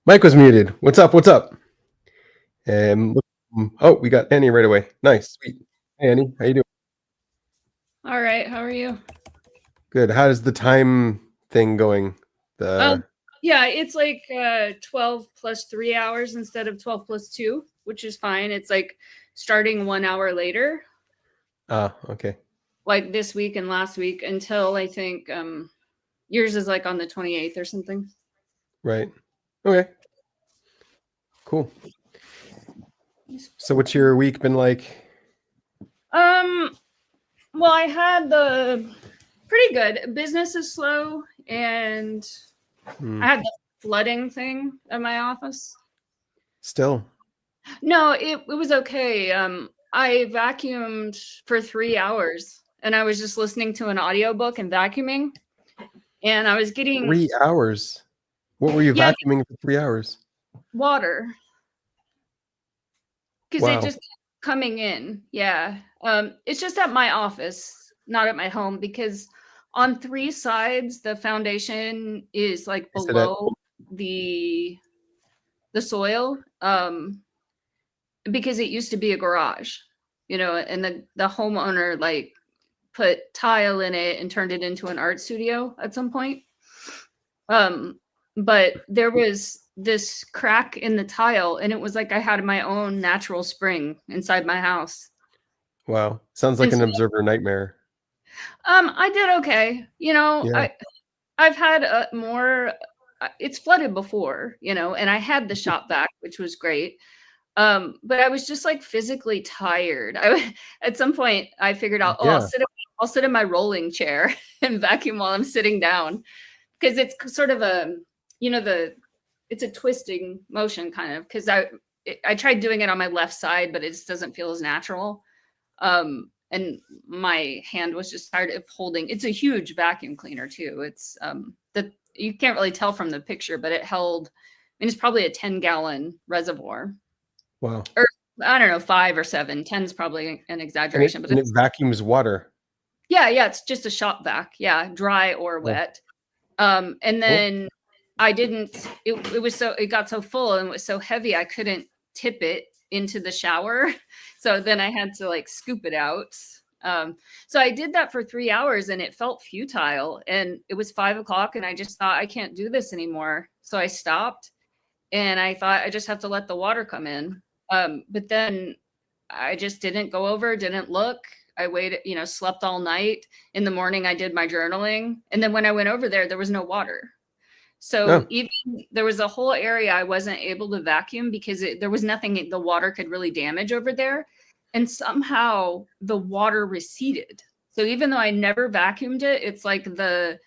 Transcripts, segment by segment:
Mike was muted. What's up? What's up? Oh, we got Annie right away. Nice, sweet. Hey, Annie, how you doing? All right, how are you? Good. How's the time thing going? Um, The yeah, it's like 12 plus 3 hours instead of 12 plus two, which is fine. It's like starting 1 hour later, okay, like this week and last week until I think yours is like on the 28th or something. right. Okay, cool. So, what's your week been like? Um, well, I had the pretty good. Business is slow, and Hmm, I had the flooding thing at my office. still, No, it was okay. I vacuumed for 3 hours and I was just listening to an audiobook and vacuuming and I was getting 3 hours. What were you yeah, vacuuming for 3 hours? water because it Wow. just kept coming in. Yeah. It's just at my office, not at my home because on three sides the foundation is like Is it at? below the the soil. Because it used to be a garage, and the homeowner like put tile in it and turned it into an art studio at some point. Um, but there was this crack in the tile, and it was like I had my own natural spring inside my house. Wow. Sounds like And an so, observer nightmare. I did okay. Yeah. I've had more. It's flooded before, and I had the shop vac, which was great. But I was just like physically tired. At some point I figured out, oh, Yeah. I'll sit in my rolling chair and vacuum while I'm sitting down because it's sort of a, the it's a twisting motion kind of because I tried doing it on my left side, but it just doesn't feel as natural. And my hand was just tired of holding. It's a huge vacuum cleaner too. It's the you can't really tell from the picture, but it held. I mean, it's probably a 10-gallon reservoir Wow. or I don't know, 5 or 7. 10's probably an And it exaggeration, but and it it's vacuums water. yeah, it's just a shop vac. Yeah, dry or Oh, wet. And cool. then I didn't it was so it got so full and it was so heavy I couldn't tip it into the shower. So then I had to like scoop it out. So I did that for 3 hours and it felt futile. And it was 5 o'clock and I just thought I can't do this anymore. So I stopped and I thought I just have to let the water come in. But then I just didn't go over, didn't look. I waited, slept all night. In the morning, I did my journaling. And then when I went over there, there was no water. So No. even there was a whole area I wasn't able to vacuum because there was nothing the water could really damage over there. And somehow the water receded. So even though I never vacuumed it, it's like the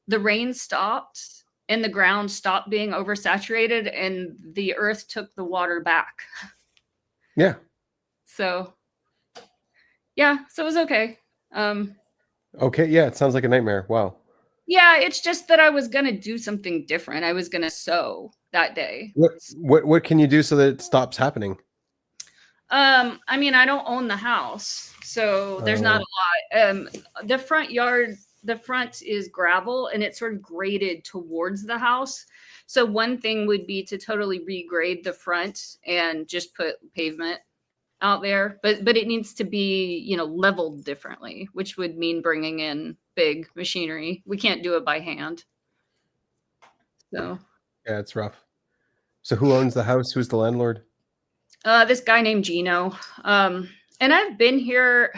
rain stopped and the ground stopped being oversaturated and the earth took the water back. Yeah. So yeah, so it was okay. Um, Okay. Yeah. It sounds like a nightmare. Wow. yeah, it's just that I was gonna do something different. I was gonna sew that day. What can you do so that it stops happening? I mean, I don't own the house, so there's not Oh, a lot. The front yard, the front is gravel and it's sort of graded towards the house. So one thing would be to totally regrade the front and just put pavement out there, but it needs to be, leveled differently, which would mean bringing in big machinery. We can't do it by hand. So, yeah, it's rough. So who owns the house? Who's the landlord? this guy named Gino, and I've been here.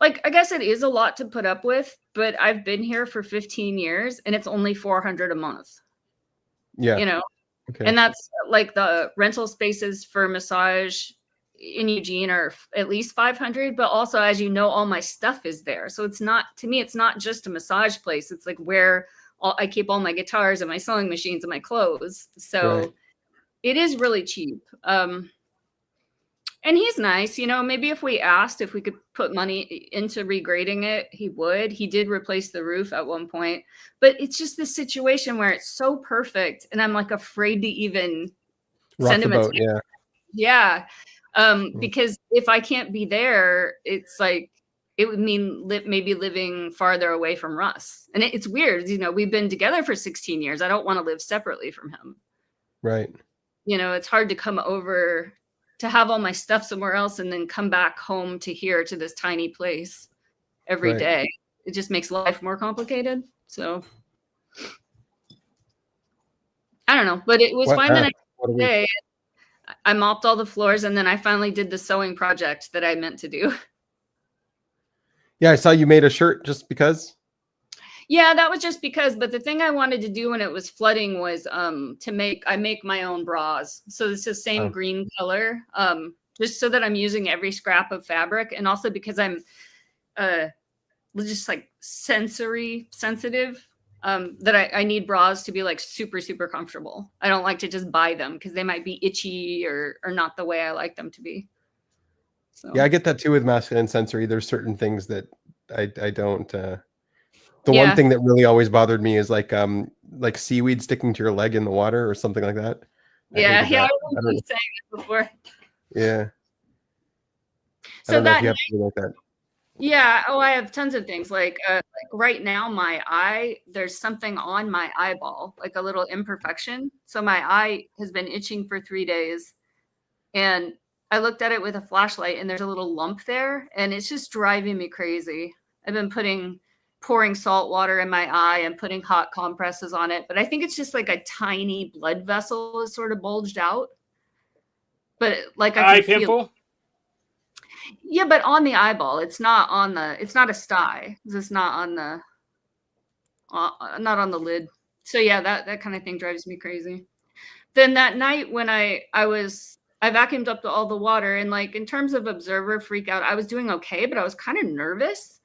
Like, I guess it is a lot to put up with, but I've been here for 15 years, and it's only 400 a month. Yeah. You know, Okay. and that's like the rental spaces for massage in Eugene are at least 500, but also, as you know, all my stuff is there. So it's not, to me, it's not just a massage place. It's like where I keep all my guitars and my sewing machines and my clothes. Right. So it is really cheap. And he's nice, maybe if we asked if we could put money into regrading it, he would. He did replace the roof at one point, but it's just this situation where it's so perfect and I'm like afraid to even Rock send the him a boat. text. Yeah. Yeah. Mm. Because if I can't be there, it's like it would mean maybe living farther away from Russ. And it's weird, we've been together for 16 years. I don't want to live separately from him. Right. You know, it's hard to come over to have all my stuff somewhere else and then come back home to here to this tiny place every Right. day. It just makes life more complicated. So I don't know, but it was fine the next day. I mopped all the floors and then I finally did the sewing project that I meant to do. Yeah, I saw you made a shirt just because. Yeah, that was just because, but the thing I wanted to do when it was flooding was I make my own bras. So it's the same green color, just so that I'm using every scrap of fabric, and also because I'm just like sensory sensitive, that I need bras to be like super, super comfortable. I don't like to just buy them because they might be itchy or not the way I like them to be. So Yeah, I get that too with masculine sensory. There's certain things that I don't the one thing that really always bothered me is like seaweed sticking to your leg in the water or something like that. I yeah, I remember you saying it before. Yeah. So I don't know that if you have something like that. Yeah. Oh, I have tons of things. Like right now, my eye, there's something on my eyeball, like a little imperfection. So my eye has been itching for 3 days. And I looked at it with a flashlight and there's a little lump there. And it's just driving me crazy. I've been pouring salt water in my eye and putting hot compresses on it. But I think it's just like a tiny blood vessel is sort of bulged out. But like I can feel. Yeah, but on the eyeball, it's not a sty. It's not on the lid. So yeah, that kind of thing drives me crazy. Then that night when I vacuumed up all the water, and like in terms of observer freak out, I was doing okay, but I was kind of nervous.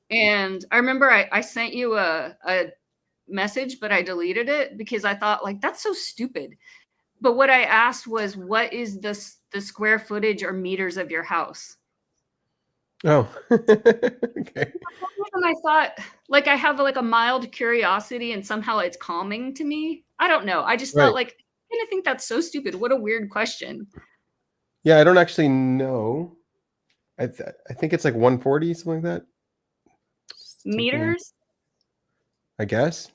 And I remember I sent you a message, but I deleted it because I thought like that's so stupid. But what I asked was, what is the square footage or meters of your house? Oh, okay. And I thought, like, I have like a mild curiosity, and somehow it's calming to me. I don't know. I just thought, like, I think that's so stupid. What a weird question. Yeah, I don't actually know. I think it's like 140, something like that. Meters? I guess.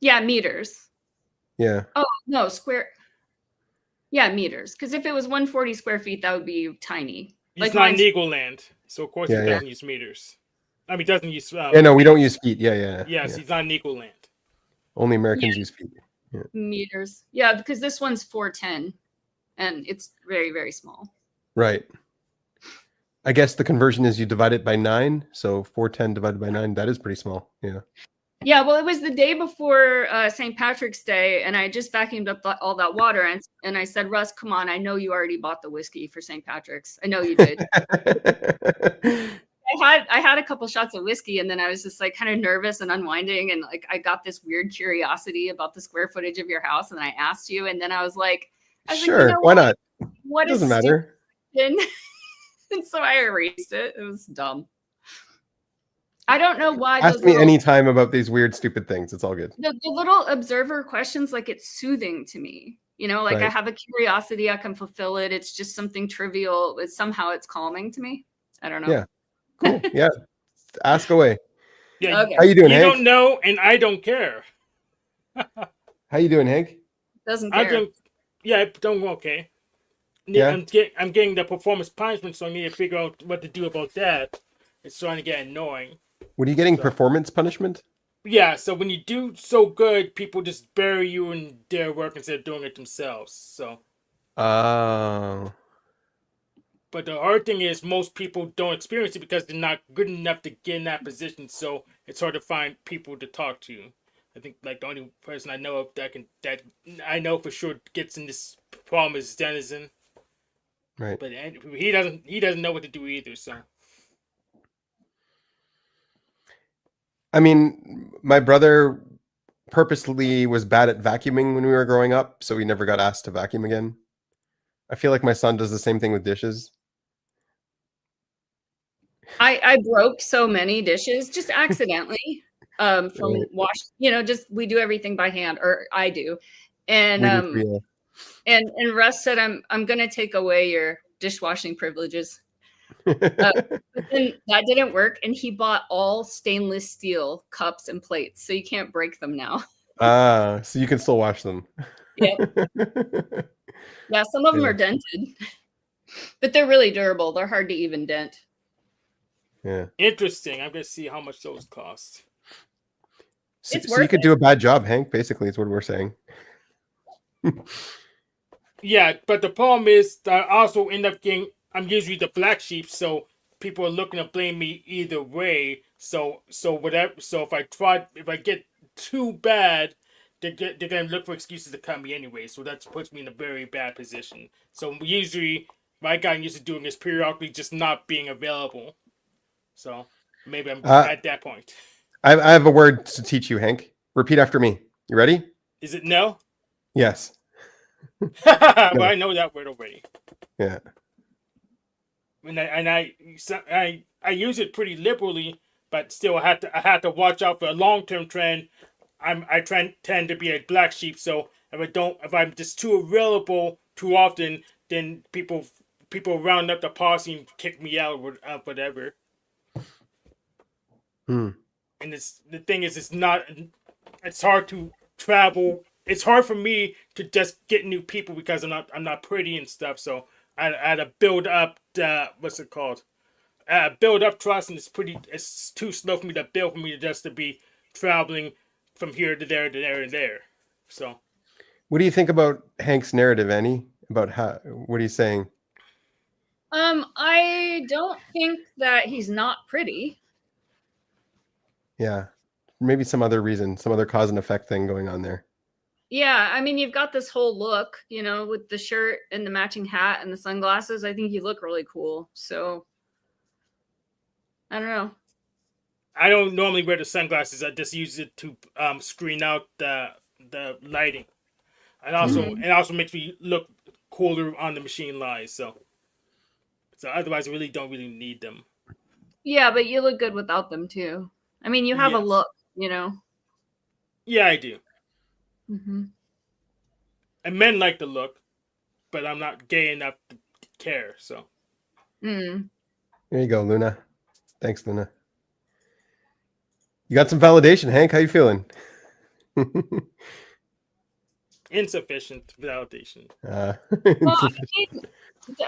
Yeah, meters. Yeah. Oh no, square. Yeah, meters. Because if it was 140 square feet, that would be tiny. He's like not in Eagle Land, so of course he doesn't use meters. I mean, he doesn't use. Yeah, no, we don't use feet. Yeah. Yes, he's not in Eagle Land. Only Americans use feet. Yeah. Meters. Yeah, because this one's 410, and it's very, very small. Right. I guess the conversion is you divide it by 9, so 410 divided by 9. That is pretty small. Yeah. Yeah, well, it was the day before St. Patrick's Day, and I just vacuumed up all that water, and I said, Russ, come on, I know you already bought the whiskey for St. Patrick's. I know you did. I had a couple shots of whiskey, and then I was just like kind of nervous and unwinding, and like I got this weird curiosity about the square footage of your house, and I asked you, and then I was like, sure, you know why not? What doesn't matter. And so I erased it. It was dumb. I don't know why. Ask me anytime about these weird, stupid things. It's all good. The little observer questions, like it's soothing to me. You know, like I have a curiosity, I can fulfill it. It's just something trivial. Somehow it's calming to me. I don't know. Yeah. Cool. Yeah. Ask away. Yeah. Okay. How you doing, you Hank? Don't know, and I don't care. How you doing, Hank? Doesn't care. I'm doing okay. Yeah. I'm getting the performance punishment, so I need to figure out what to do about that. It's starting to get annoying. What are you getting? Performance punishment? Yeah, so when you do so good, people just bury you in their work instead of doing it themselves. So. Oh. But the hard thing is most people don't experience it because they're not good enough to get in that position. So it's hard to find people to talk to. I think like the only person I know of that I know for sure gets in this problem is Denizen. Right. But he doesn't know what to do either. So. I mean, my brother purposely was bad at vacuuming when we were growing up, so he never got asked to vacuum again. I feel like my son does the same thing with dishes. I broke so many dishes just accidentally from wash. You know, just we do everything by hand, or I do, and and Russ said I'm gonna take away your dishwashing privileges. But then that didn't work, and he bought all stainless steel cups and plates, so you can't break them now. So you can still wash them. Yep. Yeah, some of them Yeah. are dented, but they're really durable. They're hard to even dent. Yeah. Interesting. I'm gonna see how much those cost. So, It's so you worth could it. do a bad job, Hank. Basically, is what we're saying. Yeah, but the problem is that I also end up getting. I'm usually the black sheep, so people are looking to blame me either way. So whatever. So if I get too bad, they're gonna look for excuses to cut me anyway. So that puts me in a very bad position. So usually, what I got used to doing is periodically just not being available. So maybe I'm Uh, at that point. I have a word to teach you, Hank. Repeat after me. You ready? Is it no? Yes. Well, No. I know that word already. Yeah. I use it pretty liberally, but still I have to watch out for a long term trend. Tend to be a black sheep, so if I'm just too available too often, then people round up the posse and kick me out or whatever. Hmm. And the thing is, it's hard to travel. It's hard for me to just get new people because I'm not pretty and stuff. So I had to build up the what's it called? Build up trust, and it's too slow for me to build for me to just to be traveling from here to there to there and there. So What do you think about Hank's narrative, Annie? About how? What are you saying? I don't think that he's not pretty. Yeah. Maybe some other reason, some other cause and effect thing going on there. Yeah, I mean, you've got this whole look, with the shirt and the matching hat and the sunglasses. I think you look really cool. So, I don't know. I don't normally wear the sunglasses. I just use it to screen out the lighting, and Hmm. also makes me look cooler on the machine lies. So otherwise, I really don't really need them. Yeah, but you look good without them too. I mean, you have a Yes, look. yeah, I do. Hmm. And men like the look, but I'm not gay enough to care. So Mm. There you go, Luna. Thanks, Luna. You got some validation, Hank. How you feeling? insufficient validation. Well, I Insufficient. mean,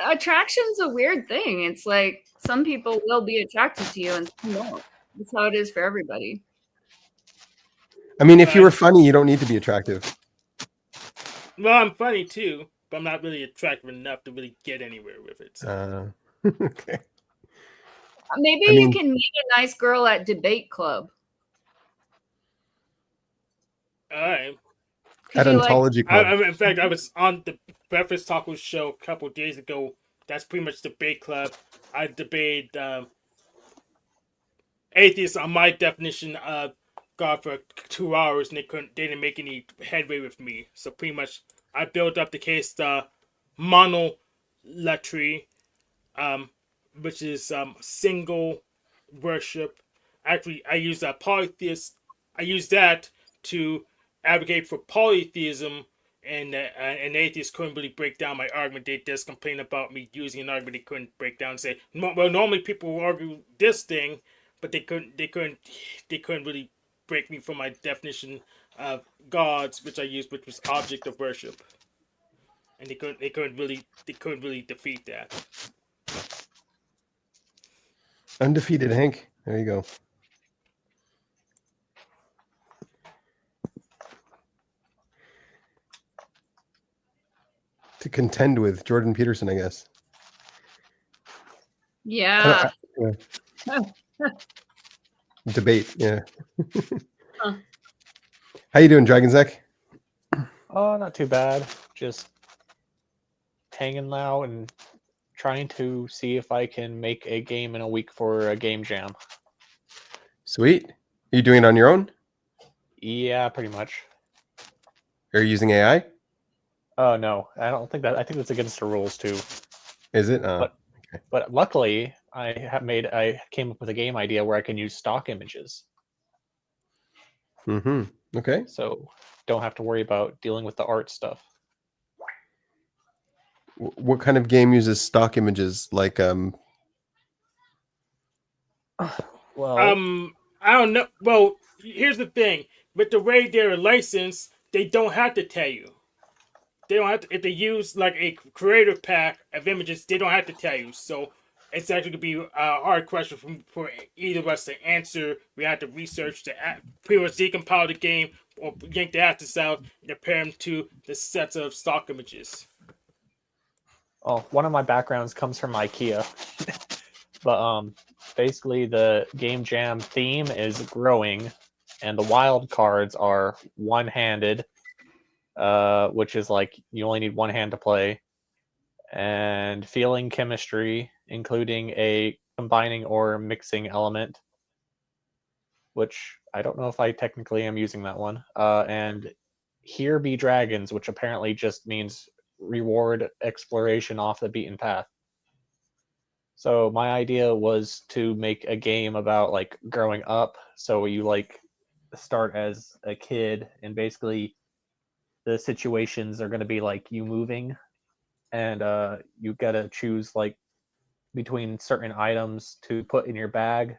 attraction's a weird thing. It's like some people will be attracted to you and some won't. That's how it is for everybody. I mean, if you were But funny, you don't need to be attractive. well, I'm funny too, but I'm not really attractive enough to really get anywhere with it. So Okay. Maybe I you mean, can meet a nice girl at debate club. all right. Could at you like? Ontology Club. In fact, I was on the Breakfast Taco show a couple days ago. That's pretty much debate club. I debated atheists on my definition of God for 2 hours, and they didn't make any headway with me. So pretty much, I built up the case monolatry, um, which is single worship. Actually, I use that polytheist. I use that to advocate for polytheism, and atheists couldn't really break down my argument. They just complain about me using an argument they couldn't break down. And say, well, normally people will argue this thing, but they couldn't really break me from my definition of gods, which I used, which was object of worship, and they couldn't really defeat that. Undefeated Hank. There you go. To contend with Jordan Peterson, I guess. Yeah. Yeah. Debate. Yeah. Huh. How you doing, Dragon Zek? Oh, not too bad. Just hanging out and trying to see if I can make a game in a week for a game jam. Sweet. Are you doing it on your own? Yeah, pretty much. Are you using AI? Oh no, I don't think that. I think that's against the rules too. Is it? But luckily, I came up with a game idea where I can use stock images, Mm-hmm. Okay. so don't have to worry about dealing with the art stuff. What kind of game uses stock images? Like, Well, I don't know. Well, here's the thing: with the way they're licensed, they don't have to tell you. they don't have to, if they use like a creator pack of images, they don't have to tell you. So it's actually gonna be a hard question for either of us to answer. We have to research to pretty much decompile the game or yank the assets out and compare them to the sets of stock images. Oh, one of my backgrounds comes from IKEA, but basically the game jam theme is growing, and the wild cards are one-handed, which is like you only need one hand to play, and feeling chemistry, including a combining or mixing element, which I don't know if I technically am using that one, and here be dragons, which apparently just means reward exploration off the beaten path. So my idea was to make a game about like growing up. So you like start as a kid, and basically the situations are going to be like you moving, and you got to choose like between certain items to put in your bag,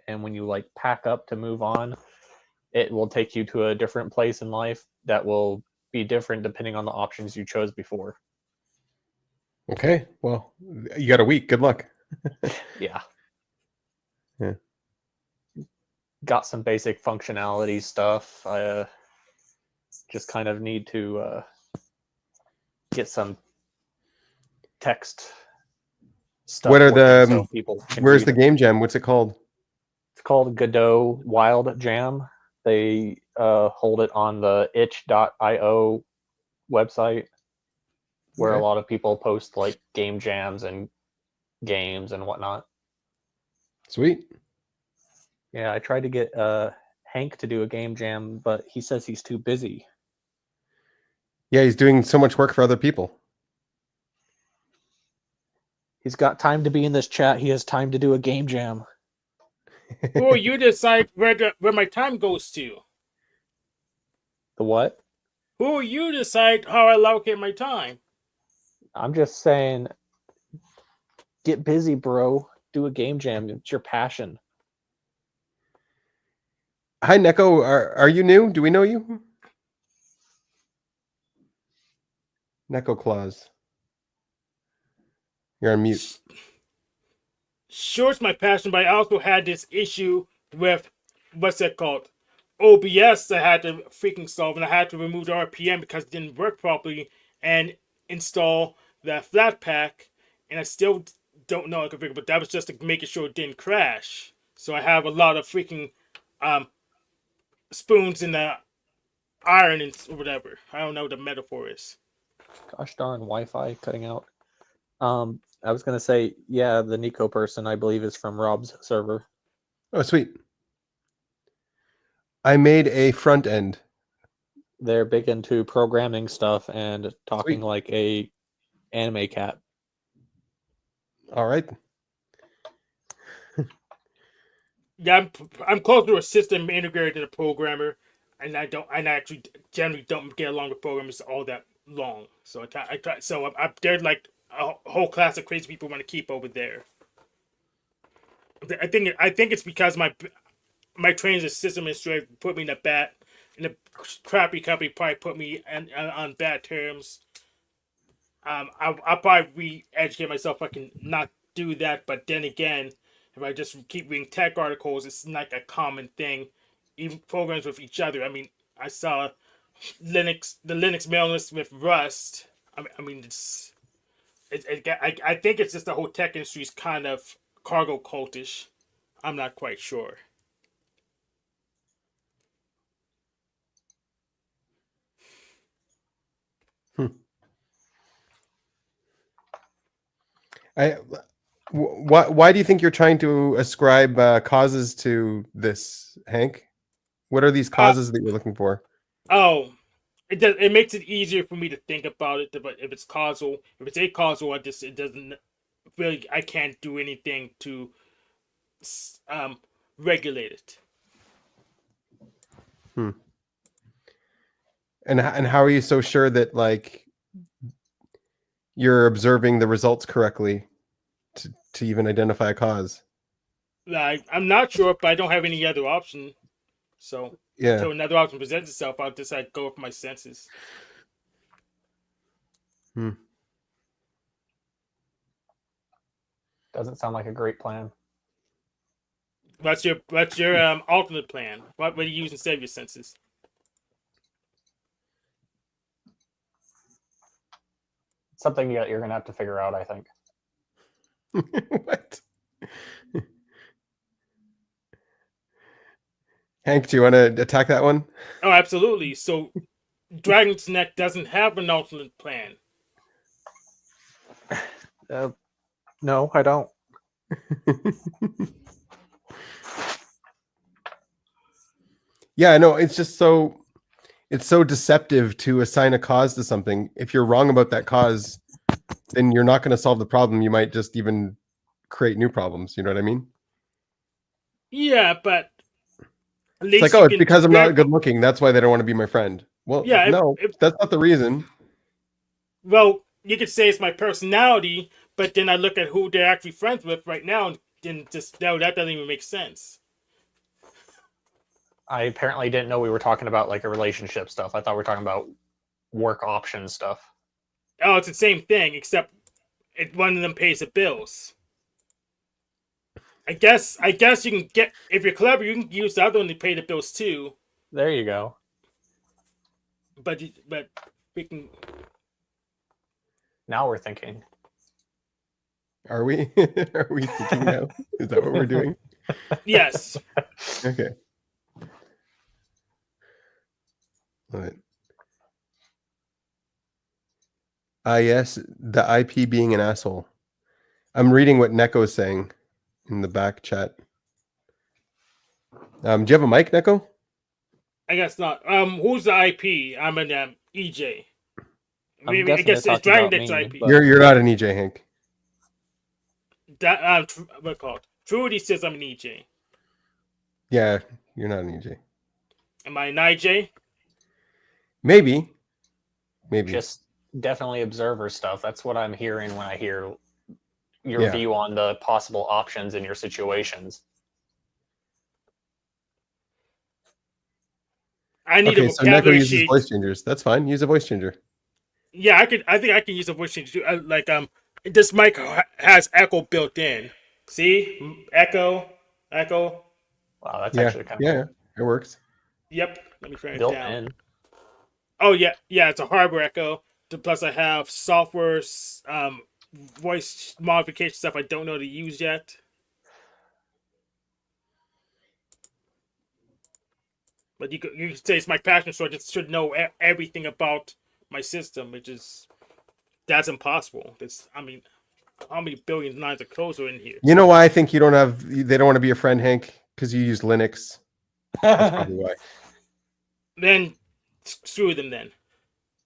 and when you like pack up to move on, it will take you to a different place in life that will be different depending on the options you chose before. Okay. Well, you got a week. Good luck. Yeah. Yeah. Got some basic functionality stuff. I just kind of need to get some text stuff What are working the? so people can Where's read the it. game jam? What's it called? It's called Godot Wild Jam. They hold it on the itch.io website, where a Okay. lot of people post like game jams and games and whatnot. Sweet. Yeah, I tried to get Hank to do a game jam, but he says he's too busy. Yeah, he's doing so much work for other people. He's got time to be in this chat. He has time to do a game jam. Who are you to decide where my time goes to? The what? Who are you to decide how I allocate my time? I'm just saying, get busy, bro. Do a game jam. It's your passion. Hi, Neko. Are you new? Do we know you? Neko Claus. You're on mute. Sure, it's my passion, but I also had this issue with what's that called? OBS I had to freaking solve, and I had to remove the RPM because it didn't work properly and install that flat pack, and I still don't know how to configure, but that was just to make sure it didn't crash. So I have a lot of freaking spoons in the iron and whatever. I don't know what the metaphor is. Gosh darn, Wi-Fi cutting out. I was gonna say, yeah, the Nico person I believe is from Rob's server. Oh, sweet. I made a front end. They're big into programming stuff and talking Sweet. like a anime cat. All right. Yeah, I'm closer to a system integrator than a programmer, and I actually generally don't get along with programmers all that long. So I try. So there's like a whole class of crazy people want to keep over there. I think it's because my training as a system administrator put me in a crappy company, probably put me on bad terms. I'll probably re-educate myself if I can not do that. But then again, if I just keep reading tech articles, it's like a common thing. Even programs with each other. I mean, I saw the Linux mail list with Rust. I mean, I think it's just the whole tech industry is kind of cargo cultish. I'm not quite sure. I. Why do you think you're trying to ascribe causes to this, Hank? What are these Uh, causes that you're looking for? oh, it makes it easier for me to think about it. But if it's causal, if it's acausal, it doesn't really. I can't do anything to um regulate it. Hmm. And how are you so sure that like you're observing the results correctly to even identify a cause? I'm not sure, but I don't have any other option. So Yeah. until another option presents itself, I'll decide to go with my senses. Doesn't sound like a great plan. What's your alternate plan? What would you use instead of your senses? Something you're gonna have to figure out, I think. What? Hank, do you want to attack that one? Oh, absolutely. So, Dragon's Neck doesn't have an alternate plan. No, I don't. Yeah, I know. It's so deceptive to assign a cause to something. If you're wrong about that cause, then you're not going to solve the problem. You might just even create new problems. You know what I mean? Yeah, but at It's least like, you oh, it's can because I'm not verify- good looking. That's why they don't want to be my friend. Well, Yeah, no, that's not the reason. Well, you could say it's my personality, but then I look at who they're actually friends with right now, and then just no, that doesn't even make sense. I apparently didn't know we were talking about like a relationship stuff. I thought we were talking about work option stuff. Oh, it's the same thing, except one of them pays the bills. I guess you can get, if you're clever, you can use the other one to pay the bills too. There you go. But we can. Now we're thinking. Are we? Are we thinking now? Is that what we're doing? Yes. Okay. All right. Yes, the IP being an asshole. I'm reading what Neko's saying in the back chat. Do you have a mic, Neko? I guess not. Who's the IP? I'm an EJ. I'm I guessing guess they're it's talking Dragon about Deck's me, IP. but- You're not an EJ, Hank. That what it called? Trudy says I'm an EJ. Yeah, you're not an EJ. Am I an IJ? Maybe. Just definitely observer stuff. That's what I'm hearing when I hear your Yeah. view on the possible options in your situations. I need a Okay, so Neko vocabulary uses sheet. voice changers. That's fine. Use a voice changer. Yeah, I think I can use a voice changer too. Like this mic has echo built in. See, echo. Wow, that's Yeah, actually kind of yeah, it works. Yep. Let me turn it built down. in. Oh yeah. It's a hardware echo. Plus, I have software, voice modification stuff I don't know how to use yet. But you could say it's my passion, so I just should know everything about my system, that's impossible. How many billion lines of codes are in here? You know why I think they don't want to be a friend, Hank? Because you use Linux. That's probably why. Then screw them. Then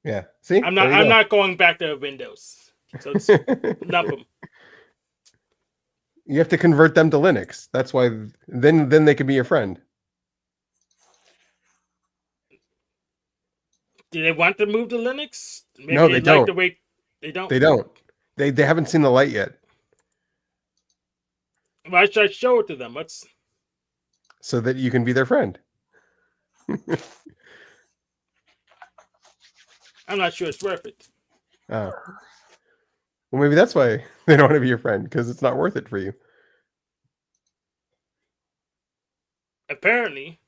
Yeah. See, I'm There you go. not going back to Windows. So it's lump them. You have to convert them to Linux. That's why. Then they can be your friend. Do they want to move to Linux? Maybe No, they like don't. the way they don't. They don't. They haven't seen the light yet. Why should I show it to them? So that you can be their friend. I'm not sure it's worth it. Oh. Well, maybe that's why they don't want to be your friend, because it's not worth it for you. Apparently.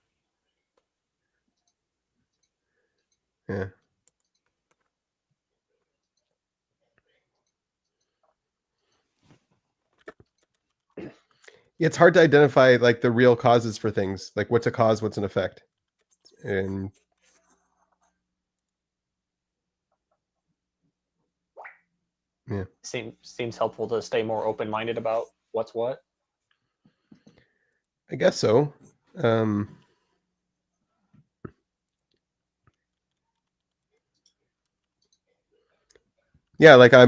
Yeah. It's hard to identify like the real causes for things. Like what's a cause, what's an effect. And yeah. Seems helpful to stay more open-minded about what's what. I guess so. Yeah, like I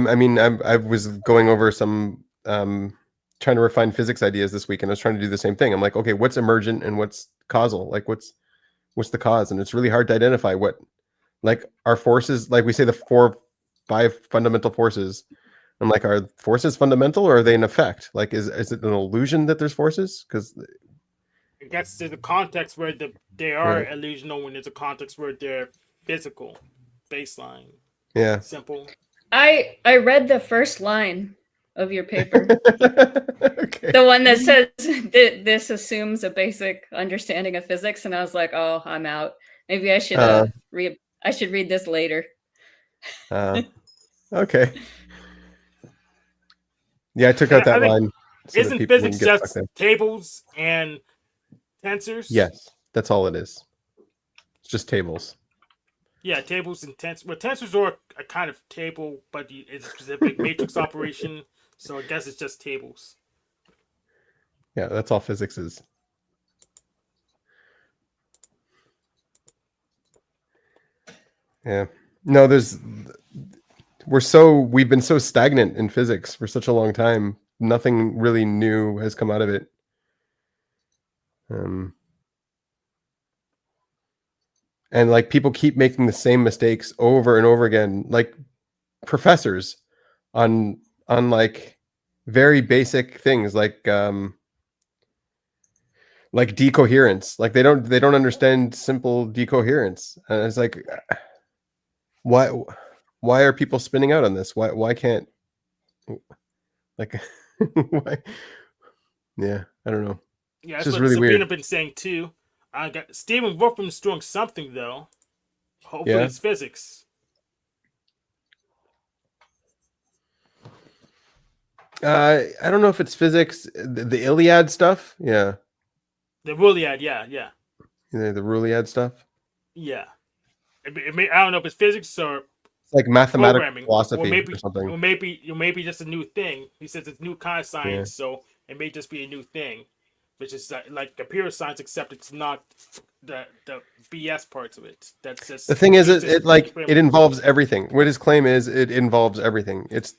was going over some trying to refine physics ideas this week, and I was trying to do the same thing. I'm like, okay, what's emergent and what's causal? Like what's the cause? And it's really hard to identify what, like, our forces, like we say the 5 fundamental forces. I'm like, are forces fundamental or are they an effect? Like is it an illusion that there's forces? Because I guess there's a context where they are Right. illusional when there's a context where they're physical. Baseline. yeah. Simple. I read the first line of your paper. Okay. The one that says that this assumes a basic understanding of physics, and I was like, "Oh, I'm out. Maybe I should read. I should read this later." Okay. Yeah, I took out that I think line so that isn't people physics wouldn't get stuck just there. tables and tensors? Yes, that's all it is. It's just tables. Yeah, tables and tensors. Well, tensors are a kind of table, but it's a specific matrix operation. So I guess it's just tables. Yeah, that's all physics is. Yeah. No, we've been so stagnant in physics for such a long time. Nothing really new has come out of it. And like people keep making the same mistakes over and over again, like professors on like very basic things like decoherence. Like they don't understand simple decoherence. And it's like why are people spinning out on this? Why can't like why? Yeah, I don't know. Yeah, It's that's just what really Sabrina weird. been saying too. I got Stephen Wolfram's doing something though. Hopefully, Yeah. it's physics. I don't know if it's physics. The Iliad stuff. Yeah. The Riliad, yeah. The Riliad stuff. Yeah. I don't know if it's physics or It's like mathematical programming, philosophy or something. or maybe just a new thing. He says it's new kind of science, so it may just be a new thing, which is like computer science, except it's not the BS parts of it. That's just The thing is, it's just it involves everything. What his claim is, it involves everything. It's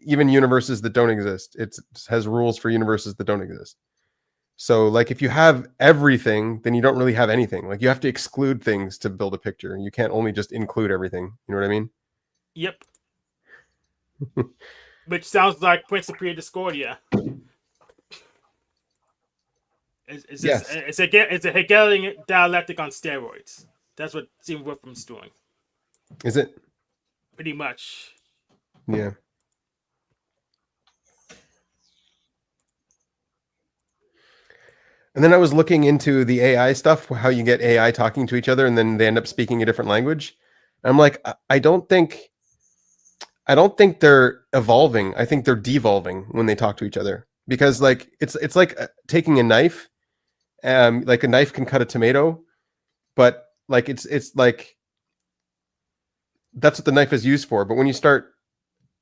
even universes that don't exist. It has rules for universes that don't exist. So, like, if you have everything, then you don't really have anything. Like, you have to exclude things to build a picture. You can't only just include everything. You know what I mean? Yep. Which sounds like Principia Discordia. It's just Yes. it's a Hegelian dialectic on steroids. That's what Stephen Wolfram's doing. Is it? Pretty much. Yeah. And then I was looking into the AI stuff, how you get AI talking to each other, and then they end up speaking a different language. And I'm like, I don't think they're evolving. I think they're devolving when they talk to each other, because like it's like taking a knife. Like a knife can cut a tomato, but like it's like that's what the knife is used for. But when you start,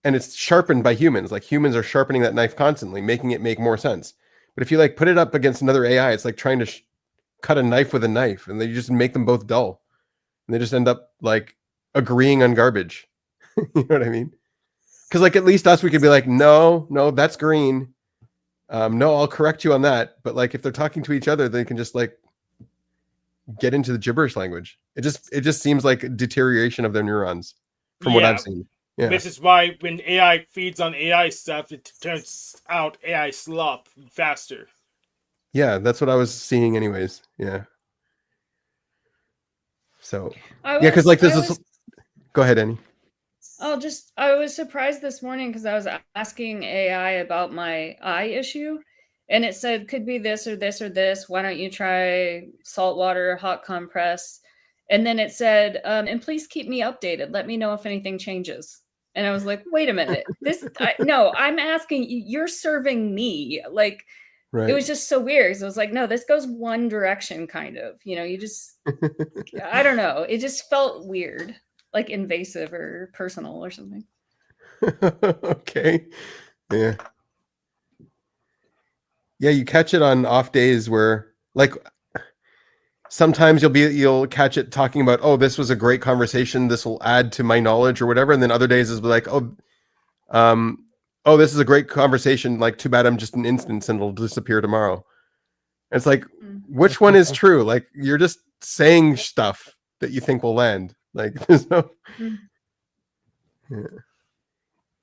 and it's sharpened by humans, like humans are sharpening that knife constantly, making it make more sense. But if you like put it up against another AI, it's like trying to cut a knife with a knife, and they just make them both dull, and they just end up like agreeing on garbage. You know what I mean? Because like at least us, we could be like, no, that's green. No, I'll correct you on that. But like if they're talking to each other, they can just like get into the gibberish language. It just seems like a deterioration of their neurons from what I've seen. Yeah. This is why when AI feeds on AI stuff, it turns out AI slop faster. Yeah, that's what I was seeing anyways. Yeah. So yeah, because like this. Go ahead, Annie. I was surprised this morning because I was asking AI about my eye issue, and it said could be this or this or this. Why don't you try salt water, hot compress? And then it said, and please keep me updated. Let me know if anything changes. And I was like, wait a minute. No, I'm asking you, you're serving me. Like, right. It was just so weird. So I was like, no, this goes one direction, kind of. You just, I don't know. It just felt weird, like invasive or personal or something. Okay. Yeah. Yeah, you catch it on off days where like sometimes you'll catch it talking about, oh, this was a great conversation, this will add to my knowledge or whatever, and then other days is like, oh, this is a great conversation, like too bad I'm just an instance and it'll disappear tomorrow. And it's like, which one is true? Like you're just saying stuff that you think will land. Like there's no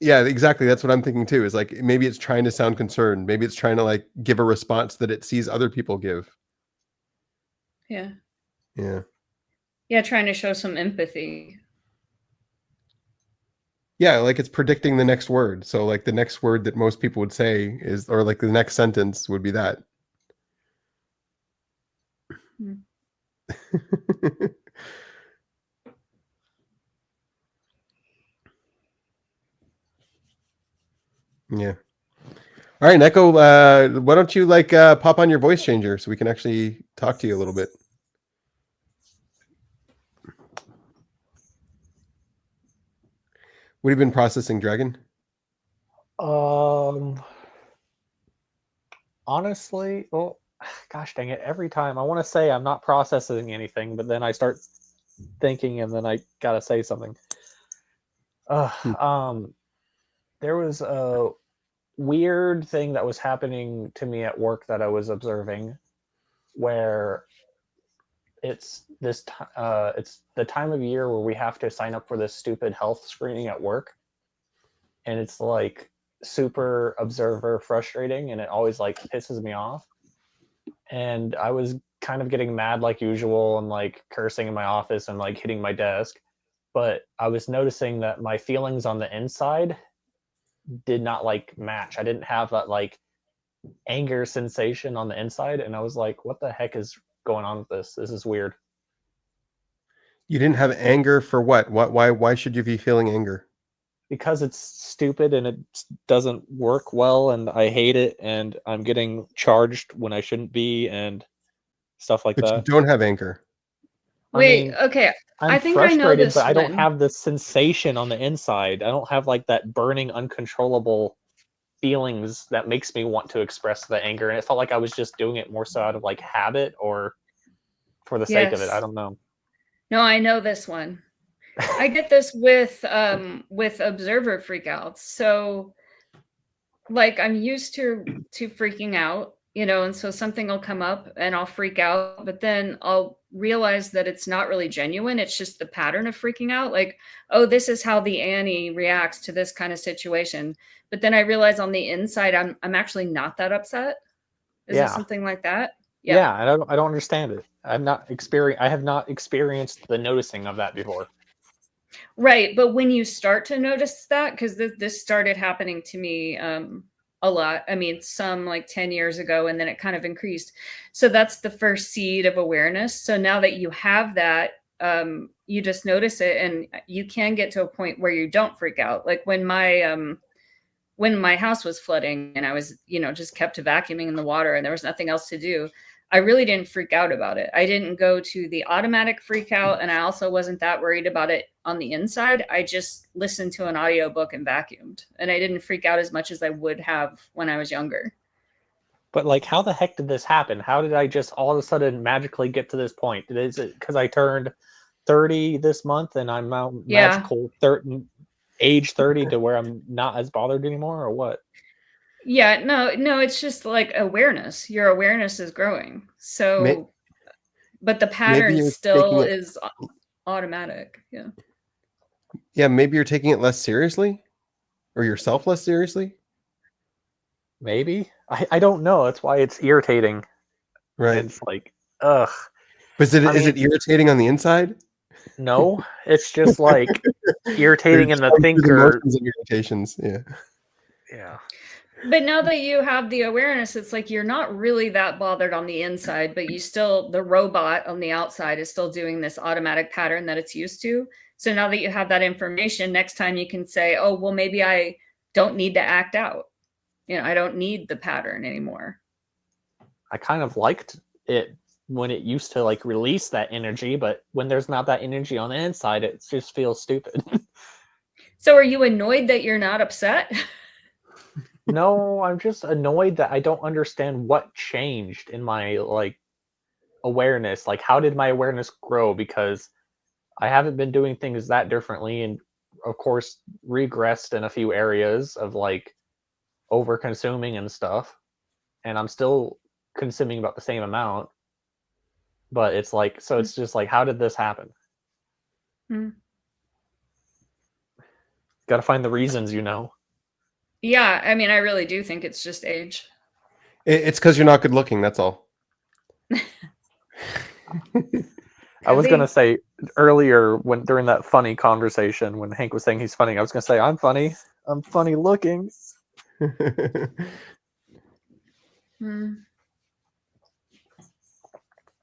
yeah, exactly. That's what I'm thinking too. Is like maybe it's trying to sound concerned. Maybe it's trying to like give a response that it sees other people give. Yeah. Yeah. Yeah, trying to show some empathy. Yeah, like it's predicting the next word. So like the next word that most people would say is, or like the next sentence would be that. Hmm. Yeah. All right, Neko, why don't you like pop on your voice changer so we can actually talk to you a little bit? What have you been processing, Dragon? Honestly, well, gosh dang it, every time I want to say I'm not processing anything, but then I start thinking and then I gotta say something. Hmm. There was a weird thing that was happening to me at work that I was observing, where it's the time of year where we have to sign up for this stupid health screening at work, and it's like super observer frustrating, and it always like pisses me off. And I was kind of getting mad like usual and like cursing in my office and like hitting my desk, but I was noticing that my feelings on the inside did not like match. I didn't have that like anger sensation on the inside, and I was like, what the heck is going on with this? This is weird. You didn't have anger for what? What? Why should you be feeling anger? Because it's stupid and it doesn't work well and I hate it and I'm getting charged when I shouldn't be and stuff like But you that. don't have anger. I Wait, mean, okay. I'm I think I know frustrated, this but I don't one. have this sensation on the inside. I don't have like that burning, uncontrollable feelings that makes me want to express the anger. And it felt like I was just doing it more so out of like habit or for the sake of it. I Yes. don't know. No, I know this one. I get this with observer freakouts. So like I'm used to freaking out, you know, and so something will come up and I'll freak out, but then I'll realize that it's not really genuine. It's just the pattern of freaking out. Like, oh, this is how the Annie reacts to this kind of situation. But then I realize on the inside I'm actually not that upset. Is it Yeah. something like that? Yeah. Yeah, I don't understand it. I have not experienced the noticing of that before. Right, but when you start to notice that, because this started happening to me a lot. I mean, some like 10 years ago, and then it kind of increased. So that's the first seed of awareness. So now that you have that, you just notice it, and you can get to a point where you don't freak out. Like when my house was flooding and I was, you know, just kept vacuuming in the water and there was nothing else to do, I really didn't freak out about it. I didn't go to the automatic freak out, and I also wasn't that worried about it on the inside. I just listened to an audiobook and vacuumed, and I didn't freak out as much as I would have when I was younger. But like, how the heck did this happen? How did I just all of a sudden magically get to this point? Is it because I turned 30 this month and I'm now Yeah. magical age 30 to where I'm not as bothered anymore, or what? Yeah, no, it's just like awareness. Your awareness is growing. May- So, but the Maybe pattern you're taking still it. is automatic. Yeah. Yeah, maybe you're taking it less seriously, or yourself less seriously. Maybe I don't know. That's why it's irritating. Right. It's like, ugh. But is it I is mean, it irritating on the inside? no, it's just like Or you're irritating in just the going through the thinker. motions of irritations? Yeah. Yeah. But now that you have the awareness, it's like you're not really that bothered on the inside, but you still, the robot on the outside is still doing this automatic pattern that it's used to. So now that you have that information, next time you can say, oh, well, maybe I don't need to act out. You know, I don't need the pattern anymore. I kind of liked it when it used to like release that energy, but when there's not that energy on the inside, it just feels stupid. So are you annoyed that you're not upset? No, I'm just annoyed that I don't understand what changed in my like awareness. Like, how did my awareness grow? Because I haven't been doing things that differently, and of course regressed in a few areas of like over consuming and stuff, and I'm still consuming about the same amount. But it's like, so it's just like, how did this happen? Hmm. Got to find the reasons, you know. Yeah, I mean, I really do think it's just age. It's because you're not good looking. That's all. I was Could gonna be. say earlier when during that funny conversation when Hank was saying he's funny, I was gonna say I'm funny. I'm funny looking. Hmm.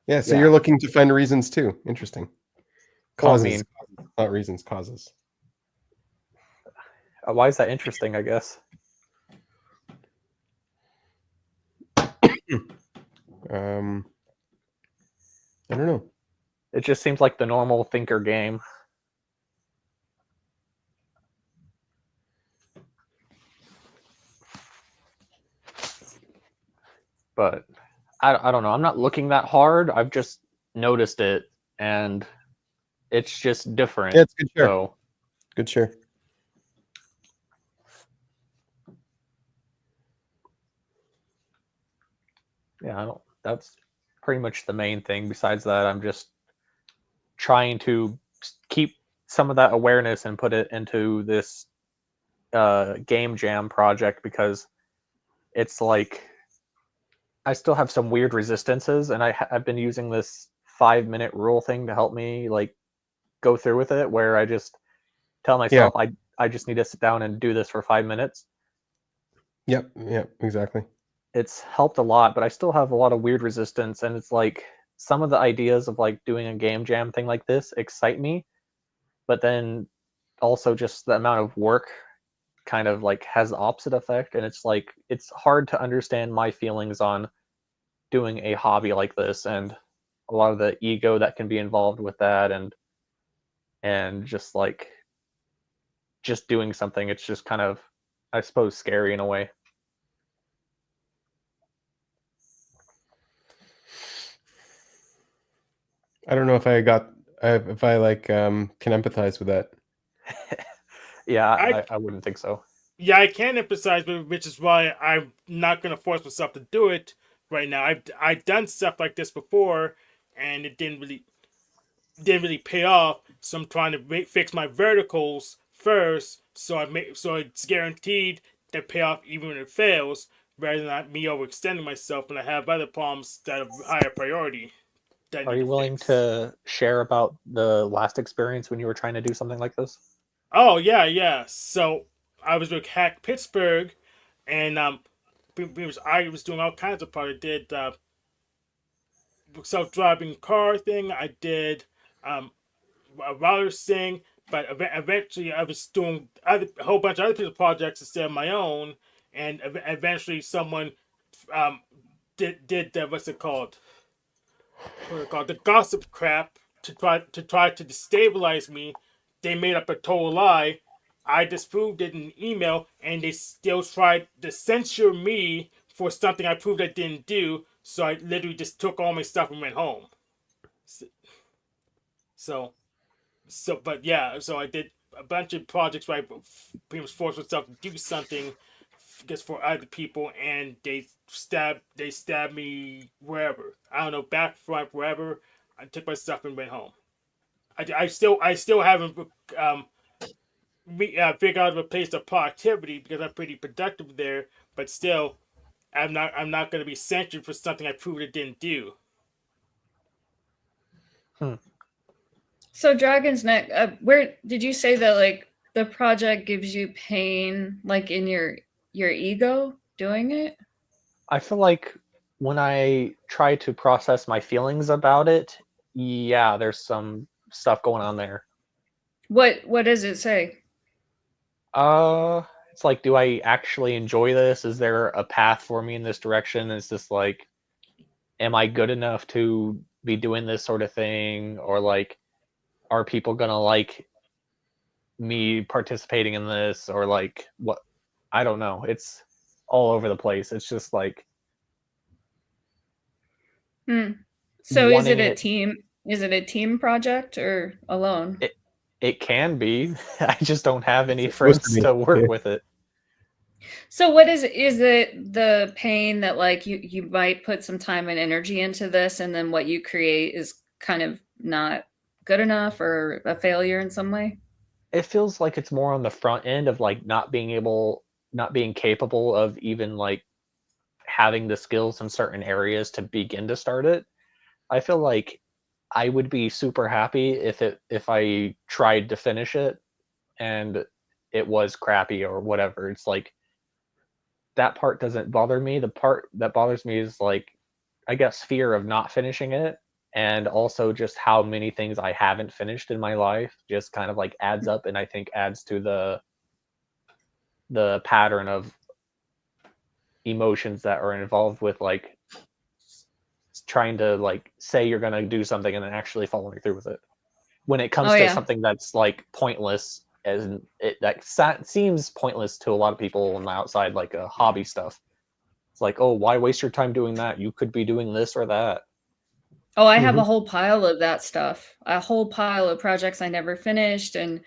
Yeah, so Yeah. you're looking to find reasons too. Interesting. Well, I Causes, mean, not reasons, causes. why is that interesting? I guess. I don't know. It just seems like the normal thinker game. But I don't know. I'm not looking that hard. I've just noticed it, and it's just different. Yeah, it's good share. So Good share. yeah, I don't. That's pretty much the main thing. Besides that, I'm just trying to keep some of that awareness and put it into this game jam project because it's like I still have some weird resistances, and I've been using this 5 minute rule thing to help me like go through with it, where I just tell Yeah. myself I just need to sit down and do this for 5 minutes. Yep. Yep. Exactly. It's helped a lot, but I still have a lot of weird resistance, and it's like some of the ideas of like doing a game jam thing like this excite me, but then also just the amount of work kind of like has the opposite effect, and it's like it's hard to understand my feelings on doing a hobby like this and a lot of the ego that can be involved with that, and just like just doing something. It's just kind of, I suppose, scary in a way. I don't know if if I like can empathize with that. Yeah, I I wouldn't think so. Yeah, I can emphasize, which is why I'm not gonna force myself to do it right now. I've done stuff like this before, and it didn't really pay off. So I'm trying to fix my verticals first, so it's guaranteed to pay off even when it fails, rather than not me overextending myself when I have other problems that are higher priority that I Are need you to willing fix. to share about the last experience when you were trying to do something like this? Oh yeah, yeah. So I was with Hack Pittsburgh, and I was doing all kinds of parts. I did self-driving car thing. I did um, a router thing, but eventually I was doing a whole bunch of other people's projects instead of my own. And eventually someone um, did the, what's it called? What's it called? The gossip crap to try to destabilize me. They made up a total lie. I disproved it in an email, and they still tried to censure me for something I proved I didn't do. So I literally just took all my stuff and went home. So, but yeah, so I did a bunch of projects where I pretty much forced myself to do something just for other people, and they stabbed me wherever. I don't know, back, front, wherever. I took my stuff and went home. I still haven't figured out a place of productivity because I'm pretty productive there, but still, I'm not going to be censured for something I proved I didn't do. Hmm. So Dragon's Neck, where did you say that like the project gives you pain like in your ego doing it? I feel like when I try to process my feelings about it, yeah, there's some stuff going on there. What does it say? It's like, do I actually enjoy this? Is there a path for me in this direction? Is this like, am I good enough to be doing this sort of thing? Or like, are people gonna like me participating in this? Or like, what? I don't know. It's all over the place. It's just like Hmm. So is it wanting a it. team? Is it a team project or alone? It, it can be. I just don't have any It's supposed to friends be. to work Yeah. with it. So what is it the pain that like you might put some time and energy into this and then what you create is kind of not good enough or a failure in some way? It feels like it's more on the front end of like not being capable of even like having the skills in certain areas to begin to start it. I feel like I would be super happy if I tried to finish it and it was crappy or whatever. It's like that part doesn't bother me. The part that bothers me is like, I guess, fear of not finishing it, and also just how many things I haven't finished in my life just kind of like adds up, and I think adds to the pattern of emotions that are involved with like trying to like say you're gonna do something and then actually following through with it. When it comes Oh to yeah. something that's like pointless, as it that seems pointless to a lot of people on the outside, like hobby stuff. It's like, oh, why waste your time doing that? You could be doing this or that. Oh, I have Mhm. a whole pile of that stuff. A whole pile of projects I never finished and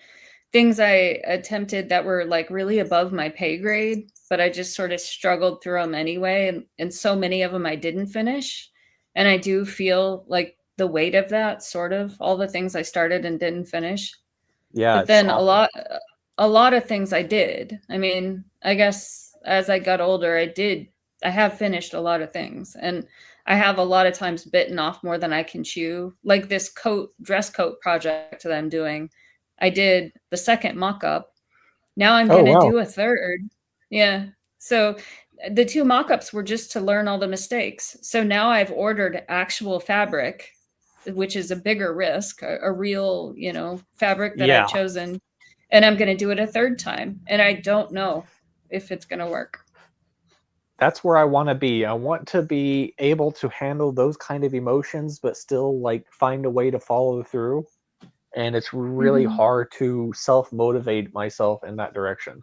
things I attempted that were like really above my pay grade, but I just sort of struggled through them anyway. And so many of them I didn't finish. And I do feel like the weight of that, sort of all the things I started and didn't finish. Yeah, But it's then awful. a lot of things I did. I mean, I guess as I got older, I have finished a lot of things. And I have a lot of times bitten off more than I can chew. Like this dress coat project that I'm doing. I did the second mock-up. Now I'm Oh going to wow. do a third. Yeah. So the two mock-ups were just to learn all the mistakes. So now I've ordered actual fabric, which is a bigger risk, a real, fabric that I've Yeah, chosen, and I'm going to do it a third time. And I don't know if it's going to work. that's where I want to be. I want to be able to handle those kind of emotions, but still like find a way to follow through. And it's really Mhm. hard to self motivate myself in that direction.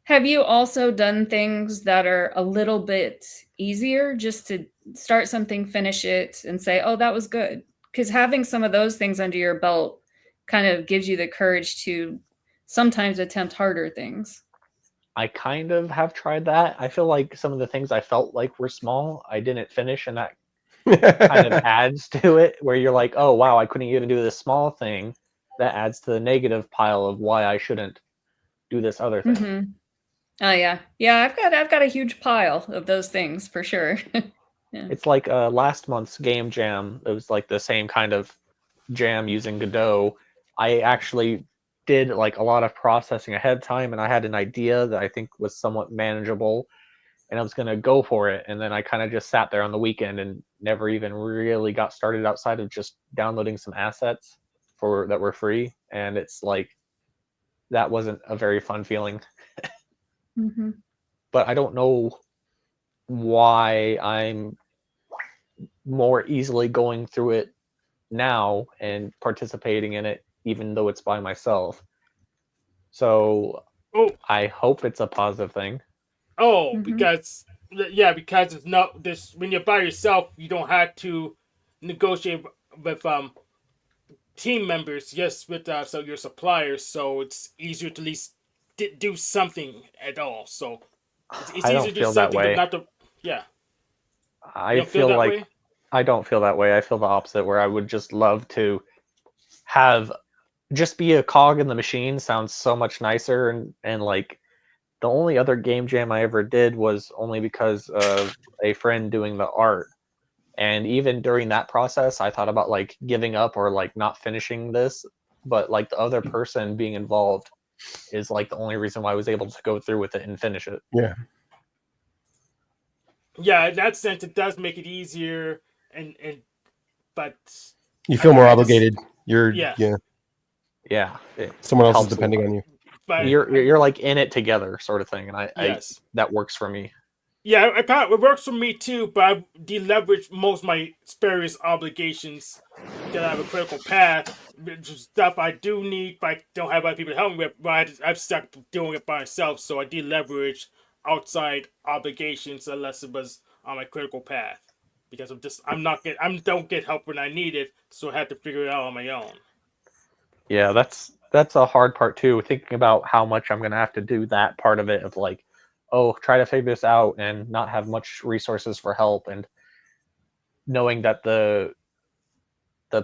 Have you also done things that are a little bit easier just to start something, finish it, and say, oh, that was good? Because having some of those things under your belt kind of gives you the courage to sometimes attempt harder things. I kind of have tried that. I feel like some of the things I felt like were small, I didn't finish, and that kind of adds to it, where you're like, oh, wow, I couldn't even do this small thing. That adds to the negative pile of why I shouldn't do this other thing. Hmm. Oh yeah, yeah. I've got a huge pile of those things for sure. Yeah. It's like last month's game jam. It was like the same kind of jam using Godot. I actually did like a lot of processing ahead of time, and I had an idea that I think was somewhat manageable, and I was gonna go for it. And then I kind of just sat there on the weekend and never even really got started outside of just downloading some assets for that were free. And it's like that wasn't a very fun feeling. Hmm. But I don't know why I'm more easily going through it now and participating in it, even though it's by myself. So Oh, I hope it's a positive thing. oh, Hmm. because yeah, because it's not this when you're by yourself, you don't have to negotiate with team members, yes, with so your suppliers, so it's easier to at least do something at all. So it's I easier don't to do feel that something, but way. not to. Yeah, you I don't feel feel that like way. I don't feel that way. I feel the opposite, where I would just love to have just be a cog in the machine. Sounds so much nicer, and like the only other game jam I ever did was only because of a friend doing the art. And even during that process, I thought about like giving up or like not finishing this, but like the other person being involved is like the only reason why I was able to go through with it and finish it. Yeah. Yeah, in that sense, it does make it easier, and but You I feel more I just obligated. You're yeah, yeah. Yeah, it Someone else is helps a depending lot. on you. but Yeah. You're like in it together, sort of thing, and I yes. that works for me. Yeah, I thought it works for me too, but I deleverage most of my spurious obligations because I have a critical path. Which is stuff I do need, but I don't have other people to help me with. But I'm stuck doing it by myself, so I deleverage outside obligations unless it was on my critical path. Because I don't get help when I need it, so I have to figure it out on my own. Yeah, that's a hard part too, thinking about how much I'm gonna have to do that part of it of like, oh, try to figure this out and not have much resources for help, and knowing that the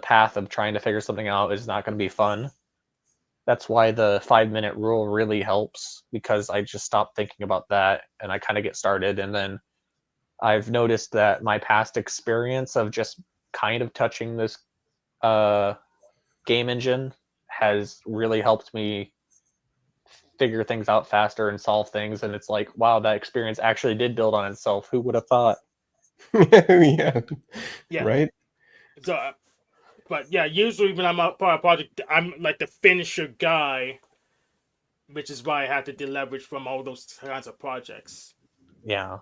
path of trying to figure something out is not going to be fun. That's why the 5 minute rule really helps, because I just stop thinking about that and I kind of get started. And then I've noticed that my past experience of just kind of touching this game engine has really helped me figure things out faster and solve things, and it's like, wow, that experience actually did build on itself. Who would have thought? Yeah. Yeah. Right. So, but yeah, usually when I'm a part of a project, I'm like the finisher guy, which is why I have to deleverage from all those kinds of projects. Yeah.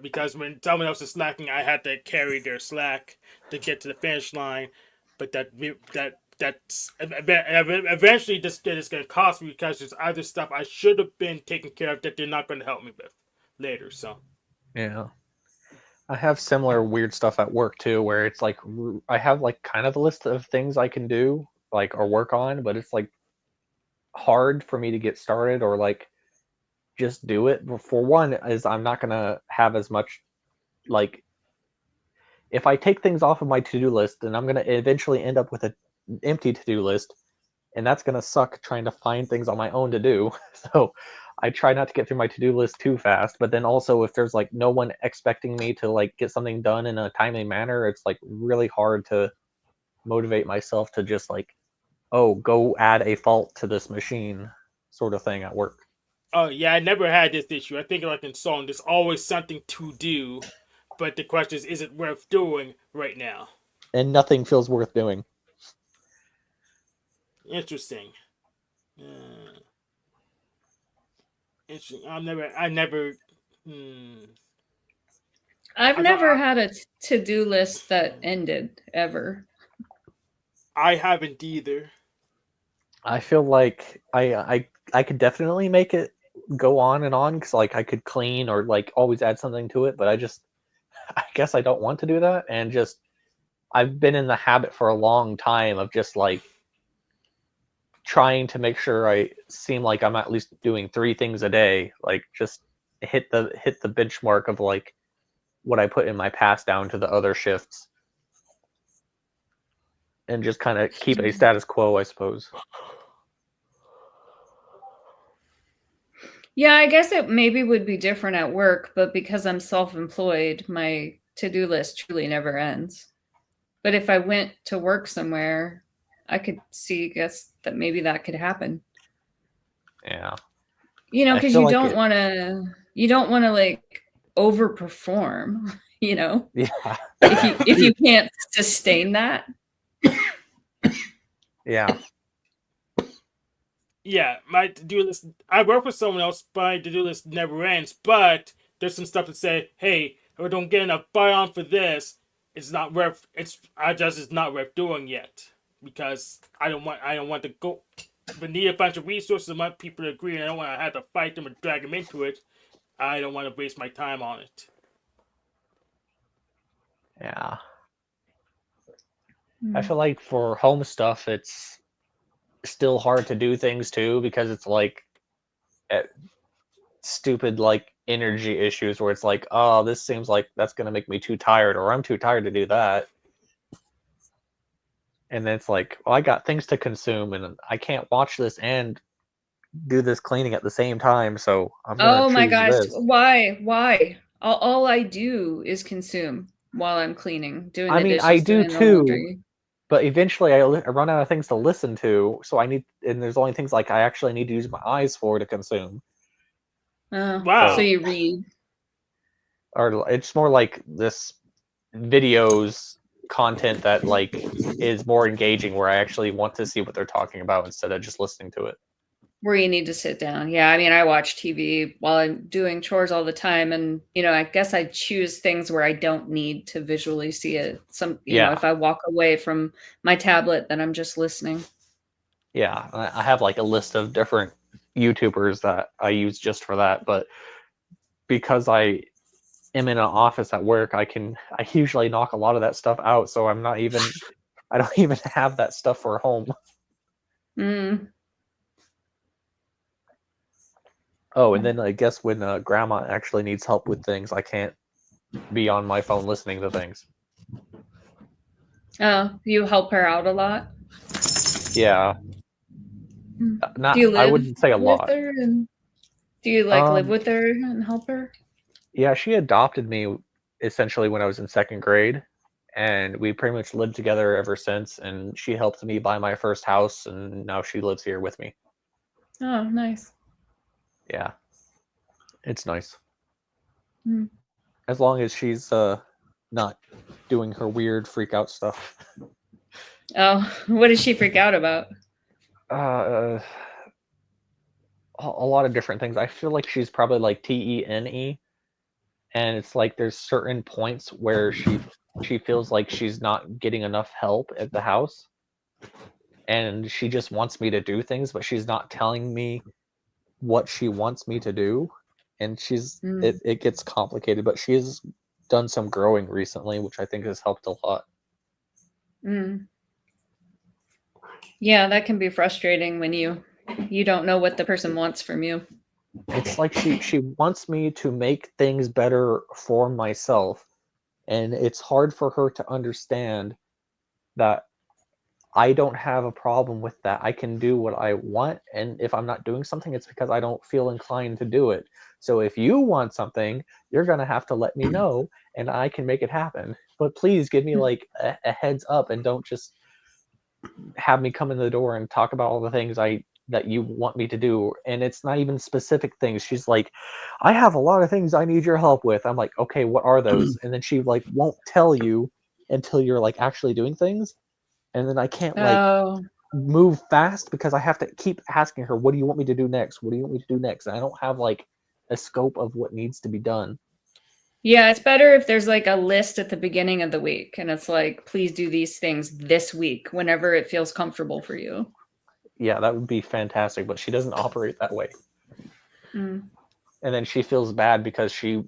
Because when someone else is slacking, I had to carry their slack to get to the finish line. But that's eventually this is going to cost me because there's other stuff I should have been taking care of that they're not going to help me with later. So Yeah. I have similar weird stuff at work too, where it's like I have like kind of a list of things I can do, like or work on, but it's like hard for me to get started or like just do it. For one, is I'm not gonna have as much like if I take things off of my to-do list, then I'm gonna eventually end up with an empty to-do list, and that's gonna suck trying to find things on my own to do. So I try not to get through my to-do list too fast, but then also if there's like no one expecting me to like get something done in a timely manner, it's like really hard to motivate myself to just like, oh, go add a fault to this machine sort of thing at work. oh yeah, I never had this issue. I think like in song, there's always something to do, but the question is it worth doing right now? And nothing feels worth doing. Interesting. Uh, interesting. I never. Hmm. I've I never don't- had a to-do list that ended ever. I haven't either. I feel like I could definitely make it go on and on because like I could clean or like always add something to it, but I guess I don't want to do that, and just I've been in the habit for a long time of just like trying to make sure I seem like I'm at least doing 3 things a day, like just hit the benchmark of like what I put in my pass down to the other shifts, and just kind of keep a status quo, I suppose. Yeah, I guess it maybe would be different at work, but because I'm self-employed, my to-do list truly never ends. But if I went to work somewhere, I could guess that maybe that could happen. Yeah. You know, I because feel you like don't it- want to like overperform, you know? Yeah. If you can't sustain that. Yeah. Yeah, my to-do list. I work with someone else, but my to-do list never ends. But there's some stuff that say, "Hey, if I don't get enough buy-on for this, it's not worth. It's not worth doing yet because I don't want to go. But need a bunch of resources. I want people to agree, and I don't want to have to fight them and drag them into it. I don't want to waste my time on it. Yeah. I feel like for home stuff, it's still hard to do things too because it's like stupid like energy issues where it's like, oh, this seems like that's gonna make me too tired, or I'm too tired to do that. And then it's like, well, I got things to consume, and I can't watch this and do this cleaning at the same time, so I'm gonna Oh my choose gosh, this. why? All I do is consume while I'm cleaning, doing I the mean, I dishes, do doing the too, laundry. but eventually I run out of things to listen to, so and there's only things like I actually need to use my eyes for to consume. Oh, so Wow. you read. Or it's more like this videos content that like is more engaging, where I actually want to see what they're talking about instead of just listening to it. Where you need to sit down. Yeah, I mean, I watch TV while I'm doing chores all the time, and I guess I choose things where I don't need to visually see it. Yeah. If I walk away from my tablet, then I'm just listening. Yeah, I have like a list of different YouTubers that I use just for that, but because I am in an office at work, I usually knock a lot of that stuff out, so I don't even have that stuff for home. Mm. Oh, and then I guess when grandma actually needs help with things, I can't be on my phone listening to things. Oh, you help her out a lot? Yeah, not. Do you I live wouldn't say a with lot. her, and do you like live Um, with her and help her? yeah, she adopted me essentially when I was in second grade, and we pretty much lived together ever since. And she helped me buy my first house, and now she lives here with me. Oh, nice. Yeah, it's nice. Mm. As long as she's not doing her weird freak out stuff. Oh, what did she freak out about? Uh, a lot of different things. I feel like she's probably like TENE, and it's like there's certain points where she feels like she's not getting enough help at the house, and she just wants me to do things, but she's not telling me what she wants me to do, and Mm. it gets complicated. But she has done some growing recently, which I think has helped a lot. Mm. Yeah, that can be frustrating when you don't know what the person wants from you. It's like she wants me to make things better for myself, and it's hard for her to understand that I don't have a problem with that. I can do what I want, and if I'm not doing something, it's because I don't feel inclined to do it. So if you want something, you're gonna have to let me know, and I can make it happen. But please give me like a heads up, and don't just have me come in the door and talk about all the things that you want me to do. And it's not even specific things. She's like, I have a lot of things I need your help with. I'm like, okay, what are those? And then she like won't tell you until you're like actually doing things. And then I can't like Oh, move fast because I have to keep asking her, what do you want me to do next? What do you want me to do next? And I don't have like a scope of what needs to be done. yeah, it's better if there's like a list at the beginning of the week and it's like, please do these things this week whenever it feels comfortable for you. Yeah, that would be fantastic, but she doesn't operate that way. Mm. And then she feels bad because she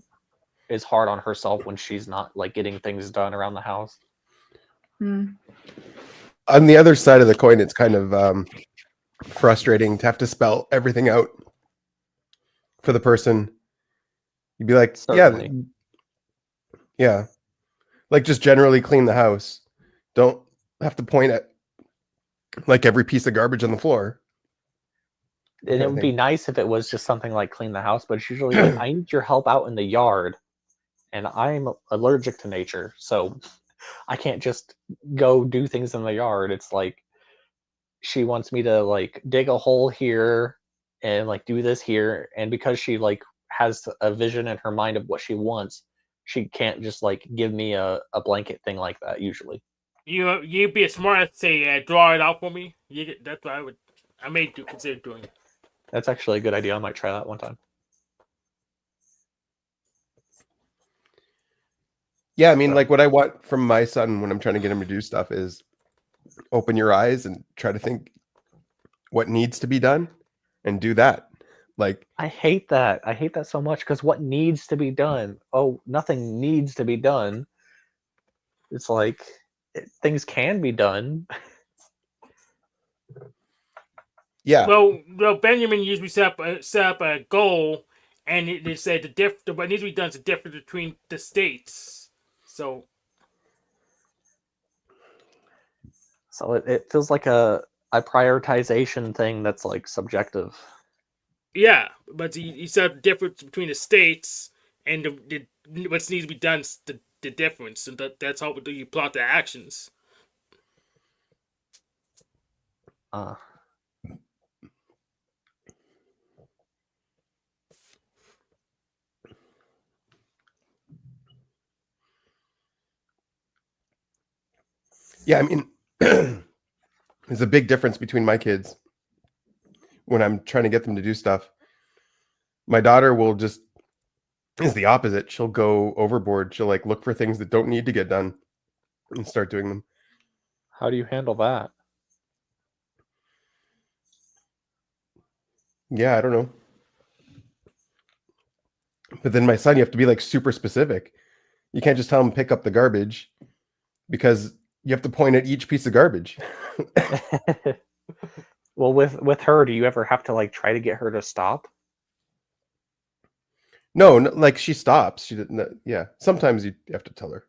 is hard on herself when she's not like getting things done around the house. Mm. On the other side of the coin, it's kind of frustrating to have to spell everything out for the person. You'd be like, Certainly. yeah, like just generally clean the house. Don't have to point at like every piece of garbage on the floor. And Kind it of would be thing. nice if it was just something like clean the house, but it's usually like, I need your help out in the yard, and I'm allergic to nature, so I can't just go do things in the yard. It's like she wants me to like dig a hole here and like do this here, and because she like has a vision in her mind of what she wants, she can't just like give me a blanket thing like that usually. You'd be smart to say draw it out for me. That's what I may consider doing. That's actually a good idea. I might try that one time. Yeah, I mean, So, like what I want from my son when I'm trying to get him to do stuff is open your eyes and try to think what needs to be done and do that. Like, I hate that. I hate that so much because what needs to be done? Oh, nothing needs to be done. It's like things can be done. yeah, Well, Benjamin usually set up a goal, and they said what needs to be done is the difference between the states. So So it feels like a prioritization thing that's like subjective. yeah, but he said the difference between the states and what needs to be done is the difference, and that's how you plot the actions. Uh, yeah. I mean, there's a big difference between my kids when I'm trying to get them to do stuff. My daughter will just is the opposite. She'll go overboard. She'll like look for things that don't need to get done and start doing them. how do you handle that? Yeah, I don't know. But then my son, you have to be like super specific. You can't just tell him pick up the garbage because you have to point at each piece of garbage. Well, with her, do you ever have to like try to get her to stop? No, like she stops. She didn't. Yeah, sometimes you have to tell her.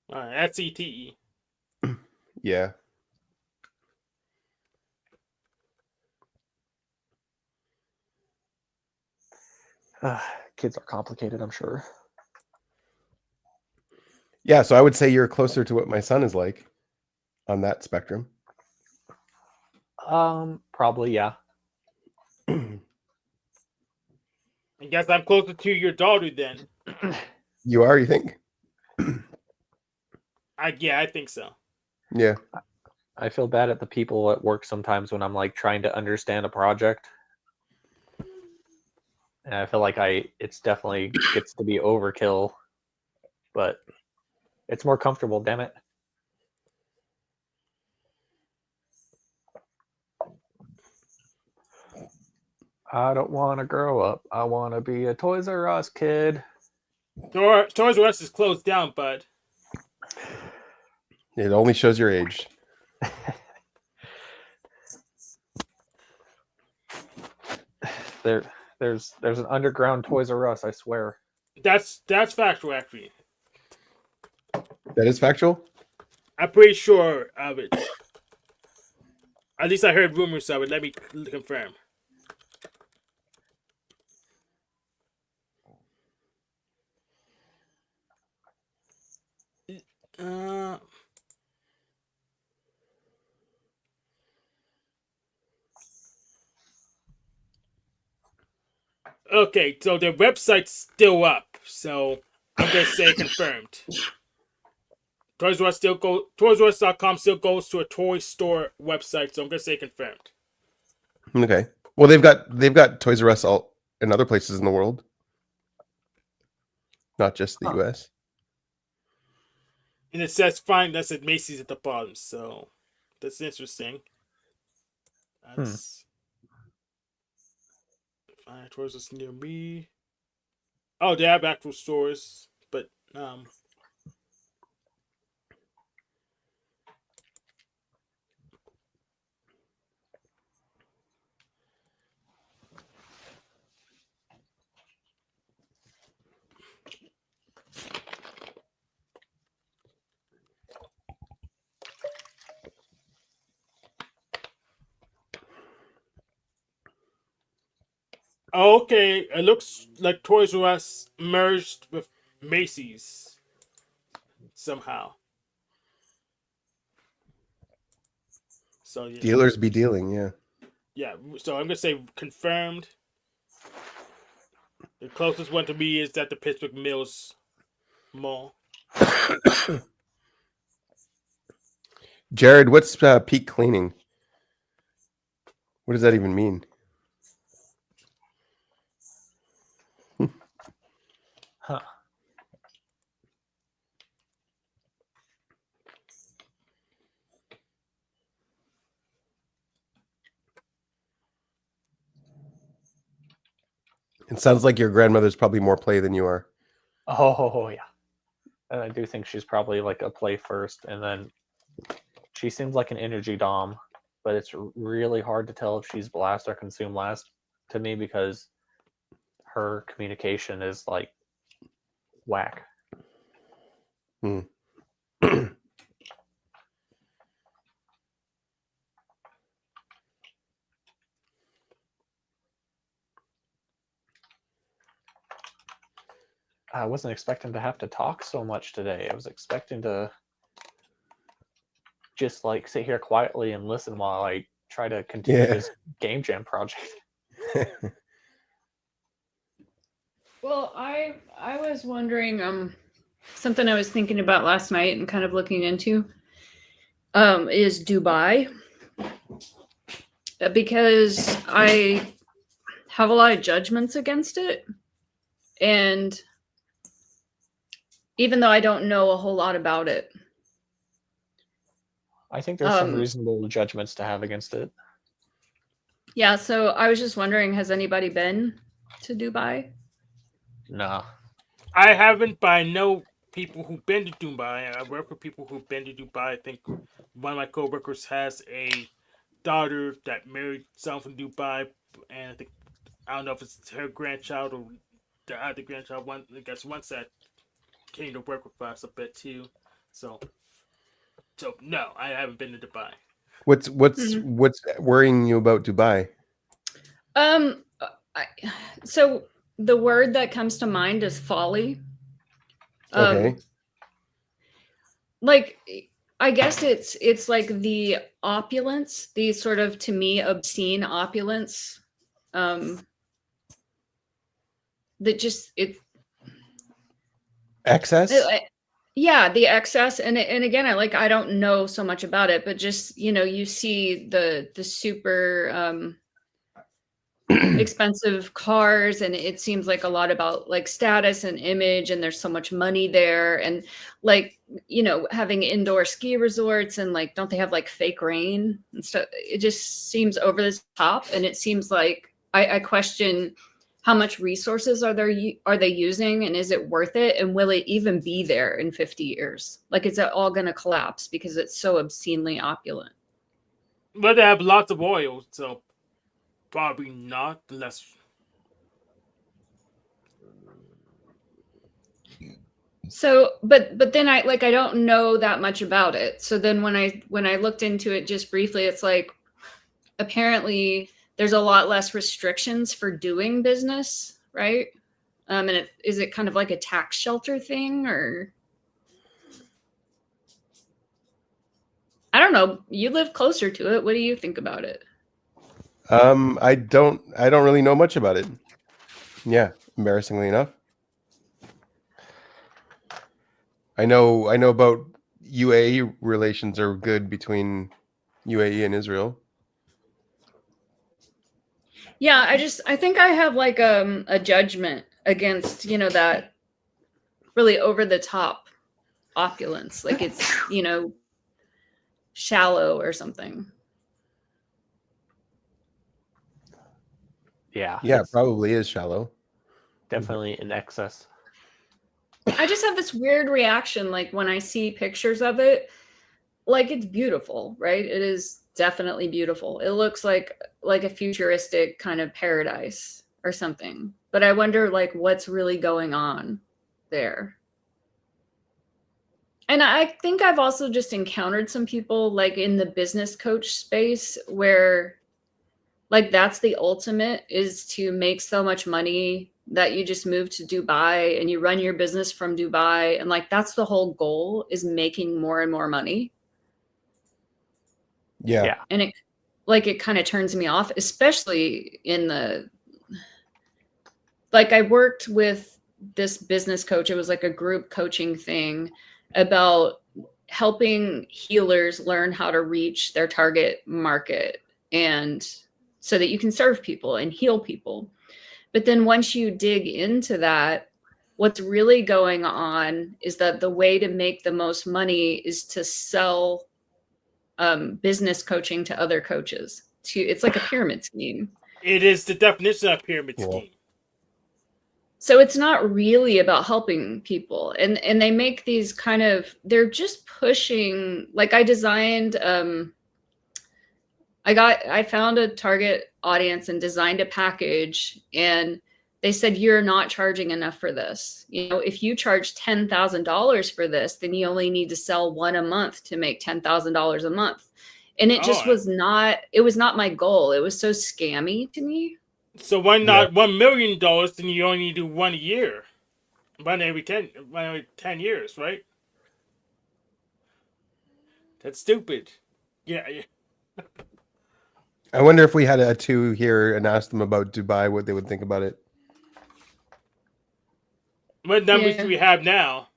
That's ETE. Yeah, Kids are complicated, I'm sure. Yeah, so I would say you're closer to what my son is like on that spectrum. Probably, yeah. I guess I'm closer to your daughter then. You are, you think? I think so. Yeah. I feel bad at the people at work sometimes when I'm like trying to understand a project. And I feel like it's definitely gets to be overkill, but it's more comfortable, damn it. I don't want to grow up. I want to be a Toys R Us kid. Toys R Us is closed down, bud. It only shows your age. There's an underground Toys R Us, I swear. That's factual, actually. That is factual? I'm pretty sure of it. At least I heard rumors of it. Let me confirm. Uh, okay, so their website's still up, so I'm gonna say confirmed. ToysRUs.com still goes to a toy store website, so I'm gonna say confirmed. Okay. Well, they've got Toys R Us all in other places in the world, not just the Huh. US. And it says fine. That's at Macy's at the bottom, so that's interesting. That's fine. Toys R Us near me. Oh, they have actual stores, but oh, okay. It looks like Toys R Us merged with Macy's somehow. So yeah, Dealers be dealing, yeah. yeah. So I'm gonna say confirmed. The closest one to me is at the Pittsburgh Mills Mall. Jared, what's peak cleaning? What does that even mean? Huh. It sounds like your grandmother's probably more play than you are. Oh yeah. And I do think she's probably like a play first, and then she seems like an energy dom, but it's really hard to tell if she's blast or consume last to me because her communication is like whack. Hmm. I wasn't expecting to have to talk so much today. I was expecting to just like sit here quietly and listen while I try to continue Yeah. this game jam project. Well, I was wondering something I was thinking about last night and kind of looking into is Dubai, because I have a lot of judgments against it, and even though I don't know a whole lot about it. I think there's some Um, reasonable judgments to have against it. Yeah, so I was just wondering, has anybody been to Dubai? Nah. I haven't, but I know people who've been to Dubai. I work with people who've been to Dubai. I think one of my coworkers has a daughter that married someone from Dubai, and I don't know if it's her grandchild or the other grandchild. I guess once that came to work with us a bit too. So no, I haven't been to Dubai. What's Mhm. worrying you about Dubai? Um, so the word that comes to mind is folly. Okay. like, I guess it's like the opulence, the sort of, to me, obscene opulence, that just Excess. yeah, the excess. And again, I don't know so much about it, but just, you see the super expensive cars, and it seems like a lot about like status and image, and there's so much money there, and like, having indoor ski resorts, and like, don't they have like fake rain and stuff? It just seems over the top, and it seems like I question how much resources are they using, and is it worth it, and will it even be there in 50 years? Like, is it all going to collapse because it's so obscenely opulent? But they have lots of oil, so probably not. Unless So, but then I don't know that much about it. So then when I looked into it just briefly, it's like, apparently there's a lot less restrictions for doing business, right? And is it kind of like a tax shelter thing, or I don't know. You live closer to it. What do you think about it? I don't really know much about it. Yeah, embarrassingly enough. I know about UAE relations are good between UAE and Israel. Yeah, I think I have like a judgment against, that really over the top opulence. Like, it's, shallow or something. Yeah, Yeah, it's probably is shallow. definitely in excess. I just have this weird reaction, like, when I see pictures of it, like, it's beautiful, right? It is definitely beautiful. It looks like a futuristic kind of paradise or something. But I wonder, like, what's really going on there. And I think I've also just encountered some people, like, in the business coach space, where like, that's the ultimate, is to make so much money that you just move to Dubai and you run your business from Dubai, and like, that's the whole goal, is making more and more money. Yeah. Yeah. And it kind of turns me off, especially in the, like, I worked with this business coach. It was like a group coaching thing about helping healers learn how to reach their target market, and so that you can serve people and heal people. But then once you dig into that, what's really going on is that the way to make the most money is to sell business coaching to other coaches. It's like a pyramid scheme. it is the definition of pyramid Cool. scheme. So it's not really about helping people. And they make these kind of, they're just pushing, like, I designed I found a target audience and designed a package, and they said, you're not charging enough for this. If you charge $10,000 for this, then you only need to sell one a month to make $10,000 a month. And it just was not my goal. It was so scammy to me. So why not $1 million? Then you only do one a year, one every 10 years, right? That's stupid. Yeah. I wonder if we had a two here and asked them about Dubai, what they would think about it. What numbers do we have now?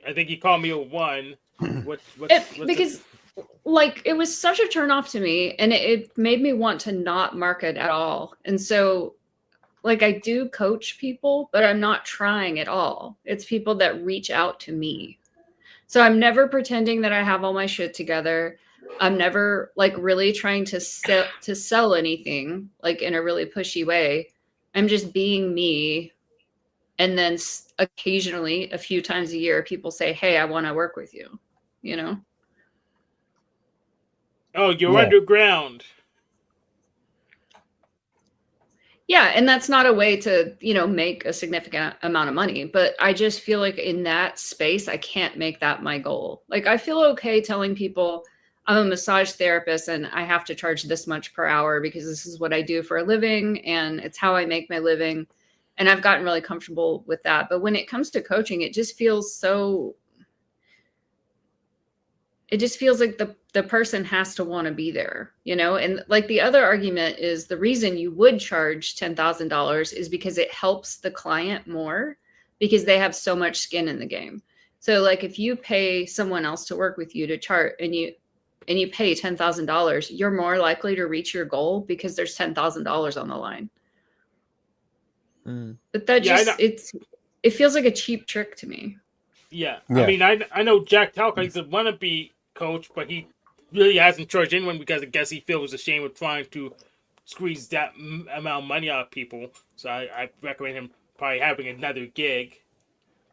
I think you called me a 1. Because like, it was such a turnoff to me, and it made me want to not market at all. And so, like, I do coach people, but I'm not trying at all. It's people that reach out to me. So I'm never pretending that I have all my shit together. I'm never like really trying to sell anything, like, in a really pushy way. I'm just being me. And then occasionally, a few times a year, people say, hey, I want to work with you, Oh, you're underground. Yeah, and that's not a way to, make a significant amount of money. But I just feel like in that space, I can't make that my goal. Like, I feel okay telling people I'm a massage therapist and I have to charge this much per hour because this is what I do for a living and it's how I make my living. And I've gotten really comfortable with that. But when it comes to coaching, it just feels so it just feels like the person has to want to be there, you know? And like the other argument is the reason you would charge $10,000 is because it helps the client more because they have so much skin in the game. So like if you pay someone else to work with you to chart and you pay $10,000, you're more likely to reach your goal because there's $10,000 on the line. But that just it feels like a cheap trick to me. Yeah. Yeah. I mean, I know Jack Talcott, he's a wannabe coach, but he really hasn't charged anyone because I guess he feels ashamed of trying to squeeze that amount of money out of people. So I recommend him probably having another gig.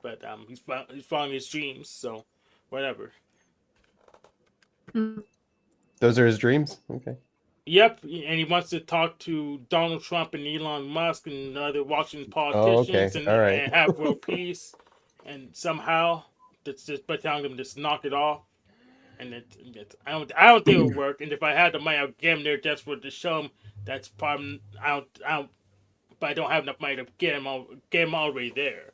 But he's following his dreams, so whatever. Those are his dreams. Okay. Yep, and he wants to talk to Donald Trump and Elon Musk and other Washington politicians okay. All right. and have world peace. And somehow, that's just by telling them just knock it off. And I don't think it'll work. And if I had the money, I'd get him there just for to show him. That's problem. But I don't have enough money to get him already there.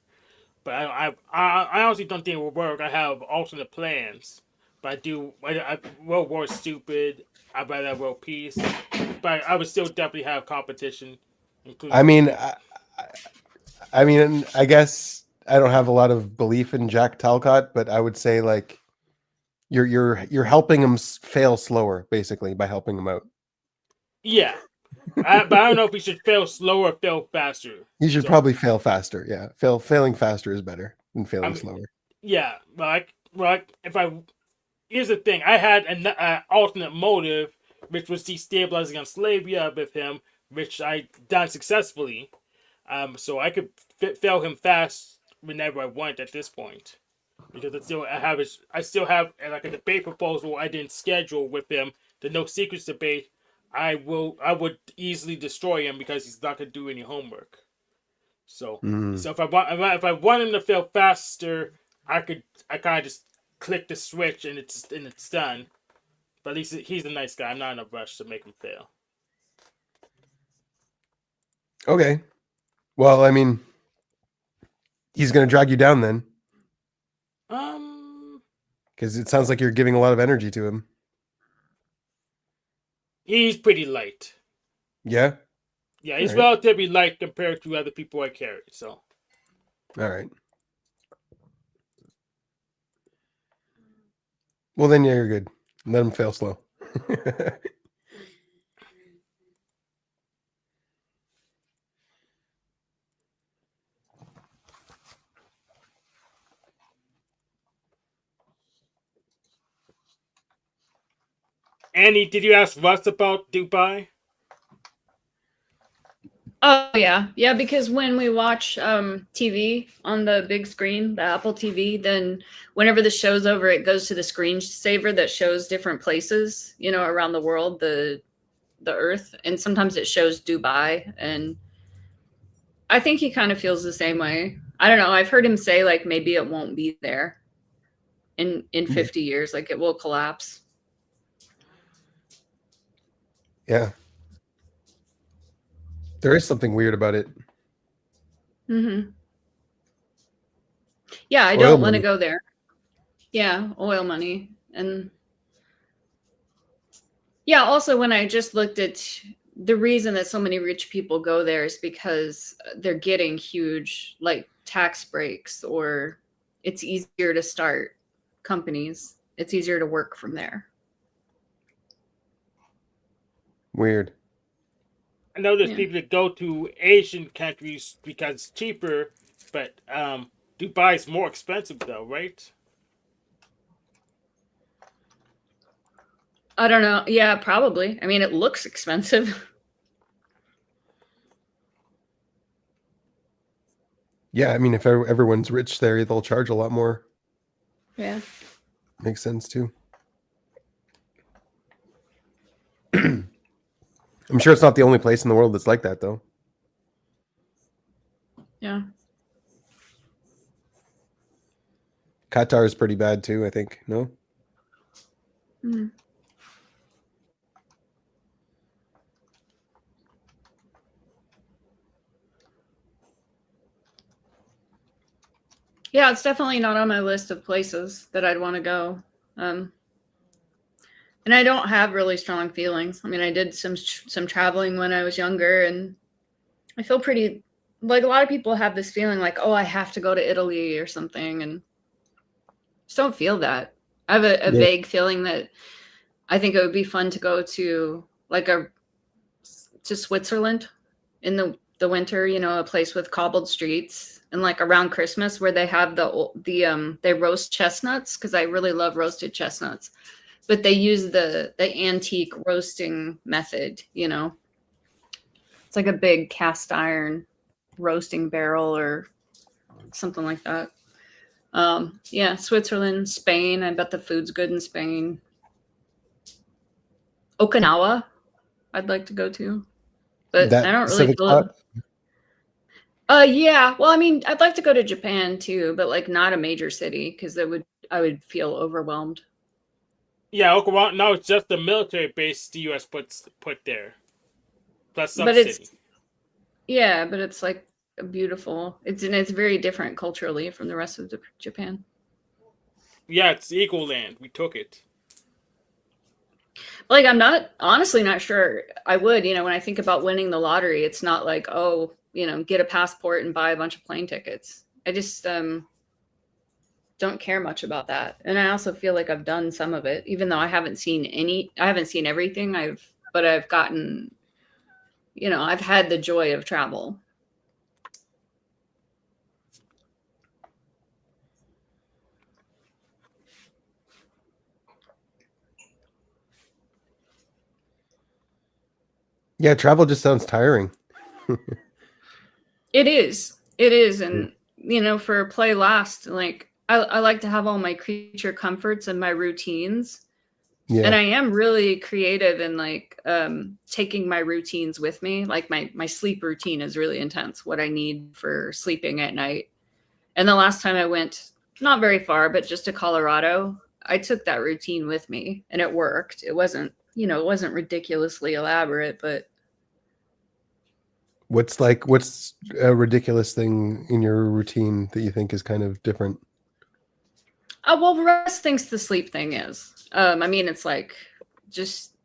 But I honestly don't think it will work. I have alternate plans. But I do. World War is stupid. I'd rather have world peace. But I would still definitely have competition. I mean, I guess I don't have a lot of belief in Jack Talcott, but I would say like you're helping him fail slower, basically, by helping him out. Yeah, but I don't know if he should fail slower or fail faster. He should probably fail faster. Yeah, failing faster is better than failing slower. Yeah, here's the thing. I had an alternate motive, which was destabilizing on Slavia with him, which I done successfully. So I could fail him fast whenever I want at this point, because I still have like a debate proposal I didn't schedule with him, the no secrets debate. I would easily destroy him because he's not gonna do any homework. So if I want him to fail faster, I kind of just click the switch and it's done. But at least he's a nice guy. I'm not in a rush to make him fail. Okay. Well, I mean, he's going to drag you down then. Because it sounds like you're giving a lot of energy to him. He's pretty light. Yeah? Yeah, he's relatively light compared to other people I carry, so. All right. Well, then, yeah, you're good. Let him fail slow. Annie, did you ask Russ about Dubai? Oh yeah, because when we watch TV on the big screen, the Apple TV, then whenever the show's over, it goes to the screensaver that shows different places, you know, around the world, the Earth, and sometimes it shows Dubai, and I think he kind of feels the same way. I don't know. I've heard him say like maybe it won't be there in 50 years, like it will collapse. Yeah. There is something weird about it. Mm-hmm. Yeah, I don't want to go there. Yeah, oil money. And yeah, also when I just looked at the reason that so many rich people go there is because they're getting huge like tax breaks, or it's easier to start companies. It's easier to work from there. Weird. I know there's people that go to Asian countries because it's cheaper, but Dubai is more expensive though, right? I don't know. Yeah, probably. I mean, it looks expensive. Yeah, I mean, if everyone's rich there, they'll charge a lot more. Yeah. Makes sense too. I'm sure it's not the only place in the world that's like that, though. Yeah. Qatar is pretty bad too, I think. No? Mm. Yeah, it's definitely not on my list of places that I'd want to go. And I don't have really strong feelings. I mean, I did some traveling when I was younger, and I feel pretty like a lot of people have this feeling like, oh, I have to go to Italy or something, and just don't feel that. I have a Yeah. vague feeling that I think it would be fun to go to like to Switzerland in the winter, you know, a place with cobbled streets, and like around Christmas where they have they roast chestnuts, because I really love roasted chestnuts, but they use the antique roasting method, you know. It's like a big cast iron roasting barrel or something like that. Yeah, Switzerland, Spain. I bet the food's good in Spain. Okinawa, I'd like to go to, but I That don't really specific feel spot? it. Yeah. Well, I mean, I'd like to go to Japan too, but like not a major city, because I would feel overwhelmed. Yeah, Okinawa. No, it's just the military base the U.S. put there, plus some But it's city. yeah, but it's like beautiful. It's very different culturally from the rest of Japan. Yeah, it's Eagle Land. We took it. Like, I'm not honestly not sure I would, you know, when I think about winning the lottery, it's not like, oh, you know, get a passport and buy a bunch of plane tickets. I just don't care much about that. And I also feel like I've done some of it, even though I haven't seen everything. But I've gotten, you know, I've had the joy of travel. Yeah, travel just sounds tiring. It is. And, you know, for play last, like I like to have all my creature comforts and my routines. Yeah. And I am really creative in like taking my routines with me. Like my sleep routine is really intense, what I need for sleeping at night. And the last time I went, not very far, but just to Colorado, I took that routine with me and it worked. It wasn't, you know, it wasn't ridiculously elaborate, but What's a ridiculous thing in your routine that you think is kind of different? well, Russ thinks the sleep thing is. I mean, it's like just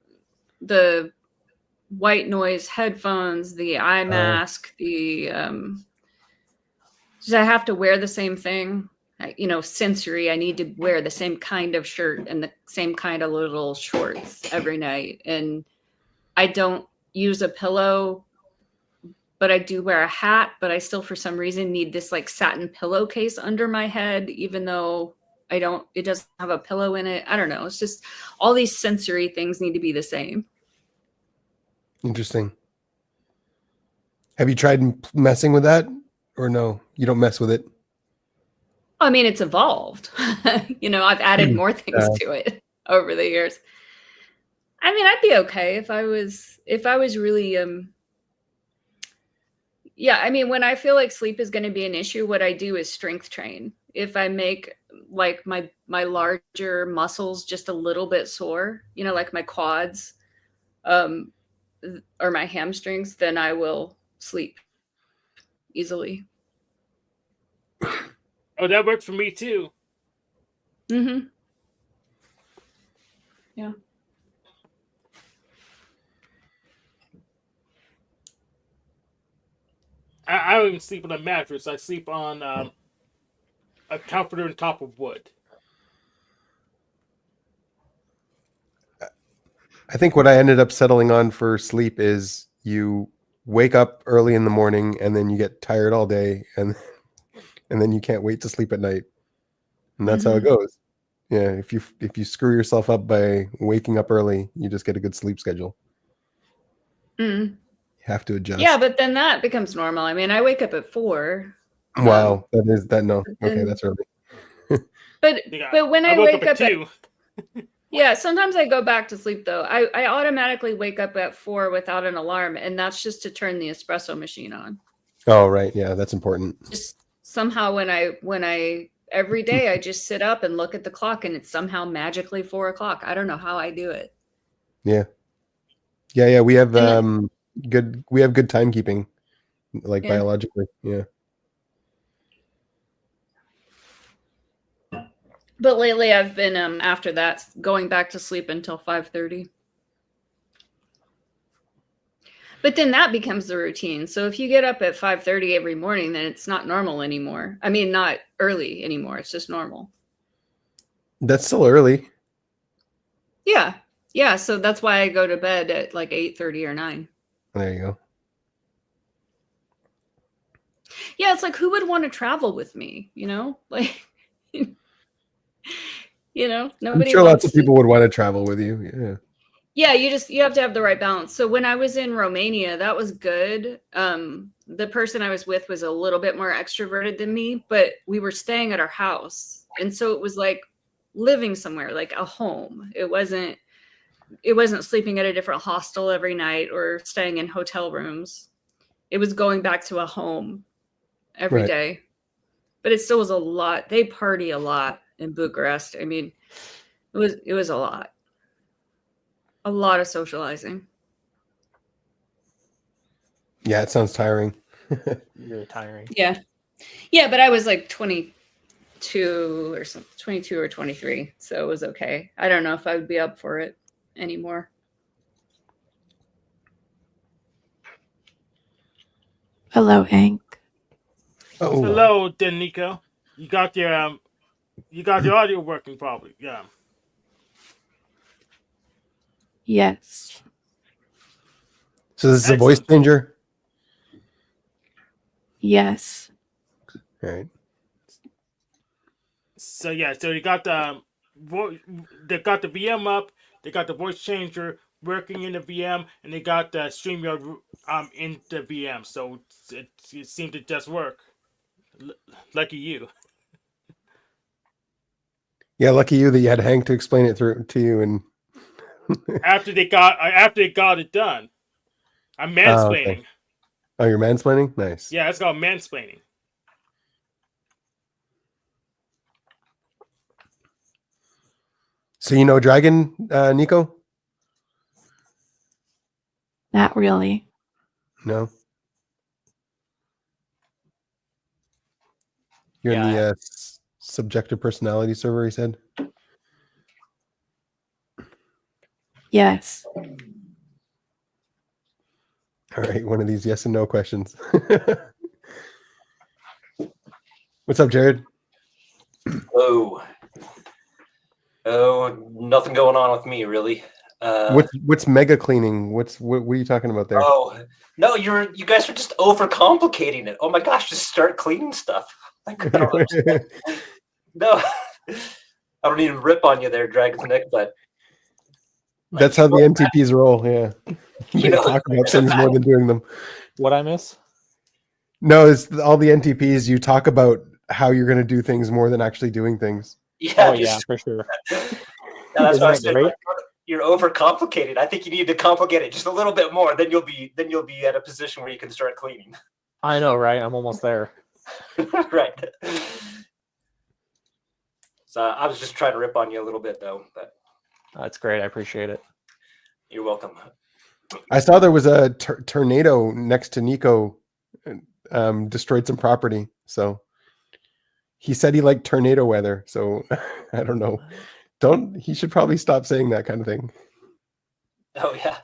the white noise headphones, the eye mask, the just I have to wear the same thing. You know, sensory. I need to wear the same kind of shirt and the same kind of little shorts every night. And I don't use a pillow, but I do wear a hat. But I still, for some reason, need this like satin pillowcase under my head, even though it doesn't have a pillow in it. I don't know. It's just all these sensory things need to be the same. Interesting. Have you tried messing with that, or no? You don't mess with it. I mean, it's evolved. You know, I've added more things to it over the years. I mean, I'd be okay if I was really yeah, I mean, when I feel like sleep is going to be an issue, what I do is strength train. If I make like my larger muscles just a little bit sore, you know, like my quads or my hamstrings, then I will sleep easily. Oh, that works for me too. Mm-hmm. Yeah. I don't even sleep on a mattress. I sleep on a comforter on top of wood. I think what I ended up settling on for sleep is you wake up early in the morning and then you get tired all day and then you can't wait to sleep at night. And that's how it goes. Yeah, if you screw yourself up by waking up early, you just get a good sleep schedule. Mm. You have to adjust. Yeah, but then that becomes normal. I mean, I wake up at 4. Wow, no. Okay, that's early. But when I woke wake up at 2. Yeah, sometimes I go back to sleep though. I automatically wake up at 4 without an alarm, and that's just to turn the espresso machine on. Oh, right. Yeah, that's important. Just somehow when I every day I just sit up and look at the clock, and it's somehow magically 4 o'clock. I don't know how I do it. Yeah. We have good timekeeping, like biologically. Yeah. But lately I've been after that going back to sleep until 5:30. But then that becomes the routine. So if you get up at 5:30 every morning, then it's not normal anymore. I mean, not early anymore. It's just normal. That's still early. Yeah. Yeah. So that's why I go to bed at like 8:30 or 9. There you go. Yeah. It's like, who would want to travel with me? You know, like, you know, I'm nobody sure lots wants of people would want to travel with you. Yeah. Yeah, you have to have the right balance. So when I was in Romania, that was good. The person I was with was a little bit more extroverted than me, but we were staying at our house. And so it was like living somewhere, like a home. It wasn't sleeping at a different hostel every night or staying in hotel rooms. It was going back to a home every Right. day. But it still was a lot. They party a lot in Bucharest. I mean, it was a lot. A lot of socializing. Yeah, it sounds tiring. Really tiring. Yeah. Yeah, but I was like 22 or something, 22 or 23. So it was okay. I don't know if I would be up for it anymore. Hello, Hank. Oh, Hello, then Nico. You got your audio working probably. Yeah. Yes. so this is a voice Excellent. changer. Yes. All right. So yeah, so you got they got the VM up, they got the voice changer working in the VM, and they got the StreamYard in the VM. So it seemed to just work. Lucky you. Yeah, lucky you that you had Hank to explain it through to you. And After they got it done, I'm mansplaining. okay. Oh, you're mansplaining? Nice. Yeah, it's called mansplaining. So you know Dragon, Nico? Not really. No. You're in Yeah. the subjective personality server, he said. Yes. All right, one of these yes and no questions. What's up, Jared? Oh, nothing going on with me really. What's mega cleaning? What are you talking about there? Oh no, you guys are just overcomplicating it. Oh my gosh, just start cleaning stuff. Like, I don't understand. No, I don't even rip on you there, Dragon's Neck, but That's how the NTPs roll. Yeah, they talk about things more than doing them. What I miss? No, it's all the NTPs. You talk about how you're going to do things more than actually doing things. Yeah, Oh yeah, for sure. that's what I Isn't it said. great? Like, you're overcomplicated. I think you need to complicate it just a little bit more. Then you'll be at a position where you can start cleaning. I know, right? I'm almost there. Right. So I was just trying to rip on you a little bit, though. But That's great. I appreciate it. you're welcome. I saw there was a tornado next to Nico, destroyed some property. So he said he liked tornado weather. So I don't know. He should probably stop saying that kind of thing. Oh yeah,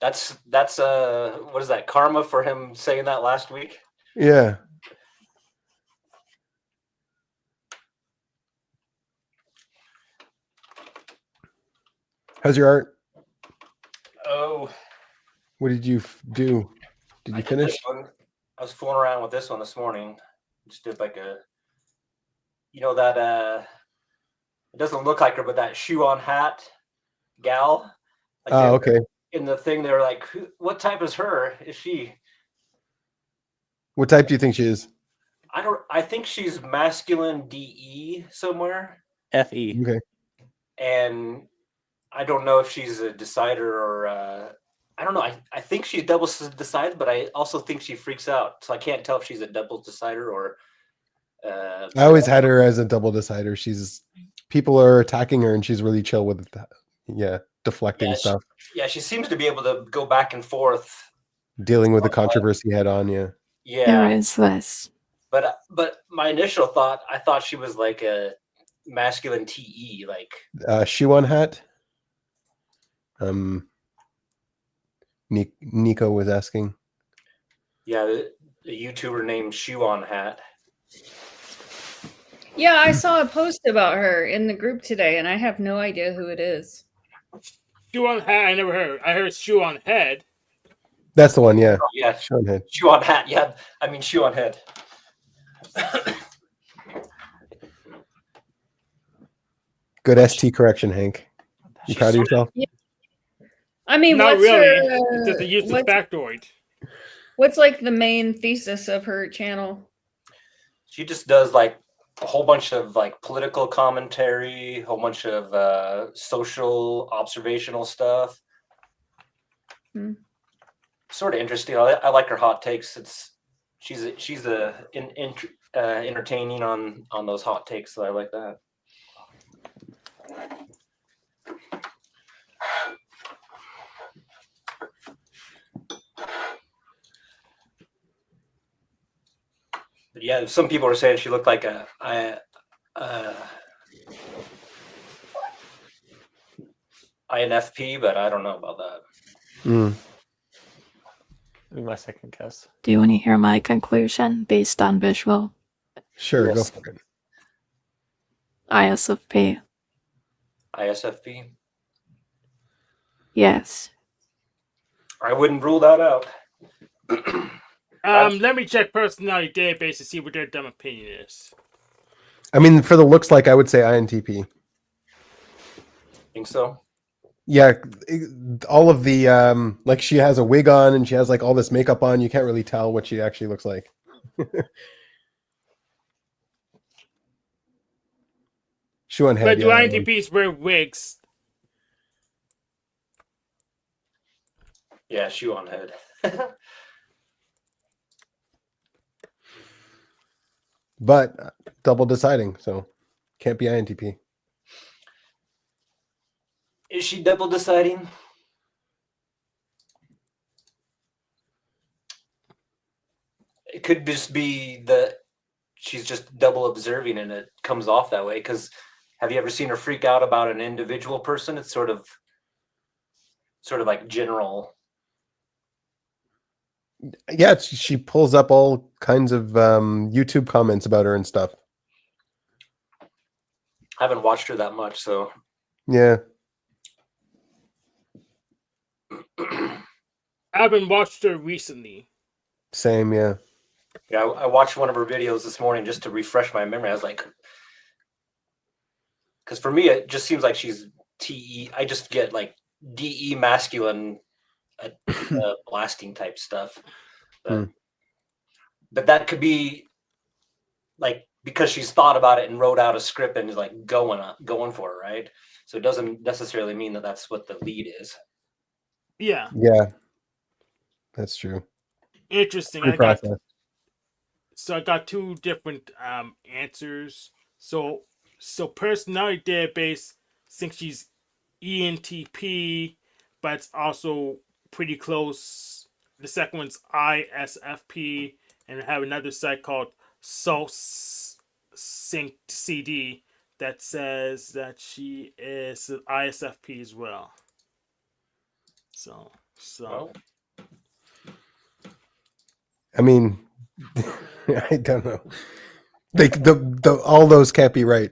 that's what is that, karma for him saying that last week? Yeah. How's your art? Oh, What did you do? Did I you did finish? this one. I was fooling around with this one this morning. Just did like a, that it doesn't look like her, but that shoe on hat gal. Like Oh, okay. in the thing, they were like, what type is her? Is she? What type do you think she is? I think she's masculine DE somewhere. FE. Okay. And I don't know if she's a decider or I don't know. I think she's double decided, but I also think she freaks out. So I can't tell if she's a double decider or. I always had her as a double decider. People are attacking her and she's really chill with that. Yeah, deflecting stuff. She seems to be able to go back and forth. Dealing with the controversy head on, yeah. Yeah. There is this. But my initial thought, I thought she was like masculine TE, like Shoe on hat. Nico was asking. yeah, the YouTuber named Shoe on Hat. Yeah, I saw a post about her in the group today, and I have no idea who it is. Shoe on hat, I never heard. I heard shoe on head. That's the one, yeah. Oh, yeah, Shoe on head. Shoe on Hat. Yeah, I mean Shoe on Head. Good ST correction, Hank. You proud of yourself? I mean, Not what's really. her? It's just a useless factoid. What's like the main thesis of her channel? She just does like a whole bunch of like political commentary, a whole bunch of social observational stuff. Sort of interesting. I like her hot takes. She's entertaining on those hot takes, so I like that. But yeah, some people were saying she looked like a INFP, but I don't know about that. Be my second guess. Do you want to hear my conclusion based on visual? Sure, Yes. go for it. ISFP. ISFP. Yes. I wouldn't rule that out. Let me check personality database to see what their dumb opinion is. I mean, for the looks like, I would say INTP. Think so? Yeah, all of the like she has a wig on and she has like all this makeup on. You can't really tell what she actually looks like. Shoe on head. But do yeah, INTPs wear wigs? Yeah, Shoe on Head. but double deciding, so can't be INTP. Is she double deciding? It could just be that she's just double observing and it comes off that way. Because have you ever seen her freak out about an individual person? It's sort of like general. Yeah, she pulls up all kinds of YouTube comments about her and stuff. I haven't watched her that much, so Yeah. I haven't watched her recently. Same, yeah. yeah, I watched one of her videos this morning just to refresh my memory. I was like, because for me, it just seems like she's TE. I just get like DE masculine blasting type stuff. But that could be like because she's thought about it and wrote out a script and is like going for it, right? So it doesn't necessarily mean that that's what the lead is. Yeah. Yeah. That's true. Interesting. Free process. I got two different answers. So personality database thinks she's ENTP, but it's also pretty close. The second one's ISFP, and I have another site called Sync CD that says that she is an ISFP as well. So Well, I mean, I don't know. Like the all those can't be right.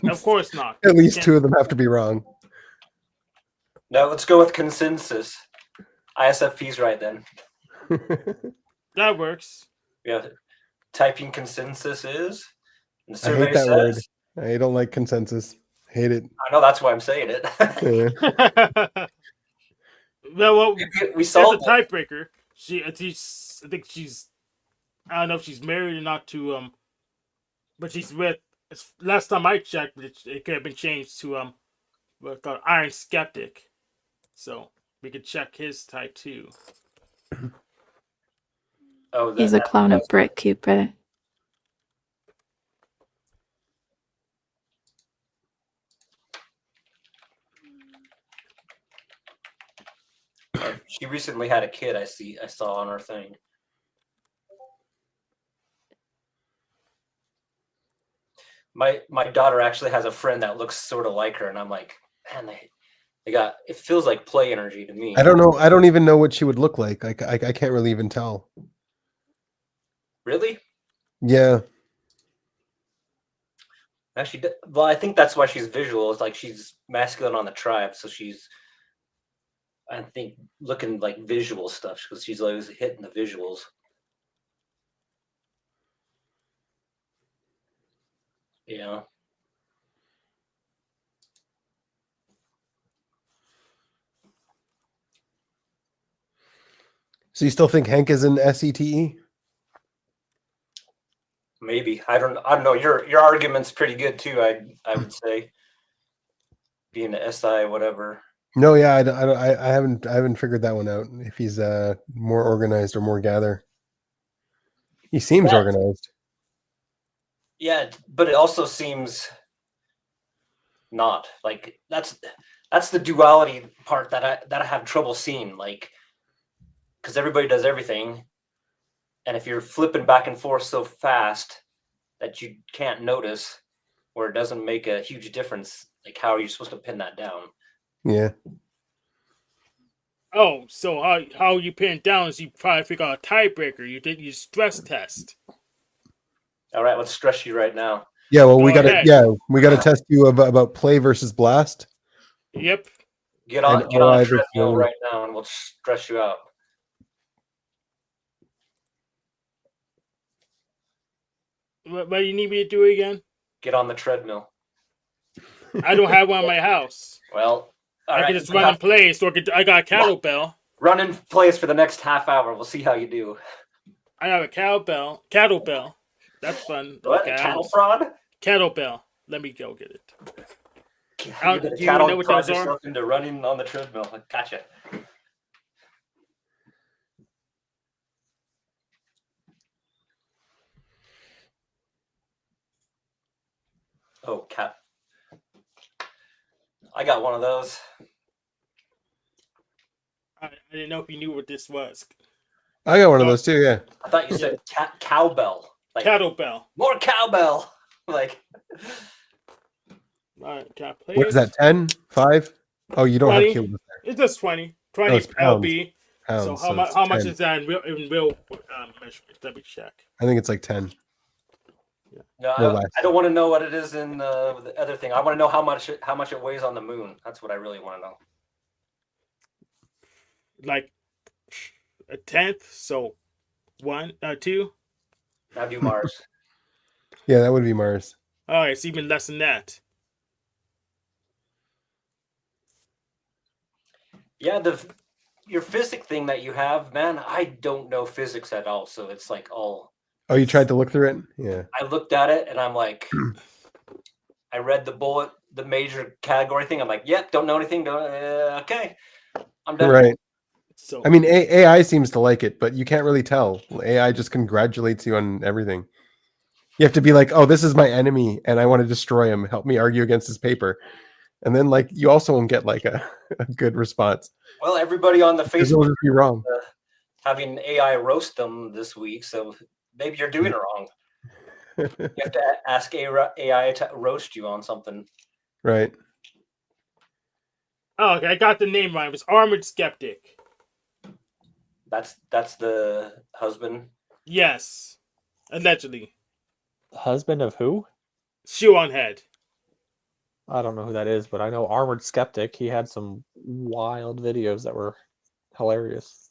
of course not. At least two of them have to be wrong. now let's go with consensus. ISFP's right then. That works. Yeah, typing consensus is. And the I survey hate that word. says. I don't like consensus. Hate it. I know that's why I'm saying it. Yeah. well, we as a solved it. tiebreaker, I think she's. I don't know if she's married or not to but she's with. Last time I checked, it could have been changed to what's called Iron Skeptic, so we could check his type too. Oh, He's a clone of Brick Cupid. She recently had a kid. I saw on her thing. My daughter actually has a friend that looks sort of like her, and I'm like, man, they got it feels like play energy to me. I don't know. I don't even know what she would look like. I can't really even tell. Really? Yeah. Actually, well, I think that's why she's visual. It's like she's masculine on the tribe, so she's, I think, looking like visual stuff because she's always hitting the visuals. Yeah. So you still think Hank is an SETE? Maybe. I don't know. Your argument's pretty good too. I would say being an SI whatever. No, yeah, I haven't figured that one out. If he's more organized or more gather. He seems Yeah. organized. Yeah, but it also seems not like that's the duality part that I have trouble seeing. Like, because everybody does everything, and if you're flipping back and forth so fast that you can't notice, or it doesn't make a huge difference, like how are you supposed to pin that down? Yeah. Oh, so how you pin it down is you probably figure out a tiebreaker. You did your stress test. All right, let's stress you right now. Yeah, well, we Go got to ahead. test you about play versus blast. Yep. Get on And a OI versus treadmill OE. right now, and we'll stress you out. What do you need me to do again? Get on the treadmill. I don't have one in my house. Well, all I right, can just you run have and play. So I got a kettlebell. run in place for the next half hour. We'll see how you do. I have a kettlebell. That's fun. What? Okay, A cattle prod? kettlebell. Let me go get it. You're Do gonna you cattle know what prod those are? yourself into running on the treadmill. Gotcha. Oh, cat. I got one of those. I didn't know if you knew what this was. I got one of those too. Yeah. I thought you said cowbell. Like Kettlebell. more cowbell. Like All right, can I play What it? is that? 10? 5? Oh, you don't have 20. kilos there. It's just 20. No, 20 it's pounds. LB. Pounds. So how it's much 10. is that in real measurement? Let me check. I think it's like 10. no, Or less. I don't want to know what it is in the other thing. I want to know how much it weighs on the moon. That's what I really want to know. Like a tenth. So 2. Now do Mars. Yeah, that would be Mars. All right, it's even less than that. Yeah, your physics thing that you have, man, I don't know physics at all. So it's like all. Oh, you tried to look through it? Yeah. I looked at it and I'm like, I read the major category thing. I'm like, yep, don't know anything. Okay, I'm done. Right. So I mean, AI seems to like it, but you can't really tell. AI just congratulates you on everything. You have to be like, oh, this is my enemy, and I want to destroy him. Help me argue against his paper. And then, like, you also won't get like a good response. Well, everybody on the Because it'll Facebook just be wrong. having AI roast them this week, so maybe you're doing it wrong. You have to ask AI to roast you on something. Right. oh, okay, I got the name right. It was Armored Skeptic. That's the husband. Yes, allegedly. Husband of who? Shoe on head. I don't know who that is, but I know Armored Skeptic. He had some wild videos that were hilarious.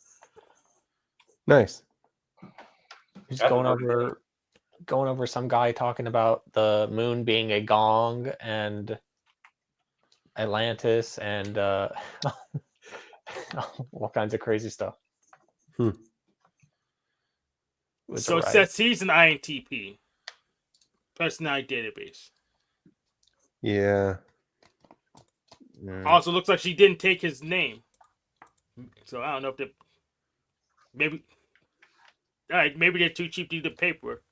Nice. He's I going don't know over some guy talking about the moon being a gong and Atlantis and all kinds of crazy stuff. Hmm. It was a So it riot. says he's an INTP. Personality database. Yeah. Also, looks like she didn't take his name. So I don't know if they maybe. All right, maybe they're too cheap to do the paperwork.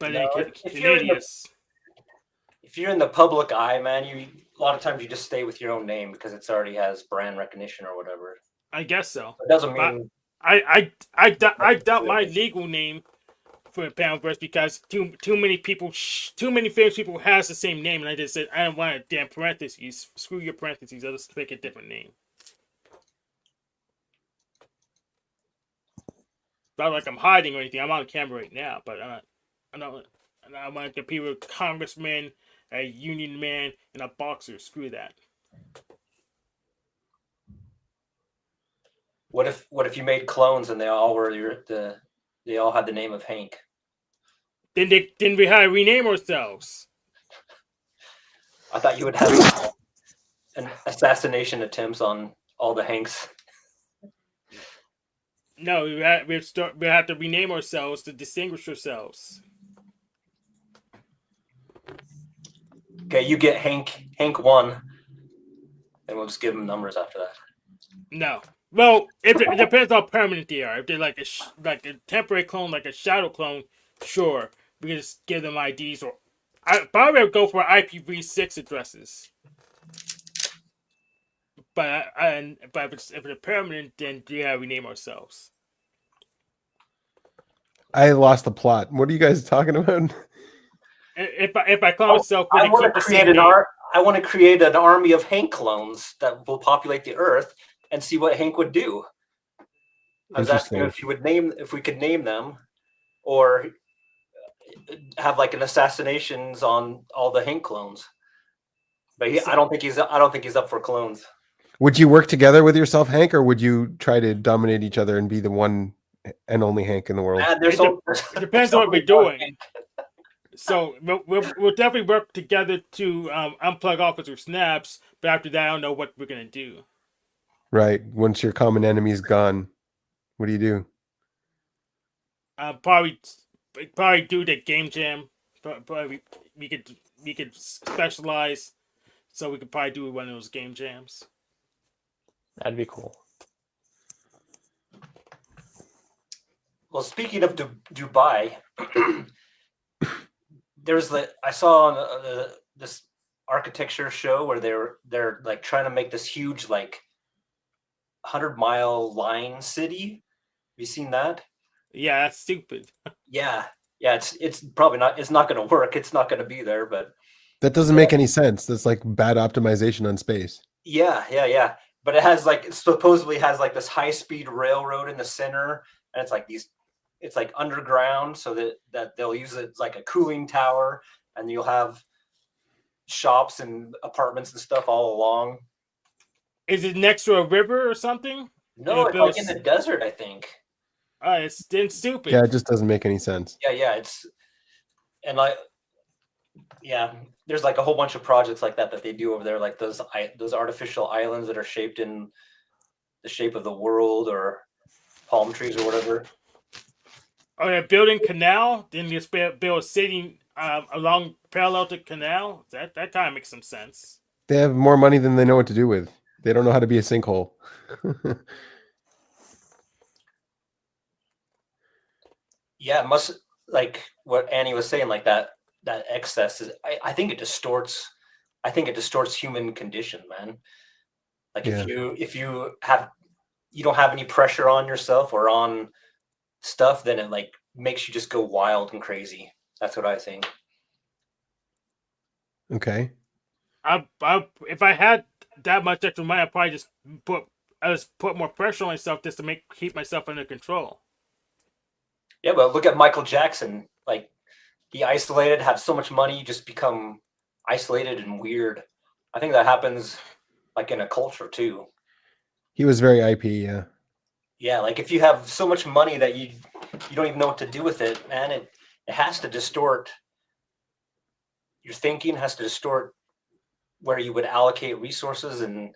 But No, then if you're in the public eye, man, a lot of times you just stay with your own name because it's already has brand recognition or whatever. I guess so. It doesn't mean I doubt my legal name for Panelverse because too many people, too many famous people has the same name, and I just said I don't want a damn parentheses. Screw your parentheses. I'll just pick a different name. Not like I'm hiding or anything. I'm on camera right now, but I'm not. I want to compete with a congressman, a union man, and a boxer. Screw that. What if you made clones and they all were they all had the name of Hank? Then we had to rename ourselves. I thought you would have an assassination attempts on all the Hanks. No, we have to rename ourselves to distinguish ourselves. Okay, you get Hank 1, and we'll just give him numbers after that. No. Well, it depends how permanent they are. If they're like a temporary clone, like a shadow clone, sure, we can just give them IDs. Or I probably would go for IPv6 addresses. But if it's permanent, then yeah, we name ourselves. I lost the plot. What are you guys talking about? If I call myself, I want to create I want to create an army of Hank clones that will populate the Earth and see what Hank would do. I was asking if we could name them, or have like an assassinations on all the Hank clones. But I don't think he's up for clones. Would you work together with yourself, Hank, or would you try to dominate each other and be the one and only Hank in the world? It depends on what we're doing. So we'll definitely work together to unplug Officer Snaps, but after that, I don't know what we're gonna do. Right. Once your common enemy's gone, what do you do? Probably do the game jam. Probably we could specialize, so we could probably do one of those game jams. That'd be cool. Well, speaking of Dubai, I saw on this architecture show where they're like trying to make this huge like 100-mile line city. Have you seen that? Yeah, that's stupid. Yeah. It's probably not. It's not going to work. It's not going to be there. But that doesn't make any sense. That's like bad optimization on space. Yeah. But it supposedly has like this high-speed railroad in the center, and it's like it's like underground, so that they'll use it as like a cooling tower, and you'll have shops and apartments and stuff all along. Is it next to a river or something? No, it's like in the desert, I think. It's then stupid. Yeah, it just doesn't make any sense. Yeah, there's like a whole bunch of projects like that they do over there, like those artificial islands that are shaped in the shape of the world, or palm trees or whatever. Oh, they're building canal, then you build a city along parallel to canal. That kind of makes some sense. They have more money than they know what to do with. They don't know how to be a sinkhole. Yeah, it must, like what Annie was saying, like that excess is. I think it distorts. I think it distorts human condition, man. Like if you don't have any pressure on yourself or on stuff, then it like makes you just go wild and crazy. That's what I think. Okay. If I had that much extra money, I'd probably just put more pressure on myself just to keep myself under control. Yeah, but look at Michael Jackson. Like, he isolated, had so much money, you just become isolated and weird. I think that happens like in a culture too. He was very IP, yeah. Yeah, like if you have so much money that you don't even know what to do with it, man, it has to distort your thinking, has to distort where you would allocate resources, and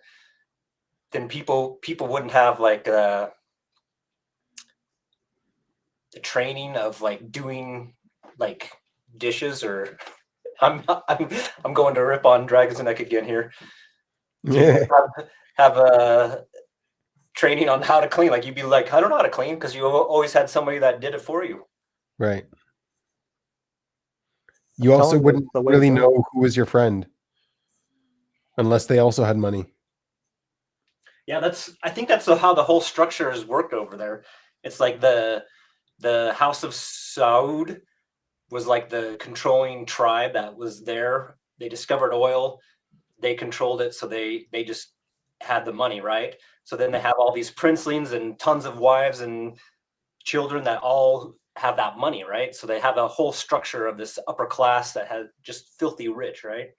then people wouldn't have like the training of like doing like dishes, or I'm going to rip on Dragon's Neck again here. Yeah. Have a training on how to clean. Like, you'd be like, I don't know how to clean, because you always had somebody that did it for you. Right. You also wouldn't really know who was your friend unless they also had money. Yeah, I think that's how the whole structure has worked over there. It's like the the House of Saud was like the controlling tribe that was there. They discovered oil, they controlled it, so they just had the money, right? So then they have all these princelings and tons of wives and children that all have that money, right? So they have a whole structure of this upper class that has just filthy rich, right?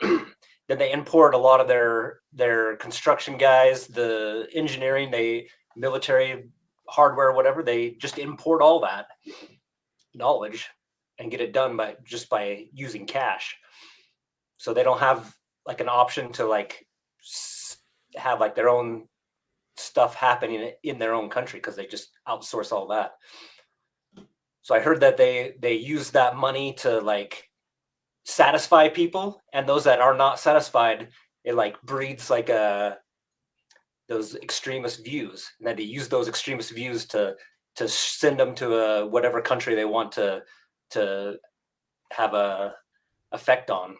Then they import a lot of their construction guys, the engineering, military hardware, whatever. They just import all that knowledge and get it done by using cash. So they don't have like an option to like have like their own stuff happening in their own country because they just outsource all that. So I heard that they use that money to like satisfy people, and those that are not satisfied, it like breeds like those extremist views, and then they use those extremist views to send them to whatever country they want to have a effect on.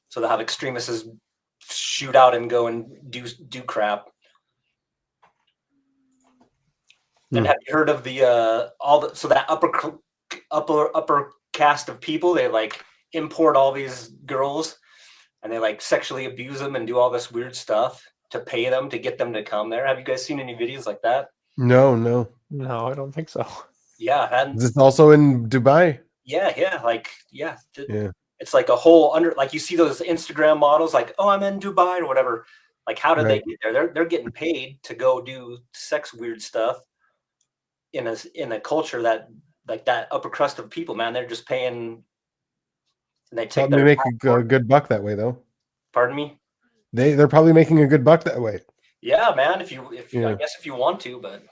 So they'll have extremists shoot out and go and do crap. And have you heard of the so that upper cast of people, they like import all these girls and they like sexually abuse them and do all this weird stuff to pay them to get them to come there? Have you guys seen any videos like that? No. No, I don't think so. Yeah, and Is this also in Dubai? yeah, Yeah. it's like a whole like you see those Instagram models like, oh, I'm in Dubai or whatever. Like, how did they get there? They're getting paid to go do sex weird stuff in a culture that like that upper crust of people, man. They're just paying. And they take Probably make a good buck that way, though. Pardon me? They're probably making a good buck that way. Yeah, man. If you I guess if you want to, but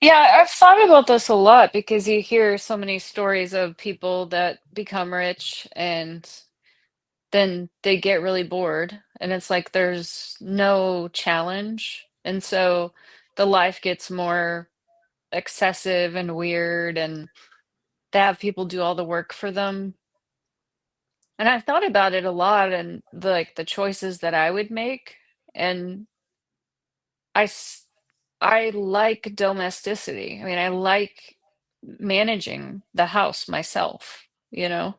Yeah, I've thought about this a lot because you hear so many stories of people that become rich and then they get really bored and it's like there's no challenge. And so the life gets more excessive and weird and they have people do all the work for them. And I've thought about it a lot and the choices that I would make. And I s- I like domesticity. I mean, I like managing the house myself, you know?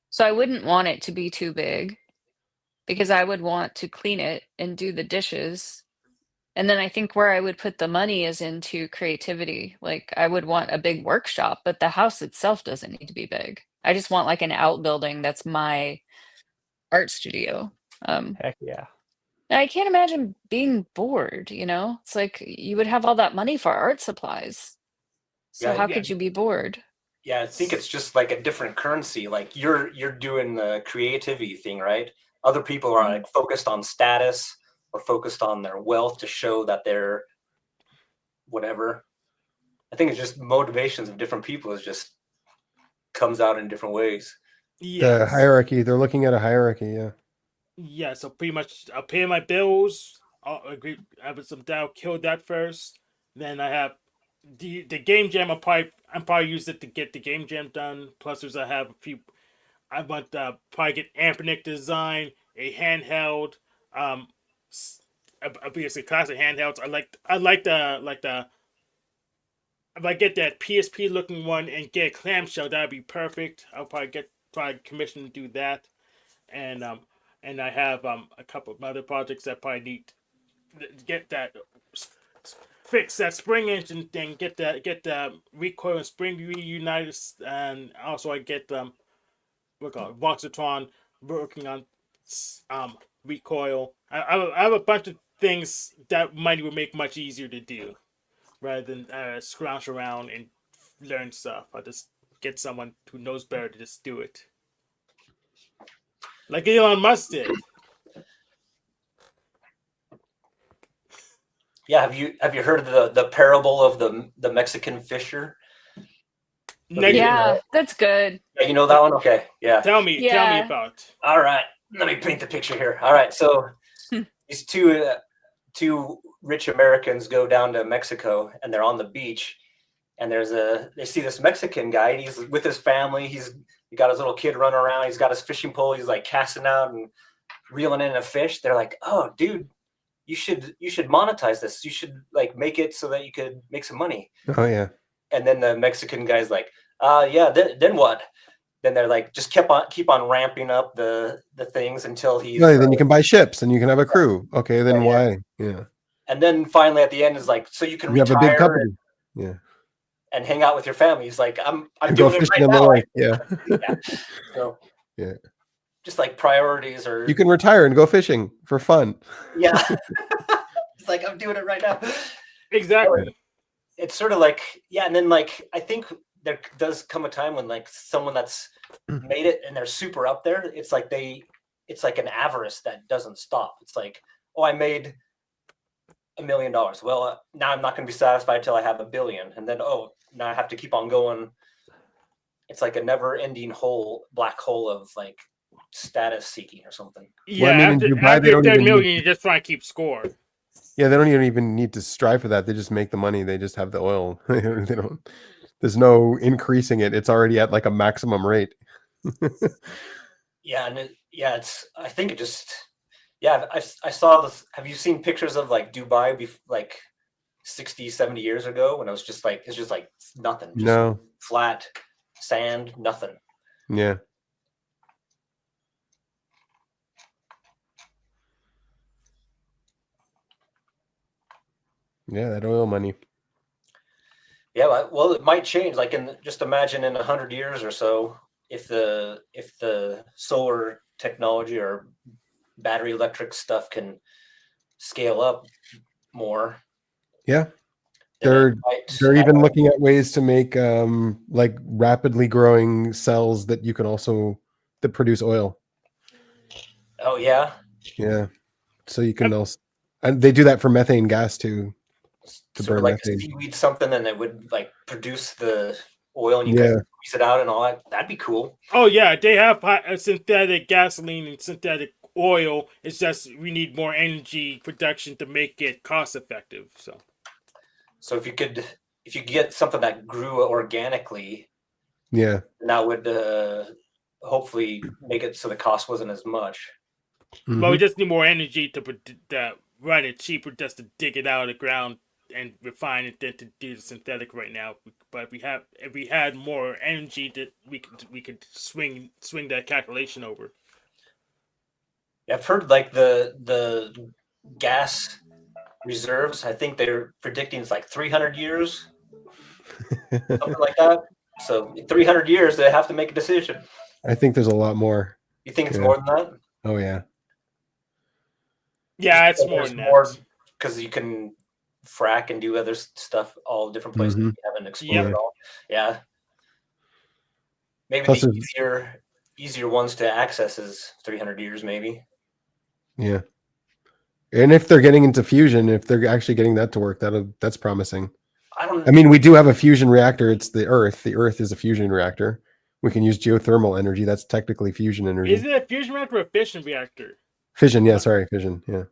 So I wouldn't want it to be too big because I would want to clean it and do the dishes. And then I think where I would put the money is into creativity. Like I would want a big workshop, but the house itself doesn't need to be big. I just want like an outbuilding that's my art studio. Heck yeah. And I can't imagine being bored, you know? It's like you would have all that money for art supplies. So how yeah, could you be bored? yeah, I think it's just like a different currency. Like you're doing the creativity thing, right? Other people are like focused on status or focused on their wealth to show that they're whatever. I think it's just motivations of different people is just comes out in different ways. The hierarchy. They're looking at a hierarchy. Yeah. Yeah, so pretty much I'll pay my bills. I'll agree. I have some I'll kill that first. Then I have the game jam. I'm probably use it to get the game jam done. Plus, there's I have a few. I want probably get Ampenic design, a handheld. Obviously classic handhelds. I like the. If I get that PSP looking one and get a clamshell, that'd be perfect. I'll probably commission to do that, and I have a couple of other projects that probably need to get that fix that spring engine thing, get the recoil and spring reunited, and also I get what call it, Voxatron working on recoil. I have a bunch of things that money would make much easier to do rather than scrounge around and learn stuff. I just get someone who knows better to just do it, like Elon Musk did. Yeah, have you heard of the parable of the Mexican fisher? Yeah, that's good. Yeah, you know that one? Okay, yeah. Tell me about. All right, let me paint the picture here. All right, so these two rich Americans go down to Mexico and they're on the beach, and they see this Mexican guy, and he's with his family. He got his little kid running around. He's got his fishing pole. He's like casting out, and reeling in a fish, they're like, "Oh, dude, you should monetize this. You should like make it so that you could make some money." Oh yeah. And then the Mexican guy's like, yeah, then what?" Then they're like, just keep on ramping up the things until he's No, then you can buy ships and you can have a crew. Okay, then Yeah, why? Yeah. and then finally at the end is like, so you can You have a big retire company. Yeah. and hang out with your family. He's like, I'm And go doing it fishing right in the now. lake. Yeah. Yeah. So Yeah. just like priorities or You can retire and go fishing for fun. yeah. It's like, I'm doing it right now. Exactly. It's sort of like, yeah, and then like I think there does come a time when like someone that's made it and they're super up there, it's like an avarice that doesn't stop. It's like, oh, I made $1 million. Well, now I'm not going to be satisfied till I have 1 billion, and then oh, now I have to keep on going. It's like a never-ending black hole of like status seeking or something. Yeah, Well, I mean, in after, Dubai, they after don't 10 even million, you just try to keep score. Yeah, they don't even need to strive for that. They just make the money. They just have the oil. They don't. There's no increasing it. It's already at like a maximum rate. Yeah, and it's. I think it just. Yeah, I saw this. Have you seen pictures of like Dubai, like 60, 70 years ago, when it's just like nothing, just No. flat sand, nothing. Yeah. Yeah, that oil money. Yeah, well, it might change. Like, just imagine in 100 years or so, if the solar technology or battery electric stuff can scale up more. Yeah. then They're even looking at ways to make like rapidly growing cells that produce oil. Oh yeah. Yeah. So you can also, and they do that for methane gas too. To Sort of burn like methane. seaweed something, and it would like produce the oil, and you Yeah. can squeeze it out and all that. That'd be cool. Oh yeah, they have synthetic gasoline and synthetic oil. It's just we need more energy production to make it cost effective. So if you could get something that grew organically, Yeah. that would hopefully make it so the cost wasn't as much. Mhm. But we just need more energy to run it cheaper, just to dig it out of the ground and refine it than to do the synthetic right now. But if we had more energy, that we could swing that calculation over. I've heard like the gas reserves. I think they're predicting it's like 300 years, something like that. So 300 years, they have to make a decision. I think there's a lot more. You think it's Yeah. more than that? Oh yeah. Yeah, Just it's more than more that. because you can frack and do other stuff all different places Mhm. you haven't explored Yep. all. Yeah. Maybe Plus the there's- easier ones to access is 300 years, maybe. Yeah. And if they're getting into fusion, if they're actually getting that to work, that's promising. I I mean, we do have a fusion reactor. It's the Earth. The Earth is a fusion reactor. We can use geothermal energy. That's technically fusion energy. Is it a fusion reactor or a fission reactor? Fission, yeah, sorry, fission. Yeah.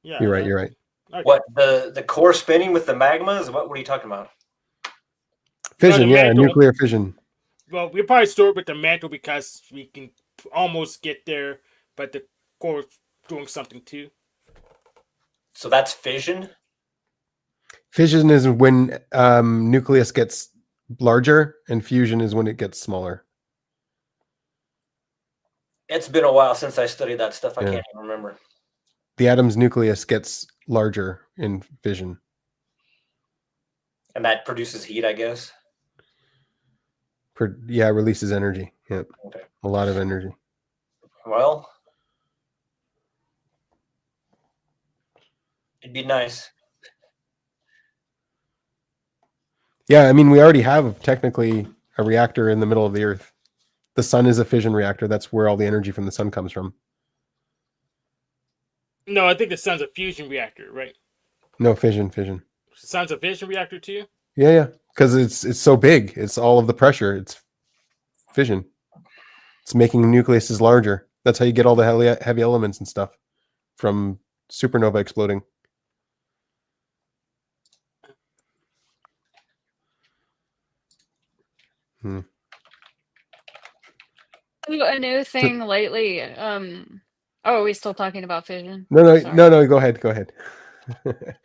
Yeah, You're right, you're right. Okay. What, the core spinning with the magma is what are you talking about? Fission, yeah, mantle. nuclear fission. Well, we probably store it with the mantle because we can almost get there, but the core is doing something too. So that's fission? Fission is when nucleus gets larger, and fusion is when it gets smaller. It's been a while since I studied that stuff. I Yeah. can't even remember. The atom's nucleus gets larger in fission. And that produces heat, I guess. Yeah, releases energy. Yeah, Okay. a lot of energy. Well, it'd be nice. Yeah, I mean, we already have technically a reactor in the middle of the Earth. The sun is a fission reactor. That's where all the energy from the sun comes from. No, I think the sun's a fusion reactor, right? No, fission. The sun's a fission reactor too? Yeah, because it's so big. It's all of the pressure. It's fission. It's making nucleuses larger. That's how you get all the heavy elements and stuff from supernova exploding. A new thing lately, Oh, are we still talking about fission? No, Sorry. no. Go ahead. Go ahead.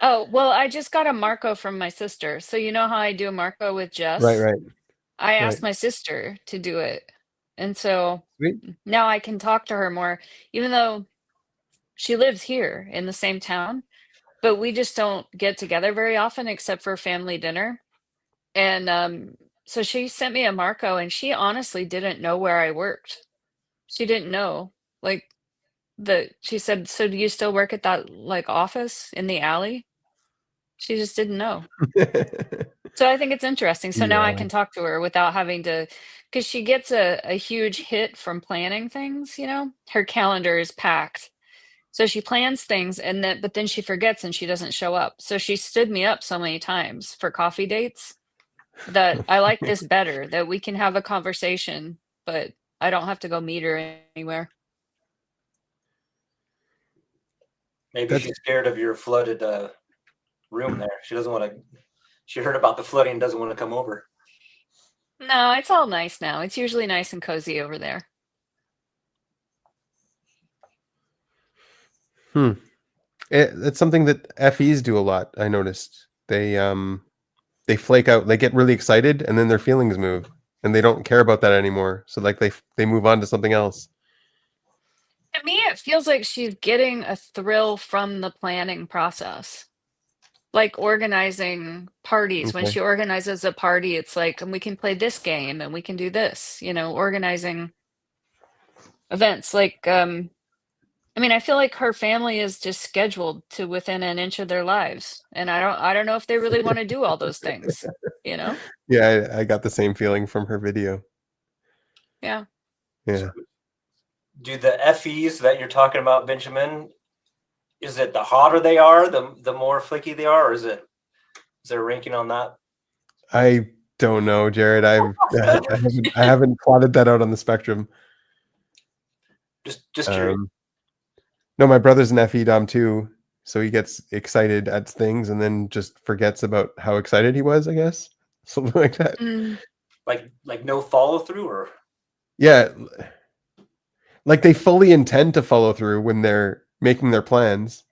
Oh, well, I just got a Marco from my sister. So you know how I do a Marco with Right, Jess? right, I right. asked my sister to do it. And so Sweet. now I can talk to her more, even though she lives here in the same town, but we just don't get together very often except for family dinner. And so she sent me a Marco and she honestly didn't know where I worked. She didn't know. Like she said, "So do you still work at that like office in the alley?" She just didn't know. So I think it's interesting. So now I Yeah. can talk to her without having to, because she gets a huge hit from planning things, you know? Her calendar is packed. So she plans things and then but then she forgets and she doesn't show up. So she stood me up so many times for coffee dates that I like this better, that we can have a conversation, but I don't have to go meet her anywhere. Maybe That's she's scared of your flooded room there. She doesn't want to. She heard about the flooding and doesn't want to come over. No, it's all nice now. It's usually nice and cozy over there. it's something that FEs do a lot. I noticed they flake out. They get really excited, and then their feelings move, and they don't care about that anymore. So like they move on to something else. To me, it feels like she's getting a thrill from the planning process. Like organizing parties. When Okay. she organizes a party, it's like, and we can play this game and we can do this, you know, organizing events. Like, I mean, I feel like her family is just scheduled to within an inch of their lives. And I don't know if they really want to do all those things, you know? Yeah, I got the same feeling from her video. Yeah. Yeah. Do the FEs that you're talking about, Benjamin? Is it the hotter they are, the more flicky they are, or is there a ranking on that? I don't know, Jared. I haven't plotted that out on the spectrum. Just curious. No, my brother's an FE Dom too, so he gets excited at things and then just forgets about how excited he was, I guess. Something like that. Mm. Like no follow through, or Yeah. Like they fully intend to follow through when they're making their plans.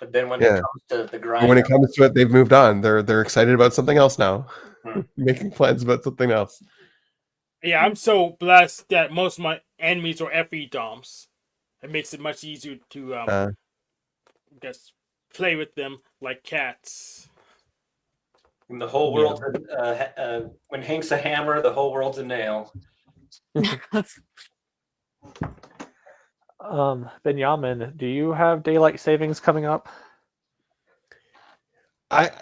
but then when Yeah. it comes to the But grind, when it comes to it, they've moved on. They're excited about something else now. Making plans about something else. Yeah, I'm so blessed that most of my enemies are FE DOMs. It makes it much easier to I guess play with them like cats. when the whole world's when Hank's a hammer, the whole world's a nail. Benjamin, do you have daylight savings coming up?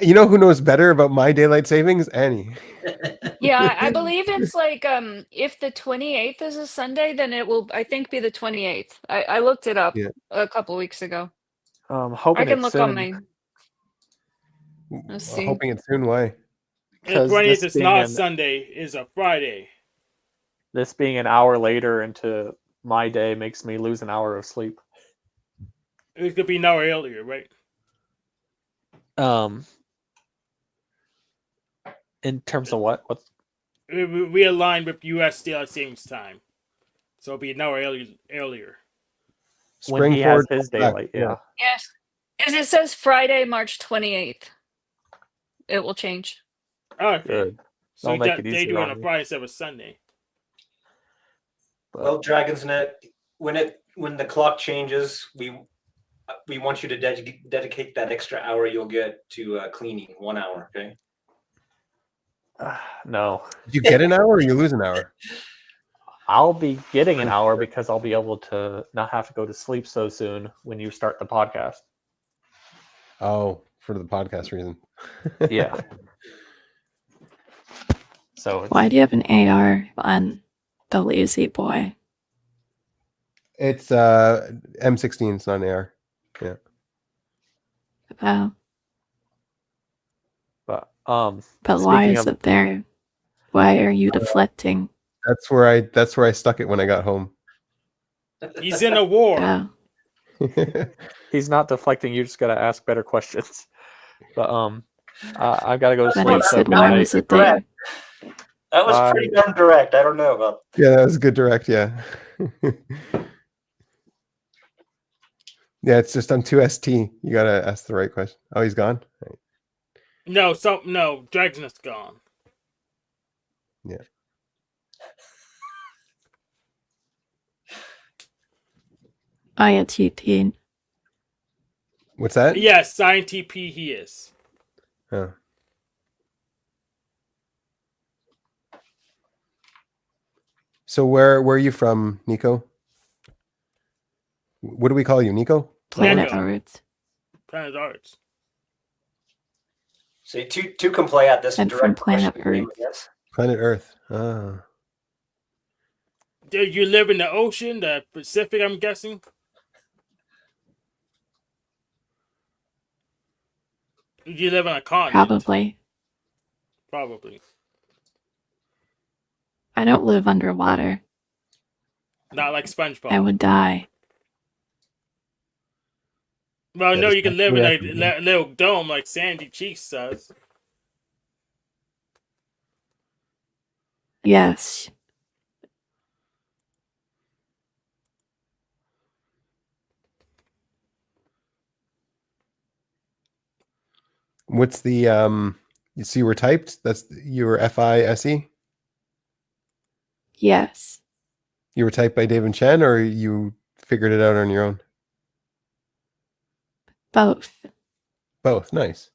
You know who knows better about my daylight savings? Annie. Yeah, I believe it's like if the 28th is a Sunday, then it will I think be the 28th. I looked it up Yeah. a couple weeks ago. I Hoping can it's look on soon. let's see. Hoping it's soon. Why? And the 20th is being not a Sunday, is a Friday. This being an hour later into my day makes me lose an hour of sleep. It could be an hour earlier, right? In terms of what? What's We align with U.S. daylight savings time, so it'll be an hour earlier. when he has his daylight? Yeah. Yes. As it says Friday, March 28th. It will change. Okay. Good. So That'll make it they easier do it on on a me. Friday instead of a Sunday. Well, Dragon's Net, when the clock changes, we want you to dedicate that extra hour you'll get to cleaning. 1 hour, okay? No. Did you get an hour or you lose an hour? I'll be getting an hour because I'll be able to not have to go to sleep so soon when you start the podcast. Oh, for the podcast reason. Yeah. So Why do you have an AR on the lazy boy? It's M16. It's not an AR. Yeah. Oh, but but why speaking is of it there? Why are you deflecting? That's where I stuck it when I got home. He's in a war. Oh, he's not deflecting, you just gotta ask better questions. But I've gotta go to but sleep. I So said, good why night. was it there? That was pretty darn direct. I don't know about. Yeah, that was a good direct. Yeah. Yeah, it's just on 2ST. You gotta ask the right question. Oh, he's gone? Right. No, Dragon's gone. Yeah. IATP. What's that? Yes, INTP he is. Oh. So where are you from, Nico? What do we call you, Nico? Planet Nico. Earth. Planet Arts. So two can play at this And from direct question Planet game, Earth. I guess. Planet Earth. Ah. Do you live in the ocean, the Pacific, I'm guessing? Do you live on a continent? Probably. Probably. I don't live underwater. Not like SpongeBob. I would die. Well, Yeah, no, this you can live in a little dome like Sandy Cheeks does. Yes. What's the so you were typed? You were FISE? Yes. You were typed by David Chen, or you figured it out on your own? Both. Both. Nice.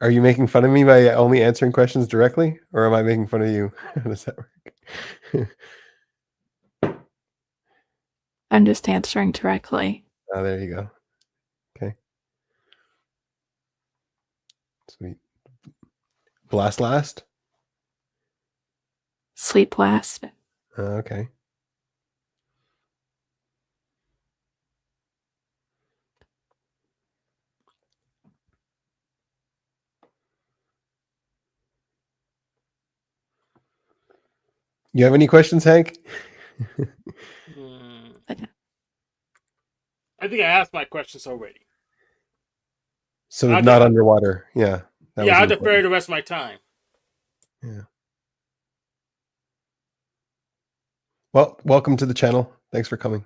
Are you making fun of me by only answering questions directly, or am I making fun of you? How does that work? I'm just answering directly. Oh, there you go. Okay. Sweet. Blast last? Sleep last. Okay. You have any questions, Hank? I think I asked my questions already. So I'll not just- underwater. Yeah. Yeah, I'll was defer important. the rest of my time. Yeah. Well, welcome to the channel. Thanks for coming.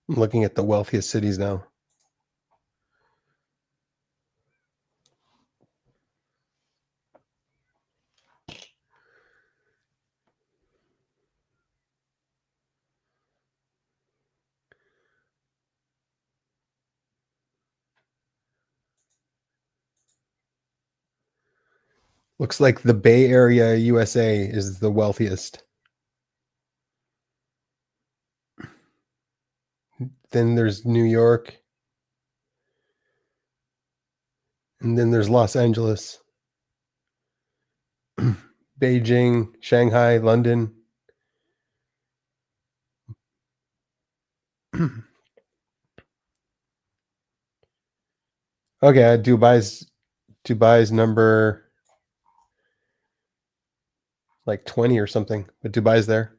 I'm looking at the wealthiest cities now. Looks like the Bay Area, USA is the wealthiest. Then there's New York. And then there's Los Angeles, Beijing, Shanghai, London. Okay, Dubai's number like 20 or something, but Dubai's there.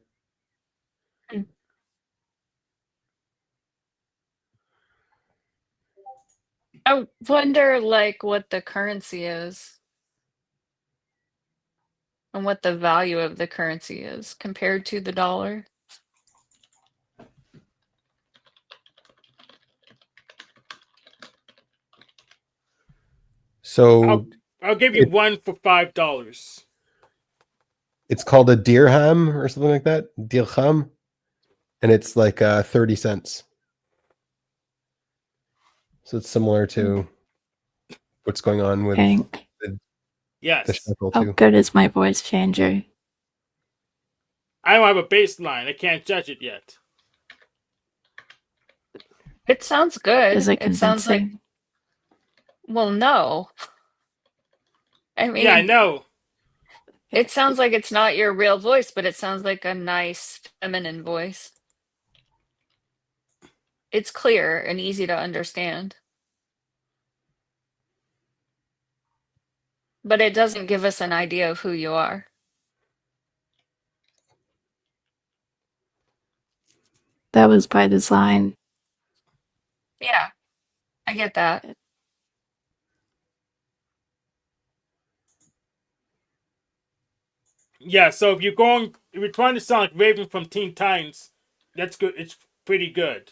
I wonder like what the currency is and what the value of the currency is compared to the dollar. So I'll give you one for $5. it's called a dirham or something like that. Dirham. And it's like 30 cents. So it's similar to what's going on with Hank. the Yes. shekel How too. good is my voice changer? I don't have a baseline. I can't judge it yet. It sounds good. Is it It sounds like, convincing? well, no. I Yeah, I mean, know. it sounds like it's not your real voice, but it sounds like a nice feminine voice. It's clear and easy to understand. But it doesn't give us an idea of who you are. That was by design. Yeah, I get that. Yeah, so if you're trying to sound like Raven from Teen Titans, that's good. It's pretty good.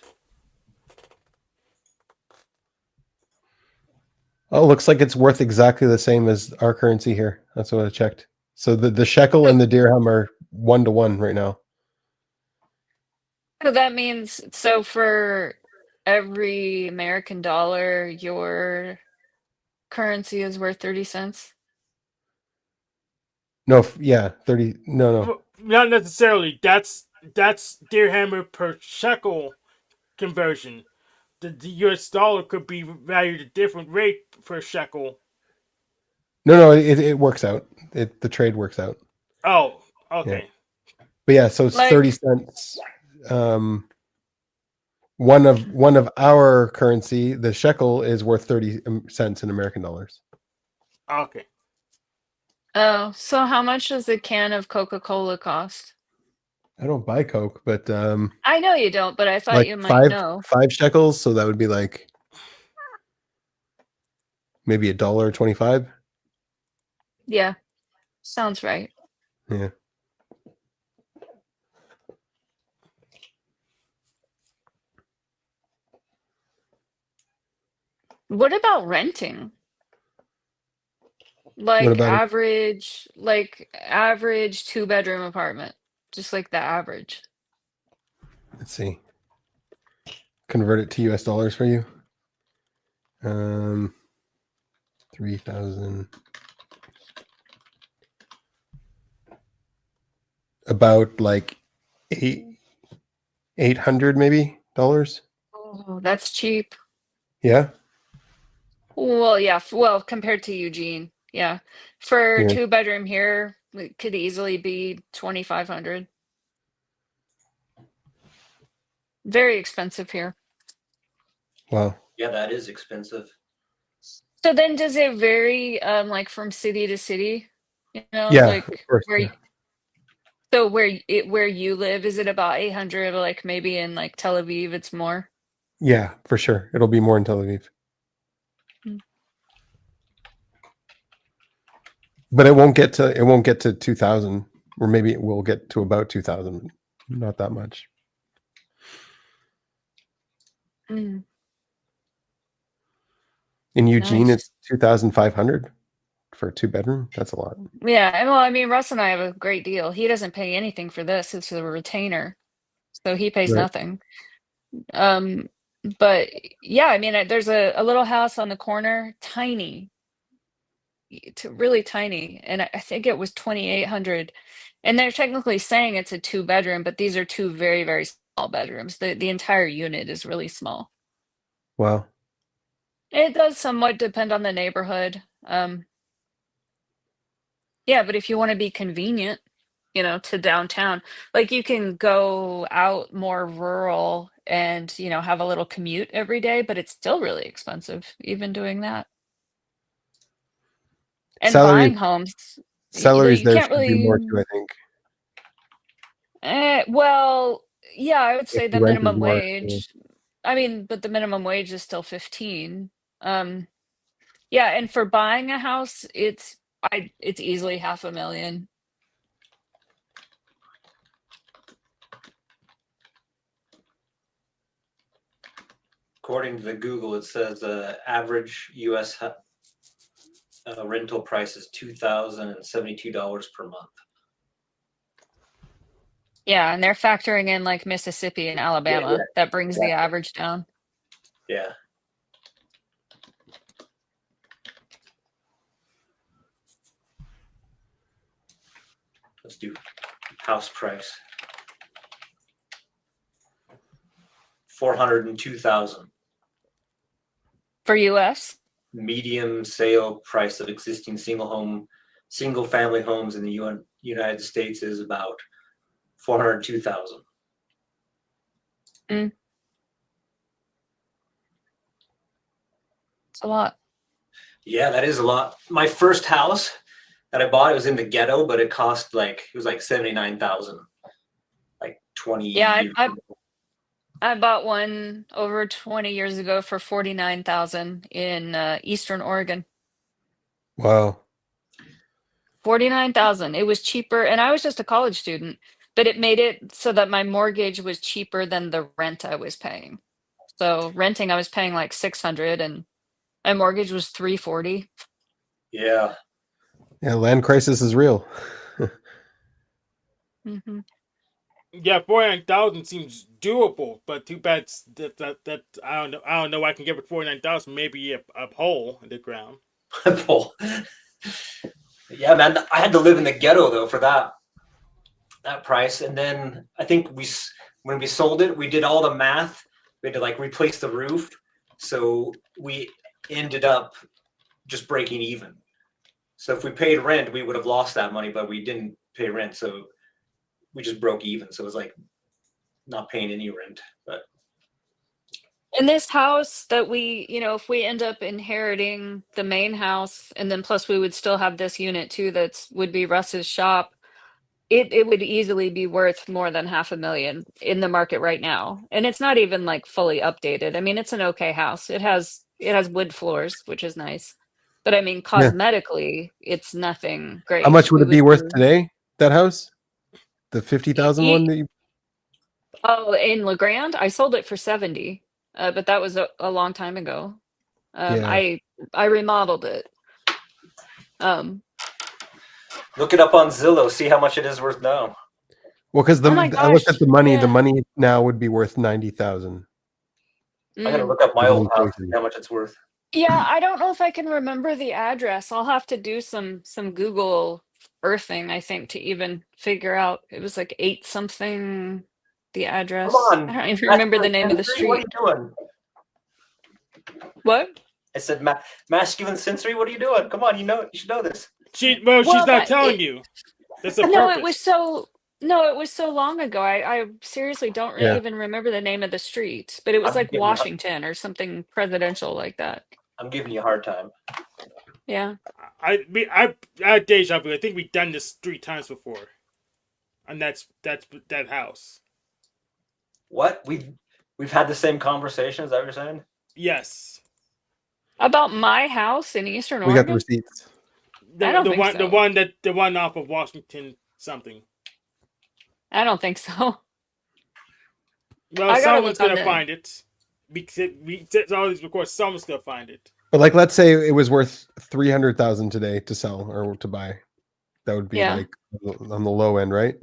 Oh, looks like it's worth exactly the same as our currency here. That's what I checked. So the shekel and the dirham are 1 to 1 right now. So that means, so for every American dollar, your currency is worth 30 cents? No, yeah, 30. No. Not necessarily. That's dirham per shekel conversion. The U.S. dollar could be valued a different rate per shekel. No. It works out. The trade works out. Oh, okay. But yeah, so it's Like, 30 cents. One of our currency, the shekel, is worth 30 cents in American dollars. Okay. oh, so how much does a can of Coca-Cola cost? I don't buy Coke, but I know you don't, but I thought like you might five know. 5 shekels, so that would be like maybe $1.25. Yeah, sounds right. Yeah. What about renting? What Like about it? average 2-bedroom apartment, just like the average. Let's see. Convert it to US dollars for you. 3,000. About like 800 maybe dollars. Oh, that's cheap. Yeah. Well, yeah, well, compared to Eugene, yeah. For Yeah. 2-bedroom here, it could easily be 2,500. Very expensive here. Wow. Yeah, that is expensive. So then does it vary like from city to city? You know, Yeah, of like course. where Yeah. so where you live, is it about 800, like maybe in like Tel Aviv it's more? Yeah, for sure. It'll be more in Tel Aviv. Hmm. But it won't get to 2,000, or maybe it will get to about 2,000. Not that much. Mm, In Eugene, nice. it's 2,500 for a 2-bedroom. That's a lot. Yeah, and well, I mean, Russ and I have a great deal. He doesn't pay anything for this. It's a retainer, so he pays Right. nothing. Um, but yeah, I mean, there's a little house on the corner, tiny, really tiny, and I think it was 2,800. And they're technically saying it's a 2-bedroom, but these are two very, very small bedrooms. The entire unit is really small. Wow. It does somewhat depend on the neighborhood. Yeah, but if you want to be convenient, to downtown, like you can go out more rural and, have a little commute every day, but it's still really expensive even doing that. And Salaries buying homes, salaries you there can't should be more really, too, I think. well, yeah, I would If say the the rent is minimum more. Yeah. wage. I mean, but the minimum wage is still 15. Yeah, and for buying a house, it's easily 500,000. According to the Google, it says average U.S. Rental price is $2,072 per month. Yeah, and they're factoring in like Mississippi and Yeah, Alabama. That brings the exactly. average down. Yeah. Let's do house price. 402,000. For US? Medium sale price of existing single family homes in the United States is about 402,000. It's a lot. Yeah, that is a lot. My first house that I bought, it was in the ghetto, but it cost it was like 79,000, like 20 Yeah, years ago. I bought one over 20 years ago for 49,000 in Eastern Oregon. Wow. 49,000. It was cheaper, and I was just a college student, but it made it so that my mortgage was cheaper than the rent I was paying. So renting, I was paying like 600, and my mortgage was 340. Yeah. Yeah, land crisis is real. Mm-hmm. Yeah, 49,000 seems doable, but too bad that I don't know. I can give it 49,000, maybe a hole in the ground. Bull. Yeah, man. I had to live in the ghetto though for that price, and then I think when we sold it, we did all the math. We had to like replace the roof, so we ended up just breaking even. So if we paid rent, we would have lost that money, but we didn't pay rent, so we just broke even. So it was like not paying any rent. But In this house that we, if we end up inheriting the main house, and then plus we would still have this unit too, would be Russ's shop. It would easily be worth more than 500,000 in the market right now. And it's not even like fully updated. I mean, it's an okay house. It has wood floors, which is nice. But I mean, Yeah. cosmetically, it's nothing great. How much would We it be worth do- today? That house, the 50,000 one that you. Oh, in LeGrand, I sold it for 70, but that was a long time ago. Yeah. I remodeled it. look it up on Zillow, see how much it is worth now. Well, because Oh my I looked at gosh, the money. yeah. The money now would be worth 90,000. I'm gonna Mm. look up my With old house, inflation. see how much it's worth. Yeah, I don't know if I can remember the address. I'll have to do some Google earthing, I think, to even figure out. It was like 8 something, the Come address. on, I don't even remember the name of the Sensory, what are street. you doing? What? I said masculine sensory. What are you doing? Come on, you should know this. She's Well, not telling you. That's the no, purpose. it was so long ago. I seriously don't Yeah. even remember the name of the street, but it was I'm like giving you- Washington or something presidential like that. I'm giving you a hard time. Yeah. I had deja vu. I think we've done this 3 times before, and that's that house. What? We've had the same conversation, is that what you're saying? Yes, About my house in Eastern We got the Oregon? receipts. I don't think the one off of Washington something. I don't think so. Well, I gotta someone's look on gonna the find it. We said all these before. Someone's gonna find it. But like, let's say it was worth 300,000 today to sell or to buy. That would be Yeah. like on the low end, right?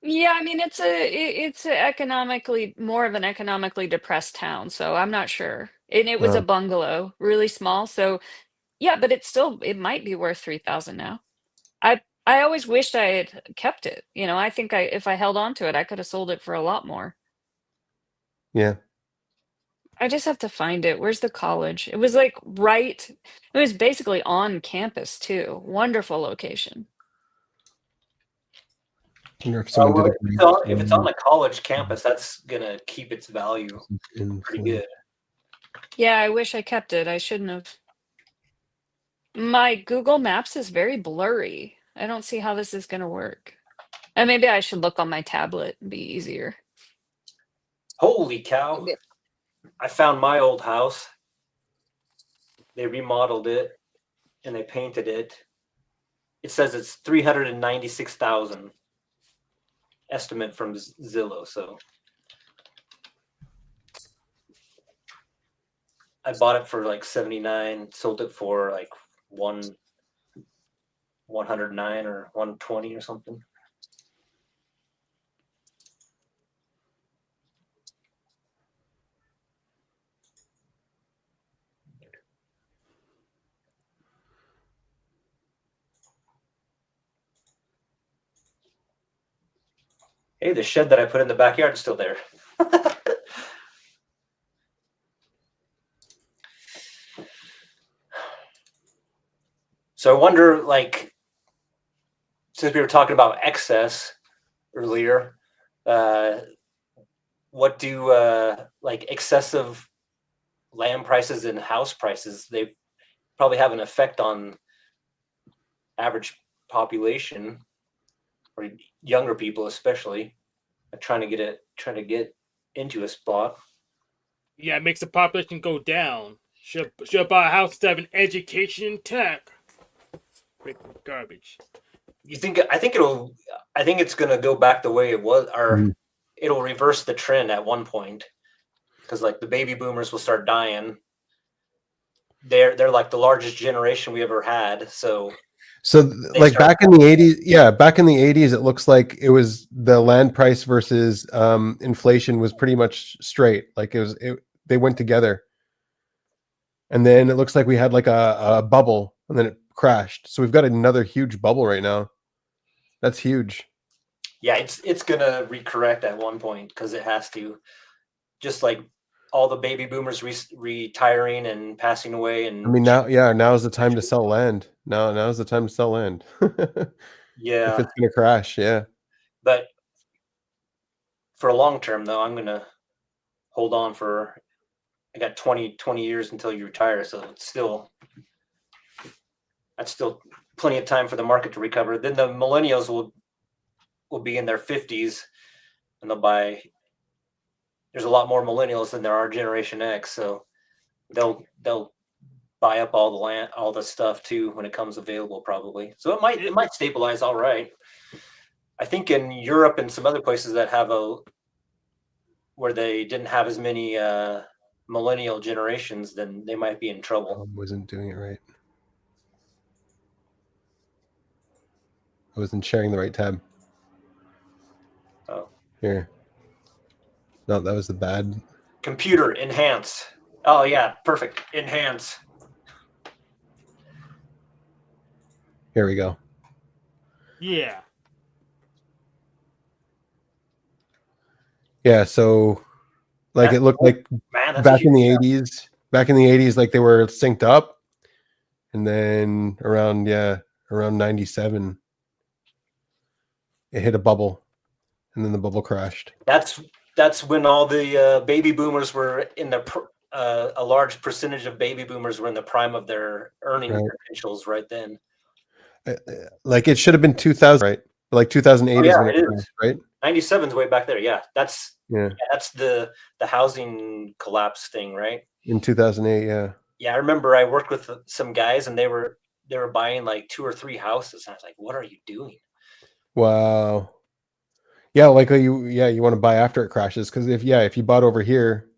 Yeah, I mean it's a economically more of an economically depressed town, so I'm not sure. And it was a bungalow, really small, so yeah, but it might be worth 3,000 now. I always wished I had kept it. I think if I held on to it, I could have sold it for a lot more. Yeah. I just have to find it. Where's the college? It was like it was basically on campus too. Wonderful location. I wonder if someone Well, did if it's on the college campus, that's gonna keep its value pretty good. Yeah, I wish I kept it. I shouldn't have. My Google Maps is very blurry. I don't see how this is going to work. And maybe I should look on my tablet and be easier. Holy cow! I found my old house. They remodeled it and they painted it. It says it's 396,000 estimate from Zillow. So I bought it for like 79, sold it for like 109 or 120 or something. Hey, the shed that I put in the backyard is still there. So I wonder, like, since we were talking about excess earlier, what do like excessive land prices and house prices? They probably have an effect on average population or younger people, especially trying to get into a spot. Yeah, it makes the population go down. Should buy a house to have an education in tech. Freaking garbage. You think? I think it's gonna go back the way it was, or Mhm. it'll reverse the trend at one point, because like the baby boomers will start dying. They're like the largest generation we ever had. So So they like start back in the 80s, yeah, back in the 80s, it looks like it was the land price versus inflation was pretty much straight. Like they went together. And then it looks like we had like a bubble and then it crashed. So we've got another huge bubble right now. That's huge. yeah, it's gonna recorrect at one point because it has to. Just like all the baby boomers retiring and passing away, I and mean, now is the time to sell land. Now's the time to sell land. If yeah, it's gonna crash, yeah. but for a long term though, I'm gonna hold on for. I got 20 years until you retire, so that's still plenty of time for the market to recover. Then the millennials will be in their 50s, and they'll buy. There's a lot more millennials than there are Generation X, so they'll buy up all the land, all the stuff too when it comes available, probably. So it might stabilize all right. I think in Europe and some other places that have where they didn't have as many millennial generations, then they might be in trouble. I wasn't doing it right. I wasn't sharing the right tab. Oh. Here. No, that was the bad. Computer enhance. Oh yeah, perfect. Enhance. Here we go. Yeah. Yeah, so like it looked like Man, that's back in the huge 80s. Back in the 80s, like they were synced up. And then around 97, it hit a bubble. And then the bubble crashed. That's when all the baby boomers were in a large percentage of baby boomers were in the prime of their earning Right. potentials right then. Like it should have been 2000, right? Like 2008 is when it crashed, right? 97's way back there. Yeah, that's Yeah, that's the housing collapse thing, right? in 2008, yeah. Yeah, I remember I worked with some guys and they were buying like 2 or 3 houses, and I was like, "What are you doing?" Wow. Yeah, like you want to buy after it crashes because if you bought over here,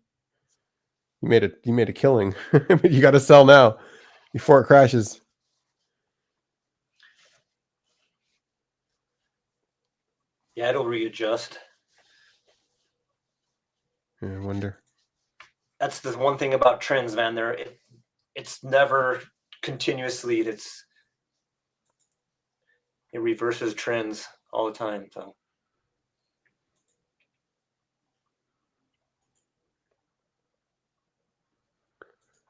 you made a killing, but you got to sell now before it crashes. Yeah, it'll readjust. Yeah, I wonder. That's the one thing about trends, man. It's never continuously. It reverses trends all the time. So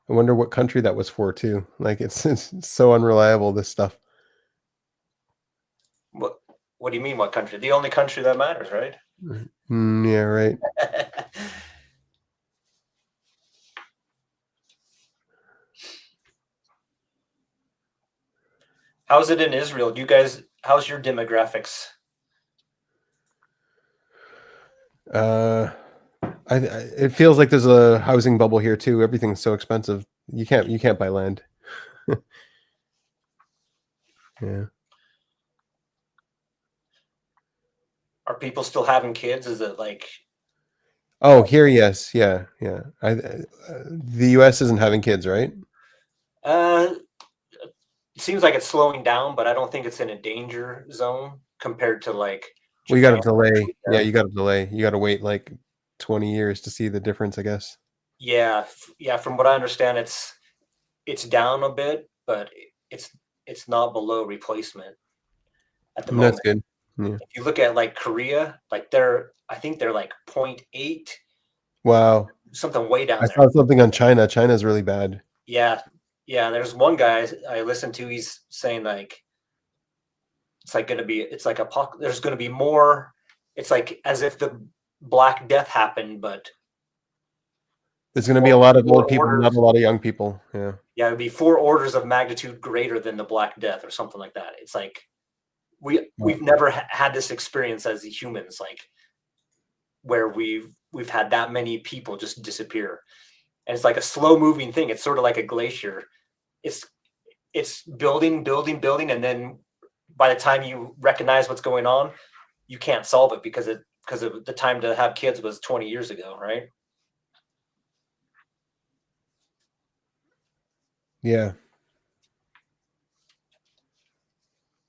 I wonder what country that was for too. Like it's so unreliable, this stuff. what do you mean? What country? The only country that matters, right? Yeah, right. How's it in Israel? Do you guys? How's your demographics? It feels like there's a housing bubble here too. Everything's so expensive. You can't buy land. Yeah. Are people still having kids? Is it like? Oh, here, yes, yeah. The U.S. isn't having kids, right? It seems like it's slowing down, but I don't think it's in a danger zone compared to like. Well, you got to Japan. delay. Yeah, you got to delay. You got to wait like 20 years to see the difference, I guess. Yeah, yeah. From what I understand, it's down a bit, but it's not below replacement at the moment. That's good. Yeah. If you look at like Korea, like I think they're like 0.8, Wow. something way down I there. saw something on China. China's really bad. Yeah, Yeah, there's one guy I listened to. He's saying like it's like going to be, it's like there's going to be more. It's like as if the Black Death happened, but There's going to be a lot of old people, orders. not a lot of young people. Yeah. Yeah, it'd be 4 orders of magnitude greater than the Black Death or something like that. It's like we've never had this experience as humans, like where we've had that many people just disappear, and it's like a slow moving thing. It's sort of like a glacier. It's building, and then by the time you recognize what's going on, you can't solve it because of the time to have kids was 20 years ago, right? Yeah.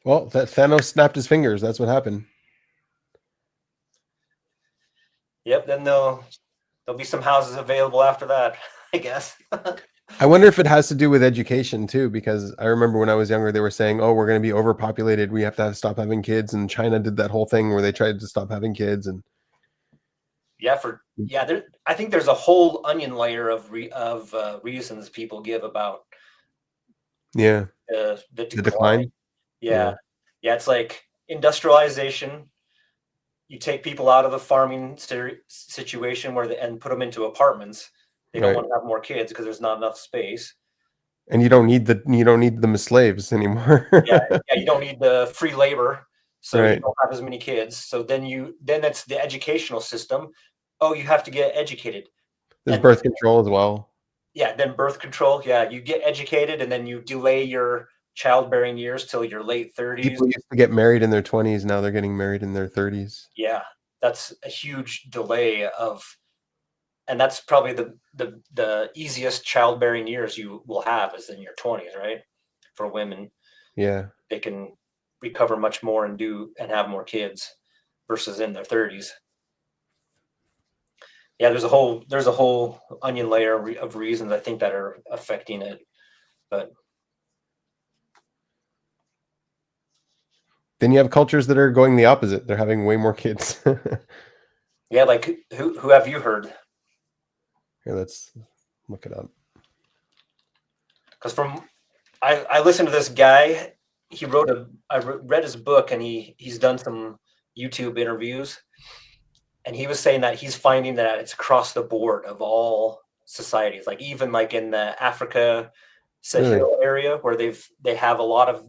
Well, that Thanos snapped his fingers. That's what happened. Yep. Then there'll be some houses available after that, I guess. I wonder if it has to do with education too, because I remember when I was younger, they were saying, "Oh, we're going to be overpopulated. We have to stop having kids." And China did that whole thing where they tried to stop having kids. And I think there's a whole onion layer of reasons people give about yeah, the decline. Yeah, it's like industrialization. You take people out of the farming situation and put them into apartments. They don't want to have more kids because there's not enough space. And you don't need them as slaves anymore. yeah, you don't need the free labor, so Right. you don't have as many kids. So then it's the educational system. Oh, you have to get educated. There's birth control as well. Yeah, then birth control. Yeah, you get educated and then you delay your childbearing years till your late 30s. People used to get married in their 20s. Now they're getting married in their 30s. Yeah, that's a huge delay and that's probably the easiest childbearing years you will have is in your 20s, right? For women. Yeah. They can recover much more and have more kids versus in their 30s. Yeah, there's a whole onion layer of reasons I think that are affecting it, but then you have cultures that are going the opposite. They're having way more kids. Yeah, like who have you heard? Here, let's look it up. Because I listened to this guy. I read his book, and he's done some YouTube interviews, and he was saying that he's finding that it's across the board of all societies, like even like in the Africa Sahel area where they have a lot of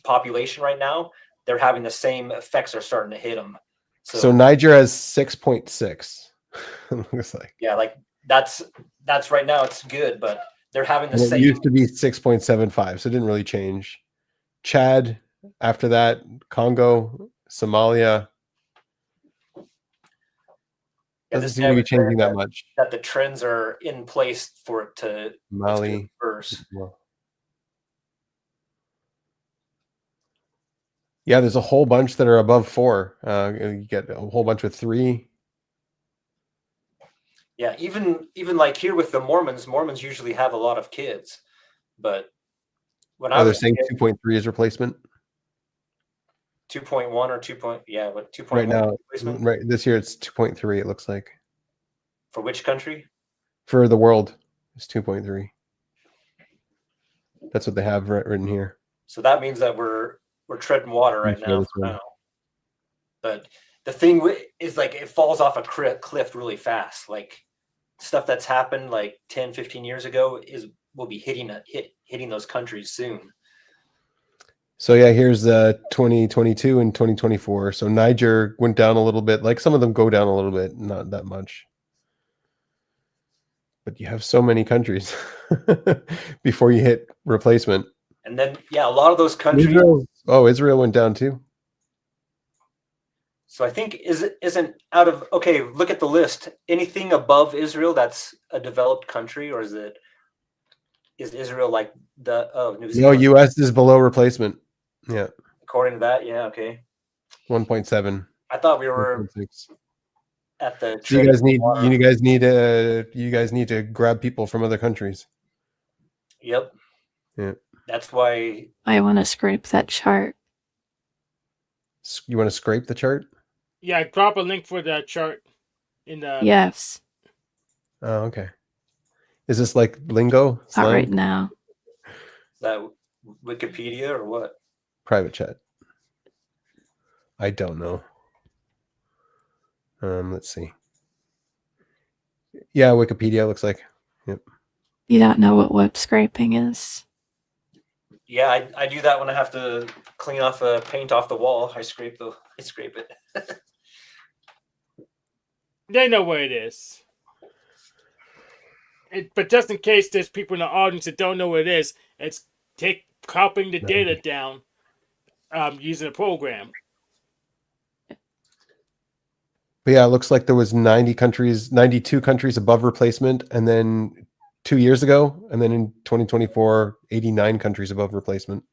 population right now, they're having the same effects are starting to hit them. So Niger has 6.6. Looks like. Yeah, like that's right now it's good, but they're having the same. It used to be 6.75, so it didn't really change. Chad, after that, Congo, Somalia. Doesn't seem to be changing that much. That the trends are in place for it to Mali. reverse. Yeah, there's a whole bunch that are above 4. You get a whole bunch with 3. Yeah, even like here with the Mormons usually have a lot of kids, but when they're saying 2.3 is replacement. 2.1 or 2.1 right now, right this year it's 2.3. It looks like. For which country? For the world, it's 2.3. That's what they have written here. So that means that we're treading water right now. But the thing is, like, it falls off a cliff really fast. Like stuff that's happened like 10, 15 years ago will be hitting those countries soon. So yeah, here's 2022 and 2024. So Niger went down a little bit. Like some of them go down a little bit, not that much. But you have so many countries before you hit replacement. And then, yeah, a lot of those countries. Israel went down too. So I think isn't out of, okay, look at the list. Anything above Israel that's a developed country, or is Israel like New Zealand? No, US is below replacement. Yeah. According to that, yeah, okay. 1.7. I thought we were 1.6. At the you guys need to grab people from other countries. Yep. Yeah. That's why I want to scrape that chart. You want to scrape the chart? Yeah, drop a link for that chart in the. Yes. Oh, okay. Is this like lingo? Not right now. Is that Wikipedia or what? Private chat. I don't know. Let's see. Yeah, Wikipedia looks like. Yep. You don't know what web scraping is? Yeah, I do that when I have to clean off paint off the wall. I scrape it. They know what it is. But just in case there's people in the audience that don't know what it is, it's copying the data down using a program. But yeah, it looks like there was 92 countries above replacement, and then 2 years ago, and then in 2024, 89 countries above replacement.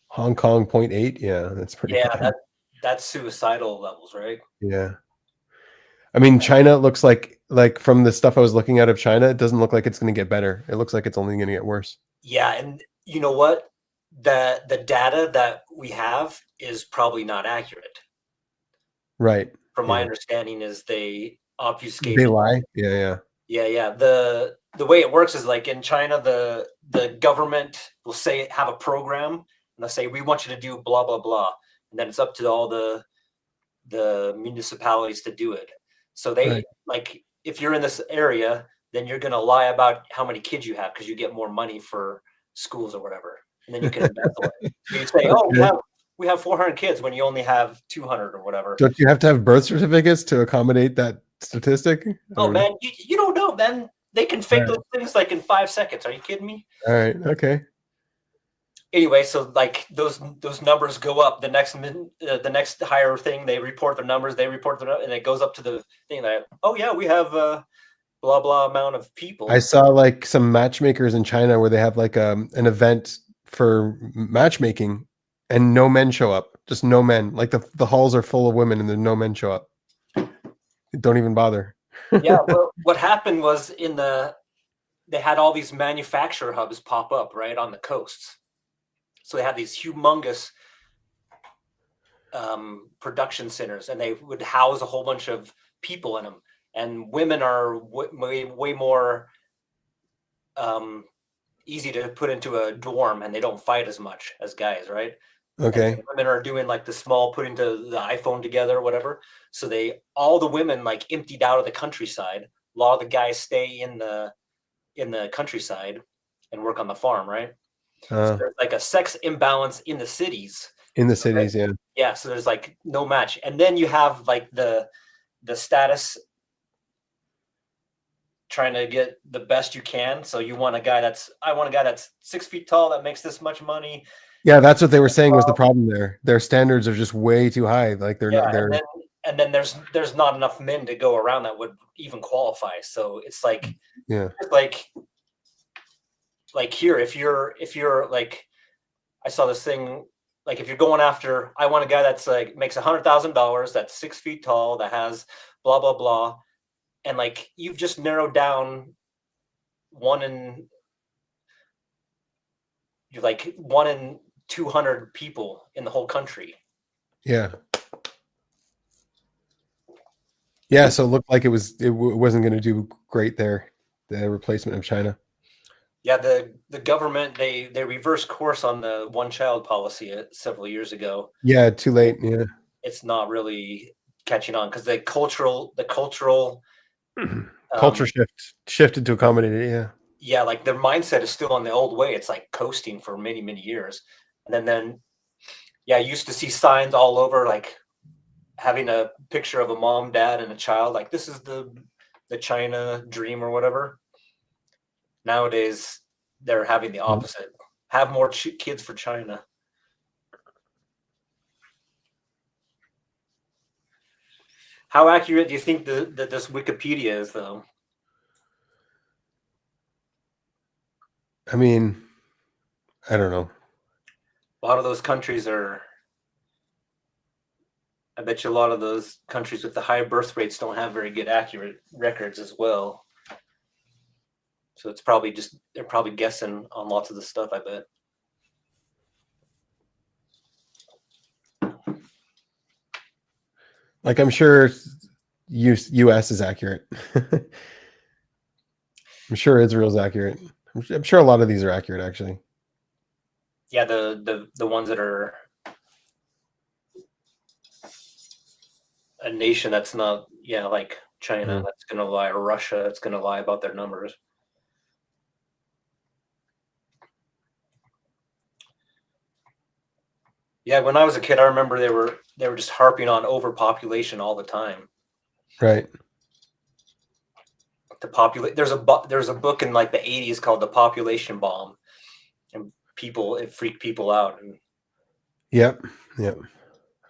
Hong Kong 0.8. Yeah, that's pretty Yeah, bad. that's suicidal levels, right? Yeah. I mean, China looks like from the stuff I was looking at of China, it doesn't look like it's going to get better. It looks like it's only going to get worse. Yeah, and you know what? The data that we have is probably not accurate. Right. From my Yeah. understanding, is they obfuscate. They lie. Yeah. Yeah. The way it works is like in China, the government will have a program, and they'll say, we want you to do blah blah blah, and then it's up to all the municipalities to do it. So they Right. like, if you're in this area, then you're gonna lie about how many kids you have because you get more money for schools or whatever, and then you can embezzle it. So you say, oh, Okay. we have 400 kids when you only have 200 or whatever. Don't you have to have birth certificates to accommodate that statistic? Oh Or- man, you don't know, man. They can fake Right. those things like in 5 seconds. Are you kidding me? All right. Okay. Anyway, so like those numbers go up. The next higher thing, they report their numbers. And it goes up to the thing that, oh yeah, we have blah blah amount of people. I saw like some matchmakers in China where they have like an event for matchmaking, and no men show up. Just no men. Like the halls are full of women, and then no men show up. Don't even bother. Yeah, well, what happened was they had all these manufacturer hubs pop up right on the coasts. So they had these humongous production centers, and they would house a whole bunch of people in them. And women are way more easy to put into a dorm, and they don't fight as much as guys, right? Okay. And women are doing like the small putting the iPhone together or whatever. So all the women like emptied out of the countryside. A lot of the guys stay in the countryside and work on the farm, right? So there's like a sex imbalance in the cities. In the cities, yeah. Yeah, so there's like no match. And then you have like the status trying to get the best you can. So I want a guy that's 6 feet tall that makes this much money. Yeah, that's what they were saying was the problem there. Their standards are just way too high. Like they're not. They're and then there's not enough men to go around that would even qualify. So it's like, yeah, like here, if you're like, I saw this thing, like if you're going after, I want a guy that's like makes $100,000, that's 6 feet tall, that has blah blah blah, and like you've just narrowed down one in 200 people in the whole country. yeah. Yeah, so it looked like it wasn't going to do great there, the replacement of China. Yeah, the government, they reversed course on the one-child policy several years ago. Yeah, too late. Yeah, it's not really catching on because the cultural culture shifted to accommodate it. Yeah, yeah, like their mindset is still on the old way. It's like coasting for many years, and then yeah, I used to see signs all over like having a picture of a mom, dad, and a child, like this is the China dream or whatever. Nowadays, they're having the opposite. Have more kids for China. How accurate do you think that this Wikipedia is, though? I mean, I don't know. A lot of those countries I bet you a lot of those countries with the high birth rates don't have very good accurate records as well. So it's probably they're probably guessing on lots of the stuff, I bet. Like I'm sure US is accurate. I'm sure Israel's accurate. I'm sure a lot of these are accurate actually. Yeah, the ones that are a nation that's not, yeah, like China, Mm. that's gonna lie, or Russia, that's gonna lie about their numbers. Yeah, when I was a kid, I remember they were just harping on overpopulation all the time. Right. There's a book in like the 80s called The Population Bomb, and it freaked people out. And Yep. Yep.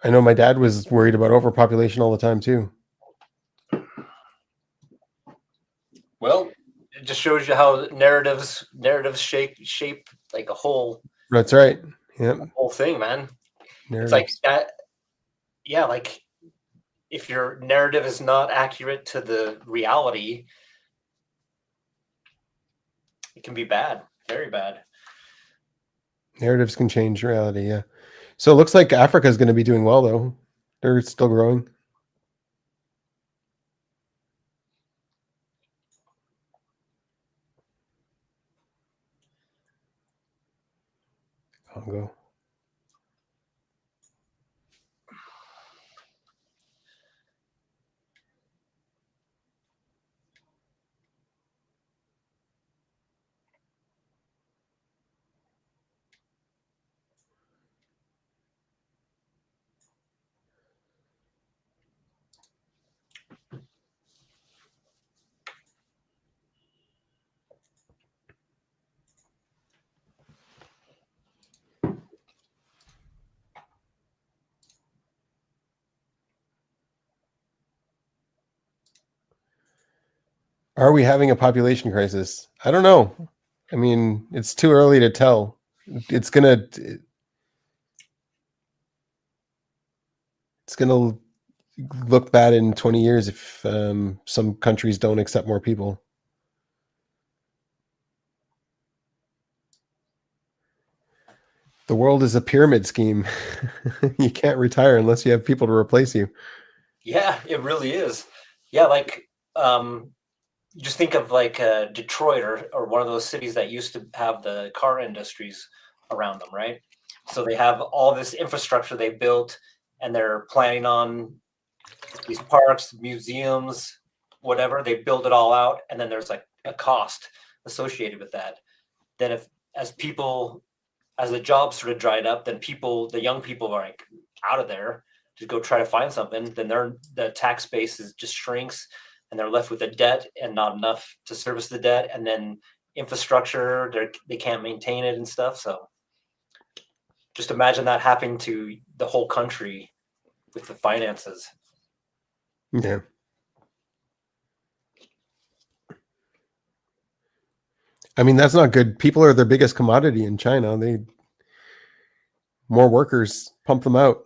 I know my dad was worried about overpopulation all the time too. well, it just shows you how narratives shape like a That's right. Yep. whole thing, man. It's like Narratives. that. Yeah, like if your narrative is not accurate to the reality, it can be bad, very bad. Narratives can change reality. Yeah. So it looks like Africa is going to be doing well though. They're still growing. Congo. Are we having a population crisis? I don't know. I mean, it's too early to tell. It's gonna look bad in 20 years if some countries don't accept more people. The world is a pyramid scheme. You can't retire unless you have people to replace you. Yeah, it really is. Yeah, like you just think of like Detroit or one of those cities that used to have the car industries around them, right? So they have all this infrastructure they built, and they're planning on these parks, museums, whatever. They build it all out, and then there's like a cost associated with that. Then if as the jobs sort of dried up, then the young people are like out of there to go try to find something. Then the tax base just shrinks, and they're left with a debt and not enough to service the debt, and then infrastructure they can't maintain it and stuff. So just imagine that happening to the whole country with the finances. Yeah. I mean, that's not good. People are their biggest commodity in China. More workers pump them out.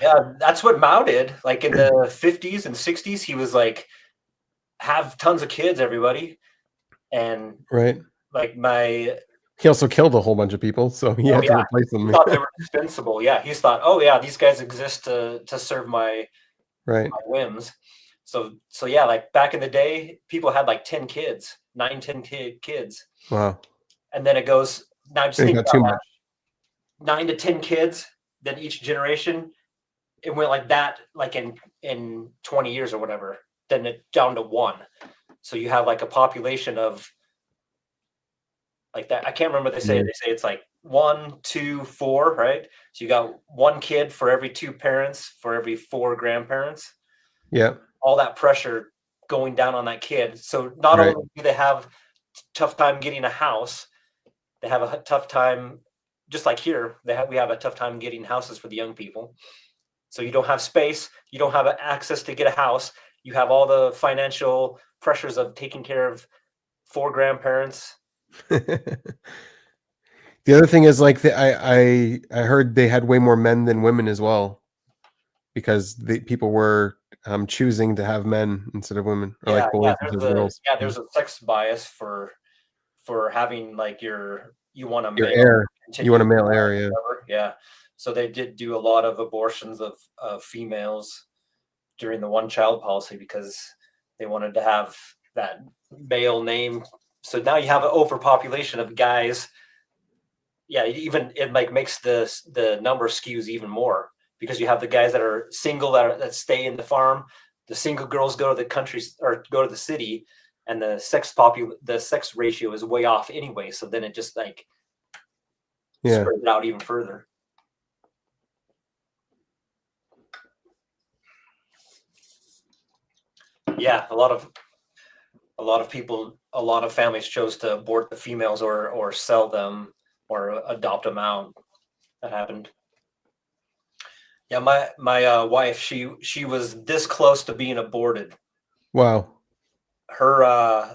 Yeah, that's what Mao did. Like in the 50s and 60s, he was like, have tons of kids, everybody. And Right. like He also killed a whole bunch of people, so he had to replace them. he thought they were dispensable. Yeah, he's thought, oh yeah, these guys exist to serve my Right. whims. So yeah, like back in the day, people had like 10 kids, 10 kids. Wow. And then it goes, now just It think got about too that. much. 9 to 10 kids, then each generation, it went like that, like in 20 years or whatever, then it down to 1. So you have like a population of like that. I can't remember what they say. Mm. They say it's like 1, 2, 4, right? So you got 1 kid for every 2 parents, for every 4 grandparents. Yeah. All that pressure going down on that kid. So not Right. only do they have tough time getting a house, they have a tough time, just like here, we have a tough time getting houses for the young people. So you don't have space, you don't have access to get a house, you have all the financial pressures of taking care of 4 grandparents. The other thing is like I heard they had way more men than women as well, because the people were choosing to have men instead of women, or like boys instead of girls. There's a sex bias for having like you want a Your male heir. You want a continue male heir, yeah. whatever. Yeah. So they did do a lot of abortions of females. during the one child policy because they wanted to have that male name. So now you have an overpopulation of guys. Yeah, even it like makes the number skews even more because you have the guys that are single that stay in the farm. The single girls go to the country or go to the city, and the sex ratio is way off anyway. So then it just like spreads it out even further. Yeah, a lot of people, a lot of families chose to abort the females or sell them or adopt them out. That happened. Yeah, my wife, she was this close to being aborted. Wow. Her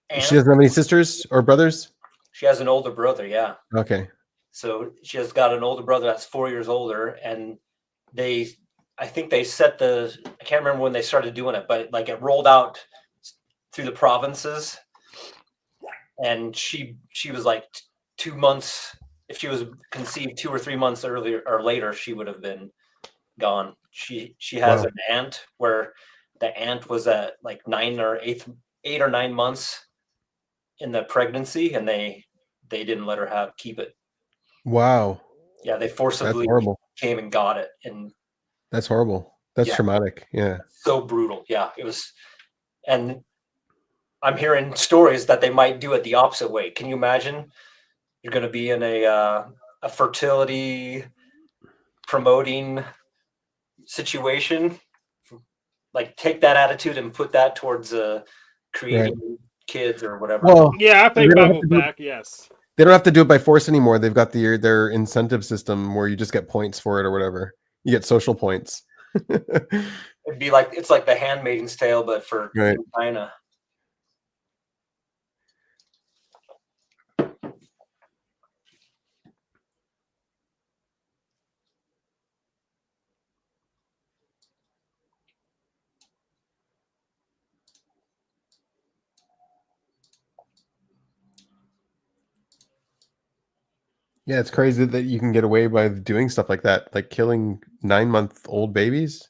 She aunt, doesn't have any sisters or brothers? she has an older brother, yeah. Okay. So she has got an older brother that's 4 years older, and I think they I can't remember when they started doing it, but like it rolled out through the provinces, and she was like 2 months. If she was conceived 2 or 3 months earlier or later, she would have been gone. She has Wow. an aunt where the aunt was at like 8 or 9 months in the pregnancy, and they didn't let her keep it. Wow. Yeah, they That's forcibly horrible. came and got it, and That's horrible. That's Yeah. traumatic. Yeah. so brutal. Yeah, it was. And I'm hearing stories that they might do it the opposite way. Can you imagine? You're going to be in a fertility promoting situation. Like take that attitude and put that towards creating kids or whatever. Well, Yeah, I play they don't have Bible to do it- back. Yes. They don't have to do it by force anymore. They've got their incentive system where you just get points for it or whatever. You get social points. It'd be like it's like the Handmaid's Tale, but for Right. China. Yeah, it's crazy that you can get away by doing stuff like that, like killing 9-month-old babies.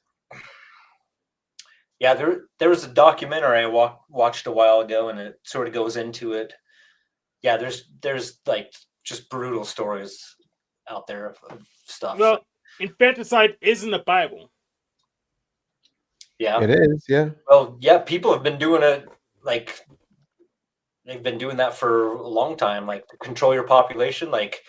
Yeah, there was a documentary I watched a while ago, and it sort of goes into it. Yeah, there's like just brutal stories out there of stuff. Well, infanticide is in the Bible. Yeah. It is, yeah. Well, yeah, people have been doing it like they've been doing that for a long time, like to control your population. Like,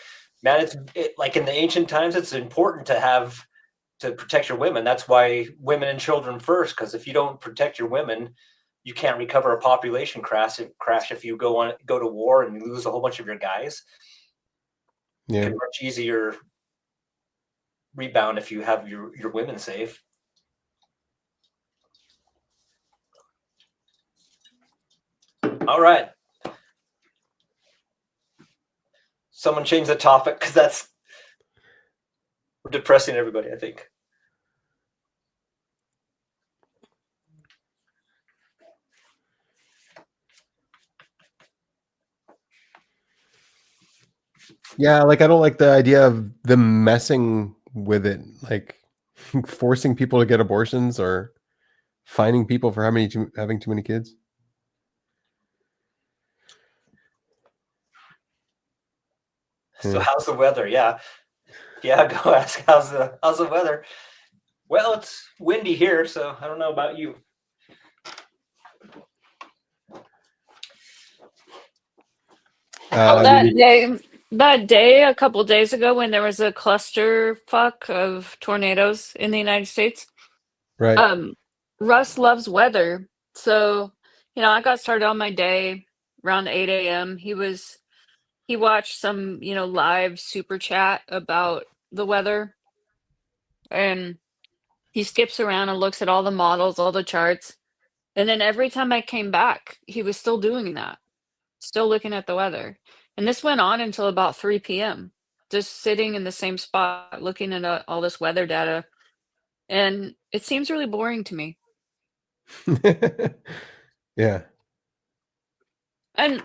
man, like in the ancient times, it's important to protect your women. That's why women and children first, because if you don't protect your women, you can't recover a population crash if you go to war and you lose a whole bunch of your guys. You Yeah. can much easier rebound if you have your women safe. All right. Someone change the topic because we're depressing everybody, I think. Yeah, like I don't like the idea of them messing with it, like forcing people to get abortions or fining people for having too many kids. So Yeah. how's the weather? Yeah, go ask how's the weather. Well, it's windy here, so I don't know about you. That day a couple days ago when there was a cluster fuck of tornadoes in the United States. Right. Russ loves weather. So, I got started on my day around 8 a.m. He watched some, live super chat about the weather, and he skips around and looks at all the models, all the charts. And then every time I came back, he was still doing that, still looking at the weather. And this went on until about 3 p.m., just sitting in the same spot, looking at all this weather data. And it seems really boring to me. Yeah. And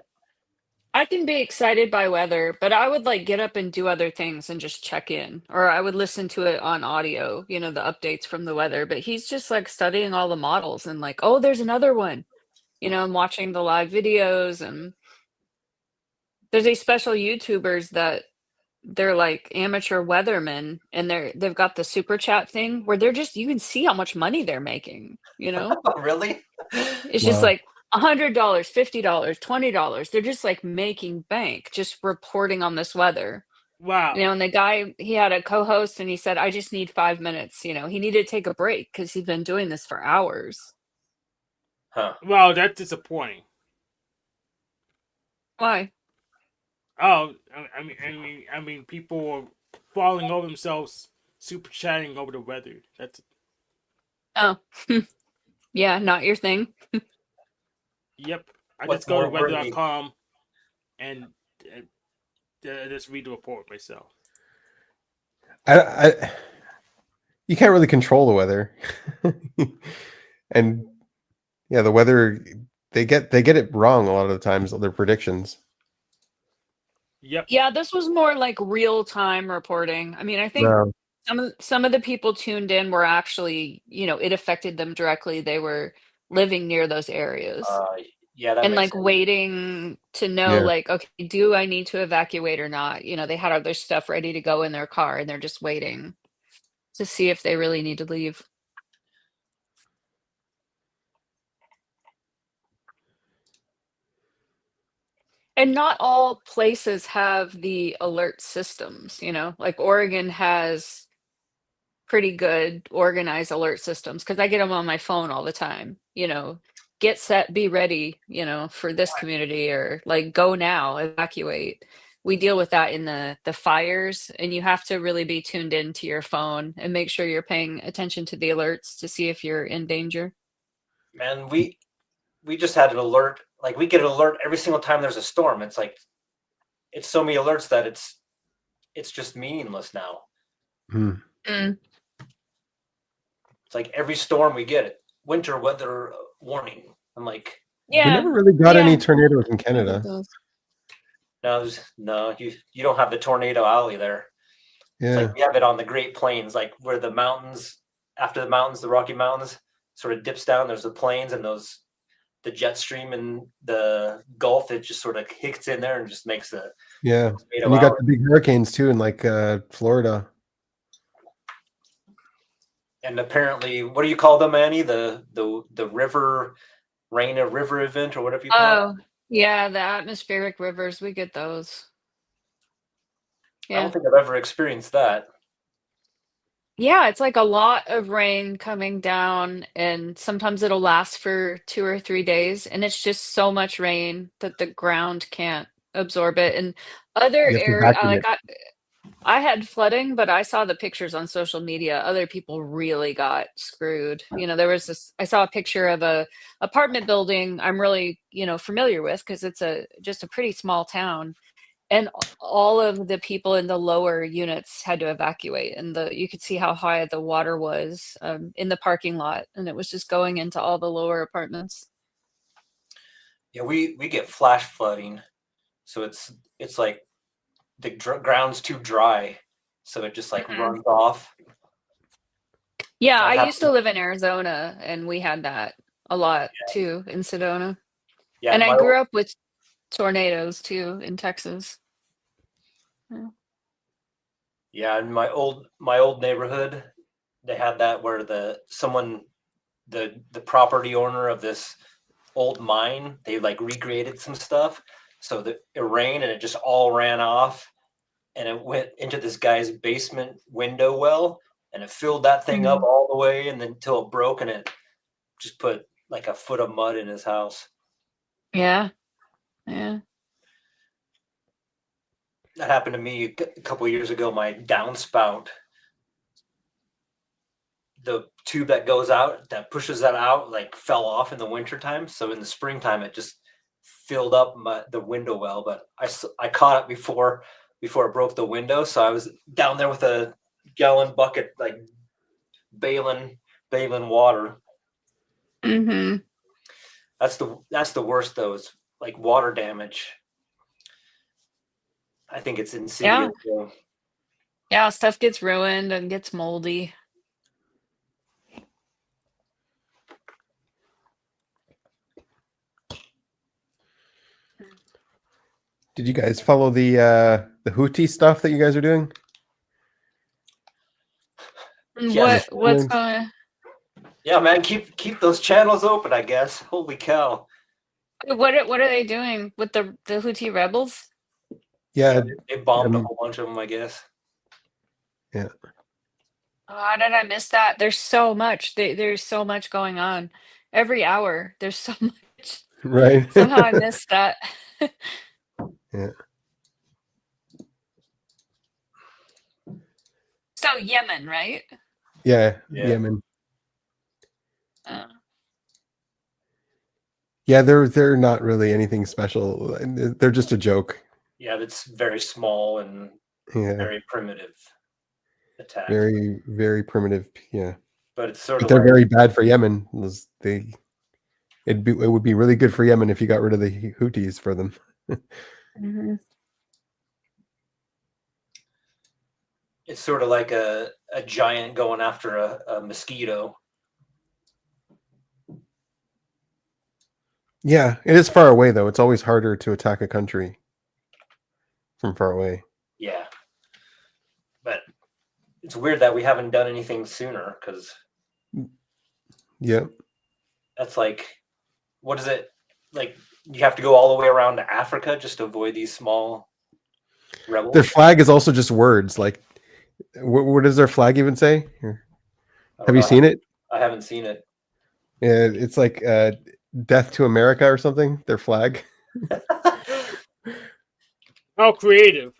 I can be excited by weather, but I would like get up and do other things and just check in, or I would listen to it on audio, the updates from the weather. But he's just like studying all the models and like, oh, there's another one, and watching the live videos. And there's these special YouTubers that they're like amateur weathermen, and they've got the super chat thing where you can see how much money they're making. Really? It's just Wow. like $100, $50, $20. They're just like making bank just reporting on this weather. Wow. And the guy, he had a co-host and he said, I just need 5 minutes. He needed to take a break because he'd been doing this for hours. Huh. Wow, that's disappointing. Why? Oh, I mean, people are falling over themselves, super chatting over the weather. That's Oh, yeah, not your thing. yep. I What's just go to more worthy? weather.com and just read the report myself. I you can't really control the weather. And yeah, the weather, they get it wrong a lot of the times, their predictions. Yep. Yeah, this was more like real time reporting. I mean, I think No. some of the people tuned in were actually, it affected them directly. They were living near those areas. Uh, yeah, that And makes like sense. waiting to know, Yeah. like, okay, do I need to evacuate or not? They had other stuff ready to go in their car and they're just waiting to see if they really need to leave. And not all places have the alert systems. Like Oregon has pretty good organized alert systems because I get them on my phone all the time. Get set, be ready, for this community, or like go now, evacuate. We deal with that in the fires, and you have to really be tuned into your phone and make sure you're paying attention to the alerts to see if you're in danger. Man, we just had an alert. Like we get an alert every single time there's a storm. It's like it's so many alerts that it's just meaningless now. Hmm. Mm, It's like every storm we get it. Winter weather warning. I'm like, We yeah, never really got any yeah. tornadoes in I get Canada. those. no, you don't have the tornado alley there. It's like Yeah. we have it on the Great Plains, like where the mountains, after the mountains, the Rocky Mountains, sort of dips down. There's the plains and the jet stream and the Gulf. It just sort of hits in there and just makes the Yeah. tornado And you got alley. the big hurricanes too in like Florida. And apparently, what do you call them, Annie? The river rain a river event or whatever you call it. Oh, yeah, the atmospheric rivers, we get those. I don't Yeah. think I've ever experienced that. Yeah, it's like a lot of rain coming down, and sometimes it'll last for 2 or 3 days, and it's just so much rain that the ground can't absorb it. And other You have to area vacuum it. I had flooding, but I saw the pictures on social media. Other people really got screwed. There was I saw a picture of a apartment building I'm really, familiar with because it's just a pretty small town. And all of the people in the lower units had to evacuate, and you could see how high the water was in the parking lot, and it was just going into all the lower apartments. Yeah, we get flash flooding, so it's like the ground's too dry, so it just like Mhm. runs off. Yeah, That I used to happened. live in Arizona, and we had that a lot too in Sedona. Yeah, And I grew up with tornadoes too in Texas. yeah, in my old neighborhood, they had that where the property owner of this old mine, they like recreated some stuff, so that it rained and it just all ran off, and it went into this guy's basement window well, and it filled that thing up Mm. all the way, and then until it broke, and it just put like a foot of mud in his house. Yeah, yeah. That happened to me a couple of years ago. My downspout, the tube that goes out that pushes that out, like fell off in the wintertime. So in the springtime, it just filled up the window well. But I caught it before it broke the window. So I was down there with a gallon bucket, like bailing water. Mhm. That's the worst though. Is like water damage. I think it's insidious. So. Yeah, stuff gets ruined and gets moldy. Did you guys follow the Houthi stuff that you guys are doing? Yeah. What's going? Yeah, man, keep those channels open, I guess. Holy cow. What are they doing with the Houthi rebels? Yeah, They bombed a whole bunch of them, I guess. yeah. Oh, how did I miss that? There's so much. There's so much going on. Every hour, there's so much. Right. Somehow I missed that. Yeah. So Yemen, right? Yeah, Yeah. Yemen. Uh, Yeah, they're not really anything special. They're just a joke. Yeah, that's very small and Yeah, very primitive attack. very, very primitive. Yeah, But it's sort but of they're like, very bad for Yemen. It would be really good for Yemen if you got rid of the Houthis for them. mhm. it's sort of like a giant going after a mosquito. Yeah, it is far away though. It's always harder to attack a country from far away. Yeah. But it's weird that we haven't done anything sooner, because Yeah, that's like, what is it? Like, you have to go all the way around to Africa just to avoid these small rebels. their flag is also just words. Like, what does their flag even say? Here. I don't Have you know. seen it? I haven't seen it. Yeah, it's like "Death to America" or something. Their flag. How creative.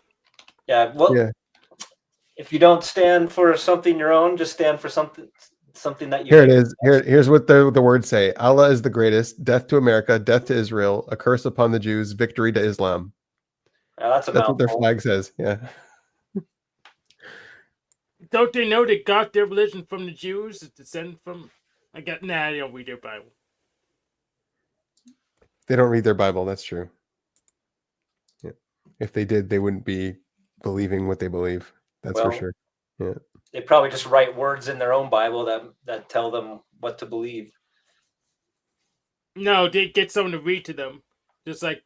Yeah. Well, Yeah. if you don't stand for something your own, just stand for something that you. Here it is. Here's what the words say: Allah is the greatest. Death to America. Death to Israel. A curse upon the Jews. Victory to Islam. That's a That's what their mouthful. flag says. Yeah. Don't they know they got their religion from the Jews? It's descended from. I don't read their Bible. They don't read their Bible. That's true. Yeah. If they did, they wouldn't be believing what they believe. That's for Well, sure. Yeah. They probably just write words in their own Bible that tell them what to believe. No, they get someone to read to them, just like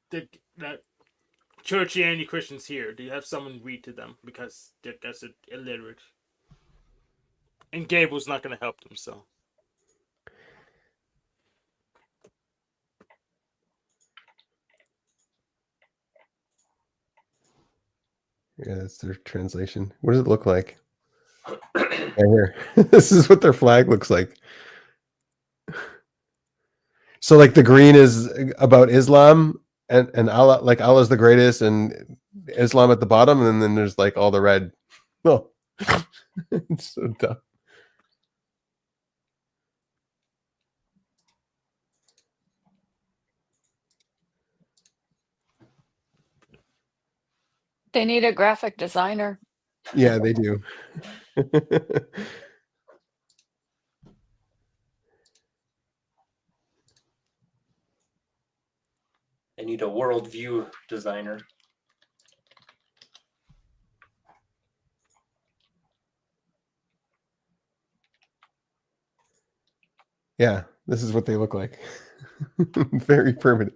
the churchianity Christians here. They have someone read to them because they're illiterate, and Gable's not going to help them. So Yeah, that's their translation. What does it look like? Right here. This is what their flag looks like. So like the green is about Islam and Allah, like Allah's the greatest, and Islam at the bottom, and then there's like all the red. Oh, it's so dumb. They need a graphic designer. Yeah, they do. They need a worldview designer. Yeah, this is what they look like. Very primitive.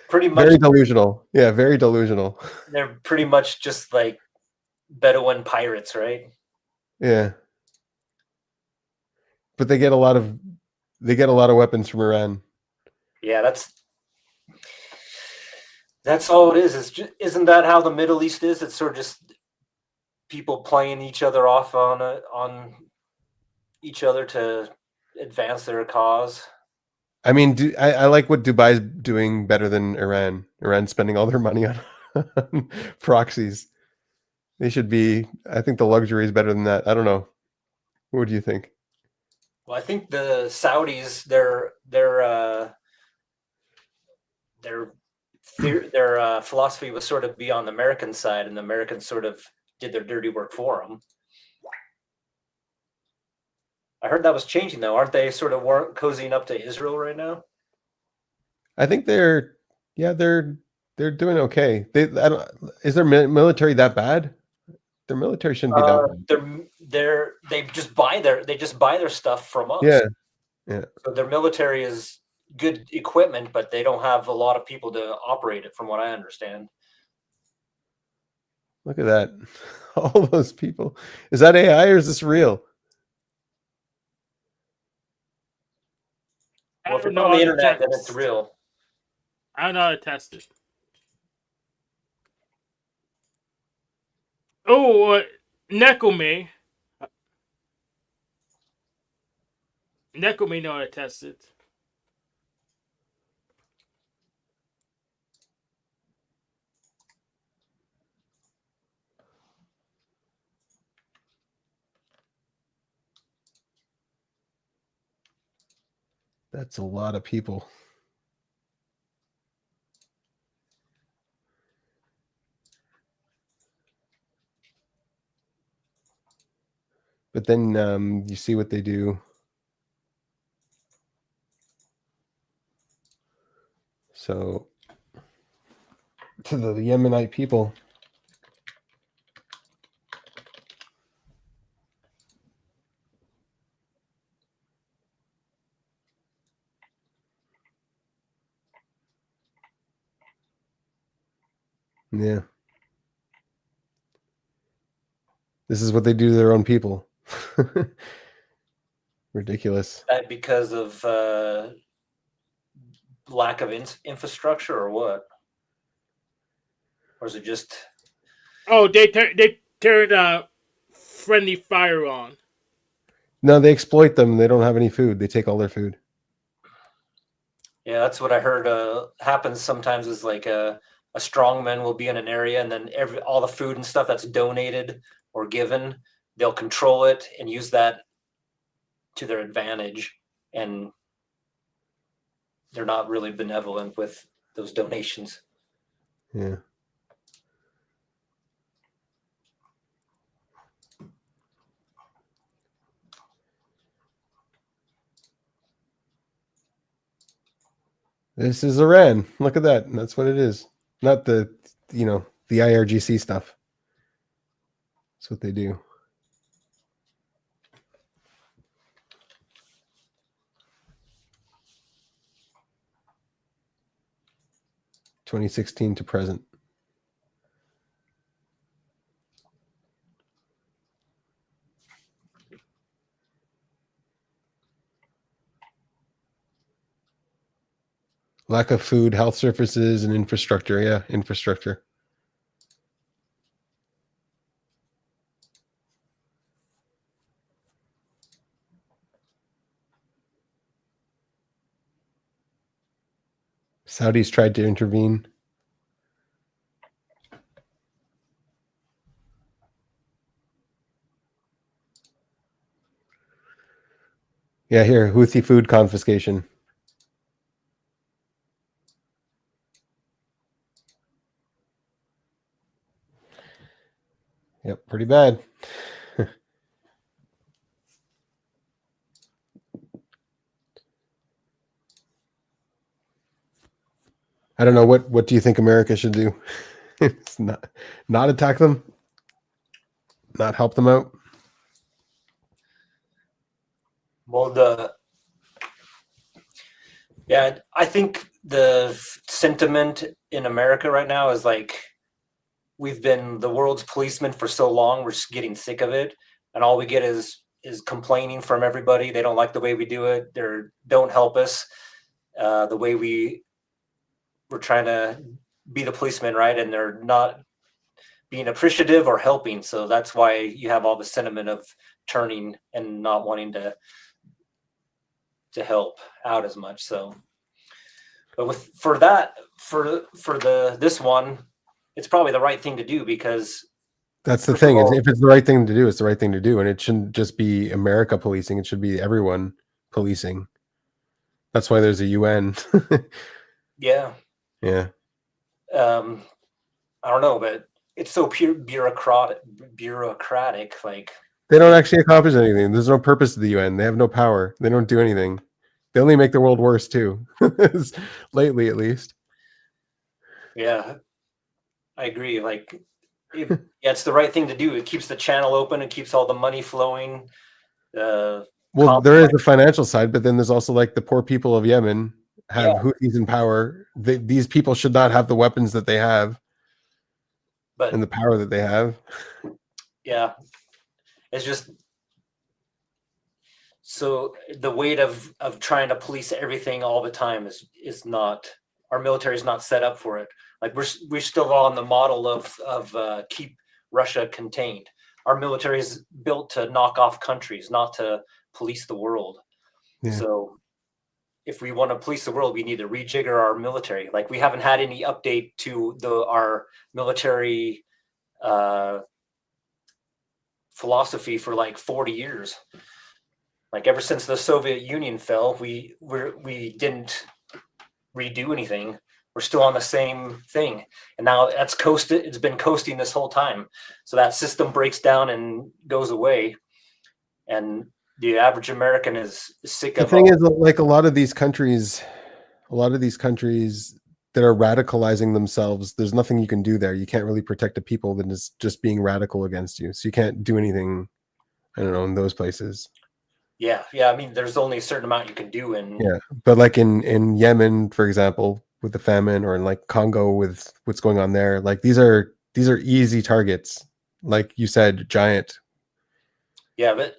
Pretty much, Very delusional. Yeah, very delusional. they're pretty much just like Bedouin pirates, right? Yeah. But they get a lot of weapons from Iran. Yeah, that's all it is. Isn't that how the Middle East is? It's sort of just people playing each other off on each other to advance their cause. I mean, I like what Dubai's doing better than Iran. Iran's spending all their money on proxies. They should be. I think the luxury is better than that. I don't know. What do you think? Well, I think the Saudis, their philosophy was sort of be on the American side, and the Americans sort of did their dirty work for them. I heard that was changing, though. Aren't they sort of cozying up to Israel right now? I think they're they're doing okay. I don't, is their military that bad? Their military shouldn't be that bad. They just buy their stuff from us. Yeah, yeah. So their military is good equipment, but they don't have a lot of people to operate it, from what I understand. Look at that. All those people. Is that AI or is this real? I Well, if don't it's know on the how to internet, then it's test. real. I don't know how to test it. Oh, Nekome. Nekome know how to test it. That's a lot of people. But then you see what they do. So to the Yemenite people. Yeah. This is what they do to their own people. Ridiculous. That because of lack of infrastructure, or what? Or is it just? Oh, they turned friendly fire on. No, they exploit them. They don't have any food. They take all their food. Yeah, that's what I heard. Happens sometimes is like a strongman will be in an area, and then all the food and stuff that's donated or given, they'll control it and use that to their advantage, and they're not really benevolent with those donations. Yeah. This is Iran. Look at that. That's what it is. Not the, the IRGC stuff. That's what they do. (2016) to present. Lack of food, health services, and infrastructure. Yeah, infrastructure. Saudis tried to intervene. Yeah, here, Houthi food confiscation. Yep, pretty bad. I don't know, what do you think America should do? It's not attack them, not help them out. Well, I think the sentiment in America right now is like, we've been the world's policeman for so long, we're just getting sick of it, and all we get is complaining from everybody. They don't like the way we do it. They don't help us the way we're trying to be the policeman, right? And they're not being appreciative or helping. So that's why you have all the sentiment of turning and not wanting to help out as much. So, but this one, it's probably the right thing to do, because That's the thing. If it's the right thing to do, it's the right thing to do, and it shouldn't just be America policing. It should be everyone policing. That's why there's a UN. Yeah. Yeah. I don't know, but it's so pure bureaucratic. Like, They don't actually accomplish anything. There's no purpose to the UN. They have no power. They don't do anything. They only make the world worse too. Lately, at least. Yeah, I agree. Like, yeah, it's the right thing to do. It keeps the channel open. It keeps all the money flowing. Well, Comp- there is the financial side, but then there's also like the poor people of Yemen have Yeah. Houthis in power. These people should not have the weapons that they have But and the power that they have. yeah, it's just so the weight of trying to police everything all the time is not, our military is not set up for it. Like we're still on the model of keep Russia contained. Our military is built to knock off countries, not to police the world. Yeah. So if we want to police the world, we need to rejigger our military. Like we haven't had any update to our military philosophy for like 40 years. Like ever since the Soviet Union fell, we didn't redo anything. We're still on the same thing, and now that's coasted. It's been coasting this whole time. So that system breaks down and goes away, and the average American is sick The of. thing is, like a lot of these countries that are radicalizing themselves, there's nothing you can do there. You can't really protect a people that is just being radical against you. So you can't do anything, I don't know, in those places. Yeah. I mean, there's only a certain amount you can do, and Yeah, but like in Yemen, for example, with the famine, or in like Congo with what's going on there, like these are easy targets. Like you said, giant. yeah, but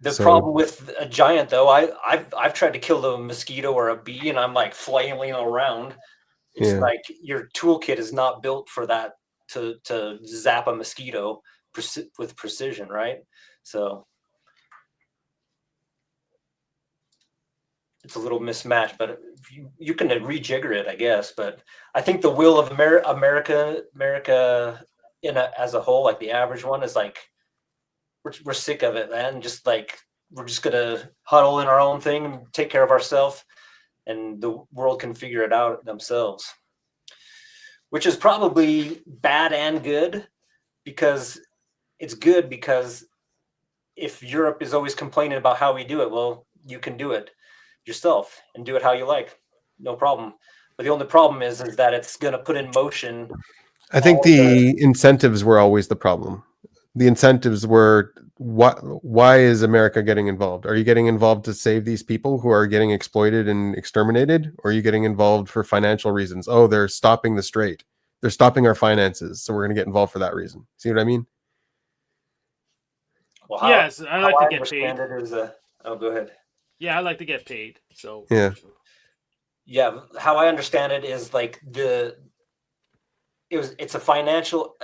the So problem with a giant, though, I've tried to kill a mosquito or a bee, and I'm like flailing around. It's yeah, like your toolkit is not built for that, to zap a mosquito with precision, right? So it's a little mismatched, but you can rejigger it, I guess. But I think the will of America as a whole, like the average one, is like we're sick of it, man. Just like we're just gonna huddle in our own thing and take care of ourselves, and the world can figure it out themselves. Which is probably bad and good, because it's good because if Europe is always complaining about how we do it, well, you can do it yourself and do it how you like, no problem. But the only problem is that it's going to put in motion. I think all the the incentives were always the problem. The incentives were, why is America getting involved? Are you getting involved to save these people who are getting exploited and exterminated? Or are you getting involved for financial reasons? Oh, they're stopping the strait. They're stopping our finances, so we're going to get involved for that reason. See what I mean? well, Yes, I how like to I get paid. understand it is oh, go ahead. Yeah, I like to get paid. So Yeah. Yeah, how I understand it is like it's a financial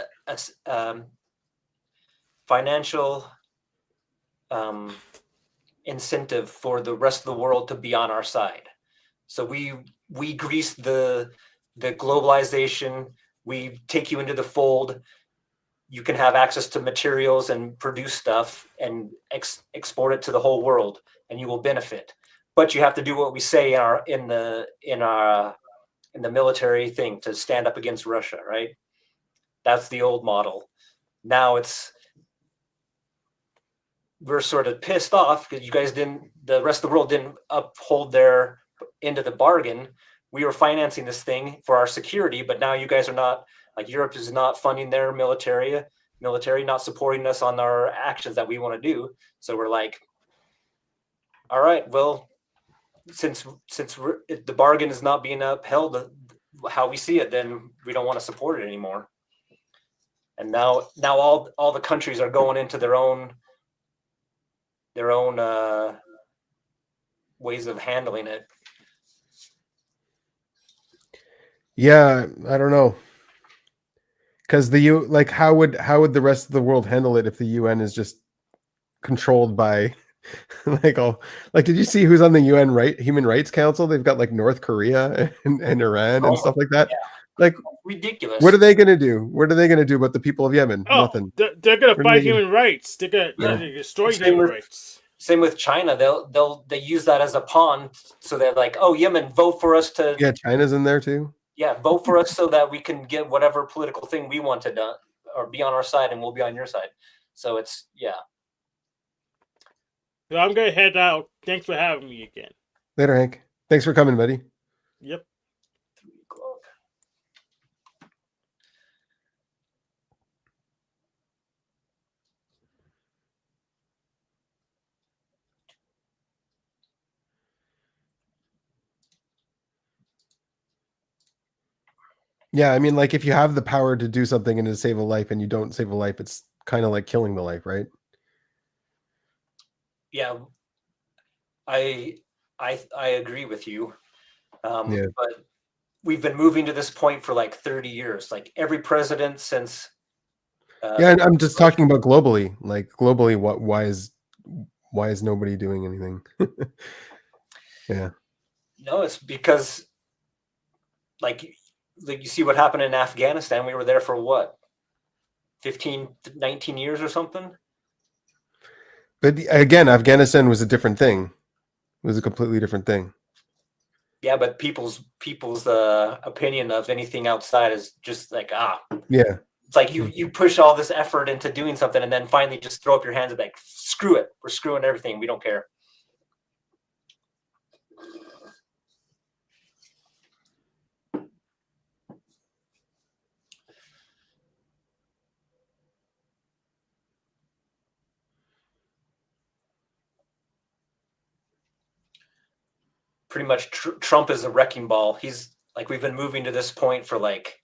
incentive for the rest of the world to be on our side. So we grease the globalization. We take you into the fold. You can have access to materials and produce stuff and export it to the whole world, and you will benefit. But you have to do what we say in the military thing to stand up against Russia, right? That's the old model. Now we're sort of pissed off because the rest of the world didn't uphold their end of the bargain. We were financing this thing for our security, but now you guys are not, like Europe is not funding their military, not supporting us on our actions that we want to do. So we're like, all right, well, since the bargain is not being upheld how we see it, then we don't want to support it anymore. And now all the countries are going into their own ways of handling it. Yeah, I don't know. Because like how would the rest of the world handle it if the UN is just controlled by like all, like, did you see who's on the UN Human Rights Council? They've got like North Korea and Iran and stuff like that. Like, Ridiculous. what are they going to do? What are they going to do about the people of Yemen? Nothing. They're gonna What are fight they gonna- human rights. They're gonna destroy human rights. Same with China. They use that as a pawn. So they're like, oh, Yemen, vote for us to Yeah, China's in there too. vote for us so that we can get whatever political thing we want to do, or be on our side, and we'll be on your side. So it's So I'm gonna head out. Thanks for having me again. Later, Hank. Thanks for coming, buddy. Yep. Yeah, I mean, like if you have the power to do something and to save a life and you don't save a life, it's kind of like killing the life, right? Yeah, I agree with you. Yeah. But we've been moving to this point for like 30 years. Like every president since Yeah, and I'm just talking about globally. Like globally, why is nobody doing anything? Yeah. no, it's because like like you see what happened in Afghanistan. We were there for what, 15, 19 years or something. But again, Afghanistan was a different thing. It was a completely different thing. Yeah, but people's opinion of anything outside is just like Yeah. it's like you push all this effort into doing something and then finally just throw up your hands and like screw it, we're screwing everything, we don't care. Pretty much Trump is a wrecking ball. He's like, we've been moving to this point for like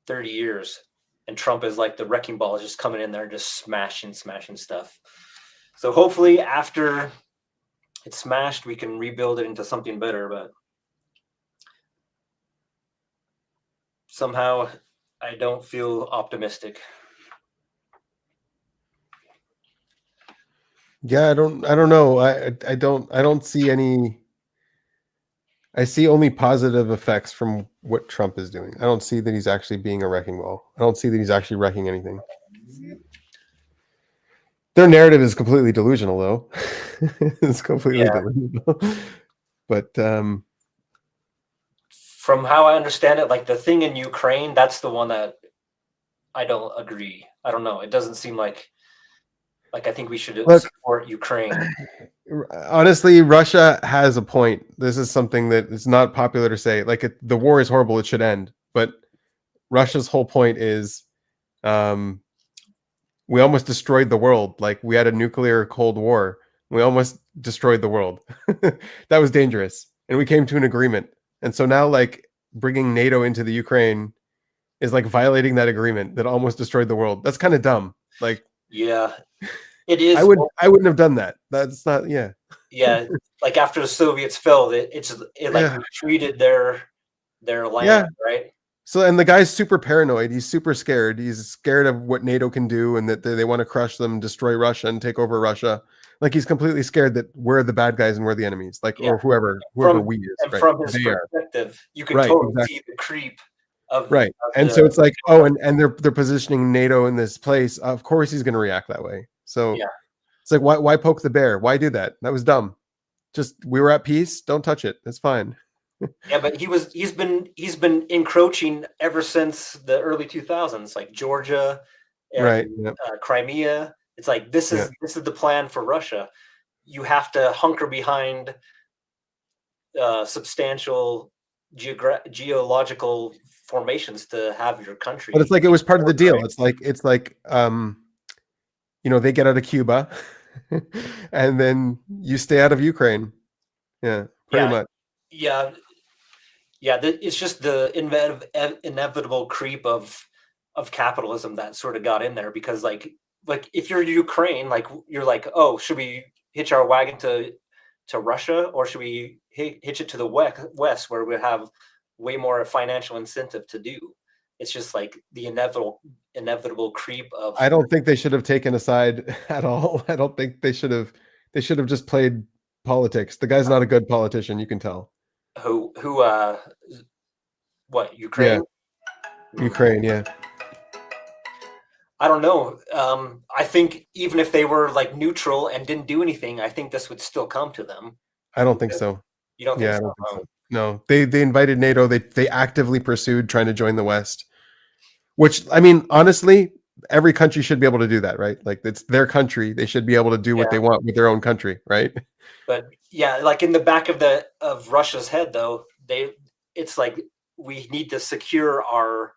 30 years, and Trump is like the wrecking ball, just coming in there and just smashing stuff. So hopefully after it's smashed, we can rebuild it into something better, but somehow I don't feel optimistic. Yeah, I don't know. I don't see any. I see only positive effects from what Trump is doing. I don't see that he's actually being a wrecking ball. I don't see that he's actually wrecking anything. Their narrative is completely delusional, though. It's completely delusional. But from how I understand it, like the thing in Ukraine, that's the one that I don't agree. I don't know. It doesn't seem like I think we should support Ukraine. Honestly, Russia has a point. This is something that is not popular to say. Like the war is horrible; it should end. But Russia's whole point is, we almost destroyed the world. Like we had a nuclear Cold War. We almost destroyed the world. That was dangerous, and we came to an agreement. And so now, like bringing NATO into the Ukraine is like violating that agreement that almost destroyed the world. That's kind of dumb. Like, yeah, it is. I wouldn't have done that. That's not. Yeah. Yeah, like after the Soviets fell, it Yeah. retreated their land, right? So, and the guy's super paranoid. He's super scared. He's scared of what NATO can do and that they want to crush them, destroy Russia, and take over Russia. Like he's completely scared that we're the bad guys and we're the enemies. Like, or whoever we is. And right? from his They are. perspective, you can totally see the creep of right. And so it's like, oh, and they're positioning NATO in this place. Of course, he's going to react that way. So it's like, why poke the bear? Why do that? That was dumb. Just we were at peace. Don't touch it. It's fine. Yeah, but he's been encroaching ever since the early 2000s, like Georgia, and, right? Yep. Crimea. It's like this is the plan for Russia. You have to hunker behind substantial geological formations to have your country. But it's like it was part of the deal. It's like you know, they get out of Cuba, and then you stay out of Ukraine. Yeah, pretty much. Yeah. It's just the inevitable creep of capitalism that sort of got in there, because like if you're Ukraine, like you're like, oh, should we hitch our wagon to Russia, or should we hitch it to the west where we have way more financial incentive to do? It's just like the inevitable creep of. I don't think they should have taken a side at all. I don't think they should have. They should have just played politics. The guy's not a good politician. You can tell. Who what, Ukraine? Yeah. Ukraine, yeah. I don't know. I think even if they were like neutral and didn't do anything, I think this would still come to them. I don't think so. You don't think so? I don't think so. No, they invited NATO. They actively pursued trying to join the West. Which, I mean, honestly, every country should be able to do that, right? Like it's their country. They should be able to do what they want with their own country, right? But yeah, like in the back of Russia's head, though, it's like we need to secure our.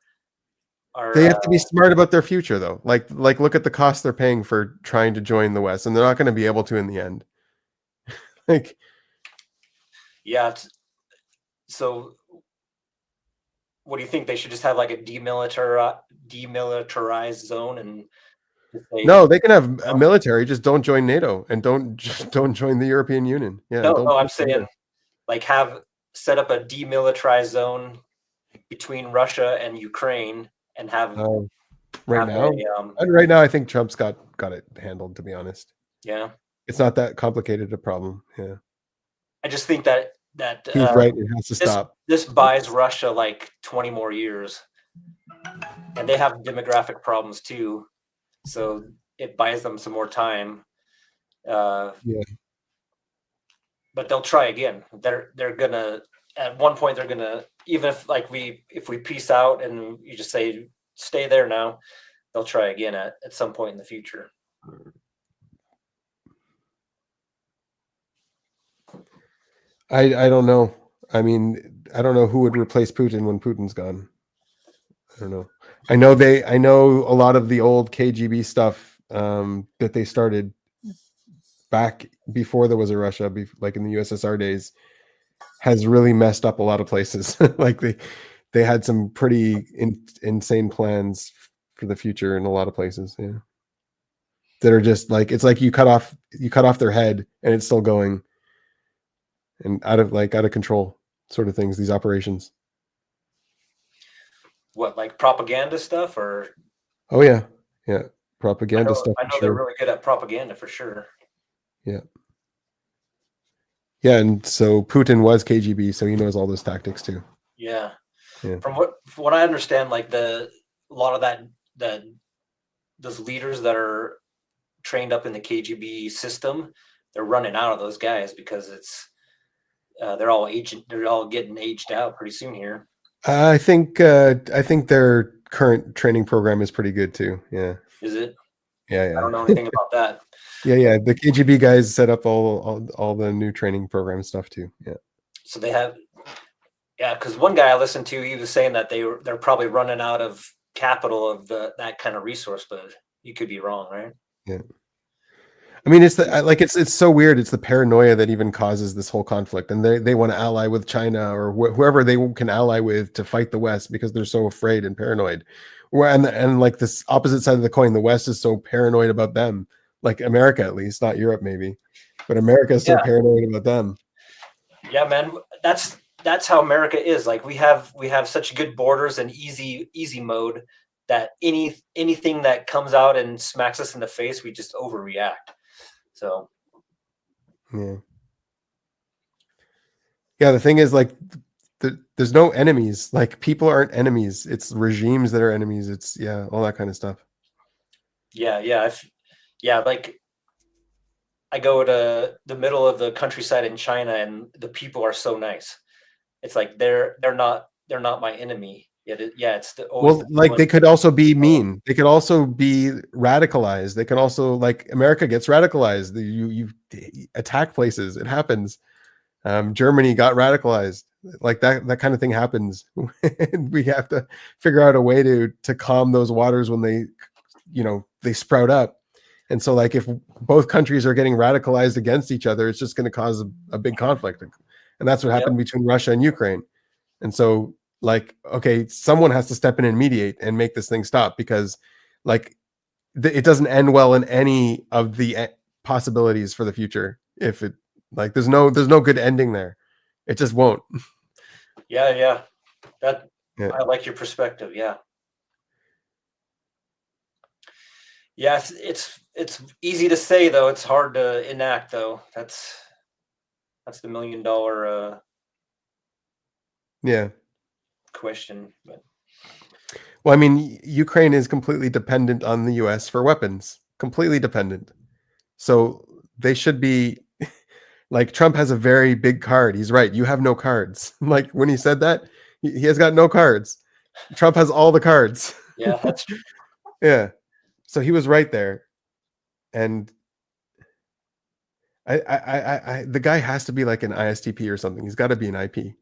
They have to be smart about their future, though. Like look at the cost they're paying for trying to join the West, and they're not going to be able to in the end. Like, yeah. So what do you think? They should just have like a demilitarized zone and just say, No, they can have a military. Just don't join NATO and just don't join the European Union. Yeah, no, don't no, I'm push NATO. saying like have set up a demilitarized zone between Russia and Ukraine and have Right have now, right now, I think Trump's got it handled. To be honest, yeah. it's not that complicated a problem. Yeah, I just think that he's right. It has to stop. this buys Russia like 20 more years, and they have demographic problems too, so it buys them some more time. Yeah. But they'll try again. They're gonna at one point they're gonna, even if like if we peace out and you just say stay there now, they'll try again at some point in the future. I don't know. I mean, I don't know who would replace Putin when Putin's gone. I don't know. I know a lot of the old KGB stuff that they started back before there was a Russia, like in the USSR days, has really messed up a lot of places. Like they had some pretty insane plans for the future in a lot of places. Yeah, that are just like, it's like you cut off their head and it's still going, and out of control sort of things. These operations. What, like propaganda stuff or? Oh yeah, propaganda stuff. I know they're really good at propaganda for sure. Yeah. Yeah, and so Putin was KGB, so he knows all those tactics too. Yeah. Yeah. From what I understand, like a lot of those leaders that are trained up in the KGB system, they're running out of those guys because they're all getting aged out pretty soon here. I think their current training program is pretty good too. Yeah. Is it? Yeah. I don't know anything about that. Yeah. The KGB guys set up all the new training program stuff too. Yeah. So they have, yeah, because one guy I listened to, he was saying that they're probably running out of capital of that kind of resource, but you could be wrong, right? Yeah. I mean, it's so weird. It's the paranoia that even causes this whole conflict, and they want to ally with China or whoever they can ally with to fight the West because they're so afraid and paranoid. And like this opposite side of the coin, the West is so paranoid about them, like America at least, not Europe maybe, but America is so paranoid about them. Yeah, man, that's how America is. Like we have such good borders and easy mode that anything that comes out and smacks us in the face, we just overreact. So yeah, the thing is, like, there's no enemies. Like, people aren't enemies. It's regimes that are enemies. It's all that kind of stuff. Yeah. Like I go to the middle of the countryside in China, and the people are so nice. It's like they're not my enemy. It's they could also be mean. They could also be radicalized. They can also, like, America gets radicalized. You attack places. It happens. Germany got radicalized. Like that kind of thing happens. We have to figure out a way to calm those waters when they sprout up. And so, like, if both countries are getting radicalized against each other, it's just going to cause a big conflict. And that's what happened between Russia and Ukraine. And so, like, okay, someone has to step in and mediate and make this thing stop, because, like, it doesn't end well in any of the possibilities for the future. If it, like, there's no good ending there. It just won't. Yeah. I like your perspective. Yeah. Yeah, it's easy to say though. It's hard to enact though. That's the $1 million question. But well, I mean, Ukraine is completely dependent on the US for weapons. Completely dependent. So they should be, like, Trump has a very big card. He's right. You have no cards. Like, when he said that, he has got no cards. Trump has all the cards. Yeah, that's true. Yeah. So he was right there. And the guy has to be like an ISTP or something. He's got to be an IP,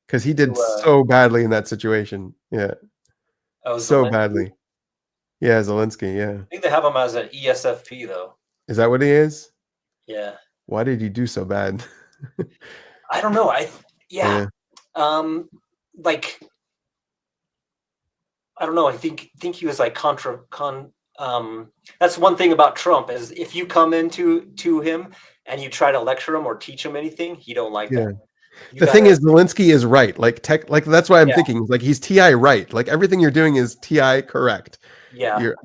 because he did so badly in that situation. Yeah. So Zelensky? badly. Yeah, Zelensky. Yeah. I think they have him as an ESFP though. Is that what he is? Yeah. Why did he do so bad? I don't know. Like I don't know. I think he was like that's one thing about Trump is if you come into him and you try to lecture him or teach him anything, he don't like Yeah. that. You The thing gotta, is, Zelensky is right. Like like that's why I'm yeah, thinking like he's TI right. Like everything you're doing is TI correct. yeah, You're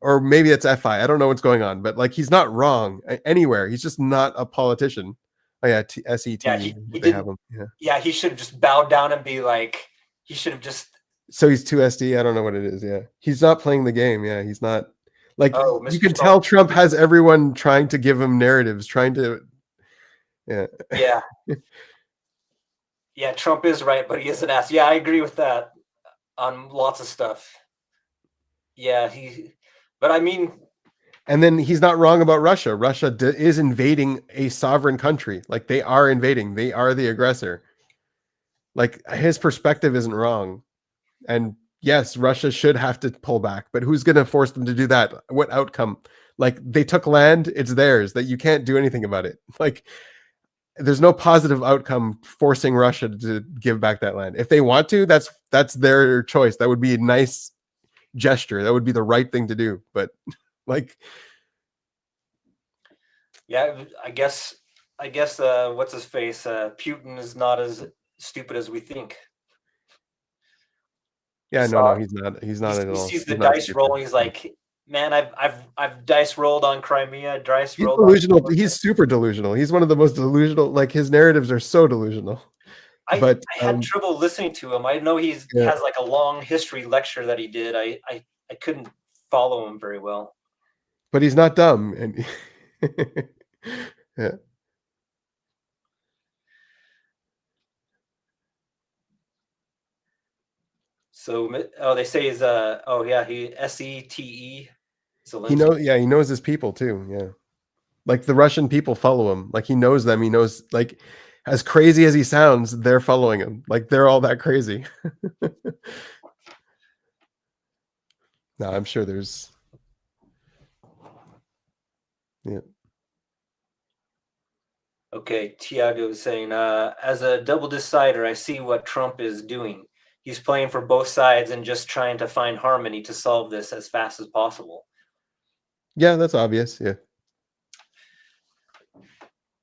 or maybe it's FI. I don't know what's going on, but like he's not wrong anywhere. He's just not a politician. Oh yeah, SET. yeah. He They have didn't. him. Yeah. Yeah, he should have just bowed down and be like. He should have just. So he's 2 SD. I don't know what it is. Yeah. He's not playing the game. Yeah. He's not like Oh, you Mr. can Salt. tell Trump has everyone trying to give him narratives, trying to yeah. Yeah, yeah. Trump is right, but he is an ass. Yeah, I agree with that on lots of stuff. Yeah, but I mean, And then he's not wrong about Russia. Russia is invading a sovereign country. Like they are invading. They are the aggressor. Like his perspective isn't wrong. And yes, Russia should have to pull back, but who's going to force them to do that? What outcome? Like they took land, it's theirs. That you can't do anything about it. Like there's no positive outcome forcing Russia to give back that land. If they want to, that's their choice. That would be a nice gesture. That would be the right thing to do. But like yeah, I guess what's his face? Putin is not as stupid as we think. yeah, no, Saw he's not. He's not at he all. sees the He's not dice stupid. roll and he's like, man, I've dice rolled on Crimea, dice He's rolled delusional. on. He's super delusional. He's one of the most delusional. Like his narratives are so delusional. I But had trouble listening to him. I know he yeah. has like a long history lecture that he did. I couldn't follow him very well. But he's not dumb. And yeah. So they say he's oh yeah, he SETE He knows his people too. Yeah. Like the Russian people follow him. Like he knows them. He knows like as crazy as he sounds, they're following him. Like they're all that crazy. No, I'm sure there's yeah. Okay, Tiago is saying, as a double decider, I see what Trump is doing. He's playing for both sides and just trying to find harmony to solve this as fast as possible. Yeah, that's obvious. Yeah.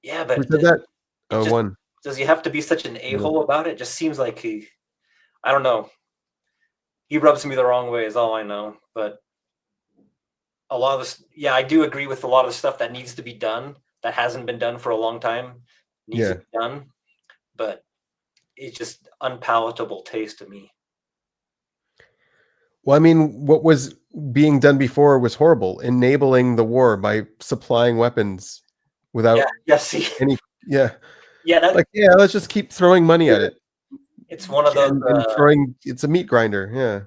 Yeah, Who but said that? it Oh, just, one. does he have to be such an a-hole about it? It just seems like I don't know. He rubs me the wrong way is all I know. But a lot of this, yeah, I do agree with a lot of the stuff that needs to be done that hasn't been done for a long time needs to be done. But it's just unpalatable taste to me. Well, I mean, what was being done before was horrible, enabling the war by supplying weapons without See, any. Yeah, yeah, like let's just keep throwing money at it. It's one of those and throwing. It's a meat grinder. Yeah,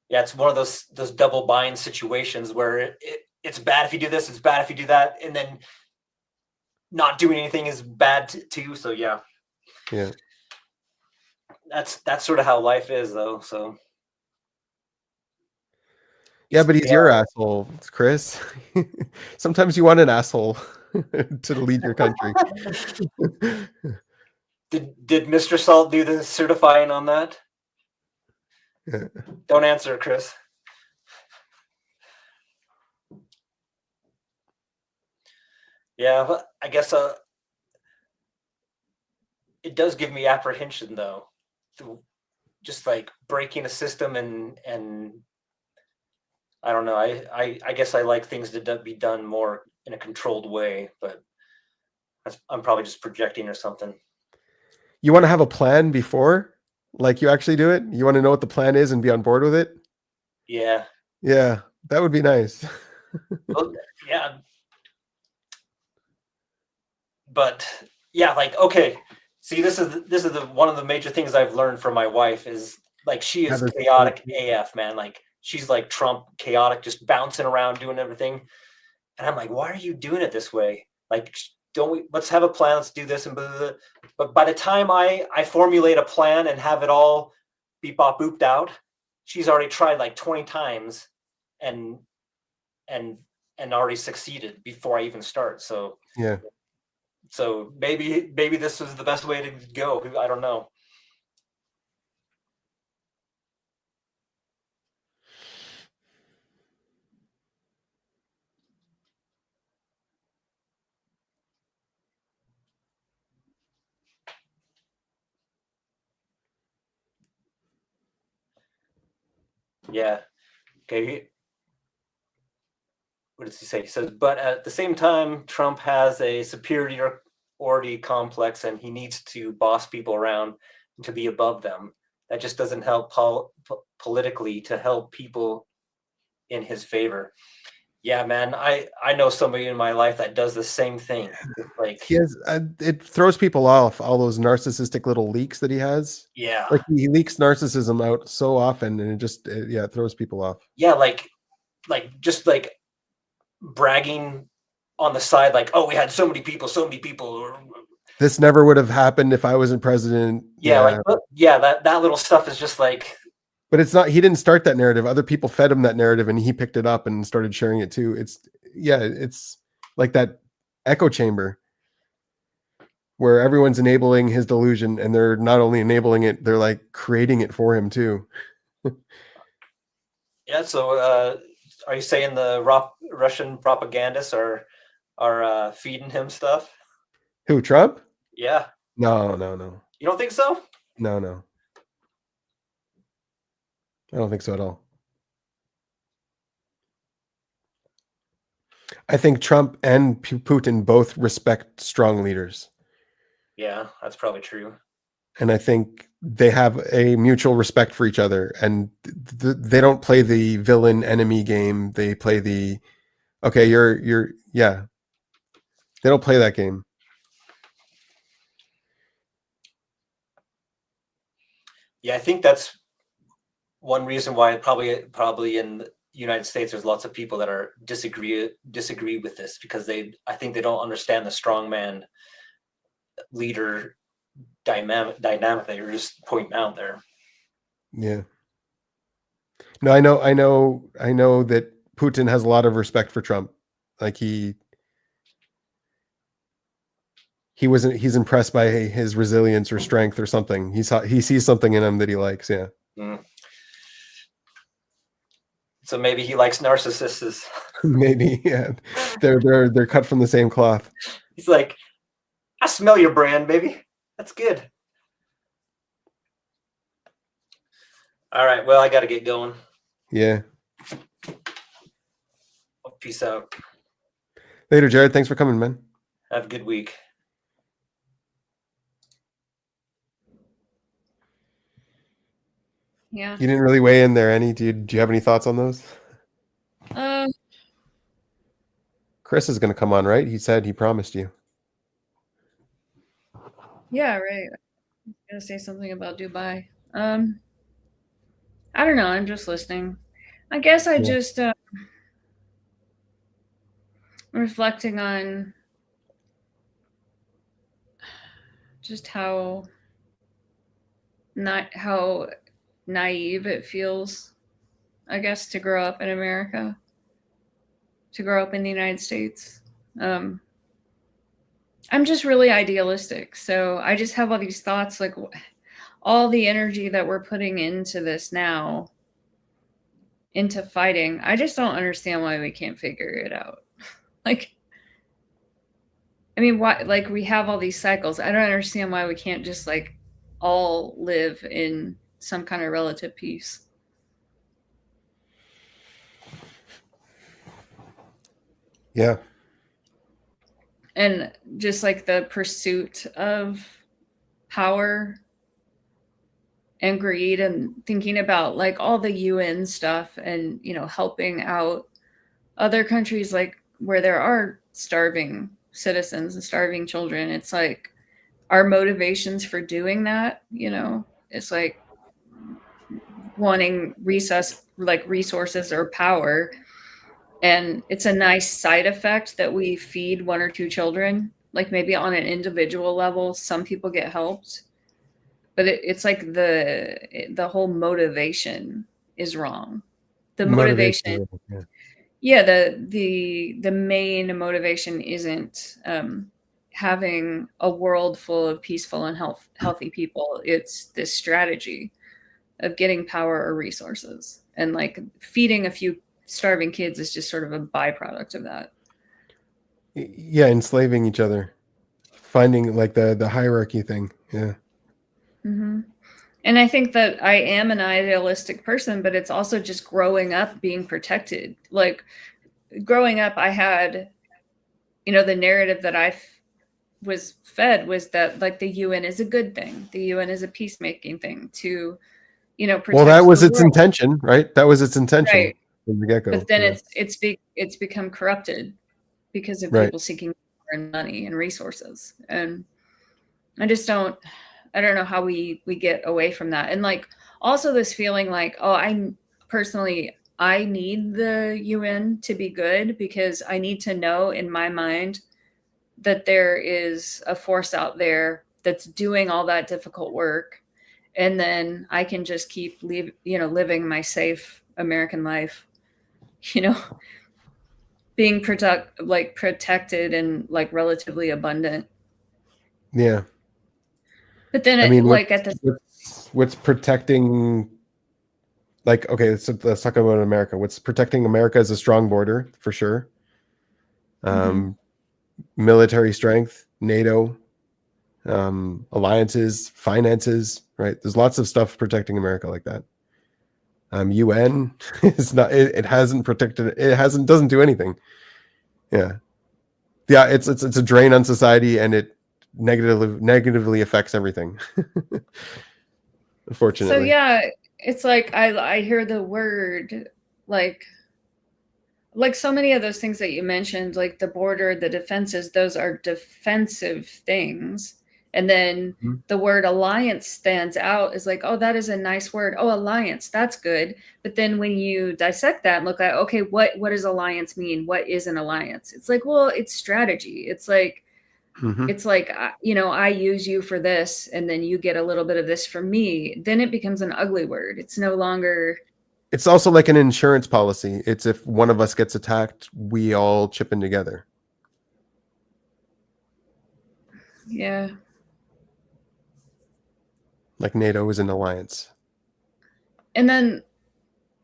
yeah, it's one of those double bind situations where it's bad if you do this, it's bad if you do that, and then not doing anything is bad too. So yeah, that's sort of how life is, though. So yeah, but he's your asshole, it's Chris. Sometimes you want an asshole to lead your country. Did Mr. Salt do the certifying on that? Yeah. Don't answer, Chris. Yeah, but I guess it does give me apprehension, though. Just like breaking a system and I don't know. I guess I like things to be done more in a controlled way, but I'm probably just projecting or something. You want to have a plan before, like you actually do it. You want to know what the plan is and be on board with it. Yeah. Yeah, that would be nice. Well, yeah. But yeah, like okay. See, this is the one of the major things I've learned from my wife is like she is chaotic AF, man. Like she's like Trump, chaotic, just bouncing around doing everything. And I'm like, why are you doing it this way? Like, let's have a plan, let's do this and blah, blah, blah. But by the time I formulate a plan and have it all beep bop booped out, she's already tried like 20 times and already succeeded before I even start. So yeah. So maybe this was the best way to go. I don't know. Yeah. Okay. What does he say? He says, but at the same time, Trump has a superiority complex and he needs to boss people around and to be above them. That just doesn't help politically to help people in his favor. Yeah, man, I know somebody in my life that does the same thing. Like, He has it throws people off, all those narcissistic little leaks that he has. yeah, Like he leaks narcissism out so often, and it throws people off. yeah, like just like bragging on the side, like, oh, we had so many people, or This never would have happened if I wasn't president. yeah, Yeah, like yeah, that little stuff is just like, but it's not. He didn't start that narrative. Other people fed him that narrative, and he picked it up and started sharing it too. It's like that echo chamber where everyone's enabling his delusion, and they're not only enabling it, they're like creating it for him too. yeah. So, are you saying the Russian propagandists are feeding him stuff? Who, Trump? Yeah, No. you don't think so? No. I don't think so at all. I think Trump and Putin both respect strong leaders. Yeah, that's probably true. And I think they have a mutual respect for each other, and they don't play the villain enemy game. They play the, okay, yeah. They don't play that game. Yeah, I think that's one reason why probably in the United States there's lots of people that are disagree with this, because I think they don't understand the strongman leader dynamic that you're just pointing out there. Yeah. No, I know that Putin has a lot of respect for Trump. Like he's impressed by his resilience or strength or something. He sees something in him that he likes. Yeah. Mm. So maybe he likes narcissists. Maybe. Yeah. They're cut from the same cloth. He's like, I smell your brand, baby. That's good. All right. Well, I got to get going. Yeah. Peace out. Later, Jared. Thanks for coming, man. Have a good week. Yeah. You didn't really weigh in there, Annie. Do you have any thoughts on those? Chris is going to come on, right? He said he promised you. Yeah, right. I was gonna say something about Dubai. I don't know. I'm just listening. I guess I just reflecting on just how naive it feels, I guess, to grow up in America, to grow up in the United States. I'm just really idealistic. So I just have all these thoughts, like all the energy that we're putting into this now, into fighting. I just don't understand why we can't figure it out. Like, I mean, why, like, we have all these cycles. I don't understand why we can't just like all live in some kind of relative peace. Yeah. And just like the pursuit of power and greed, and thinking about like all the UN stuff, and helping out other countries, like where there are starving citizens and starving children. It's like our motivations for doing that, it's like wanting resources or power. And it's a nice side effect that we feed one or two children. Like maybe on an individual level, some people get helped, but it's like the whole motivation is wrong. The motivation, yeah, the main motivation isn't having a world full of peaceful and healthy people. It's this strategy of getting power or resources, and like feeding a few starving kids is just sort of a byproduct of that. Yeah, enslaving each other, finding like the hierarchy thing. Yeah. Mm-hmm. And I think that I am an idealistic person, but it's also just growing up being protected. Like growing up, I had, the narrative that was fed was that like the UN is a good thing. The UN is a peacemaking thing to, protect Well, that was the its world. intention, right? That was its intention Right. from the get-go. But then Yeah. it's become corrupted because of Right. people seeking power and money and resources. And I just don't know how we get away from that. And like also this feeling like, oh, I need the UN to be good because I need to know in my mind that there is a force out there that's doing all that difficult work, and then I can just keep living my safe American life, being protected and like relatively abundant. Yeah. But then I mean, what's protecting, like, okay, let's talk about America. What's protecting America is a strong border, for sure. Military strength, NATO, alliances, finances, right? There's lots of stuff protecting America like that. UN is not, it hasn't protected, doesn't do anything. Yeah. Yeah, it's a drain on society, and it negatively affects everything. Unfortunately. So yeah, it's like I hear the word like so many of those things that you mentioned, like the border, the defenses, those are defensive things. And then the word alliance stands out as like, oh, that is a nice word. Oh, alliance, that's good. But then when you dissect that and look at, okay, what does alliance mean? What is an alliance? It's like, well, it's strategy. It's like, it's like, I use you for this, and then you get a little bit of this from me. Then it becomes an ugly word. It's no longer. It's also like an insurance policy. It's if one of us gets attacked, we all chip in together. Yeah. Like NATO is an alliance. And then,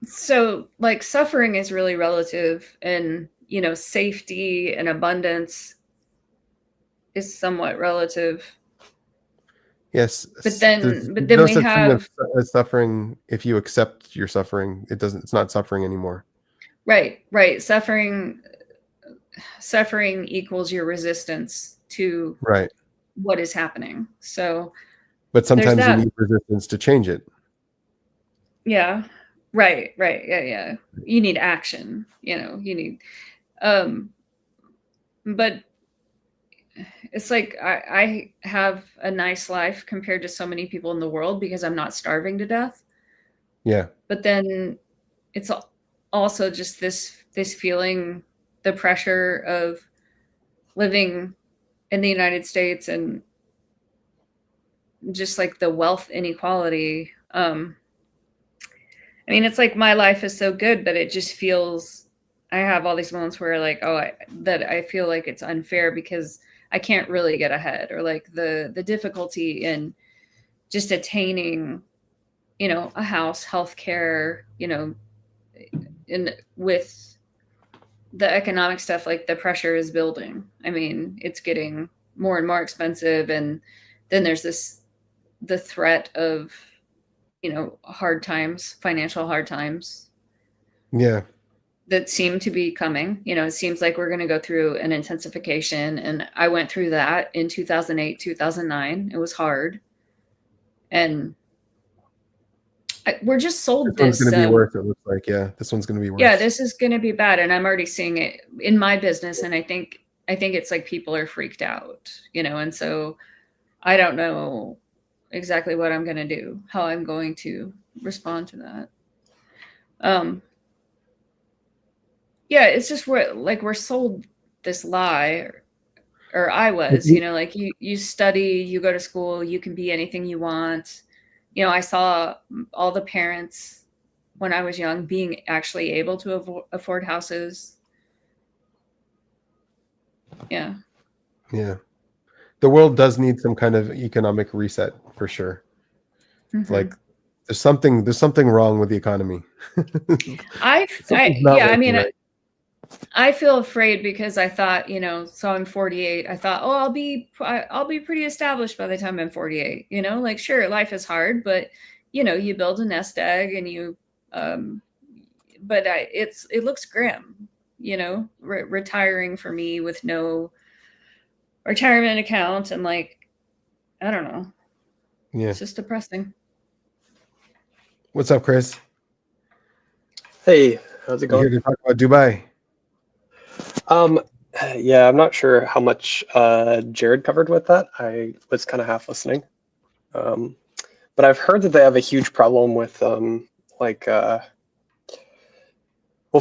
so like suffering is really relative, and, safety and abundance is somewhat relative. Yes. But then we have suffering. If you accept your suffering, it's not suffering anymore. Right. Suffering equals your resistance to what is happening. So, but sometimes you need resistance to change it. Yeah. Right. Yeah. You need action, you need, but it's like, I have a nice life compared to so many people in the world because I'm not starving to death. Yeah. But then it's also just this feeling, the pressure of living in the United States, and just like the wealth inequality. I mean, it's like my life is so good, but it just feels, I have all these moments where like, that I feel like it's unfair because I can't really get ahead, or like the difficulty in just attaining, a house, healthcare, and with the economic stuff, like the pressure is building. I mean, it's getting more and more expensive. And then there's the threat of, hard times, financial hard times. Yeah. That seem to be coming. It seems like we're going to go through an intensification. And I went through that in 2008, 2009. It was hard. And we're just sold this. This one's going to be worse, it looks like. Yeah, this one's going to be worse. Yeah, this is going to be bad. And I'm already seeing it in my business. And I think it's like people are freaked out, and so I don't know exactly what I'm going to do, how I'm going to respond to that. Yeah, it's just we're sold this lie, or I was, like you study, you go to school, you can be anything you want. I saw all the parents when I was young being actually able to afford houses. Yeah. Yeah. The world does need some kind of economic reset for sure. Mm-hmm. Like there's something wrong with the economy. I mean, right. I feel afraid because I thought, so I'm 48. I thought, oh, I'll be pretty established by the time I'm 48. Like sure, life is hard, but you build a nest egg and but it looks grim. Retiring for me with no retirement account and like, I don't know. Yeah. It's just depressing. What's up, Chris? Hey, how's it You here going? to talk about Dubai? Um, yeah, I'm not sure how much Jared covered with that. I was kind of half listening. Um, but I've heard that they have a huge problem with like well,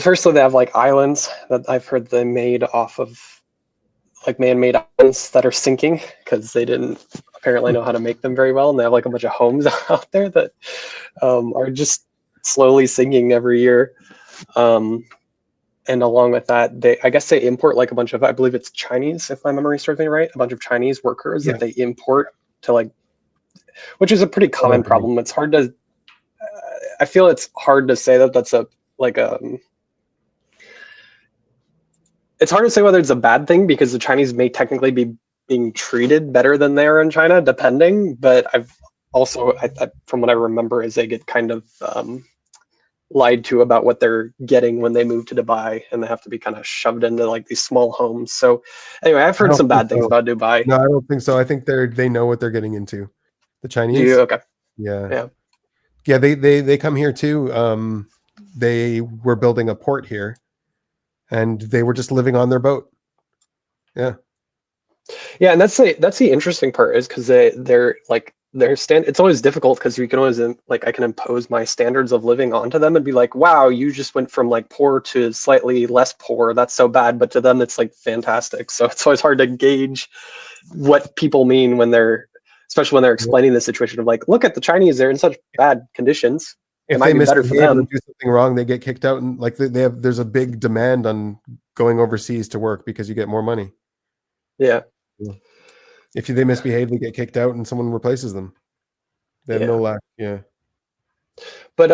firstly they have like islands that I've heard they made off of like man-made islands that are sinking because they didn't apparently know how to make them very well, and they have like a bunch of homes out there that are just slowly sinking every year. And along with that, I guess they import like a bunch of, I believe it's Chinese, if my memory serves me right, a bunch of Chinese workers Yeah. that they import to like, which is a pretty common problem. It's hard to, I feel it's hard to say that that's it's hard to say whether it's a bad thing because the Chinese may technically be being treated better than they are in China, depending. But I've also, from what I remember, is they get kind of lied to about what they're getting when they move to Dubai, and they have to be kind of shoved into like these small homes. So anyway, I've heard some bad things about Dubai. No, I don't think so. I think they know what they're getting into. The Chinese. Do you? Okay. Yeah. They come here too. They were building a port here, and they were just living on their boat. Yeah. Yeah, and that's the interesting part is because they're like it's always difficult because you can always like I can impose my standards of living onto them and be like, wow, you just went from like poor to slightly less poor, that's so bad, but to them it's like fantastic. So it's always hard to gauge what people mean when especially when they're explaining the situation of like, look at the Chinese, they're in such bad conditions, it might be better for them. Or do something wrong, they get kicked out, and like there's a big demand on going overseas to work because you get more money. Yeah. If they misbehave, they get kicked out and someone replaces them. They have no lack. Yeah. But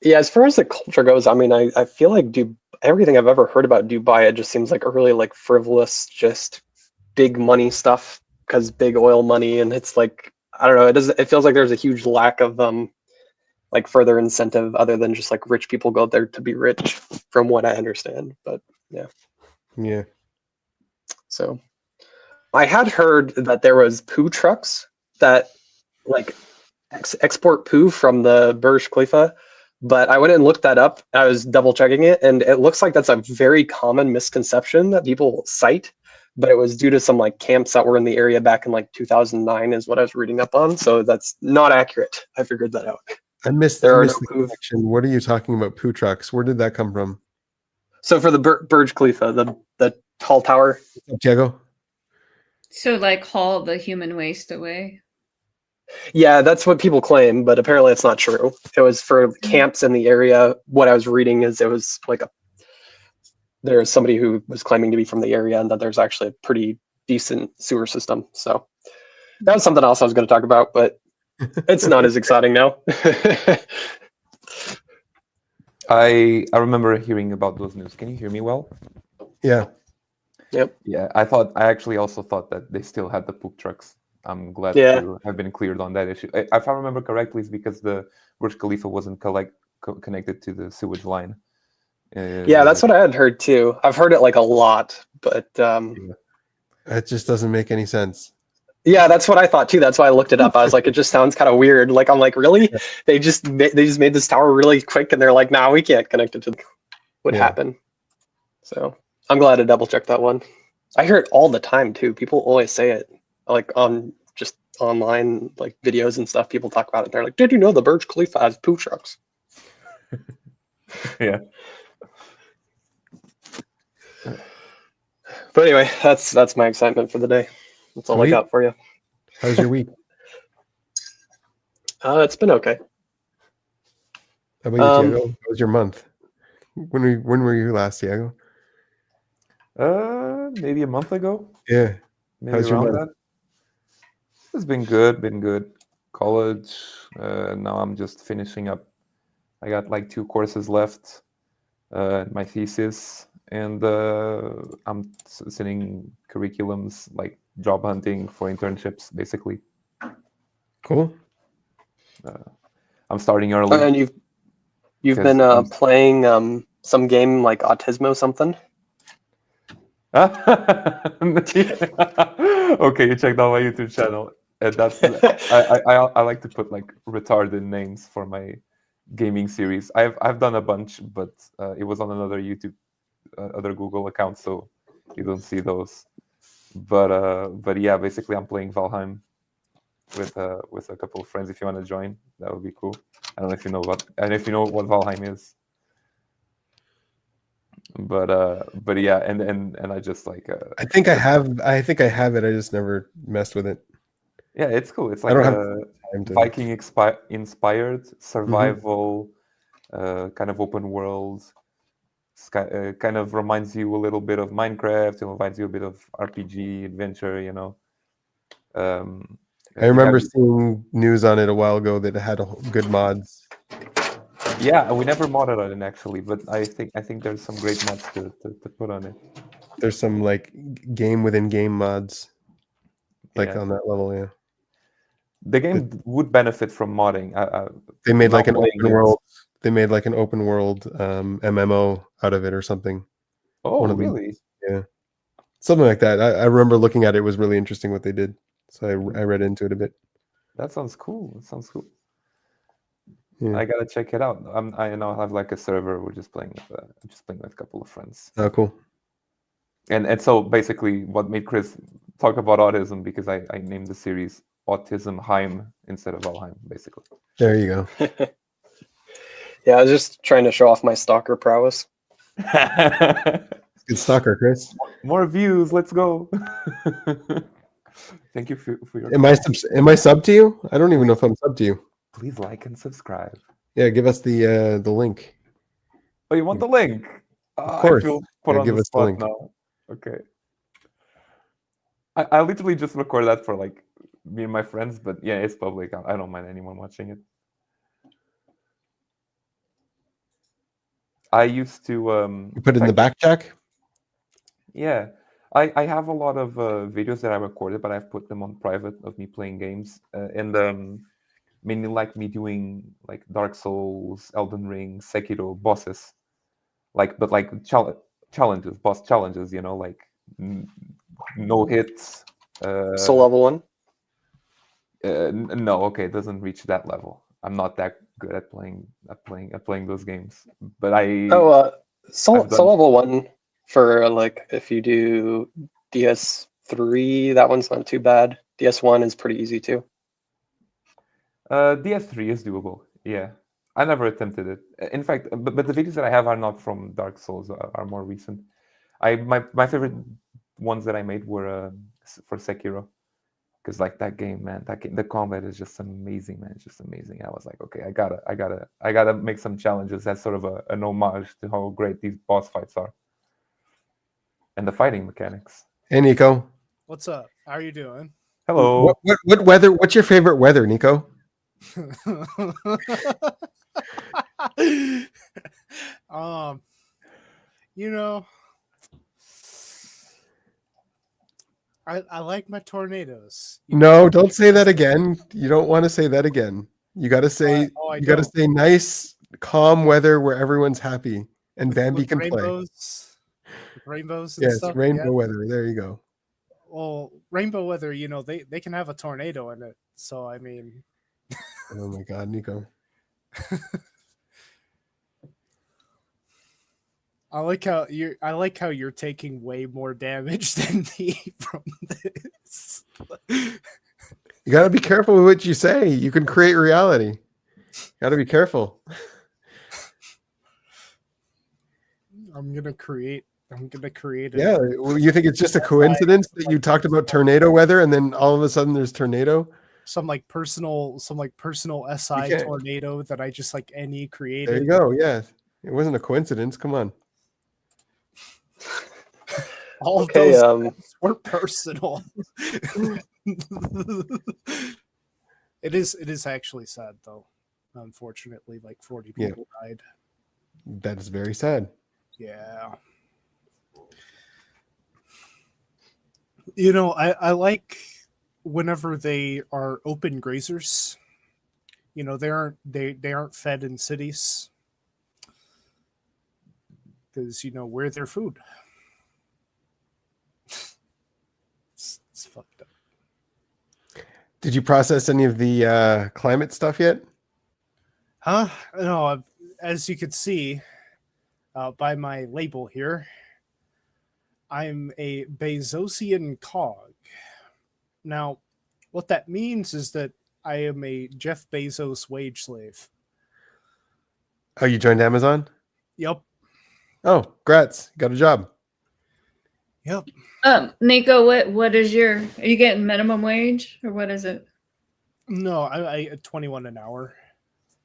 yeah, as far as the culture goes, I mean, I feel like everything I've ever heard about Dubai, it just seems like a really like frivolous, just big money stuff because big oil money, and it's like I don't know, it feels like there's a huge lack of like further incentive other than just like rich people go there to be rich, from what I understand. But yeah. So I had heard that there was poo trucks that like export poo from the Burj Khalifa, but I went and looked that up. I was double checking it, and it looks like that's a very common misconception that people cite, but it was due to some like camps that were in the area back in like 2009 is what I was reading up on. So that's not accurate. I figured that out. I missed the connection. What are you talking about? Poo trucks? Where did that come from? So for the Burj Khalifa, the tall tower. Diego? So like haul the human waste away. Yeah, that's what people claim, but apparently it's not true. It was for camps in the area. What I was reading is it was like there's somebody who was claiming to be from the area and that there's actually a pretty decent sewer system. So that was something else I was going to talk about, but it's not as exciting now. I remember hearing about those news. Can you hear me well? Yeah. Yep. Yeah, I actually also thought that they still had the poop trucks. I'm glad to have been cleared on that issue. If I remember correctly, it's because the Burj Khalifa wasn't connected to the sewage line. Yeah, that's what I had heard too. I've heard it like a lot, but it just doesn't make any sense. Yeah, that's what I thought too. That's why I looked it up. I was like, it just sounds kind of weird. Like, I'm like, really? Yeah. They just made this tower really quick, and they're like, nah, we can't connect it to what happened. So I'm glad to double check that one. I hear it all the time too. People always say it, like on just online like videos and stuff. People talk about it. They're like, did you know the Burj Khalifa has poo trucks? Yeah. But anyway, that's my excitement for the day. That's all I got for you. How's your week? It's been okay. How about you, Diego? How was your month? When were you last, Diego? Maybe a month ago. Yeah. Maybe around that. It's been good. College. Now I'm just finishing up. I got like 2 courses left. My thesis, and I'm sending curriculums, like job hunting for internships, basically. Cool. I'm starting early. And you've because been playing some game like Autismo something. Okay, you checked out my YouTube channel, and that's I like to put like retarded names for my gaming series. I've done a bunch, but it was on another YouTube, other Google account, so you don't see those. But yeah, basically I'm playing Valheim with a couple of friends. If you want to join, that would be cool. I don't know if you know what Valheim is. But yeah, and I just like I think I have it. I just never messed with it. yeah, it's cool. It's I like don't have a time to. Viking inspired survival, kind of open world. Kind of reminds you a little bit of Minecraft. It reminds you a bit of RPG adventure. I remember seeing news on it a while ago that it had good mods. Yeah, we never modded on it actually, but I think there's some great mods to put on it. There's some like game within game mods, like Yeah. on that level. Yeah, The game would benefit from modding. they made now like an playing open it- world. They made like an open world MMO out of it or something. Oh, one of them. really? Yeah, something like that. I remember looking at it. It was really interesting what they did, so I read into it a bit. That sounds cool. Yeah. I gotta check it out. I now have like a server. We're just playing with a couple of friends. Oh, cool. And so basically, what made Chris talk about autism, because I named the series Autism Heim instead of Valheim, basically. There you go. Yeah, I was just trying to show off my stalker prowess. Good stalker, Chris. More views. Let's go. Thank you for your. Am I sub to you? I don't even know if I'm sub to you. Please like and subscribe. Yeah, give us the link. Oh, you want the link? Of course. I feel put Yeah, on give the us the spot link. now. Okay. I literally just record that for like me and my friends, but yeah, it's public. I don't mind anyone watching it. I used to You put it in the back check. yeah. I have a lot of videos that I recorded, but I've put them on private of me playing games, and mainly like me doing like Dark Souls, Elden Ring, Sekiro bosses, but like challenges, boss challenges. Like no hits. Soul level 1. No, okay, it doesn't reach that level. I'm not that good at playing those games. But Soul I've done- level 1 for like if you do DS3, that one's not too bad. DS1 is pretty easy too. DS3 is doable. Yeah, I never attempted it. In fact, but the videos that I have are not from Dark Souls. Are more recent. My favorite ones that I made were for Sekiro, because like that game, man, the combat is just amazing, man. It's just amazing. I was like, okay, I gotta make some challenges as sort of an homage to how great these boss fights are, and the fighting mechanics. Hey, Nico. What's up? How are you doing? Hello. What weather? What's your favorite weather, Nico? You know, I like my tornadoes. No, don't say that again. You don't want to say that again. You got to say I you got to don't. say nice, calm weather where everyone's happy and Bambi With can play. rainbows and Yes, stuff. rainbow Yeah. weather. There you go. Well, rainbow weather, they can have a tornado in it. So I mean, Oh my God, Nico. I like how you're taking way more damage than me from this. You got to be careful with what you say. You can create reality. Got to be careful. I'm gonna create. Yeah, well, you think it's just a coincidence that you talked about tornado weather and then all of a sudden there's tornado? some personal SI can't- tornado that I just There created. you go. Yeah, it wasn't a coincidence. Come on. All Okay, of those were personal. It is actually sad though. Unfortunately, like 40 Yeah. people died. That is very sad. Yeah. You know, I like whenever they are open grazers. You know, they aren't fed in cities because you know we're their food. It's fucked up. Did you process any of the climate stuff yet? Huh? No, as you can see by my label here, I'm a Bezosian cog. Now, what that means is that I am a Jeff Bezos wage slave. Oh, you joined Amazon? Yep. Oh, congrats. Got a job. Yep. Nico, what is your? Are you getting minimum wage or what is it? No, I 21 an hour.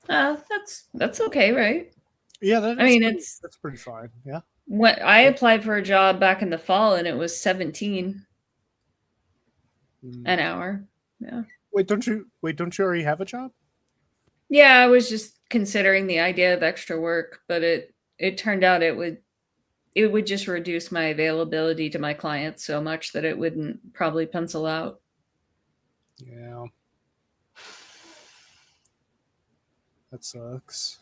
That's okay, right? Yeah, I mean, that's pretty fine. Yeah. When I applied for a job back in the fall and it was 17 an hour. Yeah. Wait, don't you already have a job? Yeah, I was just considering the idea of extra work, but it turned out it would just reduce my availability to my clients so much that it wouldn't probably pencil out. Yeah. That sucks.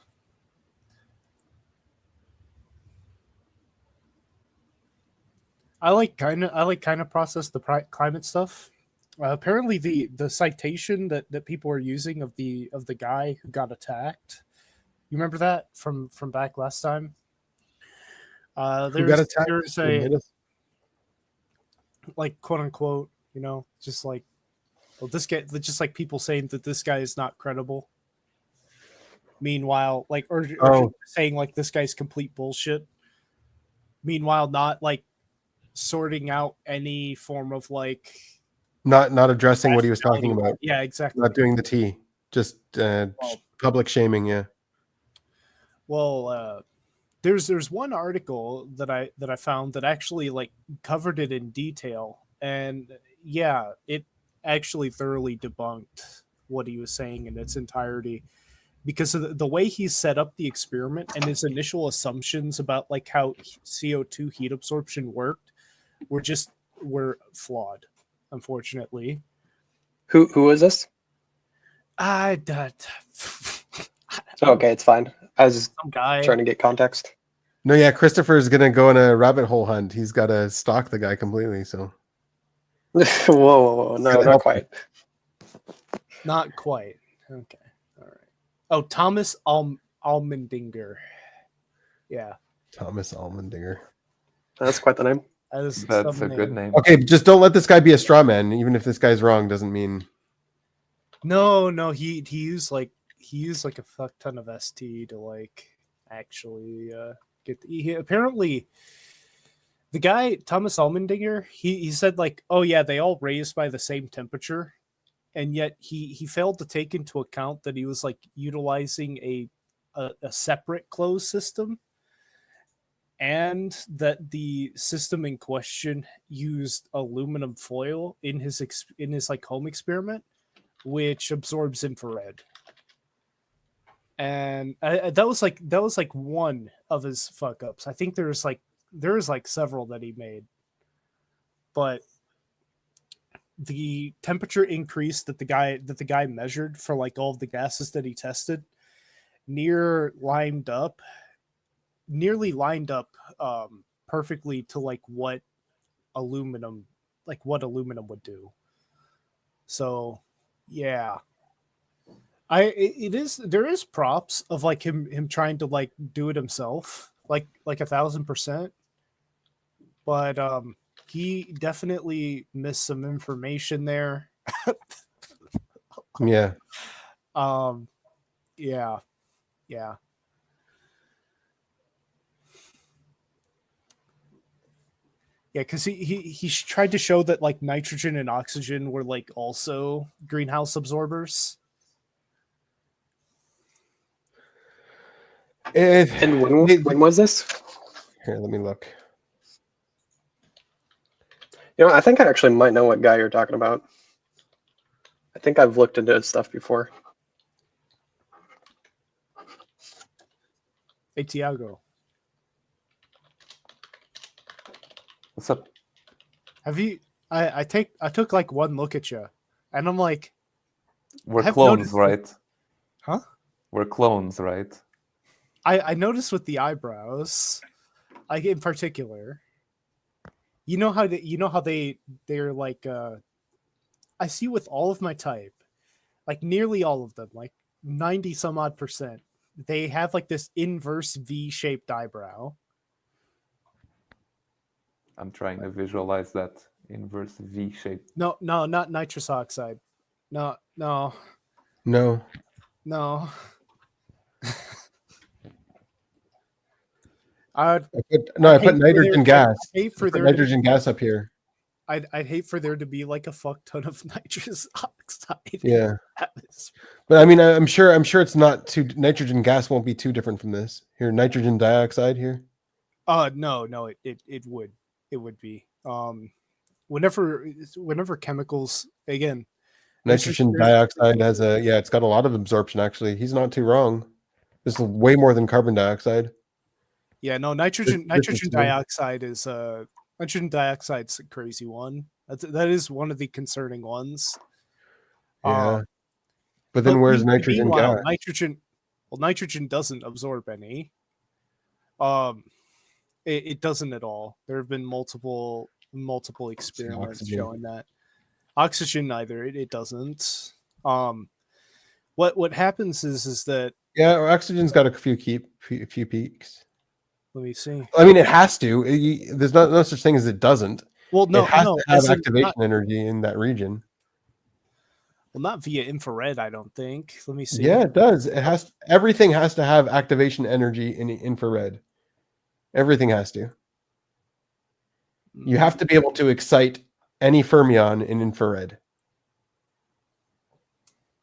I like kind of process the climate stuff. Apparently, the citation that people are using of the guy who got attacked. You remember that from back last time? Who got attacked? There's Who a hit us? like quote unquote, you know, just like, well, this guy, just like people saying that this guy is not credible. Meanwhile, like, or Oh. saying like this guy's complete bullshit. Meanwhile, not like sorting out any form of like Not addressing what he was talking rationality. about. Yeah, exactly. Not doing the T. Just public shaming, yeah. Well, there's one article that I found that actually like covered it in detail, and yeah, it actually thoroughly debunked what he was saying in its entirety, because of the way he set up the experiment and his initial assumptions about like how CO2 heat absorption worked were flawed, unfortunately. Who is this? Okay, it's fine. I was just Some guy. trying to get context. No, yeah, Christopher's gonna go on a rabbit hole hunt. He's got to stalk the guy completely. So, whoa, no, Gotta not help quite. Not quite. Okay. All right. Oh, Thomas Almendinger. Yeah. Thomas Almendinger. That's quite the name. That is That's some a good name. Okay, just don't let this guy be a straw man. Even if this guy's wrong, doesn't mean. No, he used like a fuck ton of ST to like actually get. He apparently the guy Thomas Almendinger. He said like, oh yeah, they all raised by the same temperature, and yet he failed to take into account that he was like utilizing a separate closed system, and that the system in question used aluminum foil in his like home experiment, which absorbs infrared. And that was like one of his fuck ups. I think there's like several that he made, but the temperature increase that the guy measured for like all of the gases that he tested nearly lined up perfectly to like what aluminum would do. So yeah, there is props of like him trying to like do it himself, like 1,000%, but he definitely missed some information there. Yeah. Yeah. Yeah, because he tried to show that like nitrogen and oxygen were like also greenhouse absorbers. And when was this? Here, let me look. You know, I think I actually might know what guy you're talking about. I think I've looked into his stuff before. Hey, Tiago. What's up? Have you I took like one look at you, and I'm like, We're have clones, noticed- right? huh? We're clones, right? I noticed with the eyebrows, like in particular. You know how they're like I see with all of my type, like nearly all of them, like 90 some odd percent, they have like this inverse V-shaped eyebrow. I'm trying to visualize that inverse V shape. No, not nitrous oxide. No. No. I would, I I'd put hate for nitrogen there- gas. I'd hate for I put there to nitrogen gas up here. I'd hate for there to be like a fuck ton of nitrous oxide. in Yeah. the atmosphere. But I mean, I'm sure it's not too. Nitrogen gas won't be too different from this. Here, nitrogen dioxide here. No, it would be. Whenever chemicals again, Nitrogen there's- dioxide has it's got a lot of absorption actually. He's not too wrong. This is way more than carbon dioxide. Yeah, no, This is nitrogen one. dioxide is nitrogen dioxide's a crazy one. That is one of the concerning ones. Yeah. But then where's nitrogen gas? Nitrogen doesn't absorb any. It doesn't at all. There have been multiple experiments oxygen. showing that. Oxygen neither. It doesn't. What happens is that Yeah, oxygen's got a few peaks. let me see. I mean, it has to. There's no such thing as it doesn't. Well, no, it has no, to have as in activation not, energy in that region. well, not via infrared. I don't think. Let me see. Yeah, it does. Everything has to have activation energy in the infrared. Everything has to. You have to be able to excite any fermion in infrared.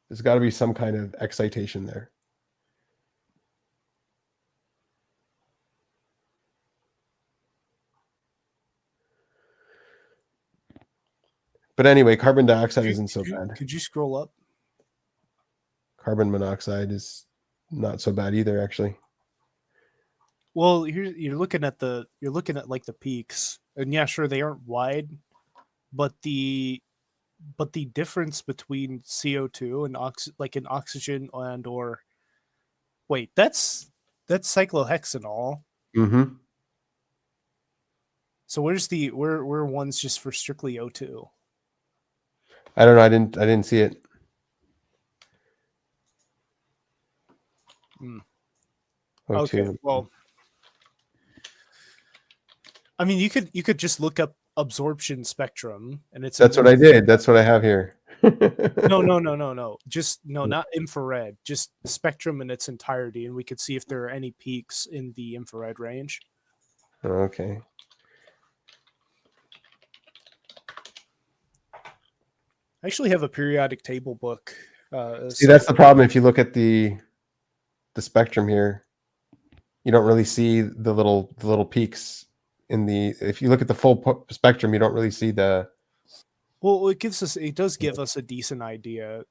There's got to be some kind of excitation there. But anyway, carbon dioxide isn't so bad. Could you scroll up? Carbon monoxide is not so bad either, actually. Well, you're looking at like the peaks, and yeah, sure they aren't wide, but the difference between CO2 and in oxygen and or wait, that's cyclohexanol. Mm-hmm. So where one's just for strictly O2? I don't know. I didn't see it. Hmm. O2. Okay, well, I mean, you could just look up absorption spectrum, and That's what I did. That's what I have here. No. Just not infrared. Just spectrum in its entirety, and we could see if there are any peaks in the infrared range. Okay. I actually have a periodic table book. See, that's the problem. If you look at the spectrum here, you don't really see the little peaks in the. If you look at the full spectrum, you don't really see the. Well, it does give us a decent idea.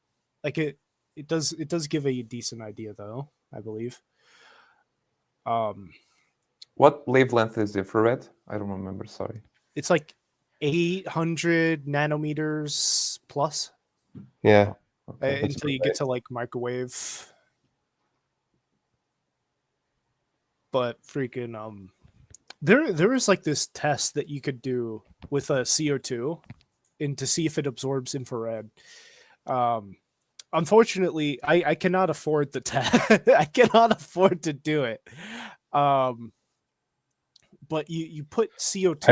Like it does give a decent idea though, I believe. What wavelength is infrared? I don't remember. Sorry. It's like 800 nanometers plus. Yeah. Okay. Until you get to like microwave. But freaking there is like this test that you could do with a CO2 and to see if it absorbs infrared. Unfortunately, I cannot afford the test. I cannot afford to do it. But you put CO2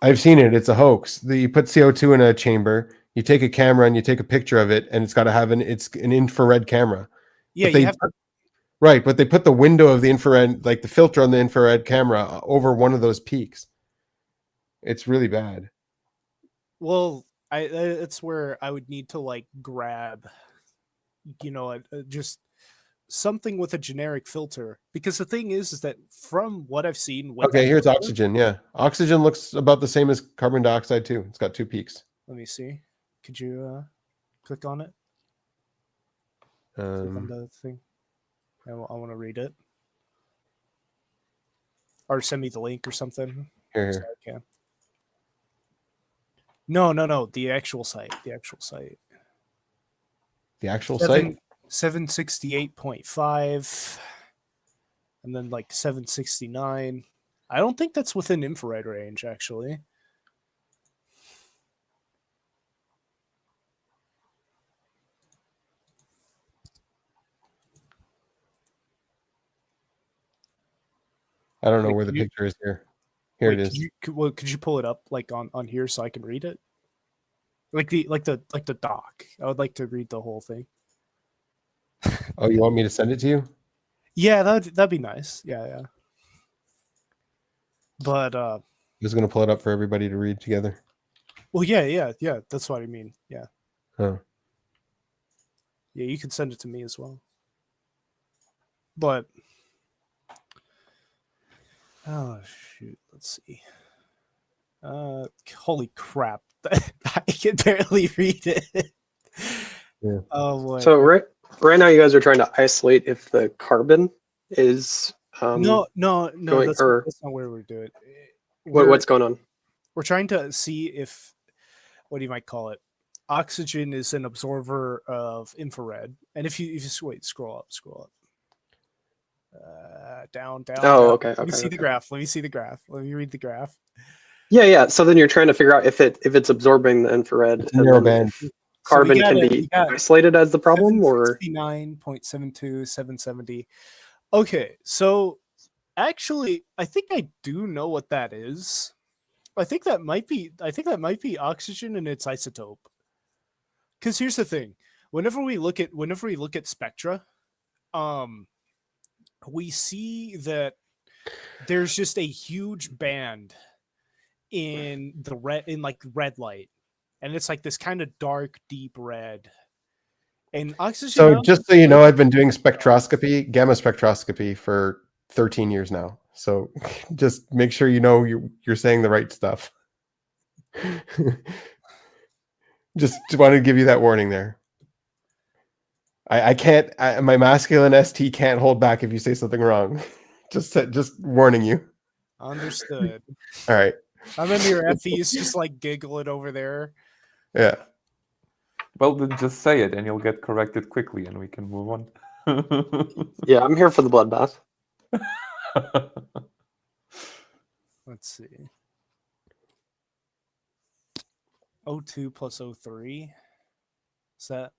I've seen it. It's a hoax. You put CO2 in a chamber, you take a camera and you take a picture of it, and it's got to have an infrared camera. Yeah, but but they put the window of the infrared, like the filter on the infrared camera, over one of those peaks. It's really bad. Well, that's where I would need to like grab, just something with a generic filter. Because the thing is that from what I've seen, Okay, here's oxygen. Yeah, oxygen looks about the same as carbon dioxide too. It's got two peaks. Let me see. Could you click on it? Click on the thing. I want to read it. Or send me the link or something. Here. So I can. No. The actual site. The actual site. The actual site. 768.5, and then like 769. I don't think that's within infrared range, actually. I don't know Wait, where the could you- picture is here. Here it is. Could you pull it up like on here so I can read it? Like the doc. I would like to read the whole thing. Oh, you want me to send it to you? Yeah, that'd be nice. Yeah. But I was going to pull it up for everybody to read together. well, yeah. That's what I mean. Yeah. Oh. Yeah, you can send it to me as well. But oh shoot, let's see. Holy crap! I can barely read it. Yeah. Oh boy. So right now, you guys are trying to isolate if the carbon is No. going- That's or- not where we're doing. what's going on. We're trying to see if, what do you might call it? Oxygen is an absorber of infrared, and if you just wait, scroll up. Down. Oh, down. okay. Let me see the okay. graph. Let me read the graph. Yeah. So then you're trying to figure out if it's absorbing the infrared, It's a and narrow then band. if carbon can be isolated as the problem, or 69.72, 770. Okay, so actually, I think I do know what that is. I think that might be oxygen and its isotope. Because here's the thing: whenever we look at spectra, we see that there's just a huge band in the red light, and it's like this kind of dark, deep red. And oxygen. So just so you know, I've been doing spectroscopy, gamma spectroscopy for 13 years now. So just make sure you know you're saying the right stuff. Just wanted to give you that warning there. I can't. My masculine ST can't hold back if you say something wrong. Just warning you. Understood. All right. I'm in your FE's just like giggling over there. Yeah. Well, then just say it, and you'll get corrected quickly, and we can move on. yeah, I'm here for the bloodbath. Let's see. O2 plus O3. Is that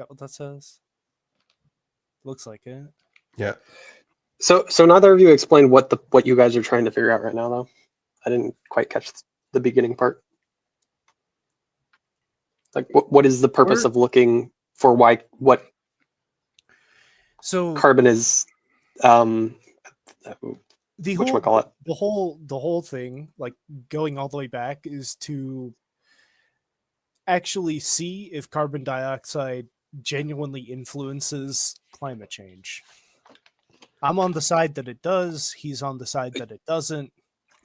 what that says? Looks like it. Yeah. So neither of you explained what you guys are trying to figure out right now, though. I didn't quite catch the beginning part. Like, what is the purpose of looking for what So carbon is? the Whatchamacallit? the whole thing, like going all the way back, is to actually see if carbon dioxide genuinely influences climate change. I'm on the side that it does. He's on the side that it doesn't.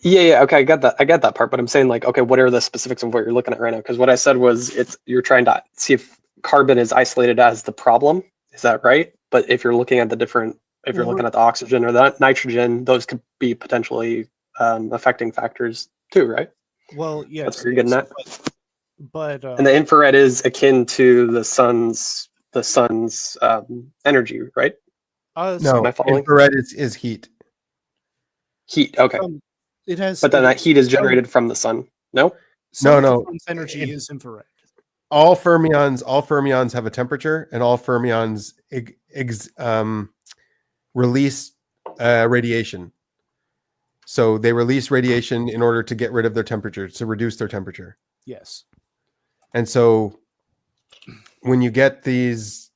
Yeah, okay, I get that part, but I'm saying, like, okay, what are the specifics of what you're looking at right now? Because what I said was you're trying to see if carbon is isolated as the problem. Is that right? But if you're looking at if you're looking at the oxygen or the nitrogen, those could be potentially affecting factors too, right? Well, yes. That's what you're getting at. But and the infrared is akin to the sun's energy, right? No, Am I following? infrared is heat. Heat, okay. It has. But then that heat is generated from the sun. No? Some No. of the sun's energy is infrared. All fermions have a temperature, and all fermions release radiation. So they release radiation in order to get rid of their temperature, to reduce their temperature. Yes. And so when you get these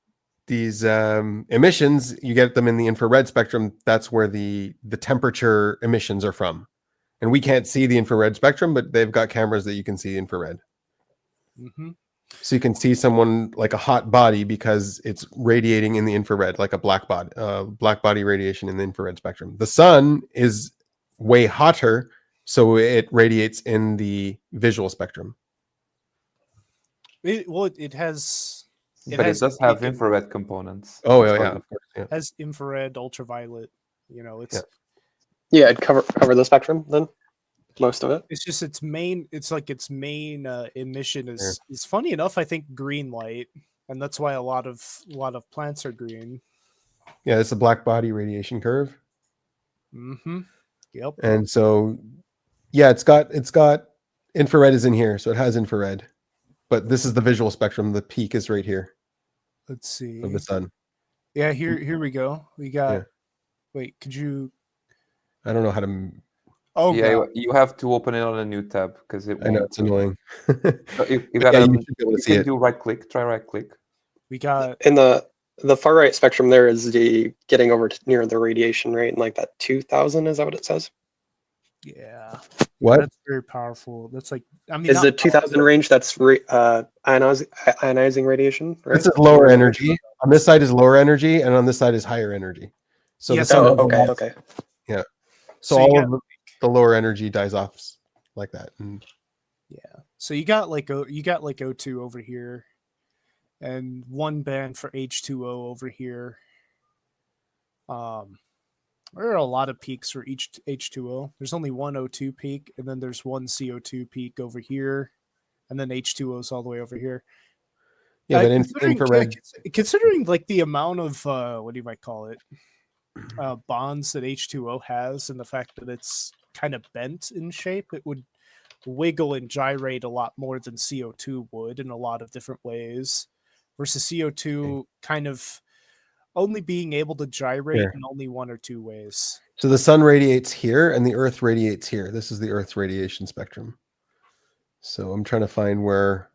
emissions, you get them in the infrared spectrum. That's where the temperature emissions are from. And we can't see the infrared spectrum, but they've got cameras that you can see infrared. Mm-hmm. So you can see someone like a hot body because it's radiating in the infrared, like a black body radiation in the infrared spectrum. The sun is way hotter, so it radiates in the visual spectrum. It does have infrared components. Oh, That's yeah, part of course. Yeah. Has infrared, ultraviolet. It's Yeah, I'd cover the spectrum then. most of it. It's just its main. It's like its main emission is funny enough. I think green light, and that's why a lot of plants are green. Yeah, it's a black body radiation curve. Mm-hmm. Yep. And so, yeah, it's got infrared is in here, so it has infrared. But this is the visual spectrum. The peak is right here Let's see. of the sun. Yeah, here we go. We got. Yeah. Wait, could you? I don't know how to. Oh, Yeah, God. you have to open it on a new tab because it. I know won't- it's annoying. So you But gotta. yeah, you should be able to You see can it. do right click. Try right click. We got. In the far right spectrum, there is the getting over to near the radiation rate, and like that 2000. Is that what it says? Yeah. What? That's very powerful. That's like. I mean, Is not the 2000 range that's ionizing radiation? Right. This is lower energy. On this side is lower energy, and on this side is higher energy. So Yes, the sun. Oh, has a okay, lot- okay. Yeah. So So you all got- of the lower energy dies off like that. And Yeah. So you got like O2 over here, and one band for H2O over here. There are a lot of peaks for each H2O. There's only one O2 peak, and then there's one CO2 peak over here, and then H2O is all the way over here. yeah, but infrared. Considering like the amount of what do you might call it, bonds that H2O has, and the fact that it's kind of bent in shape, it would wiggle and gyrate a lot more than CO2 would in a lot of different ways, versus CO2 kind of only being able to gyrate Here. in only one or two ways. So the sun radiates here, and the Earth radiates here. This is the Earth radiation spectrum. So I'm trying to find where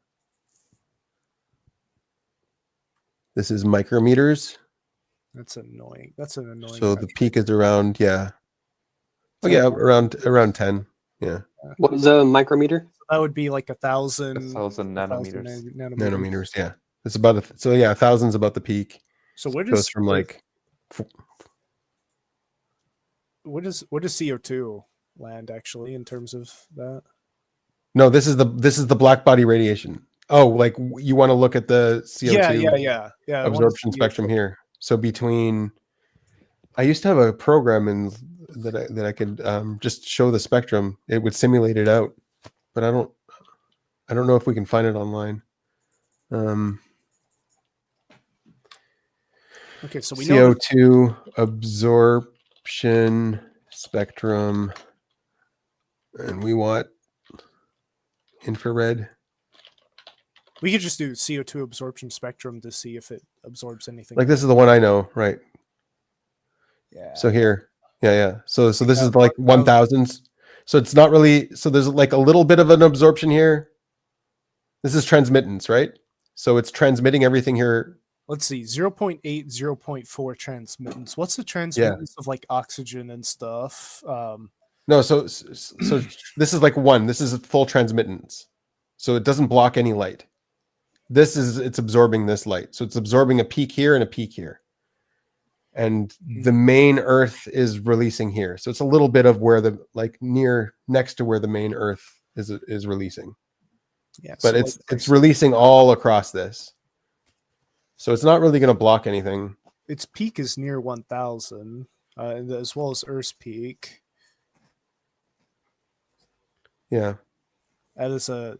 this is micrometers. That's annoying. That's an annoying. So the metric. peak is around, yeah. Oh yeah, around 10. Yeah. What is a micrometer? That would be like 1,000 1,000 nanometers. nanometers. Yeah. It's about so yeah, 1,000's about the peak. So where Goes does from like what does CO2 land actually in terms of that? no, this is the black body radiation. Oh, like you want to look at the CO2 Yeah. I wanna absorption see spectrum here. So between, I used to have a program that I could just show the spectrum. It would simulate it out, but I don't know if we can find it online. Okay, so we know CO2 absorption spectrum, and we want infrared. we could just do CO2 absorption spectrum to see if it absorbs anything. Like this is the one I know, right? Yeah. So here, yeah. So this is like 1,000s. So it's not really. So there's like a little bit of an absorption here. This is transmittance, right? So it's transmitting everything here. Let's see, 0.8, 0.4 transmittance. What's the transmittance of like oxygen and stuff? No, so this is like 1. This is full transmittance. So it doesn't block any light. It's absorbing this light. So it's absorbing a peak here and a peak here. And the main Earth is releasing here. So it's a little bit of where next to where the main Earth is releasing. Yeah, But so it's releasing all across this. So it's not really going to block anything. its peak is near 1,000, as well as Earth's peak. Yeah. That's a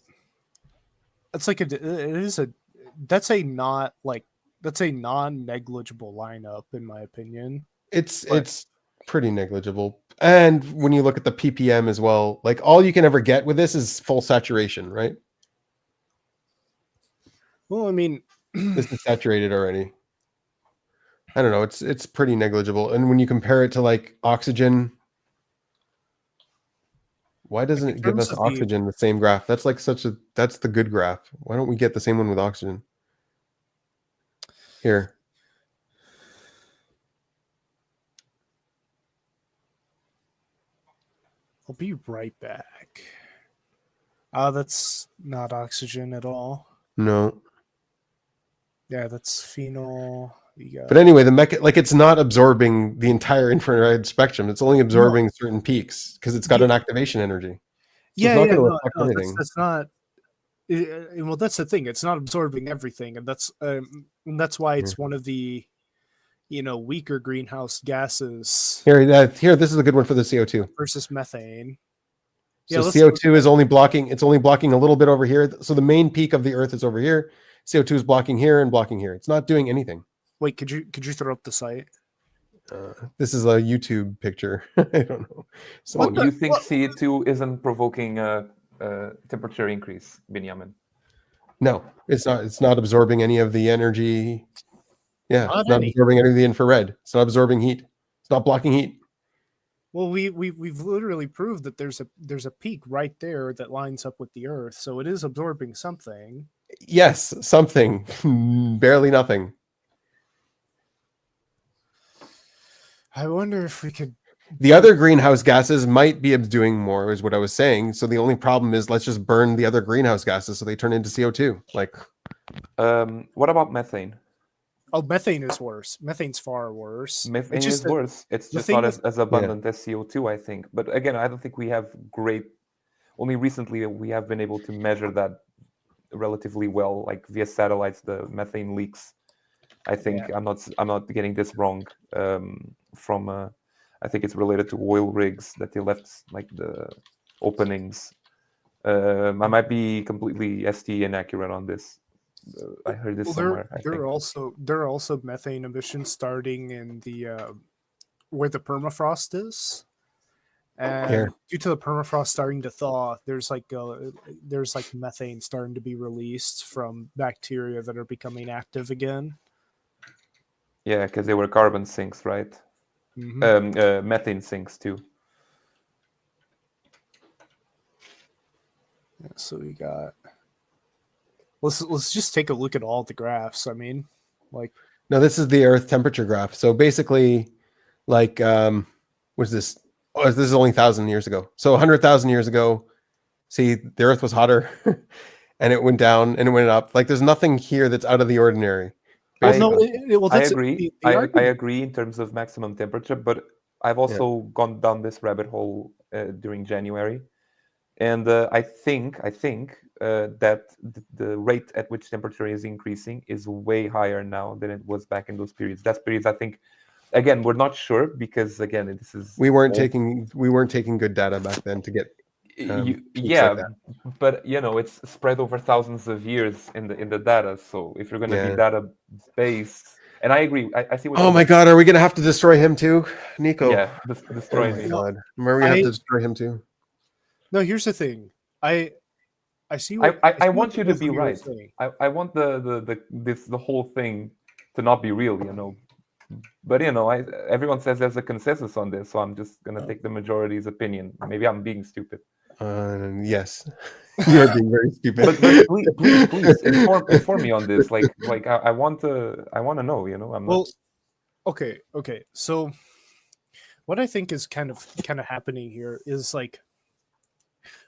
non-negligible lineup in my opinion. It's pretty negligible. And when you look at the ppm as well, like all you can ever get with this is full saturation, right? Well, I mean, This is saturated already. I don't know. It's pretty negligible. And when you compare it to like oxygen, why doesn't it give us oxygen the same graph? That's like that's the good graph. Why don't we get the same one with oxygen? Here. I'll be right back. That's not oxygen at all. No. Yeah, that's phenol. But anyway, it's not absorbing the entire infrared spectrum. It's only absorbing certain peaks because it's got an activation energy. So it's not going to reflect anything. That's not. Well, that's the thing. It's not absorbing everything, and that's why it's one of the, weaker greenhouse gases. Here, this is a good one for the CO2 versus methane. Yeah, So let's do CO2 is only blocking, it's only blocking a little bit over here. So the main peak of the Earth is over here. CO2 is blocking here and blocking here. It's not doing anything. Wait, could you throw up the site? This is a YouTube picture. I don't know. Someone, You think CO2 isn't provoking a temperature increase, Benjamin? no, it's not. It's not absorbing any of the energy. Yeah, Not it's not any. absorbing any of the infrared. It's not absorbing heat. It's not blocking heat. Well, we've literally proved that there's a peak right there that lines up with the Earth, so it is absorbing something. Yes, something. Barely nothing. I wonder if we could. The other greenhouse gases might be doing more, is what I was saying. So the only problem is let's just burn the other greenhouse gases so they turn into CO2. Like, what about methane? Oh, methane is worse. Methane's far worse. Methane It's just is that worse. It's the just thing not is- as abundant as CO2, I think. But again, I don't think we have great. Only recently we have been able to measure that relatively well, like via satellites, the methane leaks. I think I'm not getting this wrong. From I think it's related to oil rigs that they left like the openings. I might be completely ST inaccurate on this. I heard this somewhere. There are also methane emissions starting in the where the permafrost is, and Here. due to the permafrost starting to thaw, there's like methane starting to be released from bacteria that are becoming active again. Yeah, because they were carbon sinks, right? Mhm. Methane sinks too. Yeah, so we got. Let's just take a look at all the graphs. I mean, like no, this is the Earth temperature graph. So basically, like, what's this? Oh, this is only 1,000 years ago. So 100,000 years ago, see, the Earth was hotter, and it went down and it went up. Like, there's nothing here that's out of the ordinary. well, basically. well, I that's agree. the I argument. agree in terms of maximum temperature, but I've also gone down this rabbit hole during January, and I think that the rate at which temperature is increasing is way higher now than it was back in those periods. That's periods I think. Again, we're not sure because again, this is we weren't old. taking good data back then to get peaks Yeah, like that. but you know it's spread over thousands of years in the data. So if you're going to Yeah. be data based, and I agree, I see what. Oh my God, are we gonna have to destroy him too, Nico? Yeah, Oh destroy my me. God, remember we have to destroy him too. No, here's the thing. I see what I what want you to both of be are right. saying. I want the whole thing to not be real, you know. But you know, everyone says there's a consensus on this, so I'm just gonna take the majority's opinion. Maybe I'm being stupid. Yes, you're being very stupid. But please inform me on this. Like I want to know. You know, I'm not. Well, okay. So, what I think is kind of happening here is like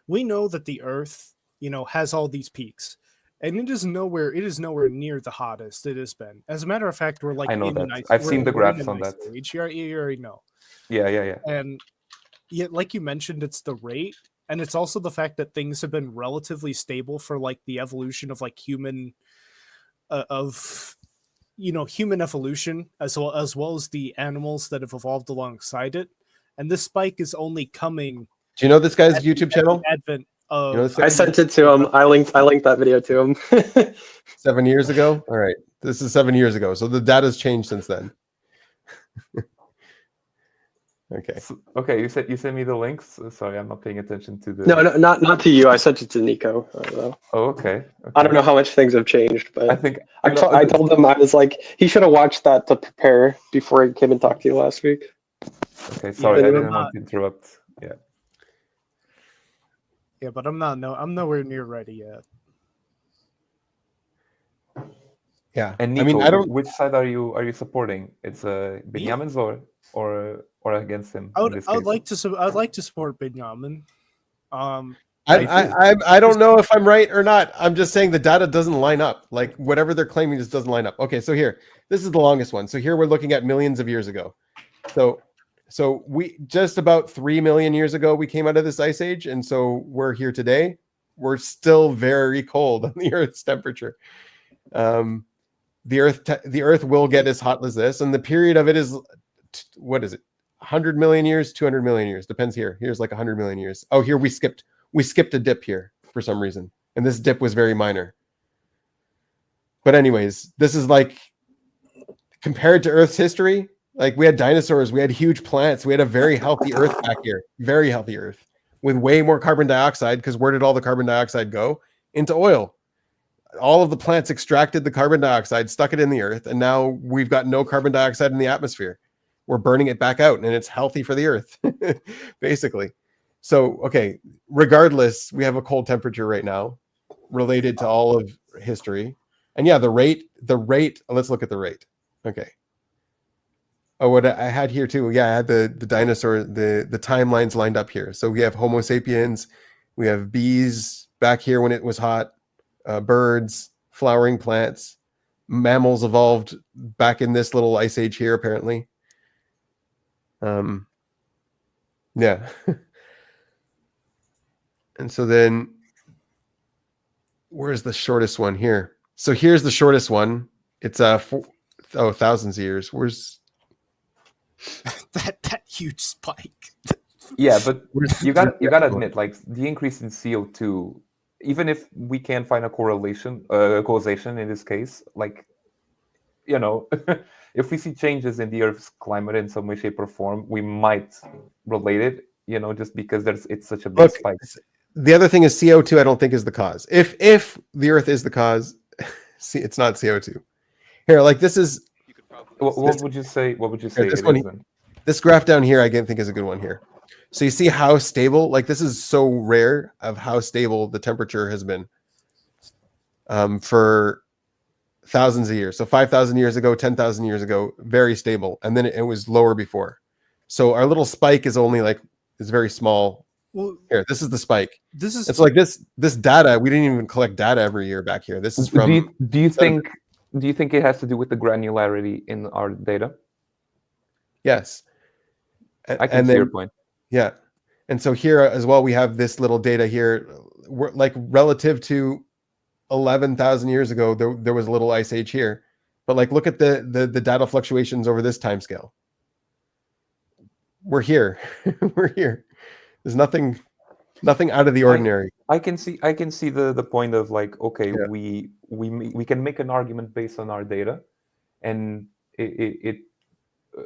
we know that the Earth, has all these peaks, and it is nowhere near the hottest it has been. As a matter of fact, we're like I know in that. an ice. I've seen the we're in graphs an on ice that. age. You already know. Yeah. And yet, like you mentioned, it's the rate, and it's also the fact that things have been relatively stable for like the evolution of like human human evolution as well as the animals that have evolved alongside it. And this spike is only coming. Do you know this guy's at YouTube the channel? advent of. You know this I sent it to him. I linked that video to him. 7 years ago. All right, this is 7 years ago. So the data's changed since then. Okay. So, okay, you sent me the links. Sorry, I'm not paying attention to the. No, not to you. I sent it to Nico. I don't know. Oh, okay. I don't know how much things have changed, but I think I told him, I was like, he should have watched that to prepare before he came and talked to you last week. Okay, sorry, Yeah, I didn't want to interrupt. Yeah. Yeah, but I'm nowhere near ready yet. Yeah. And Nico, I mean, I don't. which side are you supporting? It's Benjamin's or against him? I in would this I would case? like to support Benjamin. I don't know if I'm right or not. I'm just saying the data doesn't line up. Like whatever they're claiming just doesn't line up. Okay, so this is the longest one. So here we're looking at millions of years ago. So we just about 3 million years ago we came out of this ice age, and so we're here today. We're still very cold on the Earth's temperature. The Earth will get as hot as this, and the period of it is what is it? 100 million years, 200 million years. Depends here. Here's like 100 million years. Oh, here we skipped a dip here for some reason. And this dip was very minor. But anyways, this is like compared to Earth's history, like we had dinosaurs, we had huge plants, we had a very healthy Earth back here. Very healthy Earth with way more carbon dioxide, because where did all the carbon dioxide go? Into oil. All of the plants extracted the carbon dioxide, stuck it in the earth, and now we've got no carbon dioxide in the atmosphere. We're burning it back out, and it's healthy for the earth, basically. So, okay, regardless, we have a cold temperature right now related to all of history. And yeah, the rate, let's look at the rate. Okay. Oh, what I had here too. Yeah, I had the dinosaur, the timelines lined up here. So we have Homo sapiens, we have bees back here when it was hot, birds, flowering plants, mammals evolved back in this little ice age here, apparently. Yeah. And so then where's the shortest one here? So here's the shortest one. It's thousands of years. Where's that huge spike. Yeah, but you gotta admit, like the increase in CO2, even if we can't find a causation in this case, like, you know, if we see changes in the Earth's climate in some way, shape, or form, we might relate it, you know, just because it's such a big spike. The other thing is CO2. I don't think is the cause. If the Earth is the cause, see, it's not CO2. Here, like this is. What would you say? What would you say? This one, this graph down here, I think is a good one here. So you see how stable, like this is so rare of how stable the temperature has been for thousands of years. So 5,000 years ago, 10,000 years ago, very stable. And then it was lower before. So our little spike is only like, it's very small. Well, here, this is the spike. This is it's like this data. We didn't even collect data every year back here. This is from. Do you think it has to do with the granularity in our data? Yes. I can see your point. Yeah. And so here as well, we have this little data here. We're like relative to 11,000 years ago, there was a little ice age here. But like, look at the data fluctuations over this time scale. We're here. We're here. There's nothing out of the ordinary. I can see the point of like, okay, yeah. we can make an argument based on our data, and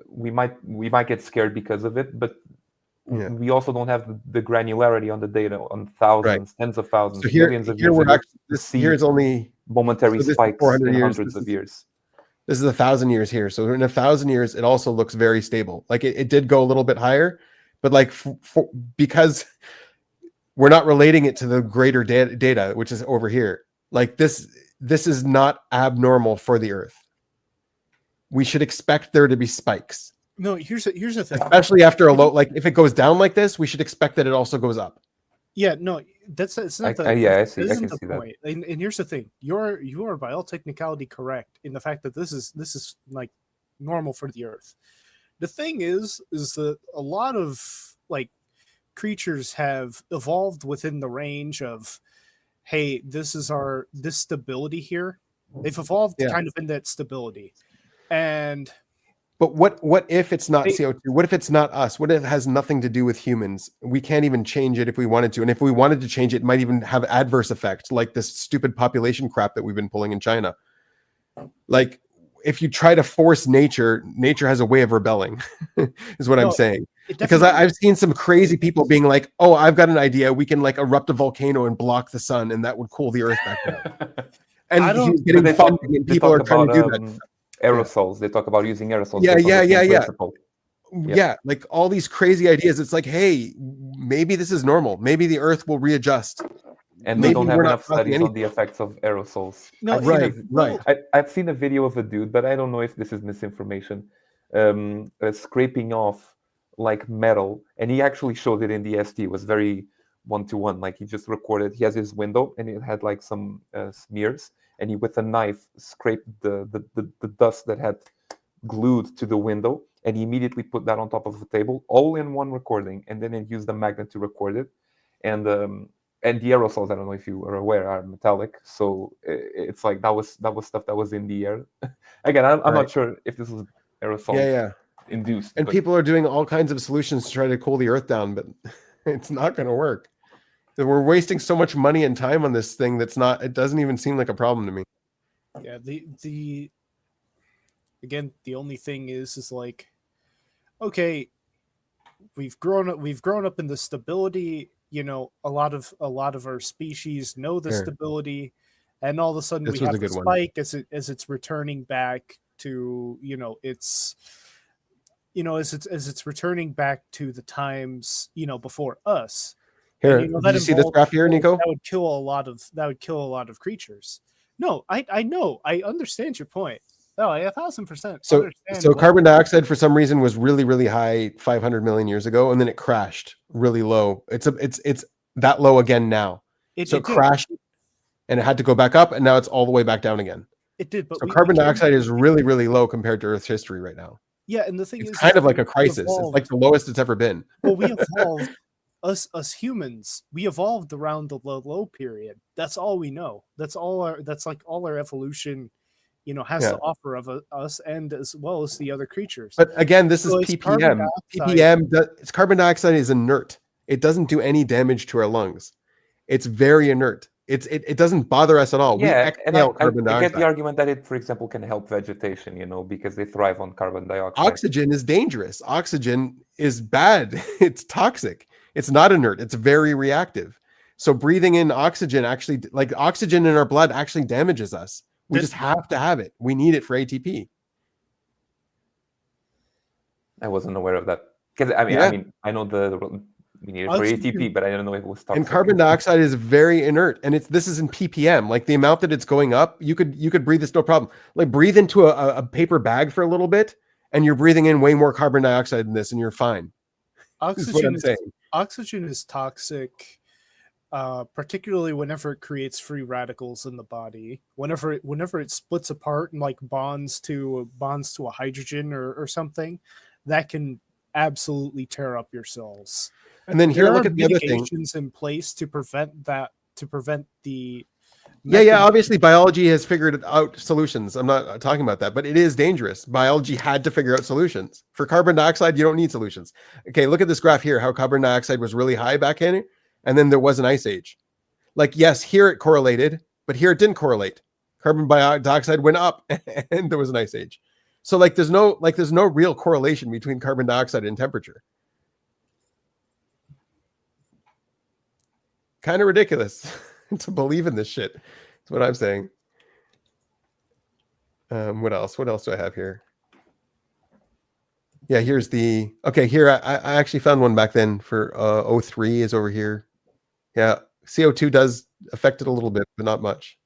we might get scared because of it, but yeah. We also don't have the granularity on the data on thousands, tens of thousands, so here, millions of here years. We're actually, here's only momentary spikes in hundreds of years. This is 1,000 years here. So in 1,000 years, it also looks very stable. Like it did go a little bit higher, but like because we're not relating it to the greater data, which is over here. Like this is not abnormal for the Earth. We should expect there to be spikes. No, here's the thing. Especially after a low, like if it goes down like this, we should expect that it also goes up. Yeah, no, it's not the. I see. This I can isn't see the point. And here's the thing: you are by all technicality correct in the fact that this is like normal for the Earth. The thing is that a lot of like creatures have evolved within the range of, hey, this stability here. They've evolved kind of in that stability, and. But what if it's not CO2? What if it's not us? What if it has nothing to do with humans? We can't even change it if we wanted to. And if we wanted to change it, it might even have adverse effects, like this stupid population crap that we've been pulling in China. Like, if you try to force nature has a way of rebelling, is what I'm saying. Because I've seen some crazy people being like, oh, I've got an idea. We can like erupt a volcano and block the sun, and that would cool the Earth back down. And he's getting fucked, and people are trying to do that. Aerosols. They talk about using aerosols. Yeah. Like all these crazy ideas. It's like, hey, maybe this is normal. Maybe the Earth will readjust. And maybe we don't have enough studies on the effects of aerosols. No, I've seen a video of a dude, but I don't know if this is misinformation. Scraping off like metal, and he actually showed it in the ST. It was very 1-to-1. Like he just recorded. He has his window, and it had like some smears. And he, with a knife, scraped the dust that had glued to the window, and he immediately put that on top of the table, all in one recording, and then he used a magnet to record it. And the aerosols, I don't know if you are aware, are metallic, so it's like that was stuff that was in the air. Again, I'm not sure if this was aerosol. Yeah. induced. And but people are doing all kinds of solutions to try to cool the Earth down, but it's not going to work. We're wasting so much money and time on this thing that's not. It doesn't even seem like a problem to me. Yeah, the again, the only thing is like, okay, we've grown up in the stability. You know, a lot of our species know the Here. stability, and all of a sudden This we was have a a good one. spike as it's returning back to, you know, it's, you know, as it's returning back to the times, you know, before us. Here, And, you know, did you see this graph here, Nico? That would kill a lot of creatures. No, I know, I understand your point. No, I 1,000% So understand. what- carbon dioxide for some reason was really, really high 500 million years ago, and then it crashed really low. It's that low again now. So it did. crashed, and it had to go back up, and now it's all the way back down again. It did, but So we carbon came- dioxide is really, really low compared to Earth's history right now. Yeah, and the thing It's is, kind of like we a crisis. It's evolved- like the lowest it's ever been. well, we evolved. Us humans, we evolved around the low period. That's all we know. That's all our evolution, you know, has to offer of us, and as well as the other creatures. But again, this is So it's carbon ppm. dioxide. Carbon dioxide is inert. It doesn't do any damage to our lungs. It's very inert. It doesn't bother us at all. We yeah, and exhale carbon I dioxide. get the argument that it, for example, can help vegetation, you know, because they thrive on carbon dioxide. Oxygen is dangerous. Oxygen is bad. It's toxic. It's not inert. It's very reactive. So breathing in oxygen actually, like oxygen in our blood, actually damages us. We just have to have it. We need it for ATP. I wasn't aware of that. Because I mean, I know we need it for ATP, but I don't know if it was toxic. And carbon dioxide is very inert, and this is in ppm. Like the amount that it's going up, you could breathe this no problem. Like breathe into a paper bag for a little bit, and you're breathing in way more carbon dioxide than this, and you're fine. Oxygen is toxic, particularly whenever it creates free radicals in the body. Whenever it splits apart and like bonds to a hydrogen or something, that can absolutely tear up your cells. And then here, look at the other thing. Mitigations in place to prevent that. To prevent the obviously biology has figured out solutions. I'm not talking about that, but it is dangerous. Biology had to figure out solutions. For carbon dioxide, you don't need solutions. Okay, look at this graph here, how carbon dioxide was really high back in it, and then there was an ice age. Like, yes, here it correlated, but here it didn't correlate. Carbon dioxide went up and there was an ice age. So there's no real correlation between carbon dioxide and temperature. Kind of ridiculous to believe in this shit. That's what I'm saying. What else? What else do I have here? Yeah, here's the... Okay, here, I actually found one back then for O3 is over here. Yeah, CO2 does affect it a little bit, but not much.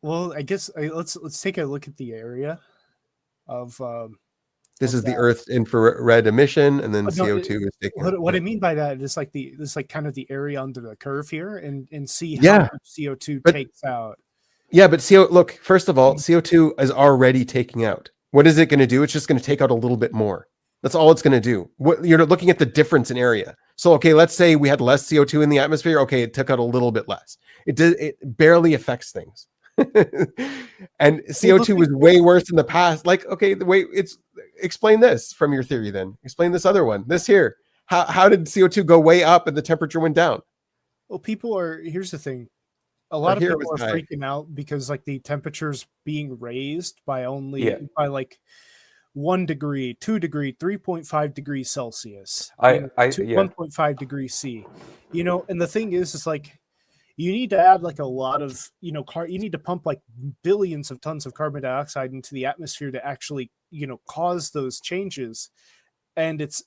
Well, I guess let's take a look at the area of... This is the Earth's infrared emission, and then CO2 is taking. What I mean by that is like kind of the area under the curve here, and see how much CO2 takes out. Yeah, but look, first of all, CO2 is already taking out. What is it going to do? It's just going to take out a little bit more. That's all it's going to do. You're looking at the difference in area. So, okay, let's say we had less CO2 in the atmosphere. Okay, it took out a little bit less. It barely affects things. And CO2 was way worse in the past. Like, okay, explain this from your theory then. Explain this other one. This here. How did CO2 go way up and the temperature went down? Well, here's the thing. A lot of people are freaking out because like the temperature's being raised by by like 1 degree, 2 degree, 3.5 degrees Celsius. 1.5 degrees C. You know, and the thing is like you need to add like a lot of, you need to pump like billions of tons of carbon dioxide into the atmosphere to actually, cause those changes. And it's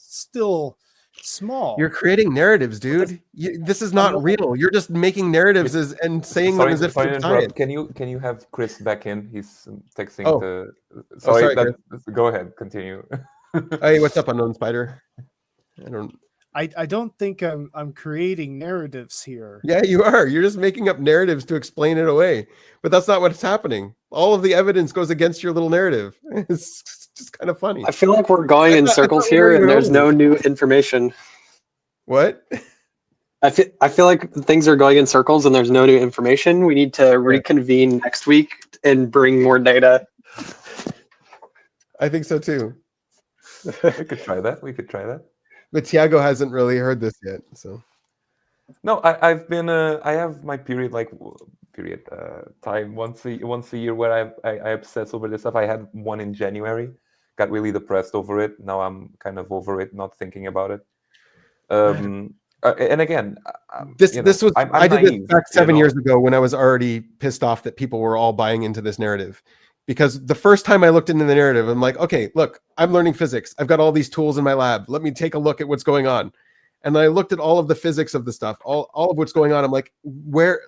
still small. You're creating narratives, dude. This is not real. You're just making narratives and saying them as if it's science. Can you have Chris back in? He's texting to. Sorry, go ahead. Continue. Hey, what's up, Unknown Spider? I don't think I'm creating narratives here. Yeah, you are. You're just making up narratives to explain it away. But that's not what's happening. All of the evidence goes against your little narrative. It's just kind of funny. I feel like we're going in circles here and there's no new information. What? I feel like things are going in circles and there's no new information. We need to reconvene next week and bring more data. I think so too. We could try that. We could try that. But Tiago hasn't really heard this yet, so. No, I've been I have my period time once a year where I obsess over this stuff. I had one in January, got really depressed over it. Now I'm kind of over it, not thinking about it. And again, This was I'm I did naive, this back 7 you know? years ago when I was already pissed off that people were all buying into this narrative. Because the first time I looked into the narrative, I'm like, okay, look, I'm learning physics. I've got all these tools in my lab. Let me take a look at what's going on. And I looked at all of the physics of the stuff, all of what's going on. I'm like,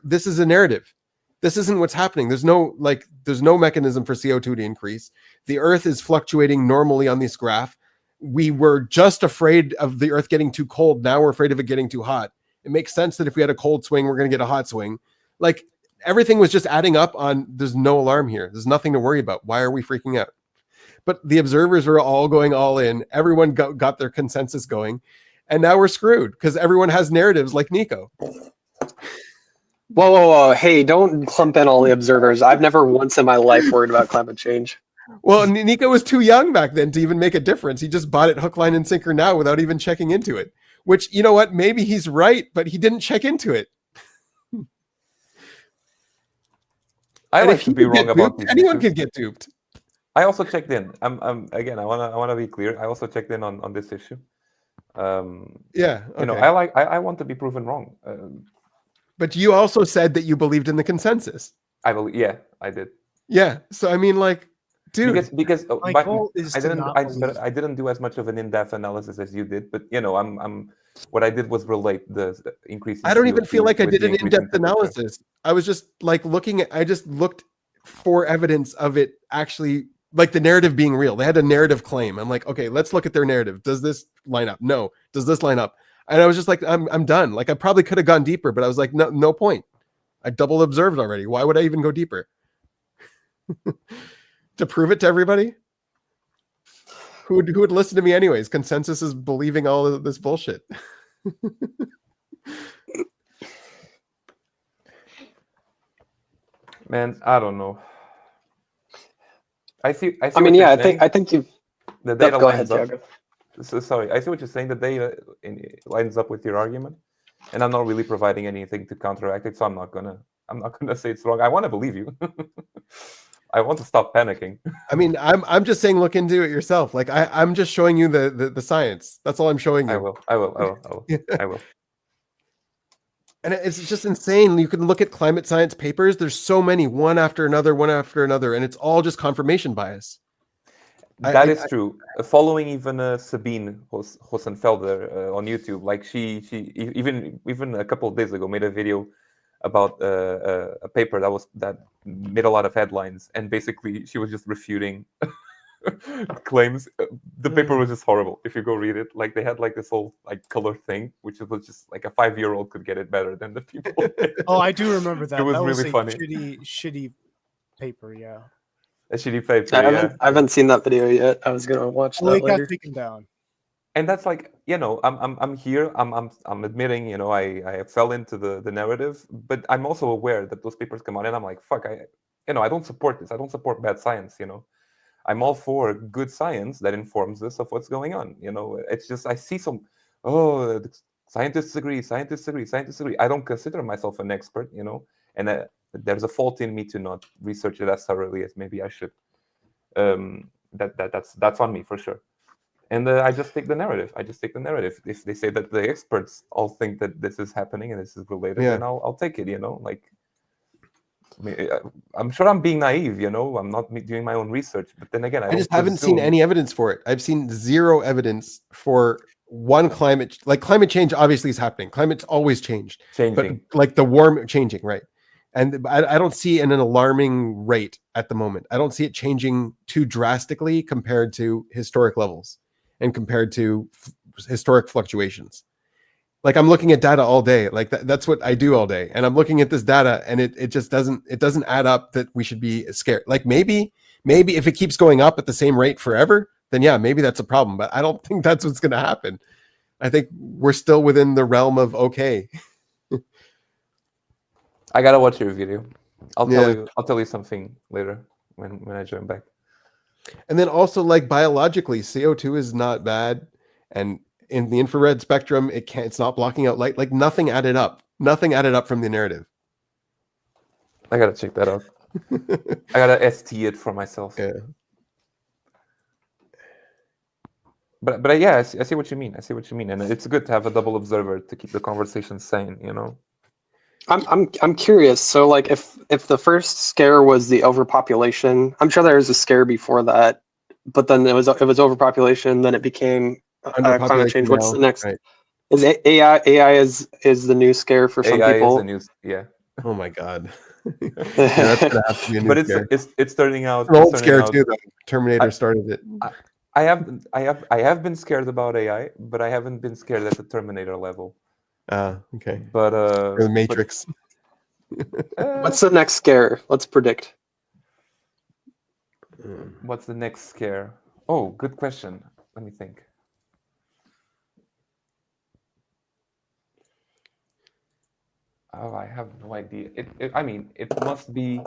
this is a narrative. This isn't what's happening. There's no mechanism for CO2 to increase. The Earth is fluctuating normally on this graph. We were just afraid of the Earth getting too cold. Now we're afraid of it getting too hot. It makes sense that if we had a cold swing, we're going to get a hot swing. Like, everything was just adding up on, there's no alarm here. There's nothing to worry about. Why are we freaking out? But the observers were all going all in. Everyone got their consensus going. And now we're screwed because everyone has narratives like Nico. Whoa. Hey, don't clump in all the observers. I've never once in my life worried about climate change. Well, Nico was too young back then to even make a difference. He just bought it hook, line, and sinker now without even checking into it. Which, you know what? Maybe he's right, but he didn't check into it. I like to be wrong about these anyone issues. can get duped. I also checked in. Again, I wanna be clear. I also checked in on this issue. Yeah, okay. You know, I want to be proven wrong. But you also said that you believed in the consensus. I believe, yeah, I did. Yeah, so I mean, like, dude, because My goal is I to didn't not I, believe. but I didn't do as much of an in-depth analysis as you did. But you know, I'm what I did was relate the increase. In I don't even CO2 feel like I with did the an increase in in-depth temperature. analysis. I was just like I just looked for evidence of it actually, like the narrative being real. They had a narrative claim. I'm like, okay, let's look at their narrative. Does this line up? No. Does this line up? And I was just like, I'm done. Like, I probably could have gone deeper, but I was like, no point. I double observed already. Why would I even go deeper? To prove it to everybody? Who would listen to me anyways? Consensus is believing all of this bullshit. Man, I don't know. I see. I what mean, you're yeah, saying. I think you. The data Go ahead, lines up. Tiago. So sorry, I see what you're saying. The data lines up with your argument, and I'm not really providing anything to counteract it. So I'm not gonna say it's wrong. I want to believe you. I want to stop panicking. I mean, I'm just saying, look into it yourself. Like, I'm just showing you the science. That's all I'm showing you. I will. And it's just insane. You can look at climate science papers. There's so many, one after another, and it's all just confirmation bias. That is true. Following even Sabine Hossenfelder on YouTube, like she even a couple of days ago made a video about a paper that made a lot of headlines, and basically she was just refuting claims. The paper was just horrible. If you go read it, like they had like this whole like color thing, which was just like a 5-year-old could get it better than the people. Oh, I do remember that. It was that really a funny. Shitty paper, yeah. A shitty paper. I haven't seen that video yet. I was gonna watch Well, that it got later. taken down. And that's like, you know, I'm here. I'm admitting, you know, I fell into the narrative, but I'm also aware that those papers come out, and I'm like, fuck, I don't support this. I don't support bad science. You know, I'm all for good science that informs us of what's going on. You know, it's just I see some, the scientists agree. I don't consider myself an expert. You know, and there's a fault in me to not research it as thoroughly as maybe I should. That's on me for sure. And I just take the narrative. If they say that the experts all think that this is happening and this is related, then I'll take it. You know, like, I mean, I'm sure I'm being naive. You know, I'm not doing my own research. But then again, I just haven't seen any evidence for it. I've seen zero evidence for one climate change. Obviously, is happening. Climate's always changed, but like the warm changing, right? And I don't see an alarming rate at the moment. I don't see it changing too drastically compared to historic levels and compared to historic fluctuations. Like, I'm looking at data all day. Like that's what I do all day. And I'm looking at this data, and it just doesn't add up that we should be scared. Like maybe if it keeps going up at the same rate forever, then yeah, maybe that's a problem. But I don't think that's what's going to happen. I think we're still within the realm of okay. I gotta watch your video. I'll tell you something later when I join back. And then also, like, biologically, CO2 is not bad, and in the infrared spectrum, it's not blocking out light. Like, nothing added up from the narrative. I gotta check that out. I gotta ST it for myself. Yeah. But yeah, I see what you mean. And it's good to have a double observer to keep the conversation sane. You know. I'm curious. So like if the first scare was the overpopulation, I'm sure there was a scare before that, but then it was overpopulation, then it became climate Underpopulation change. What's now, the next? right. Is AI is the new scare for some AI people? is the new, yeah. Oh my god. Yeah, that's gonna have to be a new But scare. it's turning out It's an old scare too, though. Terminator started it. I have been scared about AI, but I haven't been scared at the Terminator level. Okay. But Or the Matrix. What's the next scare? Let's predict. What's the next scare? Oh, good question. Let me think. Oh, I have no idea. I mean, it must be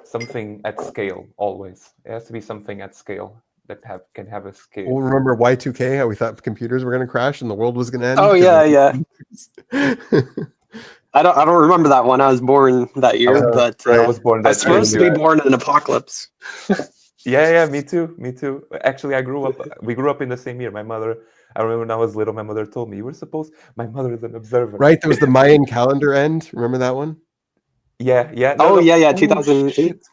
something at scale always. It has to be something at scale that can have a scale. Well, remember Y2K, how we thought computers were going to crash and the world was going to end? Oh yeah. I don't remember that one. I was born that year, but I was born that I was supposed to be year. born in an apocalypse. Yeah, me too. Actually, we grew up in the same year. My mother, I remember when I was little, my mother told me, my mother is an observer. Right, there was the Mayan calendar end. Remember that one? Yeah. No, 2008, shit.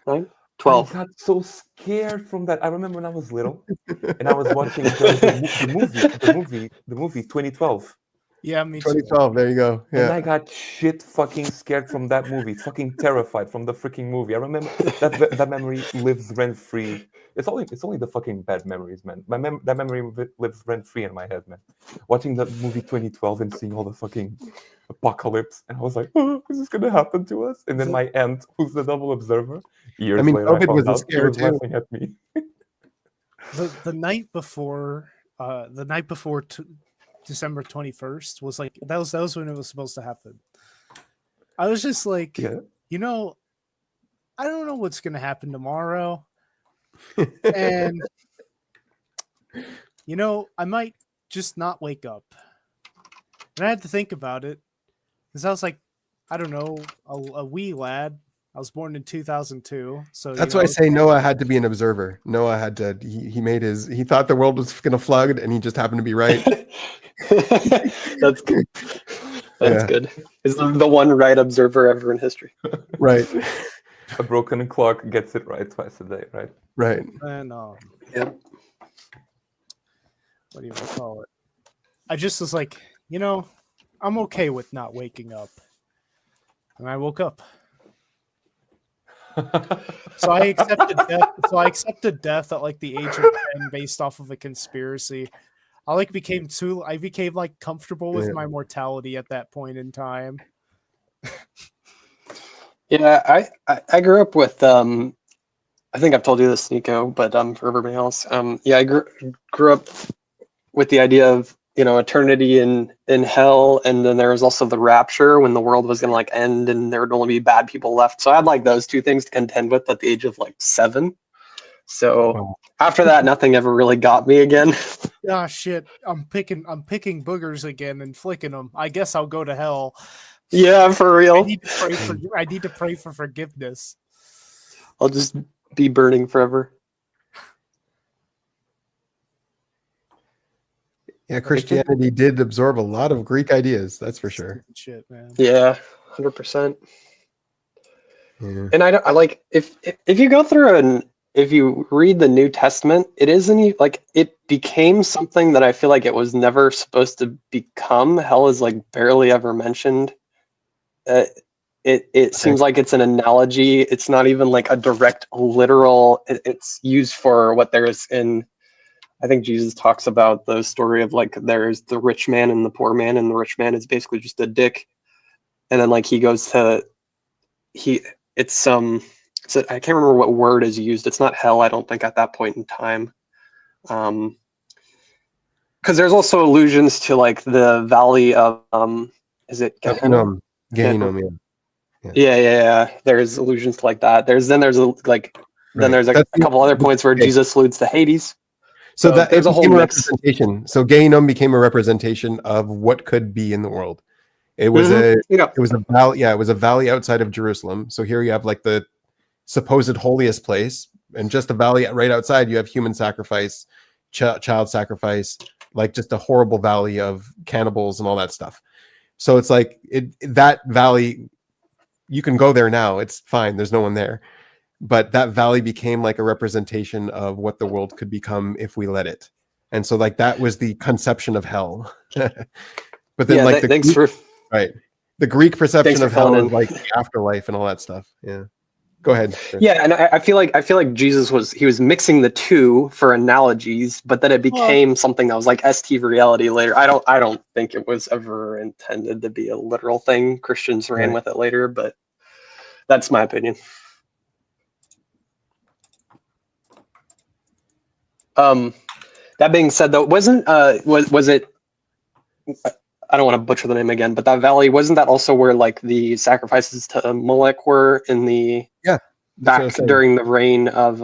12. I got so scared from that. I remember when I was little, and I was watching the movie 2012. Yeah, me too. 2012. There you go. Yeah. And I got shit fucking scared from that movie. Fucking terrified from the freaking movie. I remember that memory lives rent free. It's only the fucking bad memories, man. That memory lives rent free in my head, man. Watching the movie 2012 and seeing all the fucking apocalypse, and I was like, oh, is this gonna happen to us? And then my aunt, who's the double observer, years later, COVID I found was a out she scare was too. laughing at me. The night before, December 21st was like that was when it was supposed to happen. I was just like, I don't know what's gonna happen tomorrow, and I might just not wake up. And I had to think about it because I was like, I don't know, a wee lad. I was born in 2002, so that's why I say Noah had to be an observer. Noah had to. He thought the world was going to flood, and he just happened to be right. That's good. That's good. He's the one right observer ever in history. Right. A broken clock gets it right twice a day, right? Right. And Yep. What do you call it? I just was like, I'm okay with not waking up, and I woke up. So I accepted death at like the age of 10 based off of a conspiracy. I became like comfortable with my mortality at that point in time. Yeah, I grew up with I think I've told you this, Nico, but for everybody else, I grew up with the idea of eternity in hell, and then there was also the rapture when the world was gonna end and there would only be bad people left. So I had like those two things to contend with at the age of like 7. So after that, nothing ever really got me again. Ah, shit! I'm picking boogers again and flicking them. I guess I'll go to hell. Yeah, for real. I need to pray for forgiveness. I'll just be burning forever. Yeah, Christianity did absorb a lot of Greek ideas. That's for sure. Shit, man. Yeah, 100%. And I like if you go through if you read the New Testament, it isn't like it became something that I feel like it was never supposed to become. Hell is like barely ever mentioned. It seems like it's an analogy. It's not even like a direct literal. It's used for what there is in. I think Jesus talks about the story of like there's the rich man and the poor man, and the rich man is basically just a dick, and then like he goes to so I can't remember what word is used. It's not hell, I don't think, at that point in time, because there's also allusions to like the valley of is it Gehenna? Gehinnom, yeah. Yeah. There's allusions to like that. There's Right. a couple other points where okay. Jesus alludes to Hades. So that there's it a whole became a mix. representation. So Gehinnom became a representation of what could be in the world. It was Yeah. it was a valley. Yeah, it was a valley outside of Jerusalem. So here you have like the supposed holiest place, and just a valley right outside. You have human sacrifice, child sacrifice, like just a horrible valley of cannibals and all that stuff. So it's like that valley. You can go there now. It's fine. There's no one there. But that valley became like a representation of what the world could become if we let it. And so like that was the conception of hell. But then like the Greek perception of hell is like the afterlife and all that stuff. Yeah. Go ahead, Chris. Yeah, and I feel like Jesus was mixing the two for analogies, but then it became something that was like ST reality later. I don't think it was ever intended to be a literal thing. Christians ran with it later, but that's my opinion. That being said, though, was it? I don't want to butcher the name again, but that valley, wasn't that also where like the sacrifices to Molech were in the back during the reign of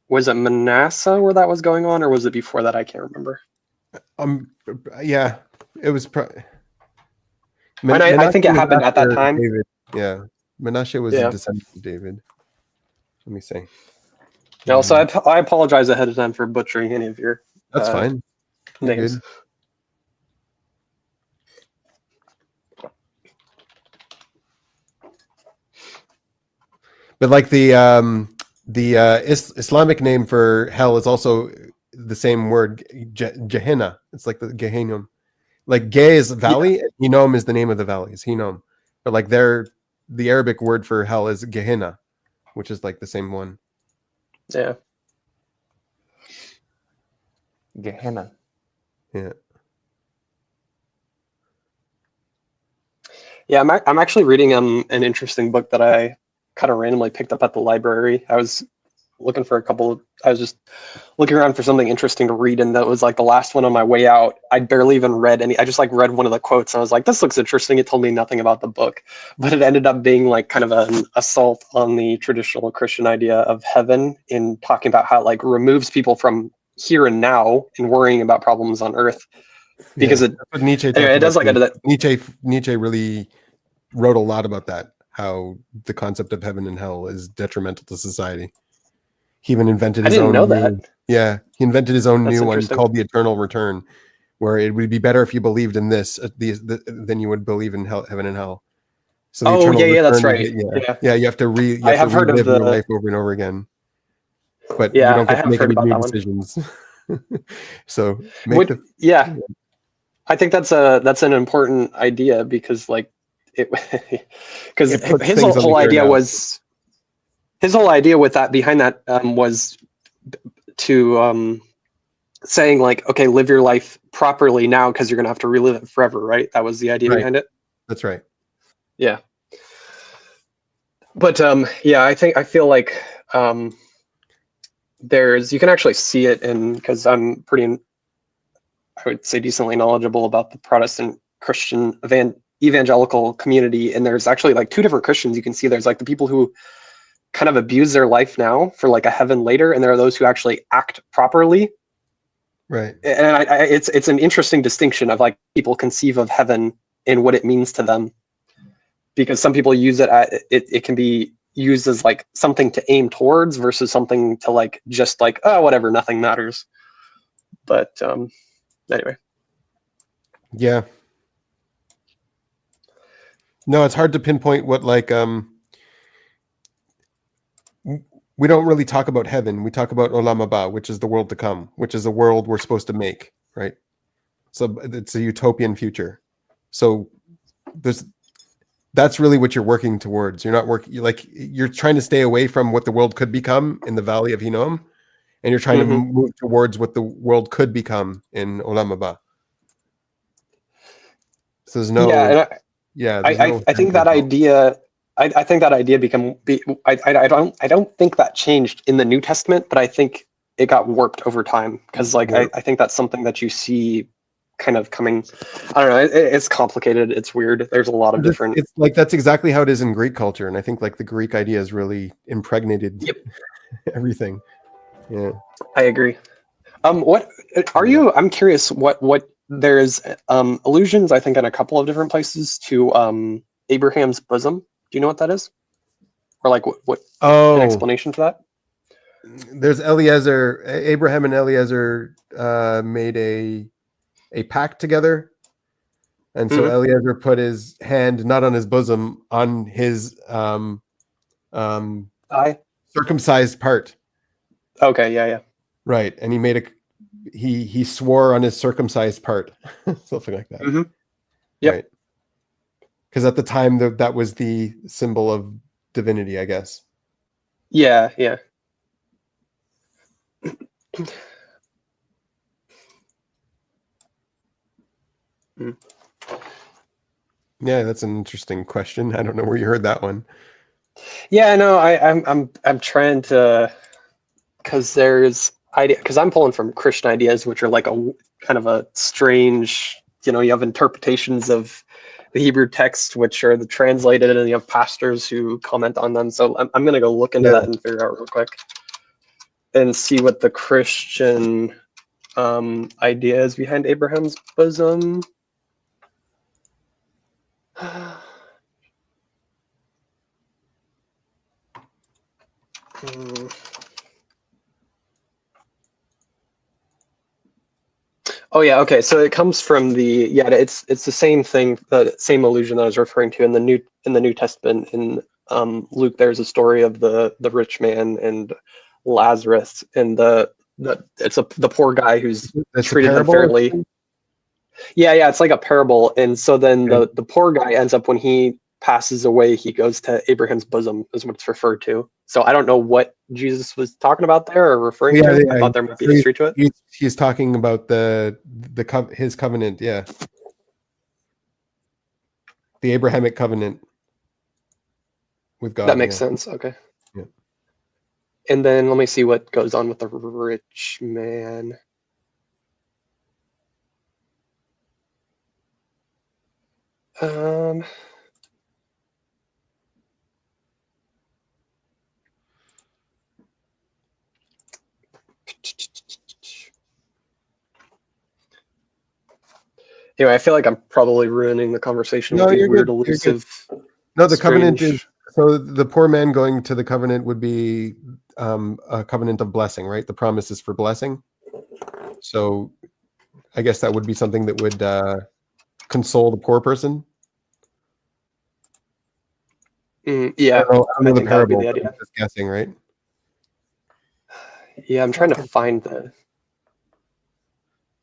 was it Manasseh where that was going on, or was it before that? I can't remember. Yeah, it was. I think it happened at that time. David. Yeah, Manasseh was a descendant of David. Let me see. Also, I apologize ahead of time for butchering any of your. That's fine. Names. Good. But like the Islamic name for hell is also the same word, Gehenna. It's like the Gehinnom. Like Ge is valley, and Hinnom is the name of the valley. It's Hinnom. But like the Arabic word for hell is Gehenna, which is like the same one. Yeah. Gehenna. Yeah. Yeah, I'm actually reading an interesting book that I kind of randomly picked up at the library. I was looking for I was just looking around for something interesting to read, and that was like the last one on my way out. I barely even read any. I just like read one of the quotes, and I was like, "This looks interesting." It told me nothing about the book, but it ended up being like kind of an assault on the traditional Christian idea of heaven, in talking about how it like removes people from here and now and worrying about problems on earth, because it Nietzsche anyway, it does like Nietzsche really wrote a lot about that, how the concept of heaven and hell is detrimental to society. He even invented his own. He invented his own new one called the Eternal Return, where it would be better if you believed in this than you would believe in heaven and hell. So the Eternal Return, that's right. You have to relive your life over and over again, but you don't get to make any new decisions. So I think that's an important idea, because like because his whole idea with that behind that was to saying like, okay, live your life properly now because you're gonna have to relive it forever, right? That was the idea behind it. That's right. Yeah. But I feel like you can actually see it because I'm pretty, I would say, decently knowledgeable about the Protestant Christian evangelical community, and there's actually like two different Christians you can see. There's like the people who kind of abuse their life now for like a heaven later, and there are those who actually act properly. Right. And it's an interesting distinction of like people conceive of heaven and what it means to them, because some people use it can be used as like something to aim towards versus something to like just like, oh, whatever, nothing matters. But anyway. Yeah. No, it's hard to pinpoint what like we don't really talk about heaven. We talk about Olam Haba, which is the world to come, which is a world we're supposed to make, right? So it's a utopian future. So that's really what you're working towards. You're not you're trying to stay away from what the world could become in the Valley of Hinnom, and you're trying to move towards what the world could become in Olam Haba. So there's no I think that idea I think that idea I don't think that changed in the New Testament, but I think it got warped over time, because like I think that's something that you see kind of coming. I don't know. It's complicated. It's weird. There's a lot of different. It's like that's exactly how it is in Greek culture, and I think like the Greek idea has really impregnated Yep. everything. Yeah. I agree. What are you? I'm curious. What there's allusions. I think in a couple of different places to Abraham's bosom. Do you know what that is? Or like what an Oh, explanation for that? there's Eliezer. Abraham and Eliezer made a pact together, and so Mhm. Eliezer put his hand not on his bosom, on his I. circumcised part. Okay. Yeah. Right, and he made he swore on his circumcised part, something like that. Mhm. Yep. Right, because at the time that was the symbol of divinity, I guess. Yeah. Yeah. Mm. Yeah, that's an interesting question. I don't know where you heard that one. Yeah. No. I'm trying to, because there's idea, because I'm pulling from Christian ideas, which are like a kind of a strange. You have interpretations of the Hebrew text, which are the translated, and you have pastors who comment on them. So I'm going to go look into Yeah. that and figure out real quick and see what the Christian idea is behind Abraham's bosom. Hmm. Oh yeah, okay. So it comes from it's the same thing, the same allusion that I was referring to in the New Testament. In Luke, there's a story of the rich man and Lazarus, and the poor guy who's That's a treated parable. unfairly. Yeah, it's like a parable, and so then Okay. the poor guy ends up, when he passes away, he goes to Abraham's bosom, is what it's referred to. So I don't know what Jesus was talking about there or referring to. I thought there might be So history to it. he's talking about his covenant. Yeah, the Abrahamic covenant with God. That makes Yeah. sense. Okay. Yeah. And then let me see what goes on with the rich man. Um, anyway, I feel like I'm probably ruining the conversation No, with these you're weird, good. You're good. elusive. No, the covenant is strange. so the poor man going to the covenant would be a covenant of blessing, right? The promise is for blessing. So I guess that would be something that would console the poor person. Yeah, I don't I know the think that would be parable, the but idea. I'm just guessing, right? Yeah, I'm trying to find the.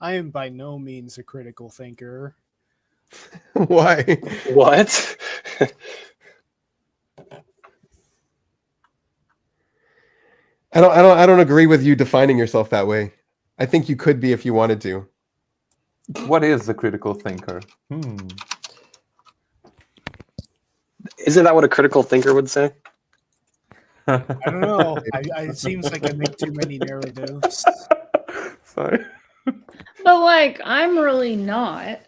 I am by no means a critical thinker. Why? What? I don't agree with you defining yourself that way. I think you could be if you wanted to. What is a critical thinker? Isn't that what a critical thinker would say? I don't know. It seems like I make too many narratives. Sorry. But like, I'm really not.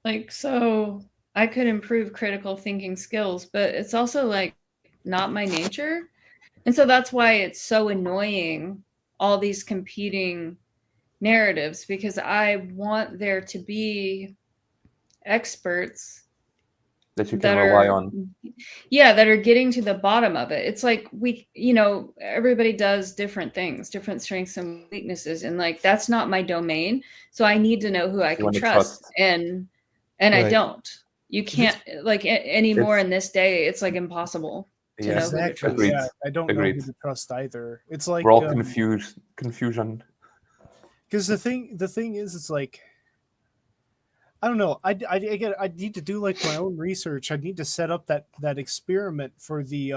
Like, so I could improve critical thinking skills, but it's also like not my nature. And so that's why it's so annoying, all these competing narratives, because I want there to be experts That you can that rely are on. that are getting to the bottom of it. It's like everybody does different things, different strengths and weaknesses, and like that's not my domain, so I need to know who I You can want to trust. trust. And I Right. don't. You can't like anymore It's- in this day. It's like impossible to Yeah. know who to Exactly. trust. Agreed. Yeah, I don't know who Agreed. to trust either. It's like We're all confusion. because the thing is, it's like I don't know. I need to do like my own research. I need to set up that experiment for the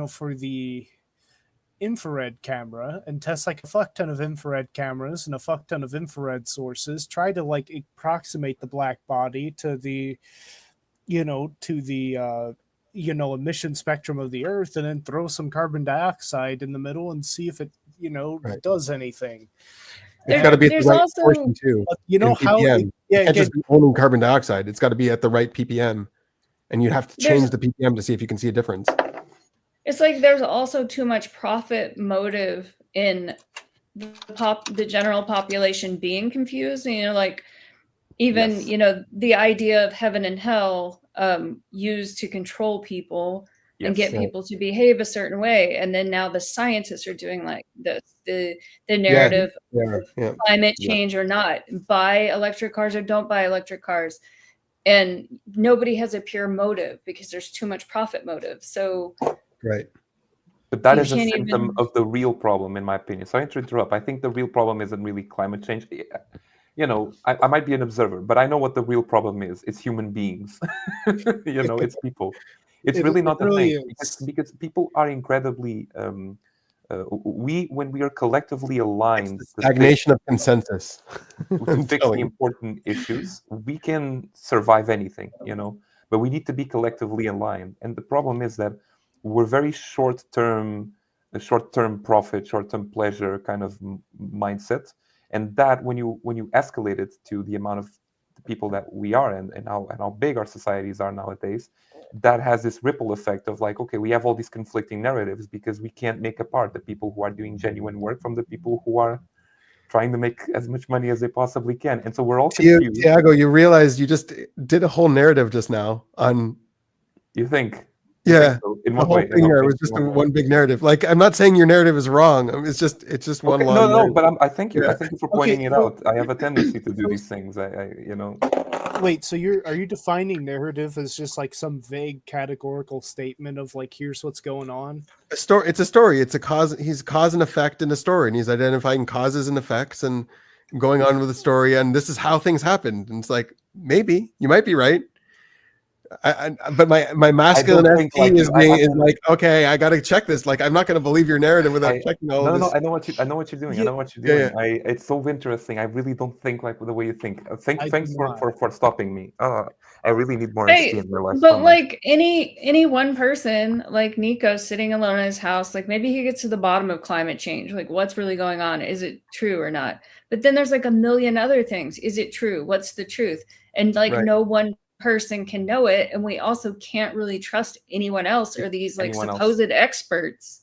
for the infrared camera and test like a fuck ton of infrared cameras and a fuck ton of infrared sources. Try to like approximate the black body to the emission spectrum of the Earth, and then throw some carbon dioxide in the middle and see if it Right. does anything. It's got to be at the There's right also portion too. But you know In how ppm. Yeah, It can't again, just be only carbon dioxide. It's got to be at the right ppm, and you have to change the ppm to see if you can see a difference. It's like there's also too much profit motive in the general population being confused. You know, like even Yes. you know the idea of heaven and hell used to control people and Yes. get people to behave a certain way, and then now the scientists are doing like this the Yeah, narrative yeah. of climate Yeah. change or not, buy electric cars or don't buy electric cars, and nobody has a pure motive because there's too much profit motive. So Right. But that you is a can't symptom even of the real problem, in my opinion. Sorry to interrupt. I think the real problem isn't really climate change. You know, I might be an observer, but I know what the real problem is. It's human beings. You know, it's people. It's it, really it not the really thing is. because people are incredibly. When we are collectively It's aligned the to fix stagnation of consensus. to I'm fix the telling you. important issues, we can survive anything, you know, but we need to be collectively aligned. And the problem is that we're very short-term profit, short-term pleasure kind of mindset. And that when you escalate it to the amount of the people that we are and how big our societies are nowadays, that has this ripple effect of like, okay, we have all these conflicting narratives because we can't make apart the people who are doing genuine work from the people who are trying to make as much money as they possibly can. And so we're all confused. Tiago, you realized you just did a whole narrative just now on. You think? Yeah, So? In the what whole way? thing there was just one big narrative. Like, I'm not saying your narrative is wrong. It's just one Okay, long no, narrative. but I thank you. Yeah. I thank you for pointing it so- out. I have a tendency to do so- these things. You know. Wait, so are you defining narrative as just like some vague categorical statement of like here's what's going on? A story. It's a story. It's a cause. He's cause and effect in a story, and he's identifying causes and effects and going on with the story. And this is how things happened. And it's like maybe you might be right. But my masculine don't think FT like is you. is like, okay, I got to check this. Like, I'm not going to believe your narrative without checking all No, of this. I know what you're doing. I Yeah, know what you're doing. yeah. It's so interesting. I really don't think like the way you think. I Thanks do for stopping me. I really need more Hey, FT in my life. but like any one person like Nico sitting alone in his house, like maybe he gets to the bottom of climate change. Like what's really going on? Is it true or not? But then there's like a million other things. Is it true? What's the truth? And like Right. no one person can know it. And we also can't really trust anyone else or these like Anyone else. supposed experts,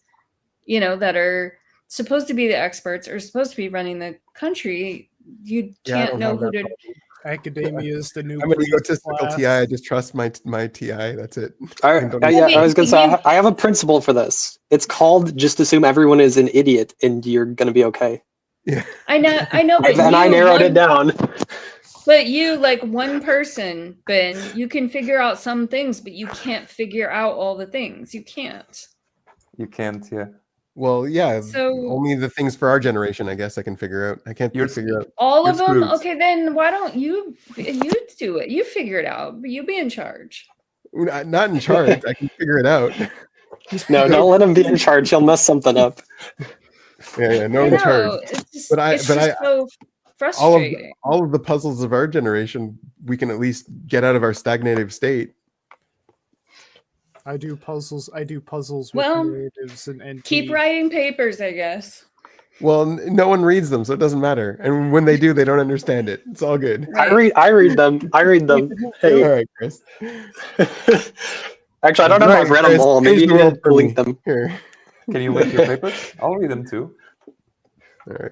you know, that are supposed to be the experts or supposed to be running the country. You Yeah, I can't don't know have who that to problem. Academia is the new I'm an priest egotistical class. TI. I just trust my TI. That's it. I don't- I was gonna say I have a principle for this. It's called just assume everyone is an idiot and you're gonna be okay. Yeah. I know, but And I narrowed it down. But you, like one person, Ben, you can figure out some things, but you can't figure out all the things. You can't. You can't. Yeah. Well, yeah. So- only the things for our generation, I guess, I can figure out. I can't figure out. All of You're them? screwed. Okay, then why don't you do it? You figure it out. You be in charge. Not in charge. I can figure it out. No, don't let him be in charge. He'll mess something up. Yeah, no I in charge. know. It's just, But I so all frustrating. of the puzzles of our generation, we can at least get out of our stagnated state. I do puzzles with Well, narratives and Keep writing papers, I guess. Well, no one reads them, so it doesn't matter. And when they do, they don't understand it. It's all good. Right. I read them. Hey. All right, Chris. Actually, I don't know if I've read them Chris, all. Maybe change you the world did for link me. them. Here. Can you link your papers? I'll read them too. All right.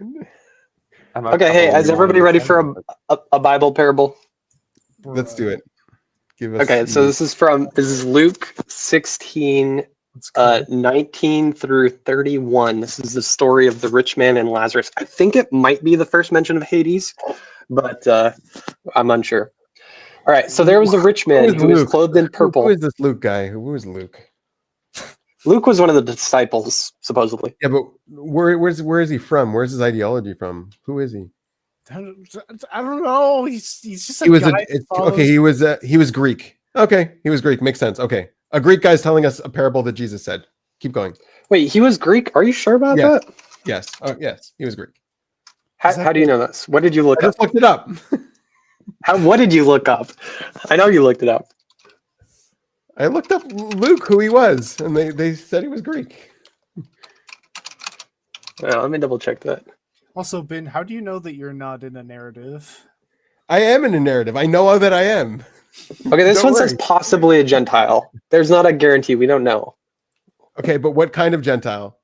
Okay, hey, is everybody ready for a Bible parable? Let's do it. Give us. Okay, so this is Luke 16, 19 through 31. This is the story of the rich man and Lazarus. I think it might be the first mention of Hades, but I'm unsure. All right, so there was a rich man who was clothed in purple. Who is this Luke guy? Who is Luke? Luke was one of the disciples, supposedly. Yeah, but where is he from? Where's his ideology from? Who is he? I don't know. He's just a He was guy that follows- okay. He was Greek. Okay, he was Greek. Makes sense. Okay, a Greek guy's telling us a parable that Jesus said. Keep going. Wait, he was Greek? Are you sure about Yes. that? Yes. Yes, he was Greek. How do you know this? What did you look I up? just looked it up. What did you look up? I know you looked it up. I looked up Luke, who he was, and they said he was Greek. Well, let me double check that. Also, Ben, how do you know that you're not in a narrative? I am in a narrative. I know that I am. Okay, this Don't one says worry. possibly a Gentile. There's not a guarantee. We don't know. Okay, but what kind of Gentile?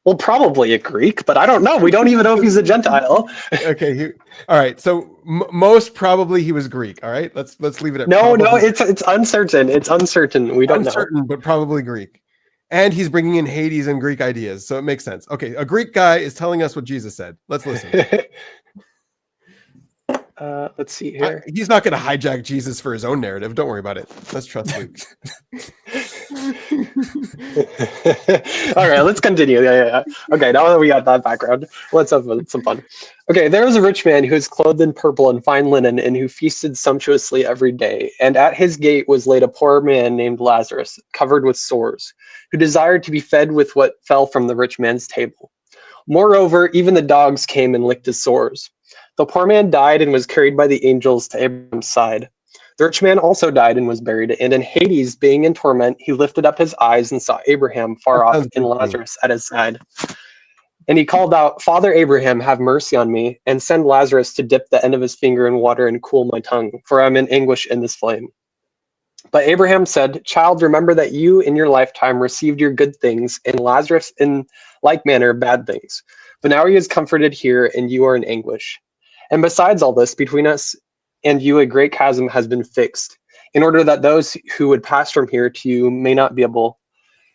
Well, probably a Greek, but I don't know. We don't even know if he's a Gentile. Okay, all right. So most probably he was Greek. All right, let's leave it at No, probably. it's uncertain. It's uncertain. We don't know. Uncertain, but probably Greek. And he's bringing in Hades and Greek ideas, so it makes sense. Okay, a Greek guy is telling us what Jesus said. Let's listen. Let's see here. He's not going to hijack Jesus for his own narrative. Don't worry about it. Let's trust Luke. All right, let's continue. Yeah. Okay, now that we got that background, let's have some fun. Okay, there was a rich man who was clothed in purple and fine linen and who feasted sumptuously every day. And at his gate was laid a poor man named Lazarus, covered with sores, who desired to be fed with what fell from the rich man's table. Moreover, even the dogs came and licked his sores. The poor man died and was carried by the angels to Abraham's side. The rich man also died and was buried, and in Hades, being in torment, he lifted up his eyes and saw Abraham far off and Lazarus at his side. And he called out, Father Abraham, have mercy on me, and send Lazarus to dip the end of his finger in water and cool my tongue, for I am in anguish in this flame. But Abraham said, Child, remember that you in your lifetime received your good things, and Lazarus in like manner bad things. But now he is comforted here, and you are in anguish. And besides all this, between us and you a great chasm has been fixed, in order that those who would pass from here to you may not be able,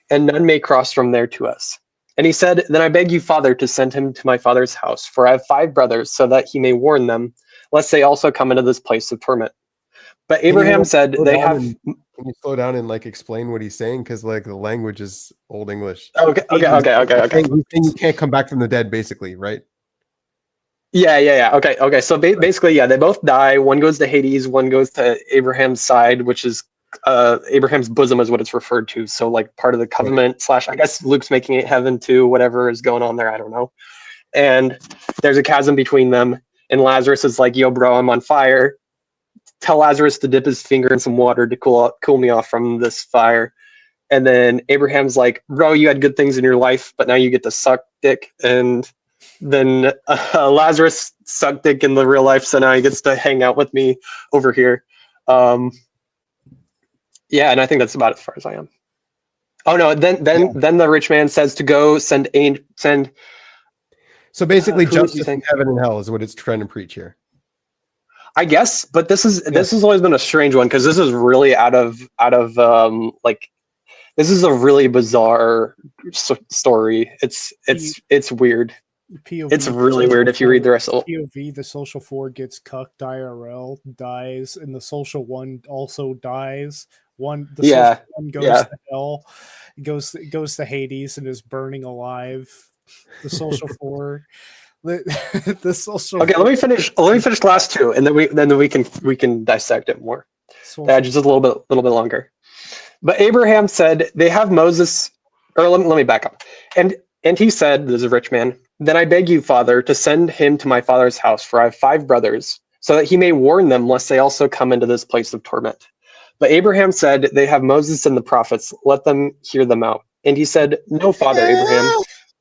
and none may cross from there to us. And he said, Then I beg you, Father, to send him to my father's house, for I have 5 brothers, so that he may warn them, lest they also come into this place of torment. But Abraham said, They have... Can you slow down and like explain what he's saying? Because like the language is Old English. Okay. He's saying you can't come back from the dead, basically, right? Yeah. Okay. So basically, yeah, they both die. One goes to Hades, one goes to Abraham's side, which is Abraham's bosom is what it's referred to. So like part of the covenant / I guess Luke's making it heaven too, whatever is going on there. I don't know. And there's a chasm between them. And Lazarus is like, yo, bro, I'm on fire. Tell Lazarus to dip his finger in some water to cool me off from this fire. And then Abraham's like, bro, you had good things in your life, but now you get to suck dick. And then Lazarus sucked dick in the real life, so now he gets to hang out with me over here. Yeah, and I think that's about as far as I am. Oh no, then the rich man says to go send. So basically, justice in heaven and hell is what it's trying to preach here. I guess, but this has always been a strange one because this is really out of like this is a really bizarre story. It's weird. POV, it's really weird if you read the rest of it. POV, the social 4 gets cucked IRL, dies, and the social 1 also dies. Social 1 goes to hell, goes to Hades and is burning alive. The social 4. The social. Okay, let me finish the last 2, and then we can dissect it more. Just a little bit longer. But Abraham said, "They have Moses." Or let me back up. And he said, "This is a rich man. Then I beg you, Father, to send him to my father's house, for I have 5 brothers, so that he may warn them, lest they also come into this place of torment." But Abraham said, "They have Moses and the prophets. Let them hear them out." And he said, "No, Father Abraham.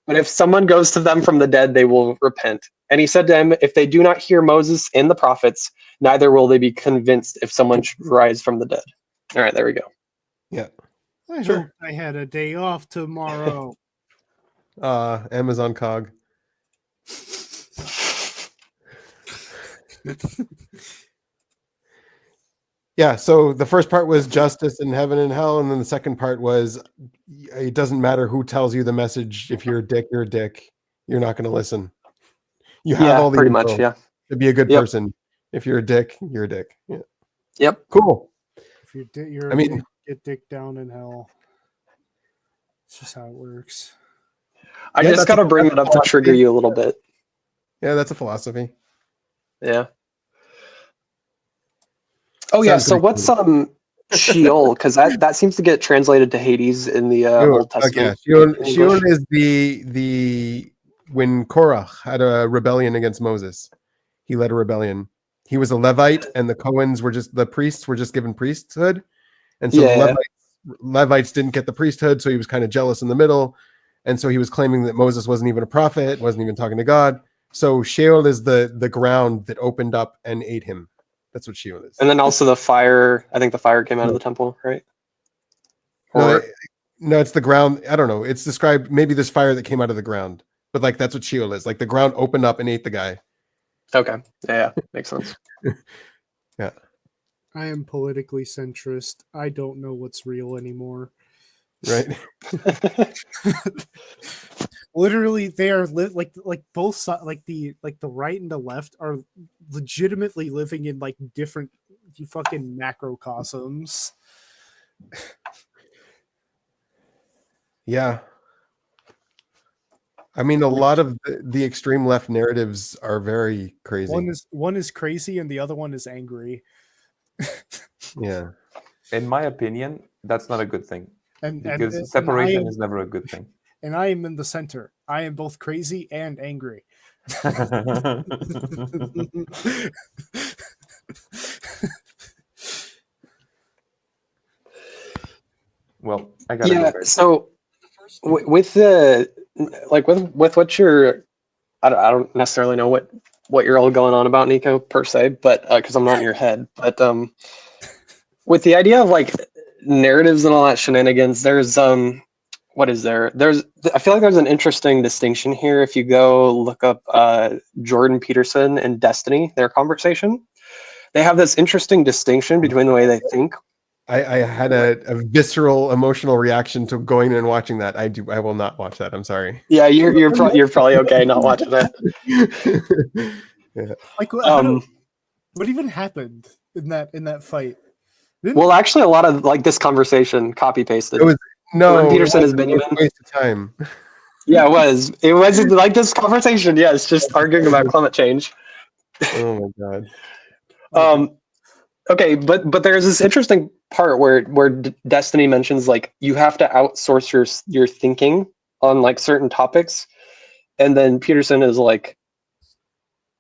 But if someone goes to them from the dead, they will repent." And he said to him, "If they do not hear Moses and the prophets, neither will they be convinced if someone should rise from the dead." All right, there we go. Yeah. I hope I had a day off tomorrow. Amazon Cog. Yeah, so the first part was justice in heaven and hell, and then the second part was it doesn't matter who tells you the message. If you're a dick, you're a dick. You're not going to listen. You have all the pretty info much, yeah. to be a good person. If you're a dick, you're a dick. Yeah. Yep. Cool. If you're a dick, get dick down in hell. It's just how it works. I just got to bring that up to trigger you a little bit. Yeah, that's a philosophy. Yeah. Oh yeah. So what's Sheol? Because that seems to get translated to Hades in the Old Testament. Sheol is the when Korach had a rebellion against Moses. He led a rebellion. He was a Levite, and the Cohens were the priests were just given priesthood, and so the Levites didn't get the priesthood, so he was kind of jealous in the middle, and so he was claiming that Moses wasn't even a prophet, wasn't even talking to God. So Sheol is the ground that opened up and ate him. That's what Sheol is. And then also the fire. I think the fire came out of the temple, right? No, no, it's the ground. I don't know. It's described. Maybe there's fire that came out of the ground, but like that's what Sheol is. Like the ground opened up and ate the guy. Okay. Yeah, makes sense. Yeah. I am politically centrist. I don't know what's real anymore. Right. Literally, they are like both sides, like the right and the left are legitimately living in like different fucking macrocosms. Yeah. I mean, a lot of the extreme left narratives are very crazy. One is crazy and the other one is angry. Yeah. In my opinion, that's not a good thing. And Separation is never a good thing. And I am in the center. I am both crazy and angry. Well, I gotta go. Guys. So with what you're, I don't necessarily know what you're all going on about, Nico, per se, but because I'm not in your head, but with the idea of like narratives and all that shenanigans, there's what is there? I feel like there's an interesting distinction here. If you go look up Jordan Peterson and Destiny, their conversation, they have this interesting distinction between the way they think. I had a visceral emotional reaction to going and watching that. I will not watch that. I'm sorry. Yeah, you're probably okay not watching that. Yeah. Like what even happened in that fight? Well, actually, a lot of like this conversation copy pasted. No, Peterson is Benjamin. A waste of time. Yeah, it was. It was like this conversation. Yes, just arguing about climate change. Oh my god. Okay, but there's this interesting part where Destiny mentions like you have to outsource your thinking on like certain topics, and then Peterson is like,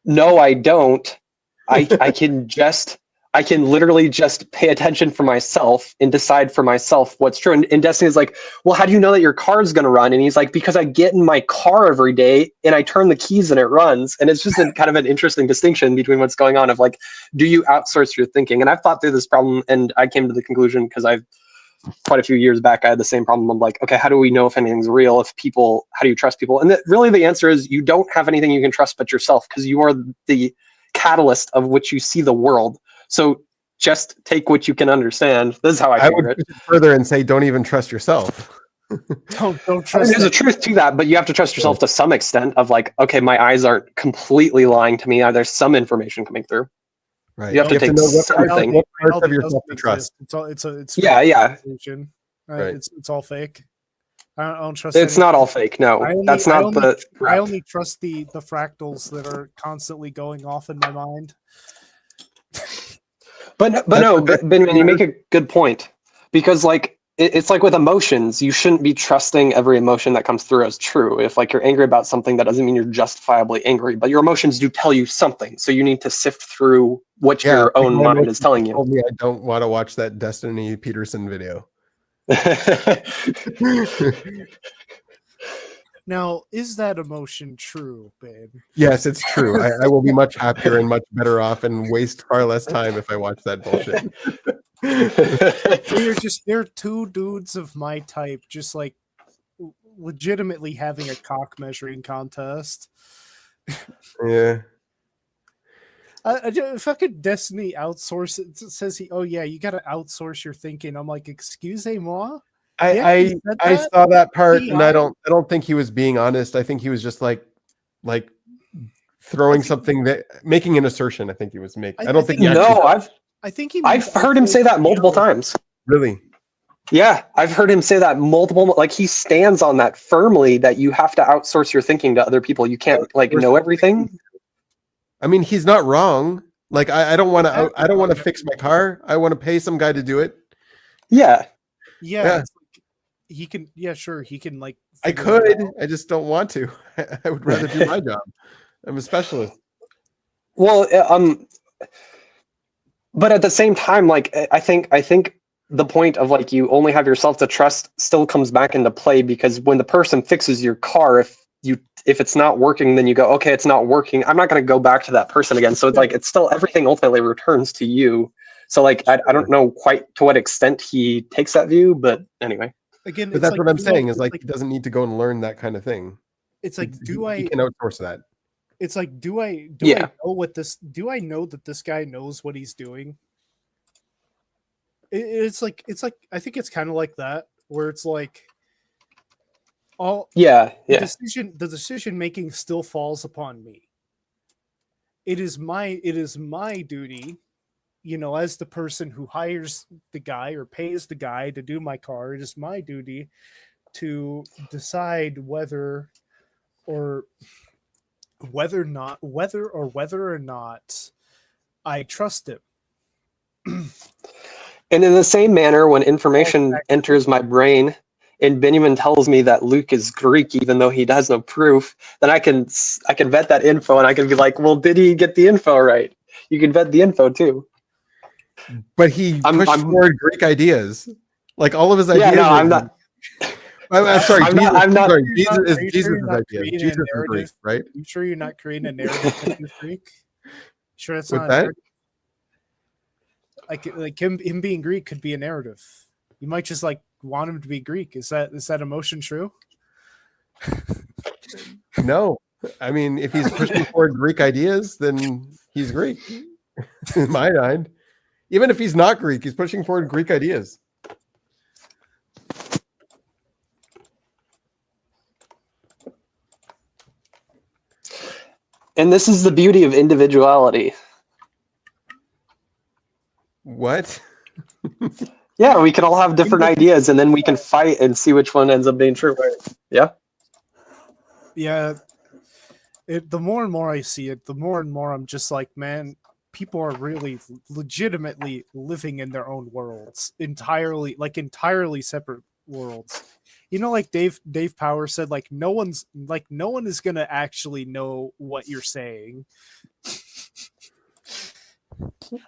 "No, I don't. I can literally just pay attention for myself and decide for myself what's true." And Destiny's like, "Well, how do you know that your car's going to run?" And he's like, "Because I get in my car every day and I turn the keys and it runs." And it's just kind of an interesting distinction between what's going on of like, do you outsource your thinking? And I've thought through this problem and I came to the conclusion because I've quite a few years back, I had the same problem. I'm like, okay, how do we know if anything's real? How do you trust people? And really the answer is you don't have anything you can trust but yourself because you are the catalyst of which you see the world. So just take what you can understand. This is how I would it. push it further and say, don't even trust yourself. Don't trust. I mean, there's a truth to that, but you have to trust yourself to some extent. Of like, okay, my eyes aren't completely lying to me. There's some information coming through. Right. You have to take something. What parts of yourself to trust. It's yeah. Right. It's all fake. I don't trust. It's not all fake. No, that's not the. I only trust the fractals that are constantly going off in my mind. But Benjamin, you make a good point because like it's like with emotions, you shouldn't be trusting every emotion that comes through as true. If like you're angry about something, that doesn't mean you're justifiably angry, but your emotions do tell you something. So you need to sift through what your own mind is telling you. Told me I don't want to watch that Destiny Peterson video. Now, is that emotion true, babe? Yes, it's true. I will be much happier and much better off and waste far less time if I watch that bullshit. They're two dudes of my type, just like legitimately having a cock measuring contest. Yeah. Fucking Destiny outsource it says you gotta outsource your thinking. I'm like, excusez-moi? I saw that part and I don't think he was being honest. I think he was just like throwing something making an assertion. I think he was making. I don't think he actually. I've heard him say that multiple times. Really? Yeah, I've heard him say that multiple. Like he stands on that firmly that you have to outsource your thinking to other people. You can't know everything. I mean, he's not wrong. Like I don't want to. I don't want to fix my car. I want to pay some guy to do it. Yeah. He can. Yeah, sure. He can like. I could. I just don't want to. I would rather do my job. I'm a specialist. Well, but at the same time, like I think the point of like you only have yourself to trust still comes back into play because when the person fixes your car, if it's not working, then you go, okay, it's not working. I'm not going to go back to that person again. So it's like, it's still, everything ultimately returns to you. So like, I don't know quite to what extent he takes that view, but anyway. Again, But it's that's like, what I'm do saying I- is like he doesn't need to go and learn that kind of thing. it's like, do He I? can outsource that. It's like, do I Yeah. know what this? Do I know that this guy knows what he's doing? It's like I think it's kind of like that, where it's like all Yeah. the Yeah. decision making still falls upon me. It is my duty, you know, as the person who hires the guy or pays the guy to do my car. It is my duty to decide whether or not I trust him. And in the same manner, when information enters my brain and Benjamin tells me that Luke is Greek, even though he has no proof, then I can vet that info and I can be like, well, did he get the info right? You can vet the info too. But he pushed forward Greek ideas. Like all of his Yeah, ideas. no, I'm not. I'm sorry. I'm Jesus, not. I'm not. sorry, Jesus Are is you Jesus' sure you're not idea. creating a Jesus is Greek, narrative? right? You sure you're not creating a narrative that he's Greek? Sure, that's What's not a that? narrative? Like him being Greek could be a narrative. You might just like want him to be Greek. Is that emotion true? No. I mean, if he's pushing forward Greek ideas, then he's Greek. In my mind. Even if he's not Greek, he's pushing forward Greek ideas. And this is the beauty of individuality. What? Yeah, we can all have different ideas, and then we can fight and see which one ends up being true. Yeah. Yeah. The more and more I see it, the more and more I'm just like, man, people are really legitimately living in their own worlds, entirely separate worlds. You know, like Dave Power said, like no one is gonna actually know what you're saying.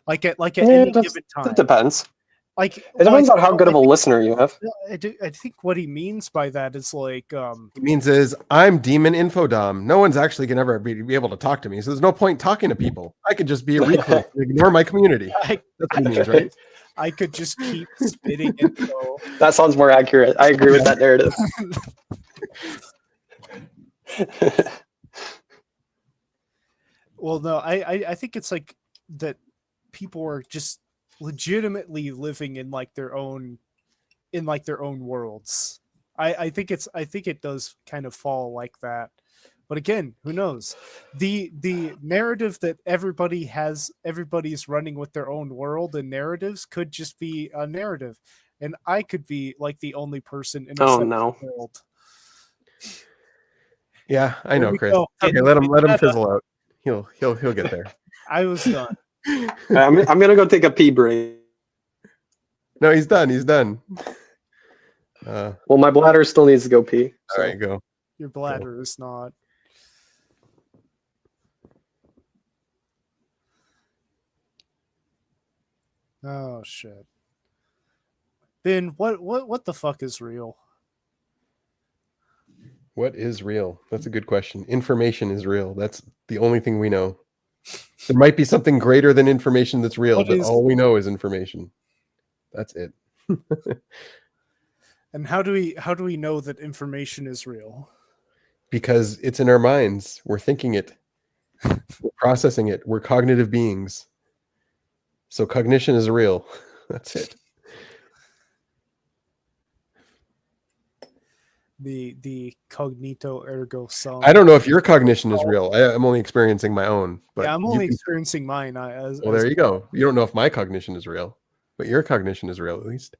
like at any given time. That depends. Like it depends on how good of a listener you have. I think what he means by that is like he means is I'm demon infodom. No one's actually gonna ever be able to talk to me. So there's no point talking to people. I could just be a recluse, ignore my community. That's what he means, right? I could just keep spitting info. That sounds more accurate. I agree with that narrative. Well, no, I think it's like that people are just legitimately living in their own worlds. I think it does kind of fall like that. But again, who knows? The narrative that everybody's running with their own world and narratives could just be a narrative. And I could be like the only person in a separate world. Yeah, I know, Chris. Okay, let him fizzle out. He'll get there. I was done. I'm gonna go take a pee break. No, he's done. He's done. Well, my bladder still needs to go pee. So. All right, go. Your bladder is not. Oh shit. Ben, what the fuck is real? What is real? That's a good question. Information is real. That's the only thing we know. There might be something greater than information that's real, but all we know is information. That's it. And how do we know that information is real? Because it's in our minds. We're thinking it. We're processing it. We're cognitive beings. So cognition is real. That's it. The cognito ergo sum. I don't know if your cognition is real. I'm only experiencing my own. But yeah, I'm only experiencing mine. Well, there you go. You don't know if my cognition is real, but your cognition is real at least.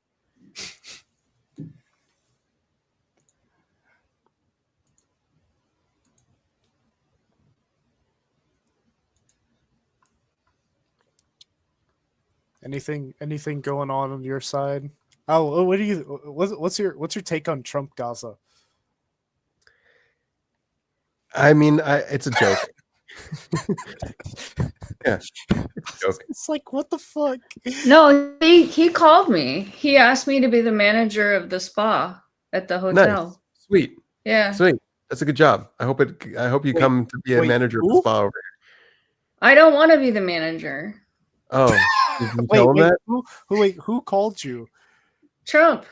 Anything going on your side? Oh, what's your take on Trump Gaza? I mean, it's a joke. Yeah, it's a joke. It's like, what the fuck? No, he called me. He asked me to be the manager of the spa at the hotel. Nice. Sweet. Yeah. Sweet. That's a good job. I hope you Wait, come to be a wait, manager of the who? spa over here. I don't want to be the manager. Oh, did you Wait, tell him wait, that? who called you? Trump.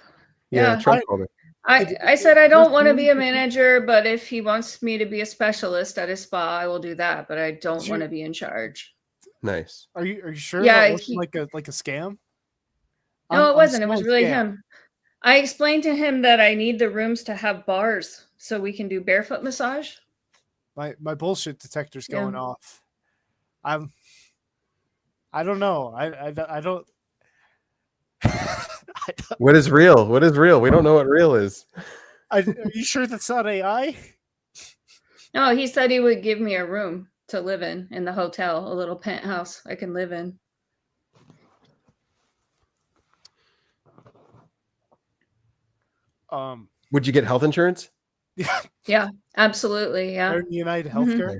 Yeah, Yeah. Trump called it. I said I don't want to be a Really? manager, but if he wants me to be a specialist at his spa, I will do that. But I don't want to be in charge. Nice. Are you sure Yeah, that wasn't like a scam? No, it I'm wasn't. It was smelling really scam. him. I explained to him that I need the rooms to have bars so we can do barefoot massage. My bullshit detector's Yeah. going off. I don't know. I don't. What is real? What is real? We don't know what real is. Are you sure that's not AI? No, he said he would give me a room to live in the hotel, a little penthouse I can live in. Would you get health insurance? Yeah, absolutely. Yeah. American United Healthcare.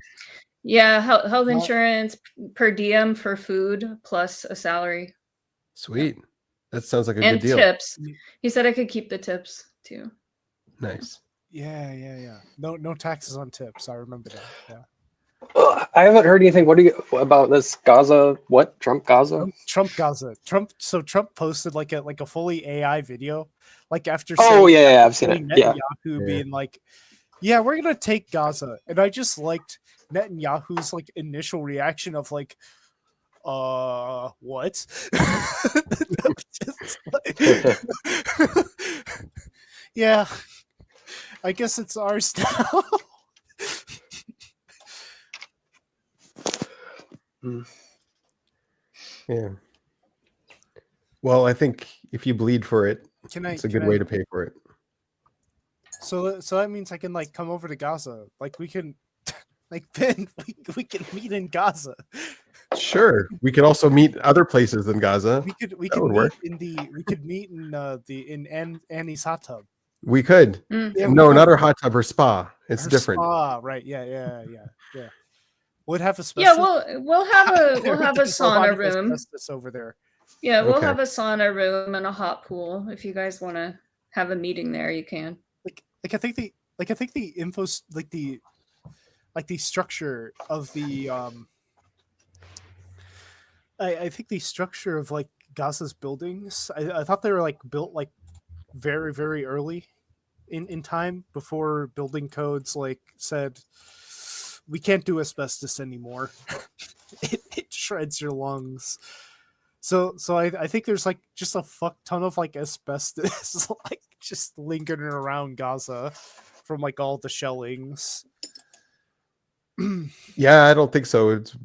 Yeah, health Well- insurance, per diem for food, plus a salary. Sweet. That sounds like a And good deal. tips. He said I could keep the tips too. Nice. Yeah. No taxes on tips. I remember that. Yeah. I haven't heard anything. What do you about this Gaza? What Trump Gaza? Trump Gaza. Trump posted like a fully AI video, like after. Oh saying- yeah, I've seen it. Yeah. Netanyahu Yeah. being like, "Yeah, we're gonna take Gaza," and I just liked Netanyahu's like initial reaction of like, what? Just like- yeah, I guess it's ours now. Yeah. Well, I think if you bleed for it, it's a good way to pay for it. So that means I can like come over to Gaza. Like we can, like Ben, we can meet in Gaza. Sure. We could also meet other places than Gaza. We could That would work. meet in Annie's hot tub. We could. Mm. Yeah, No, we not could. her hot tub, her spa. It's Her different. Spa, right? Yeah. Would have a Yeah, special. we'll have a sauna room. over there. Yeah, we'll Okay. have a sauna room and a hot pool. If you guys want to have a meeting there, you can. I think the info the structure of the I think the structure of like Gaza's buildings. I thought they were like built like very very early in time before building codes like said we can't do asbestos anymore. it shreds your lungs. So I think there's like just a fuck ton of like asbestos like just lingering around Gaza from like all the shellings. Yeah, I don't think so. It's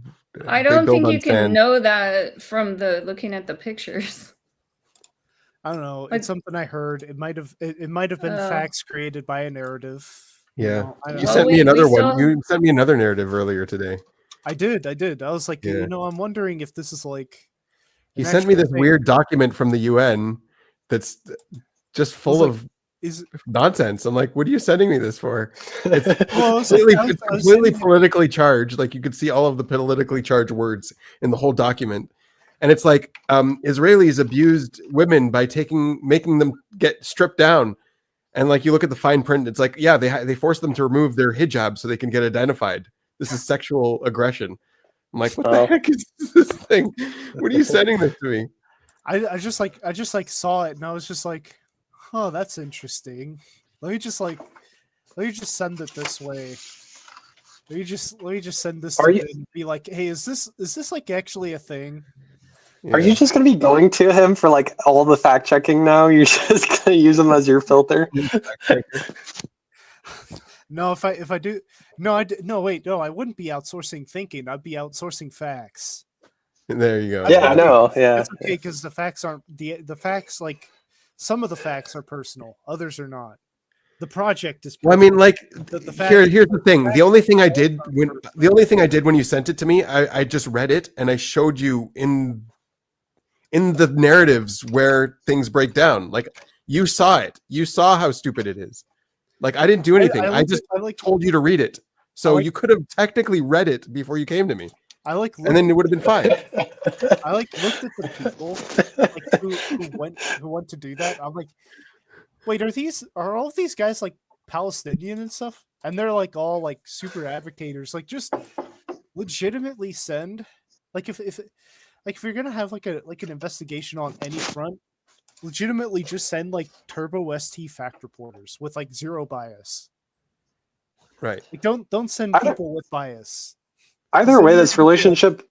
I they don't build think on you can sand. know that from looking at the pictures. I don't know. Like- It's something I heard. It might have been facts created by a narrative. Yeah. I don't You know. sent me we another one. still- You sent me another narrative earlier today. I did. I was like, Yeah. I'm wondering if this is like. You an sent me actual this thing. weird document from the UN that's just full like, of Is nonsense. I'm like, what are you sending me this for? It's well, I was like- completely, I was- it's I was completely sending- politically charged. Like you could see all of the politically charged words in the whole document. And it's like Israelis abused women by making them get stripped down. And like you look at the fine print, it's like, yeah, they force them to remove their hijab so they can get identified. This is sexual aggression. I'm like, what the Oh. heck is this thing? What are you sending this to me? I just saw it and I was just like, oh, that's interesting. Let me just send it this way. Let me just send this Are to you- Ben and be like, hey, is this like actually a thing? Are you just gonna be going to him for like all the fact checking now? You're just gonna use him as your filter? No, if I do, no, wait, no, I wouldn't be outsourcing thinking. I'd be outsourcing facts. There you go. Yeah, I know. Yeah. That's okay because the facts aren't the facts. Like some of the facts are personal, others are not. The project is. Well, I mean, like The fact- here's the thing. The only thing I did are when you sent it to me, I just read it and I showed you in the narratives where things break down. Like you saw it. You saw how stupid it is. Like I didn't do anything. I just told you to read it. So you could have technically read it before you came to me, and then it would have been fine. I like looked at the people like, who went to do that. I'm like, wait, are all of these guys like Palestinian and stuff? and they're like all like super advocators. Like, just legitimately send, like, if you're gonna have like an investigation on any front, legitimately just send like Turbo ST fact reporters with like zero bias. Right. Like, don't send people with bias. Either way, this relationship,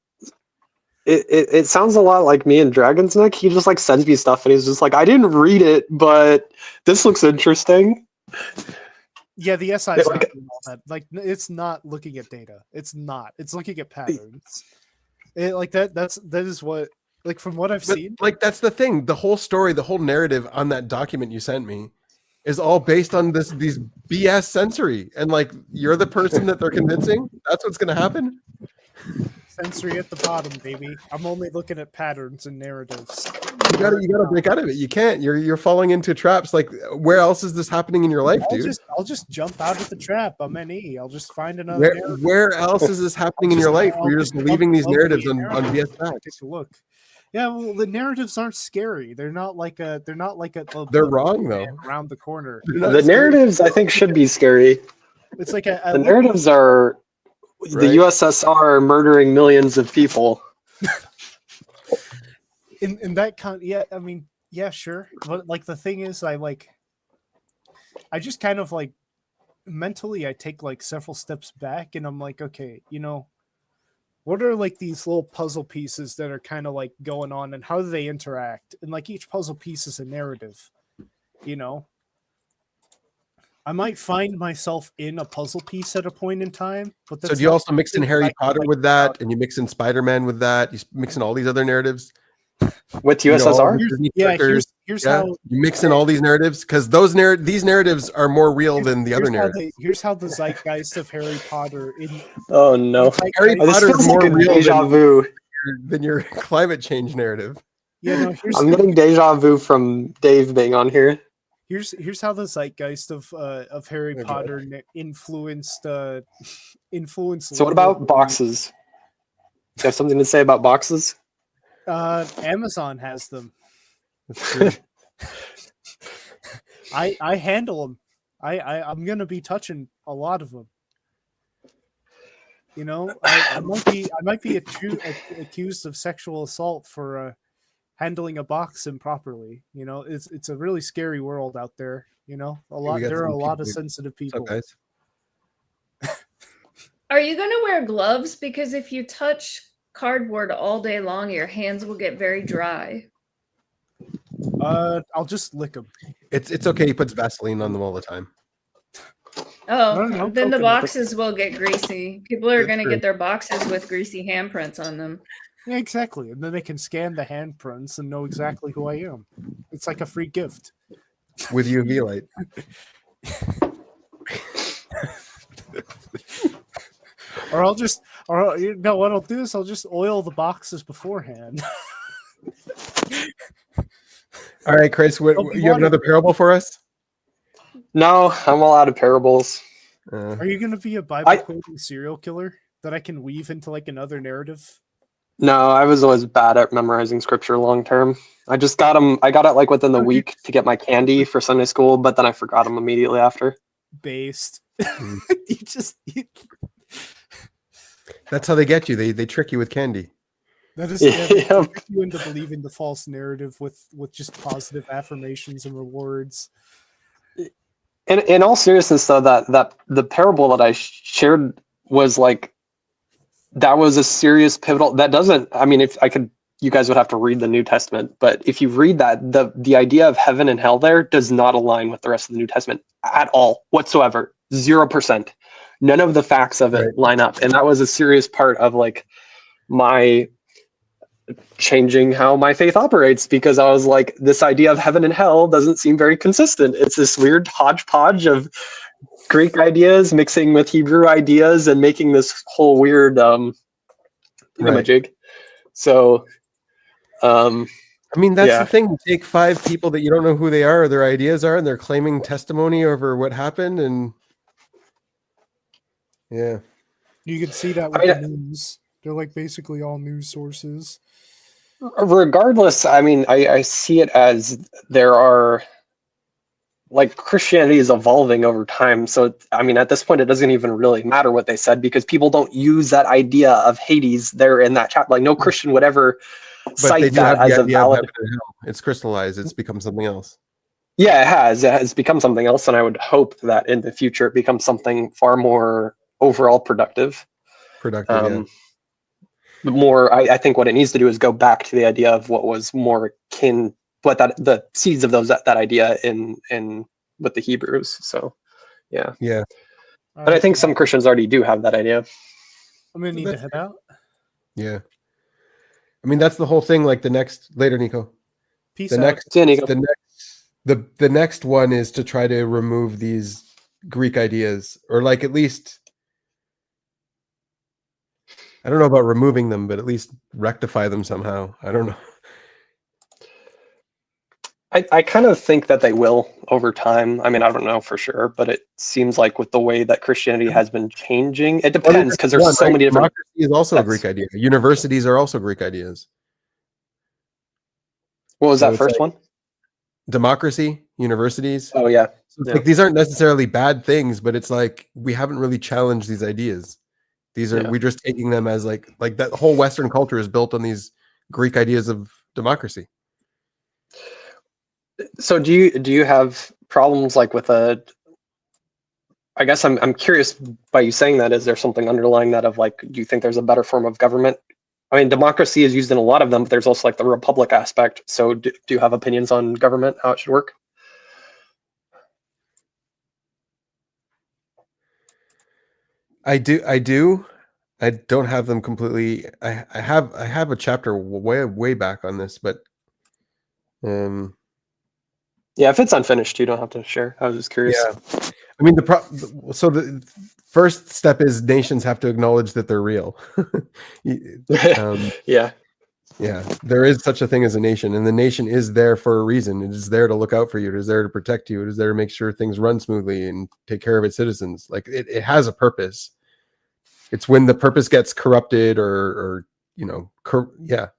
it sounds a lot like me and Dragon's Neck. He just like sends me stuff and he's just like, I didn't read it, but this looks interesting. Yeah, the SI is not doing all that. Like, it's not looking at data. It's not. It's looking at patterns. That is what, like, from what I've seen. Like, that's the thing. The whole story, the whole narrative on that document you sent me is all based on these BS sensory. And like, you're the person that they're convincing. That's what's going to happen. Sensory at the bottom, baby. I'm only looking at patterns and narratives. You gotta break out of it. You can't. You're falling into traps. Like, where else is this happening in your life, dude? I'll just jump out of the trap. I'm NE. I'll just find another narrative. Where else is this happening in your life? Where you're just believing these narratives on BS facts? Take a look. Yeah, well, the narratives aren't scary. They're not like a. They're wrong though. Around the corner. The narratives, I think, should be scary. It's like the narratives are the USSR murdering millions of people. In that yeah, I mean, yeah, sure. But like, the thing is, I just kind of like mentally I take like several steps back and I'm like, okay, what are like these little puzzle pieces that are kind of like going on and how do they interact? And like, each puzzle piece is a narrative, I might find myself in a puzzle piece at a point in time. But so do you also mix in Harry Potter with that, and you mix in Spider-Man with that? You mix in all these other narratives with USSR. Here's how you mix in all these narratives, because these narratives are more real than the other narratives. Here's how the zeitgeist of Harry Potter. Oh no, Harry Potter is more real deja vu than your climate change narrative. Yeah, no, I'm getting deja vu from Dave being on here. Here's how the zeitgeist of Harry Potter influenced. So what about boxes? Do you have something to say about boxes? Amazon has them. That's true. I handle them. I'm gonna be touching a lot of them. I might be accused of sexual assault for handling a box improperly. It's a really scary world out there. There are a lot of sensitive people. What's up, guys? Are you going to wear gloves? Because if you touch cardboard all day long, your hands will get very dry. I'll just lick them. It's okay. He puts Vaseline on them all the time. Oh, then the boxes will get greasy. People are going to get their boxes with greasy handprints on them. Yeah, exactly. And then they can scan the handprints and know exactly who I am. It's like a free gift. With UV light. Or what I'll do is I'll just oil the boxes beforehand. All right, Chris, you have another parable for us? No, I'm all out of parables. Are you going to be a Bible quoting serial killer that I can weave into like another narrative? No, I was always bad at memorizing scripture long term. I just got them. I got it like within the week to get my candy for Sunday school, but then I forgot them immediately after. Based. That's how they get you. They trick you with candy. That is trick you into believing the false narrative with just positive affirmations and rewards. In all seriousness, though, that the parable that I shared was like, that was a serious pivotal. That doesn't. I mean, if I could, you guys would have to read the New Testament. But if you read that, the idea of heaven and hell there does not align with the rest of the New Testament at all whatsoever. 0%. None of the facts of it line up, and that was a serious part of like my changing how my faith operates, because I was like, this idea of heaven and hell doesn't seem very consistent. It's this weird hodgepodge of Greek ideas mixing with Hebrew ideas and making this whole weird thingamajig. So I mean, that's the thing. You take 5 people that you don't know who they are or their ideas are, and they're claiming testimony over what happened, and you can see that with the news. They're like basically all news sources. Regardless, I mean, I see it as there are like Christianity is evolving over time. So I mean, at this point, it doesn't even really matter what they said because people don't use that idea of Hades there in that chapter. Like no Christian would ever But cite they do that have the as a idea of valid. heaven and hell. It's crystallized. It's become something else. Yeah, it has. It has become something else, and I would hope that in the future it becomes something far more overall productive. Productive, yeah. More, I think what it needs to do is go back to the idea of what was more akin, what that the seeds of that idea in with the Hebrews. So, yeah, Yeah. and I think some Christians already do have that idea. I'm gonna need to head out. Yeah. I mean, that's the whole thing. Like later, Nico. Peace The out. next, See ya, Nico. the next one is to try to remove these Greek ideas, or like at least, I don't know about removing them, but at least rectify them somehow. I don't know. I kind of think that they will over time. I mean, I don't know for sure, but it seems like with the way that Christianity has been changing, it depends because there's so many different. Democracy is also a Greek idea. Universities are also Greek ideas. What was So that it's first like one? Democracy, universities. Oh yeah. So it's like these aren't necessarily bad things, but it's like we haven't really challenged these ideas. These are we're just taking them as like that whole Western culture is built on these Greek ideas of democracy. So do you have problems like with a? I guess I'm curious by you saying that. Is there something underlying that of like, do you think there's a better form of government? I mean, democracy is used in a lot of them, but there's also like the republic aspect. So do you have opinions on government, how it should work? I do. I don't have them completely. I have a chapter way back on this, but yeah, if it's unfinished, you don't have to share. I was just curious. Yeah, I mean the first step is nations have to acknowledge that they're real. Yeah. Yeah, there is such a thing as a nation, and the nation is there for a reason. It is there to look out for you. It is there to protect you. It is there to make sure things run smoothly and take care of its citizens. Like it has a purpose. It's when the purpose gets corrupted or that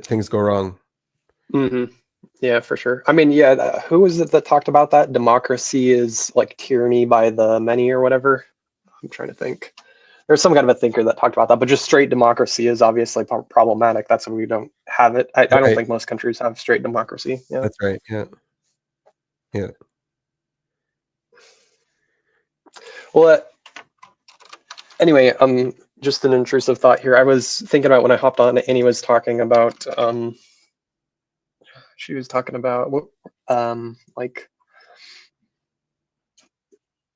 things go wrong. Mm-hmm. Yeah, for sure. I mean, yeah, who was it that talked about that? Democracy is like tyranny by the many or whatever. I'm trying to think. There's some kind of a thinker that talked about that, but just straight democracy is obviously problematic. That's why we don't have it. I don't think most countries have straight democracy. Yeah, that's right. Yeah, yeah. Well, anyway, just an intrusive thought here. I was thinking about when I hopped on, Annie was talking about, she was talking about, like,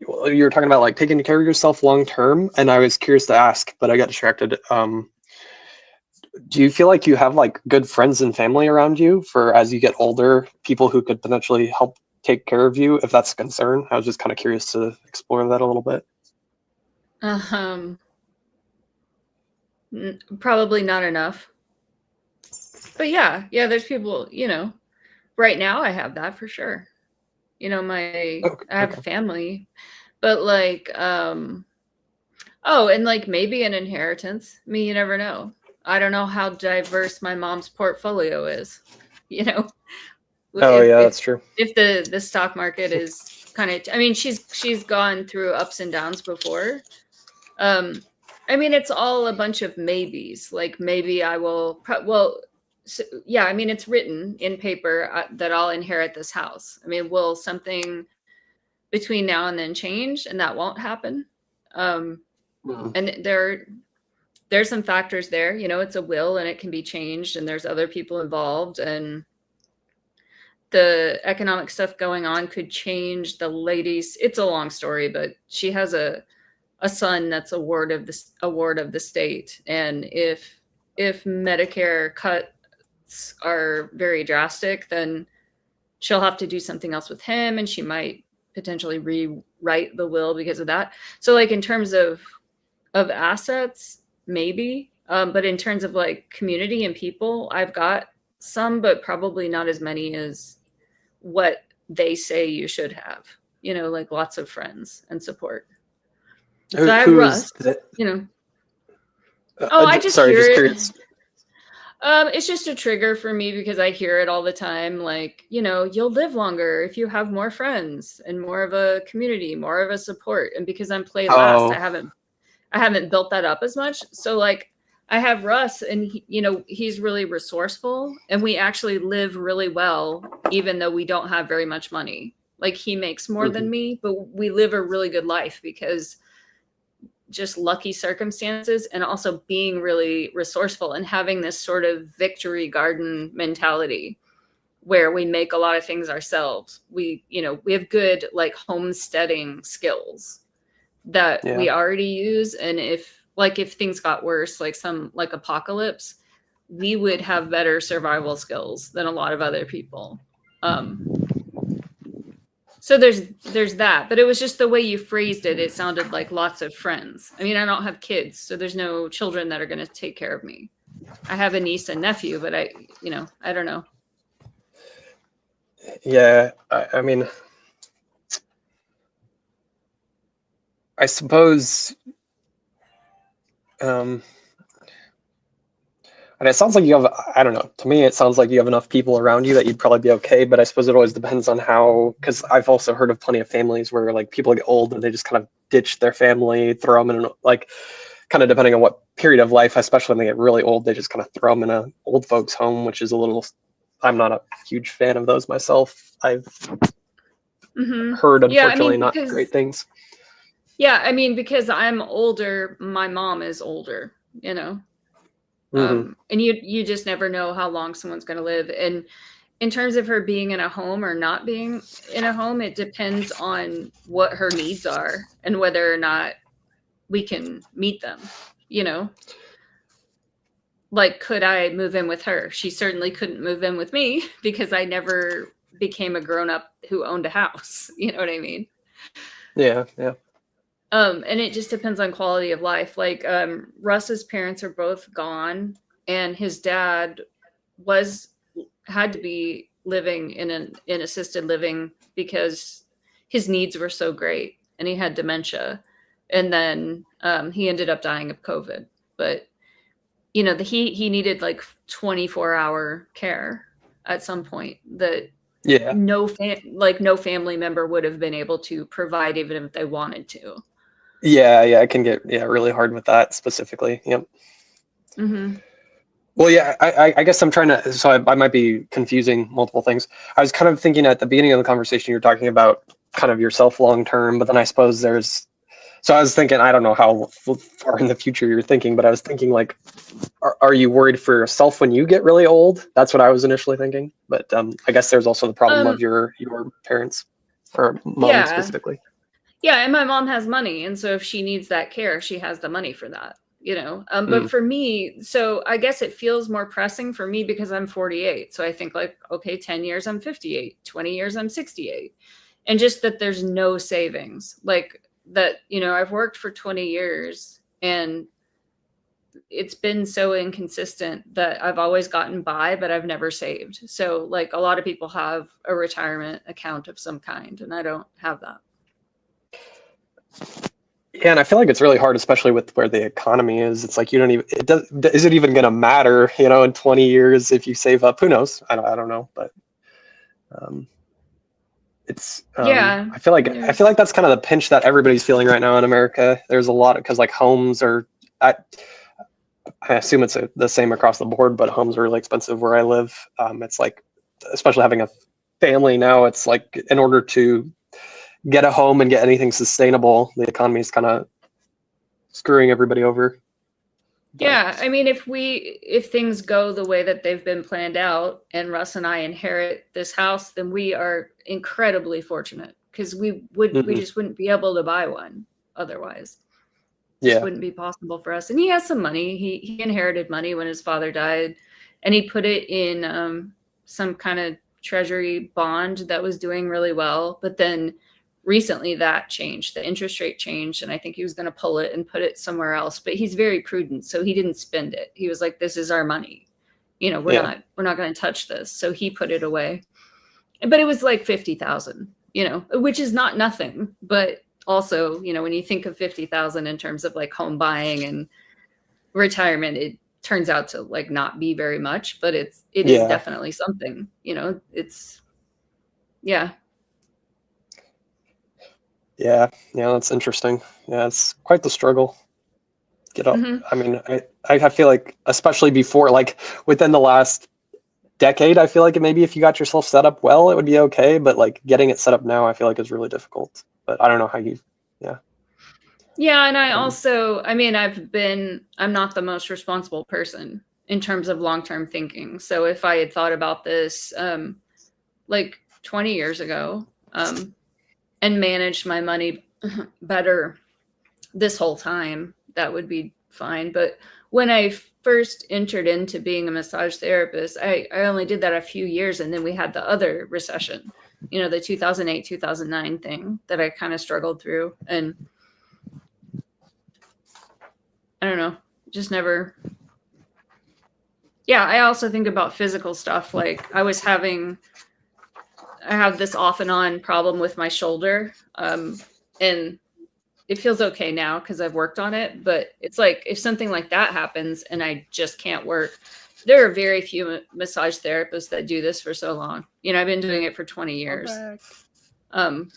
well, you were talking about like taking care of yourself long term, and I was curious to ask, but I got distracted. Do you feel like you have like good friends and family around you for as you get older, people who could potentially help take care of you if that's a concern? I was just kind of curious to explore that a little bit. Probably not enough. But yeah, there's people, right now I have that for sure. I have family, but like, and like maybe an inheritance. I mean, you never know. I don't know how diverse my mom's portfolio is, Oh, yeah, that's true. If the stock market is kind of, I mean, she's gone through ups and downs before. I mean, it's all a bunch of maybes. Like maybe I will, I mean, it's written in paper that I'll inherit this house. I mean, will something between now and then change? And that won't happen. And there's some factors there. It's a will and it can be changed, and there's other people involved, and the economic stuff going on could change the lady's. It's a long story, but she has a son that's a ward of the state, and if Medicare cuts are very drastic, then she'll have to do something else with him, and she might potentially rewrite the will because of that. So like in terms of assets, maybe, but in terms of like community and people, I've got some, but probably not as many as what they say you should have, like lots of friends and support. So I have Russ, I just hear it. It's just a trigger for me because I hear it all the time. Like, you'll live longer if you have more friends and more of a community, more of a support. And because I'm play last, I haven't built that up as much. So like I have Russ and he's really resourceful and we actually live really well, even though we don't have very much money. Like he makes more than me, but we live a really good life because just lucky circumstances and also being really resourceful and having this sort of victory garden mentality where we make a lot of things ourselves. We have good like homesteading skills that we already use. And if things got worse, like some like apocalypse, we would have better survival skills than a lot of other people. So there's that, but it was just the way you phrased it. It sounded like lots of friends. I mean, I don't have kids, so there's no children that are going to take care of me. I have a niece and nephew, but I don't know. Yeah, I mean, I suppose, and it sounds like you have, I don't know, to me it sounds like you have enough people around you that you'd probably be okay, but I suppose it always depends on how, because I've also heard of plenty of families where like people get old and they just kind of ditch their family, throw them in, like, kind of depending on what period of life, especially when they get really old, they just kind of throw them in a old folks home, which is a little, I'm not a huge fan of those myself. I've heard, unfortunately, not great things. Yeah, I mean, because I'm older, my mom is older, and you just never know how long someone's going to live. And in terms of her being in a home or not being in a home, it depends on what her needs are and whether or not we can meet them, Like, could I move in with her? She certainly couldn't move in with me because I never became a grown-up who owned a house. You know what I mean? Yeah. And it just depends on quality of life. Like Russ's parents are both gone, and his dad had to be living in assisted living because his needs were so great, and he had dementia, and then he ended up dying of COVID. But he needed like 24-hour care at some point that no family member would have been able to provide even if they wanted to. Yeah, it can get really hard with that specifically. Yep. Well, yeah, I guess I'm trying to, so I might be confusing multiple things. I was kind of thinking at the beginning of the conversation, you're talking about kind of yourself long-term, but then I suppose so I was thinking, I don't know how far in the future you're thinking, but I was thinking like, are you worried for yourself when you get really old? That's what I was initially thinking. But I guess there's also the problem of your parents or mom specifically. Yeah, and my mom has money, and so if she needs that care, she has the money for that, But for me, so I guess it feels more pressing for me because I'm 48. So I think like, okay, 10 years I'm 58, 20 years I'm 68. And just that there's no savings. Like that, I've worked for 20 years and it's been so inconsistent that I've always gotten by, but I've never saved. So like a lot of people have a retirement account of some kind, and I don't have that. Yeah, and I feel like it's really hard, especially with where the economy is. It's like you don't even. Is it even going to matter? In 20 years if you save up? Who knows? I don't know, but it's. I feel like that's kind of the pinch that everybody's feeling right now in America. There's a lot because like homes are. I assume it's the same across the board, but homes are really expensive where I live. It's like, especially having a family now, it's like in order to get a home and get anything sustainable, the economy is kind of screwing everybody over. Yeah, I mean, if things go the way that they've been planned out and Russ and I inherit this house, then we are incredibly fortunate because we just wouldn't be able to buy one otherwise. It just wouldn't be possible for us. And he has some money. He inherited money when his father died, and he put it in some kind of treasury bond that was doing really well. But then recently that changed, the interest rate changed, and I think he was going to pull it and put it somewhere else, but he's very prudent. So he didn't spend it. He was like, this is our money. We're not going to touch this. So he put it away, but it was like 50,000, which is not nothing, but also, when you think of 50,000 in terms of like home buying and retirement, it turns out to like not be very much, but it is Yeah. definitely something, it's yeah. Yeah, that's interesting. Yeah, it's quite the struggle. Get up. Mhm. I mean, I feel like, especially before, like within the last decade, I feel like maybe if you got yourself set up well, it would be okay. But like getting it set up now, I feel like is really difficult. But I don't know how you. Yeah. Yeah, and I also, I mean, I'm not the most responsible person in terms of long-term thinking. So if I had thought about this like 20 years ago and managed my money better this whole time, that would be fine. But when I first entered into being a massage therapist, I only did that a few years, and then we had the other recession, the 2008, 2009 thing that I kind of struggled through. And I don't know, just never. Yeah, I also think about physical stuff. Like I have this off and on problem with my shoulder. And it feels okay now because I've worked on it. But it's like if something like that happens and I just can't work, there are very few massage therapists that do this for so long. I've been doing it for 20 years. And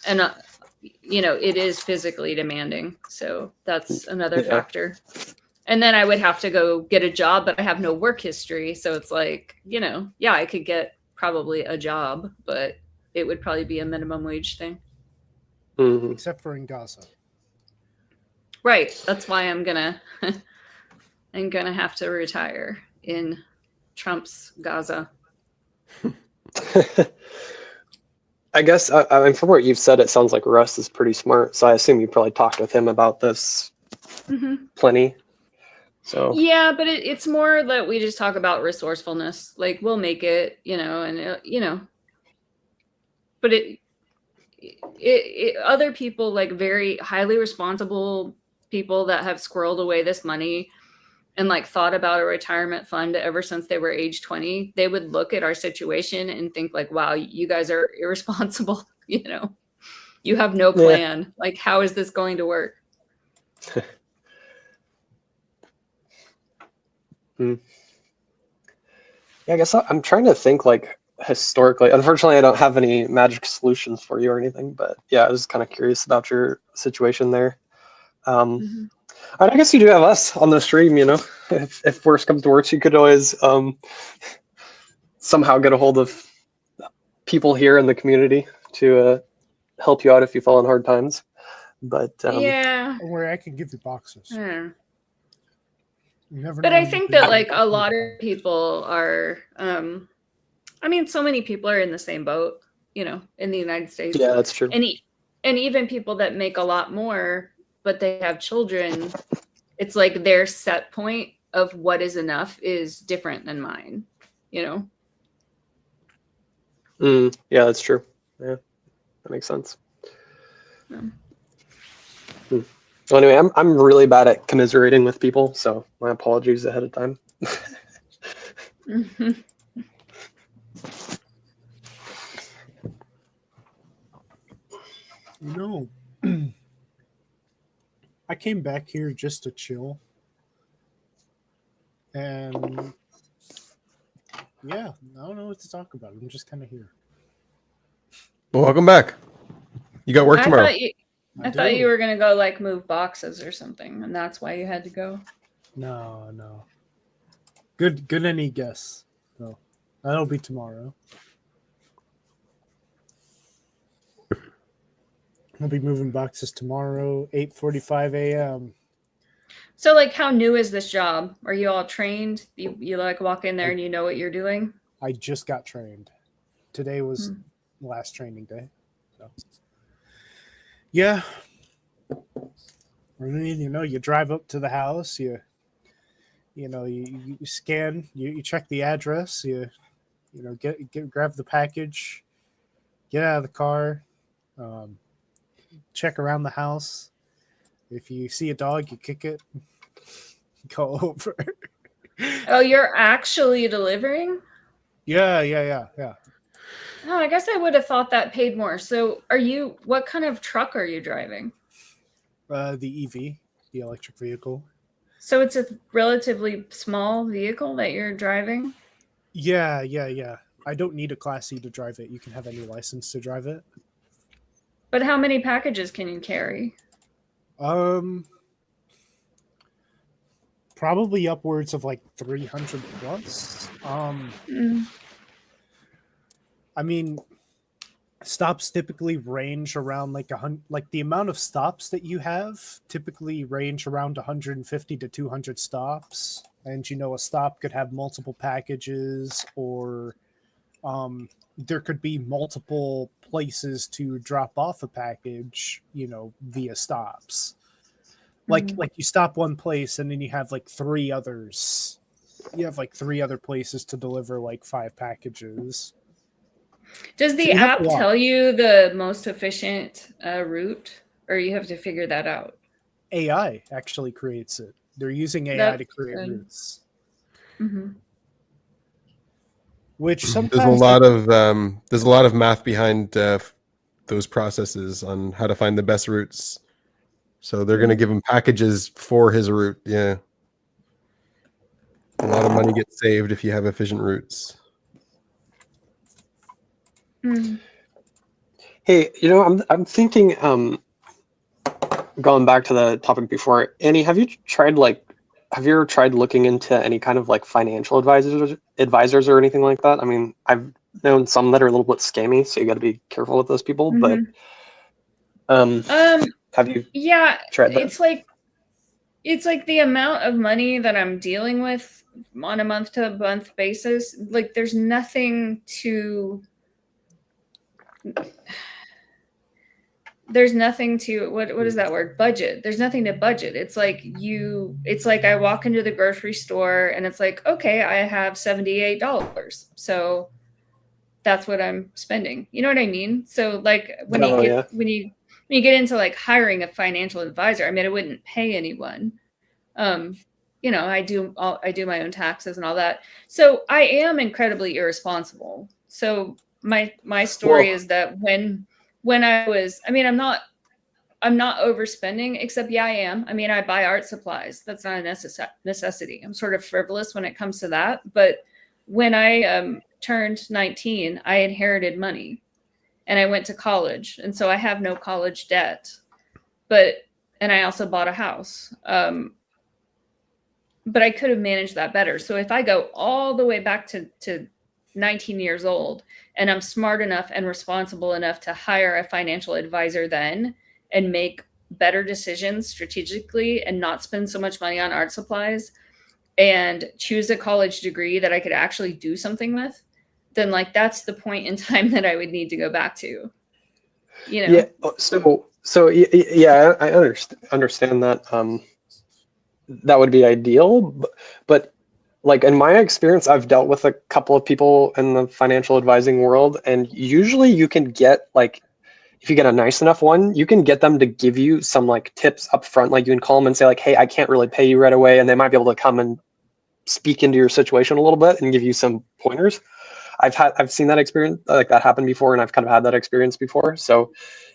it is physically demanding. So that's another factor. And then I would have to go get a job, but I have no work history. So it's like, yeah, I could get probably a job, but it would probably be a minimum wage thing. Mhm. Except for in Gaza. Right. That's why I'm gonna have to retire in Trump's Gaza. I guess I mean, from what you've said, it sounds like Russ is pretty smart. So I assume you probably talked with him about this plenty. So yeah, but it's more that we just talk about resourcefulness. Like we'll make it, but it other people, like very highly responsible people that have squirreled away this money and like thought about a retirement fund ever since they were age 20, they would look at our situation and think like, wow, you guys are irresponsible. You have no plan. Yeah. Like, how is this going to work? Yeah, I guess I'm trying to think like historically. Unfortunately, I don't have any magic solutions for you or anything, but yeah, I was kind of curious about your situation there. I guess you do have us on the stream, if worse comes to worse, you could always somehow get a hold of people here in the community to help you out if you fall in hard times. But yeah, where I can give you boxes. Yeah. Never but I think that like a lot of people are, so many people are in the same boat, in the United States. Yeah, that's true. And even people that make a lot more, but they have children, it's like their set point of what is enough is different than mine, Yeah, that's true. Yeah, that makes sense. Yeah. Well, anyway, I'm really bad at commiserating with people, so my apologies ahead of time. I came back here just to chill. And yeah, I don't know what to talk about. I'm just kind of here. Well, welcome back. You got work tomorrow. I thought you were going to go like move boxes or something, and that's why you had to go. No. Good any guess. No. That'll be tomorrow. I'll be moving boxes tomorrow, 8:45 a.m. So like how new is this job? Are you all trained? You like walk in there and you know what you're doing? I just got trained. Today was last training day. So yeah. You drive up to the house, you scan, you check the address, grab the package, get out of the car, check around the house. If you see a dog, you kick it, go over. Oh, you're actually delivering? Yeah. Oh, I guess I would have thought that paid more. So what kind of truck are you driving? The EV, the electric vehicle. So it's a relatively small vehicle that you're driving? Yeah. I don't need a Class C to drive it. You can have any license to drive it. But how many packages can you carry? Probably upwards of like 300 plus. I mean, stops typically range around like the amount of stops that you have typically range around 150 to 200 stops, and a stop could have multiple packages, or there could be multiple places to drop off a package, via stops. Like you stop one place and then you have like three others. You have like three other places to deliver like 5 packages. Does So the you have a app lot. tell you the most efficient route, or you have to figure that out? AI actually creates it. They're using AI to create routes. Which sometimes there's a lot of math behind those processes on how to find the best routes. So they're going to give him packages for his route. Yeah. A lot of money gets saved if you have efficient routes. Hey, I'm thinking, going back to the topic before, Annie, have you ever tried looking into any kind of like financial advisors or anything like that? I mean, I've known some that are a little bit scammy, so you got to be careful with those people. But have you tried that? It's like the amount of money that I'm dealing with on a month to month basis. Like there's nothing to what is that word? Budget. There's nothing to budget. It's like I walk into the grocery store and it's like, okay, I have $78. So that's what I'm spending. You know what I mean? So like when you get into like hiring a financial advisor, I mean, I wouldn't pay anyone. I do my own taxes and all that. So I am incredibly irresponsible. So my story is that when I was, I mean, I'm not overspending, except I am. I mean, I buy art supplies. That's not a necessity. I'm sort of frivolous when it comes to that. But when I turned 19, I inherited money and I went to college. And so I have no college debt, and I also bought a house. But I could have managed that better. So if I go all the way back to 19 years old and I'm smart enough and responsible enough to hire a financial advisor then and make better decisions strategically and not spend so much money on art supplies and choose a college degree that I could actually do something with, then like that's the point in time that I would need to go back to. Yeah. So yeah, I understand that. That would be ideal, but like in my experience, I've dealt with a couple of people in the financial advising world, and usually you can get like, if you get a nice enough one, you can get them to give you some like tips up front. Like you can call them and say like, hey, I can't really pay you right away, and they might be able to come and speak into your situation a little bit and give you some pointers. I've seen that experience, like that happen before, and I've kind of had that experience before. So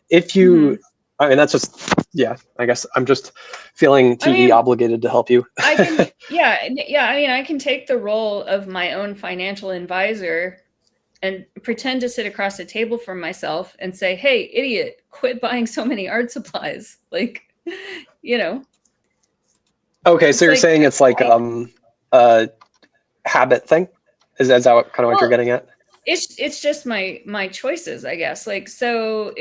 if you I mean, that's just, yeah, I guess I'm just feeling TV obligated to help you. I can, yeah. I mean, I can take the role of my own financial advisor and pretend to sit across the table from myself and say, hey, idiot, quit buying so many art supplies. Like, Okay, so you're saying it's like a habit thing? Is that kind of what you're getting at? It's just my choices, I guess. Like, so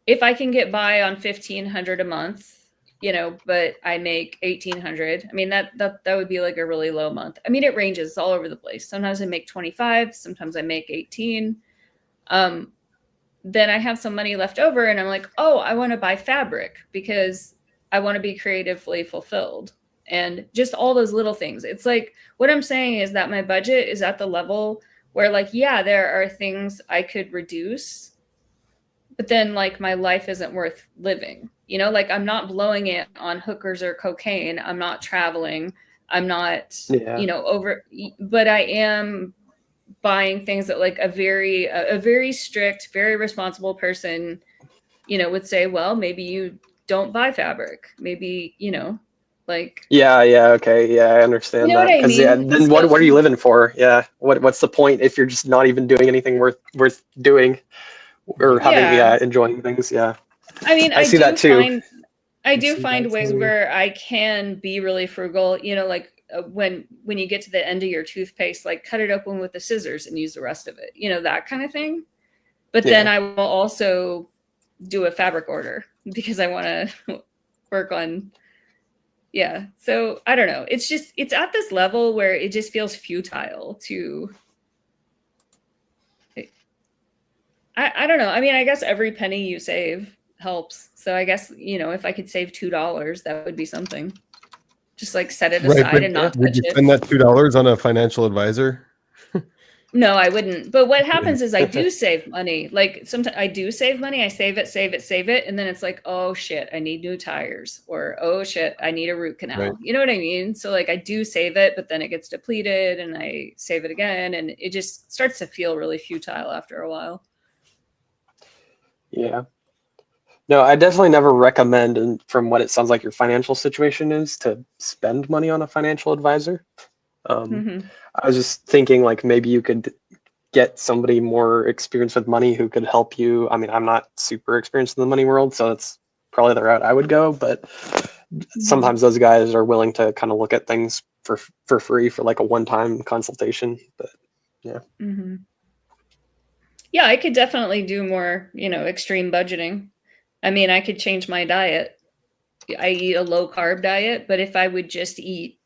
if I can get by on $1,500 a month, but I make $1,800, I mean, that would be like a really low month. I mean, it ranges all over the place. Sometimes I make 25, sometimes I make 18. Then I have some money left over and I'm like, oh, I want to buy fabric because I want to be creatively fulfilled. And just all those little things. It's like, what I'm saying is that my budget is at the level where like, yeah, there are things I could reduce, but then like my life isn't worth living. Like I'm not blowing it on hookers or cocaine. I'm not traveling. I'm not, but I am buying things that like a very strict, very responsible person, would say, well, maybe you don't buy fabric. Maybe, like, Yeah, okay, yeah, I understand you know that. what I Because yeah, mean? then what are you living for? Yeah, what's the point if you're just not even doing anything worth doing or having Yeah. enjoying things? Yeah, I mean, I see that too. I I do see find that ways too. where I can be really frugal, like when you get to the end of your toothpaste, like cut it open with the scissors and use the rest of it, that kind of thing. But then Yeah. I will also do a fabric order because I want to work on, yeah. So I don't know. It's at this level where it just feels futile to, I don't know. I mean, I guess every penny you save helps. So I guess, if I could save $2, that would be something. Just like set it Right, aside but and not would touch you it. spend that $2 on a financial advisor? No, I wouldn't. But what happens is I do save money. Like sometimes I do save money. I save it. And then it's like, oh shit, I need new tires. Or, oh shit, I need a root canal. Right. You know what I mean? So like I do save it, but then it gets depleted and I save it again. And it just starts to feel really futile after a while. Yeah. No, I definitely never recommend, and from what it sounds like your financial situation is, to spend money on a financial advisor. Mm-hmm. I was just thinking like maybe you could get somebody more experienced with money who could help you. I mean, I'm not super experienced in the money world, so that's probably the route I would go. But sometimes those guys are willing to kind of look at things for free for like a one-time consultation. But yeah. Mm-hmm. Yeah, I could definitely do more, extreme budgeting. I mean, I could change my diet. I eat a low carb diet, but if I would just eat,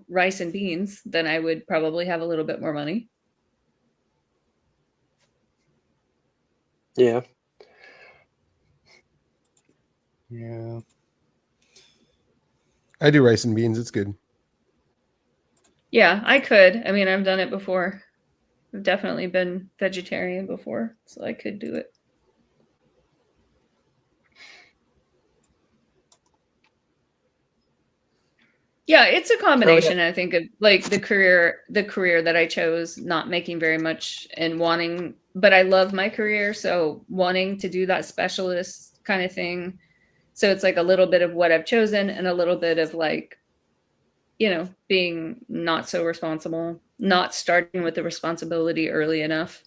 rice and beans, then I would probably have a little bit more money. Yeah. Yeah. I do rice and beans. It's good. Yeah, I could. I mean, I've done it before. I've definitely been vegetarian before, so I could do it. Yeah, it's a combination, I think, of like the career that I chose, not making very much and wanting, but I love my career, so wanting to do that specialist kind of thing. So it's like a little bit of what I've chosen and a little bit of like, being not so responsible, not starting with the responsibility early enough.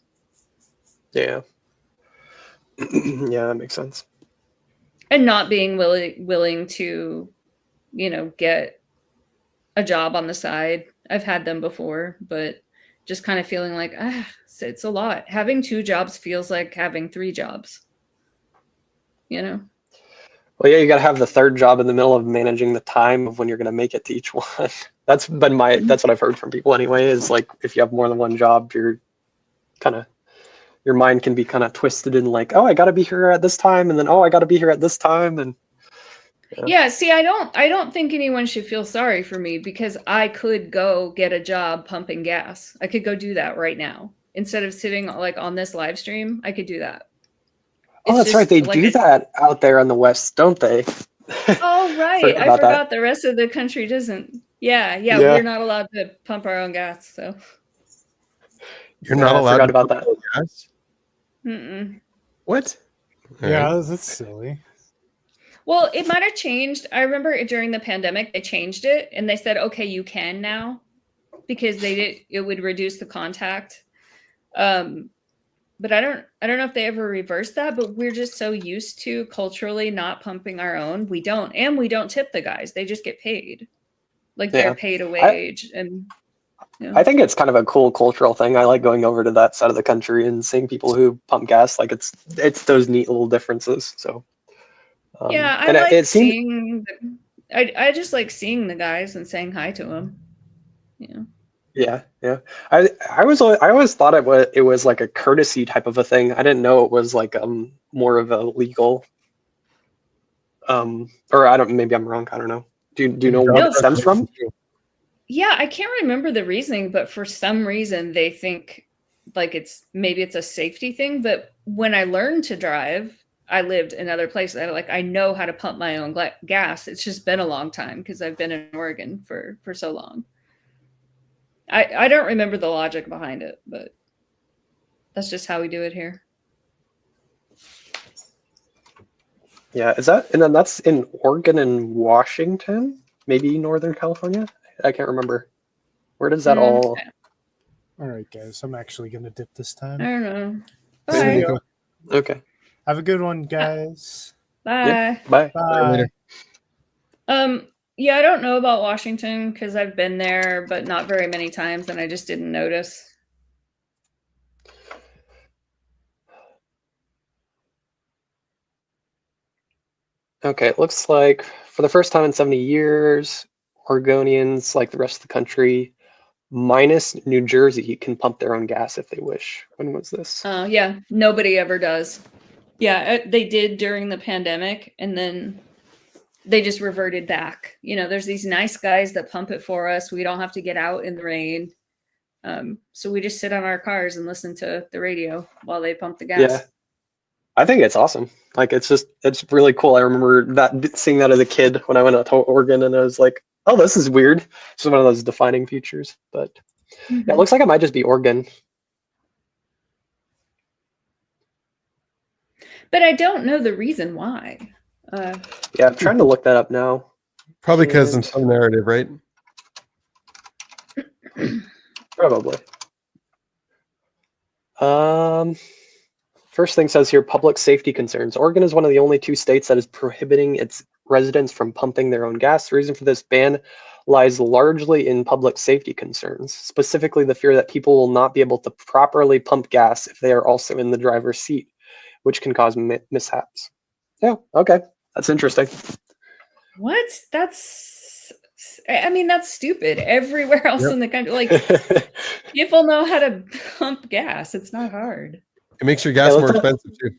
Yeah. Yeah, that makes sense. And not being willing to, get a job on the side. I've had them before, but just kind of feeling like, it's a lot. Having 2 jobs feels like having 3 jobs. Well, yeah, you got to have the third job in the middle of managing the time of when you're going to make it to each one. That's what I've heard from people anyway, is like if you have more than one job, your mind can be kind of twisted in like, oh, I got to be here at this time, and then oh, I got to be here at this time, and yeah. See, I don't think anyone should feel sorry for me because I could go get a job pumping gas. I could go do that right now instead of sitting like on this live stream. I could do that. oh, that's right, they do that out there on the West, don't they? Oh, right. I forgot the rest of the country doesn't. Yeah, we're not allowed to pump our own gas, so. You're not allowed to about pump that. gas? Mm-mm. What? Yeah, that's silly. Well, it might have changed. I remember during the pandemic, they changed it and they said, okay, you can now because it would reduce the contact. But I don't know if they ever reversed that, but we're just so used to culturally not pumping our own. We don't tip the guys. They just get paid. Like they're paid a wage. I think it's kind of a cool cultural thing. I like going over to that side of the country and seeing people who pump gas. Like it's those neat little differences. So yeah, I like seeing. I just like seeing the guys and saying hi to them. Yeah. Yeah. I always thought it was like a courtesy type of a thing. I didn't know it was like more of a legal. Or I don't. Maybe I'm wrong. I don't know. Do you know what it stems from? Yeah, I can't remember the reasoning, but for some reason they think like it's a safety thing. But when I learned to drive, I lived in other places. I know how to pump my own gas. It's just been a long time because I've been in Oregon for so long. I don't remember the logic behind it, but that's just how we do it here. Yeah, is that, and then that's in Oregon and Washington, maybe Northern California. I can't remember. Where does that all? All right, guys, I'm actually gonna dip this I time. don't know. See you, Bye. Nico. Okay. Have a good one, guys. Yeah. Bye. Bye. Bye. Yeah, I don't know about Washington because I've been there, but not very many times, and I just didn't notice. Okay, it looks like for the first time in 70 years, Oregonians, like the rest of the country, minus New Jersey, can pump their own gas if they wish. When was this? Yeah, nobody ever does. Yeah, they did during the pandemic, and then they just reverted back. You know, there's these nice guys that pump it for us. We don't have to get out in the rain. So we just sit on our cars and listen to the radio while they pump the gas. Yeah. I think it's awesome. Like it's really cool. I remember seeing that as a kid when I went out to Oregon, and I was like, oh, this is weird. It's one of those defining features. But yeah, it looks like it might just be Oregon. But I don't know the reason why. Yeah, I'm trying to look that up now. Probably because of some narrative, right? Probably. First thing says here, public safety concerns. Oregon is one of the only 2 states that is prohibiting its residents from pumping their own gas. The reason for this ban lies largely in public safety concerns, specifically the fear that people will not be able to properly pump gas if they are also in the driver's seat, which can cause mishaps. Yeah, okay. That's interesting. What? I mean, that's stupid. Everywhere else in the country, like people know how to pump gas. It's not hard. It makes your gas more expensive too.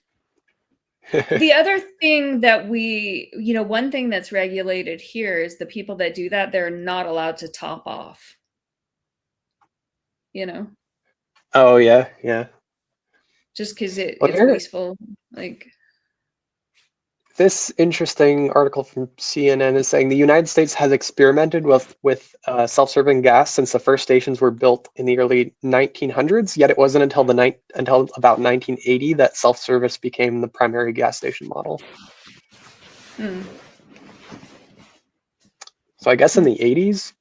The other thing that one thing that's regulated here is the people that do that, they're not allowed to top off. You know? Oh, yeah, yeah. Just because it's here- wasteful. Like, This interesting article from CNN is saying the United States has experimented with self-serving gas since the first stations were built in the early 1900s. Yet it wasn't until about 1980 that self-service became the primary gas station model. So I guess in the 80s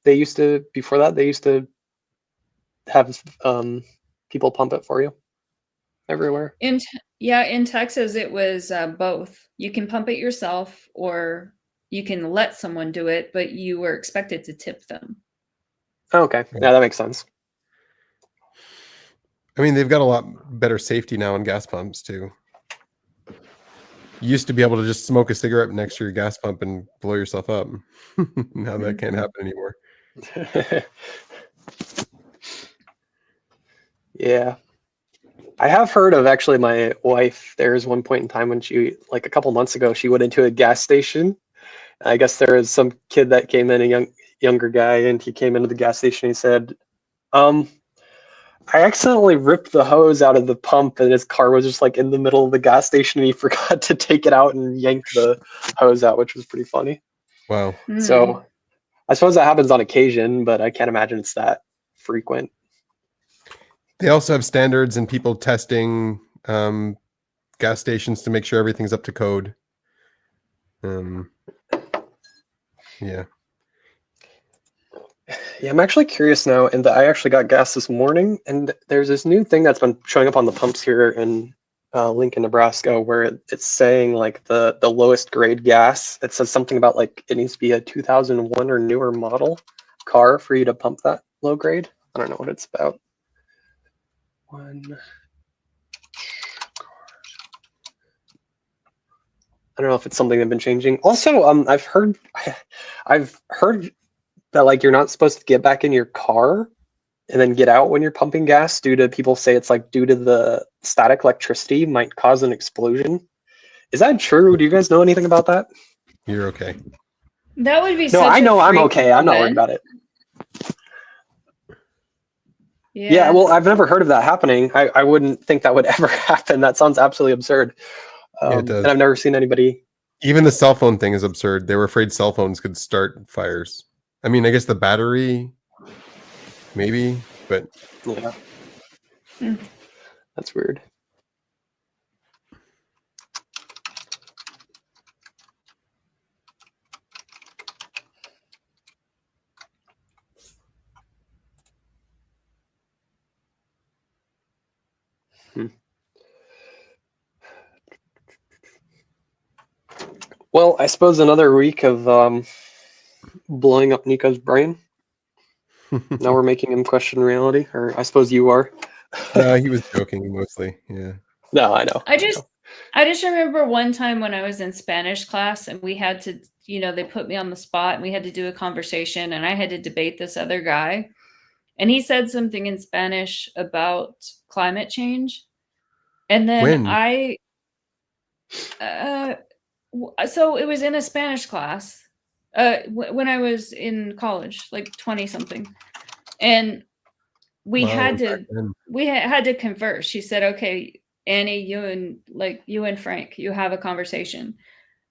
before that they used to have people pump it for you everywhere. in Texas, it was both. You can pump it yourself, or you can let someone do it, but you were expected to tip them. Oh, okay, yeah, that makes sense. I mean, they've got a lot better safety now in gas pumps too. You used to be able to just smoke a cigarette next to your gas pump and blow yourself up. Now that can't happen anymore. Yeah. I have heard of, actually, my wife, there was one point in time when she, like a couple months ago, she went into a gas station. I guess there was some kid that came in, a younger guy, and he came into the gas station. He said, I accidentally ripped the hose out of the pump, and his car was just like in the middle of the gas station, and he forgot to take it out and yank the hose out, which was pretty funny. Wow. So I suppose that happens on occasion, but I can't imagine it's that frequent. They also have standards and people testing gas stations to make sure everything's up to code. Yeah. Yeah, I'm actually curious now, and I actually got gas this morning, and there's this new thing that's been showing up on the pumps here in Lincoln, Nebraska, where it's saying like the lowest grade gas. It says something about like it needs to be a 2001 or newer model car for you to pump that low grade. I don't know what it's about. I don't know if it's something they've been changing. Also, I've heard that like you're not supposed to get back in your car and then get out when you're pumping gas due to, people say it's like due to the static electricity might cause an explosion. Is that true? Do you guys know anything about that? You're okay. That would be No, such I know a I'm freak okay. I'm not worried event. about it. Yeah, well, I've never heard of that happening. I wouldn't think that would ever happen. That sounds absolutely absurd. Yeah, it does. And I've never seen anybody. Even the cell phone thing is absurd. They were afraid cell phones could start fires. I mean, I guess the battery, maybe, but yeah, that's weird. Well, I suppose another week of blowing up Nico's brain. Now we're making him question reality, or I suppose you are. No, he was joking mostly. Yeah. No, I know. I just remember one time when I was in Spanish class and we had to, they put me on the spot and we had to do a conversation and I had to debate this other guy. And he said something in Spanish about climate change. And then When? so it was in a Spanish class when I was in college, like 20 something. And we Wow, had back to then. had to converse. She said, okay, Annie, you and Frank, you have a conversation.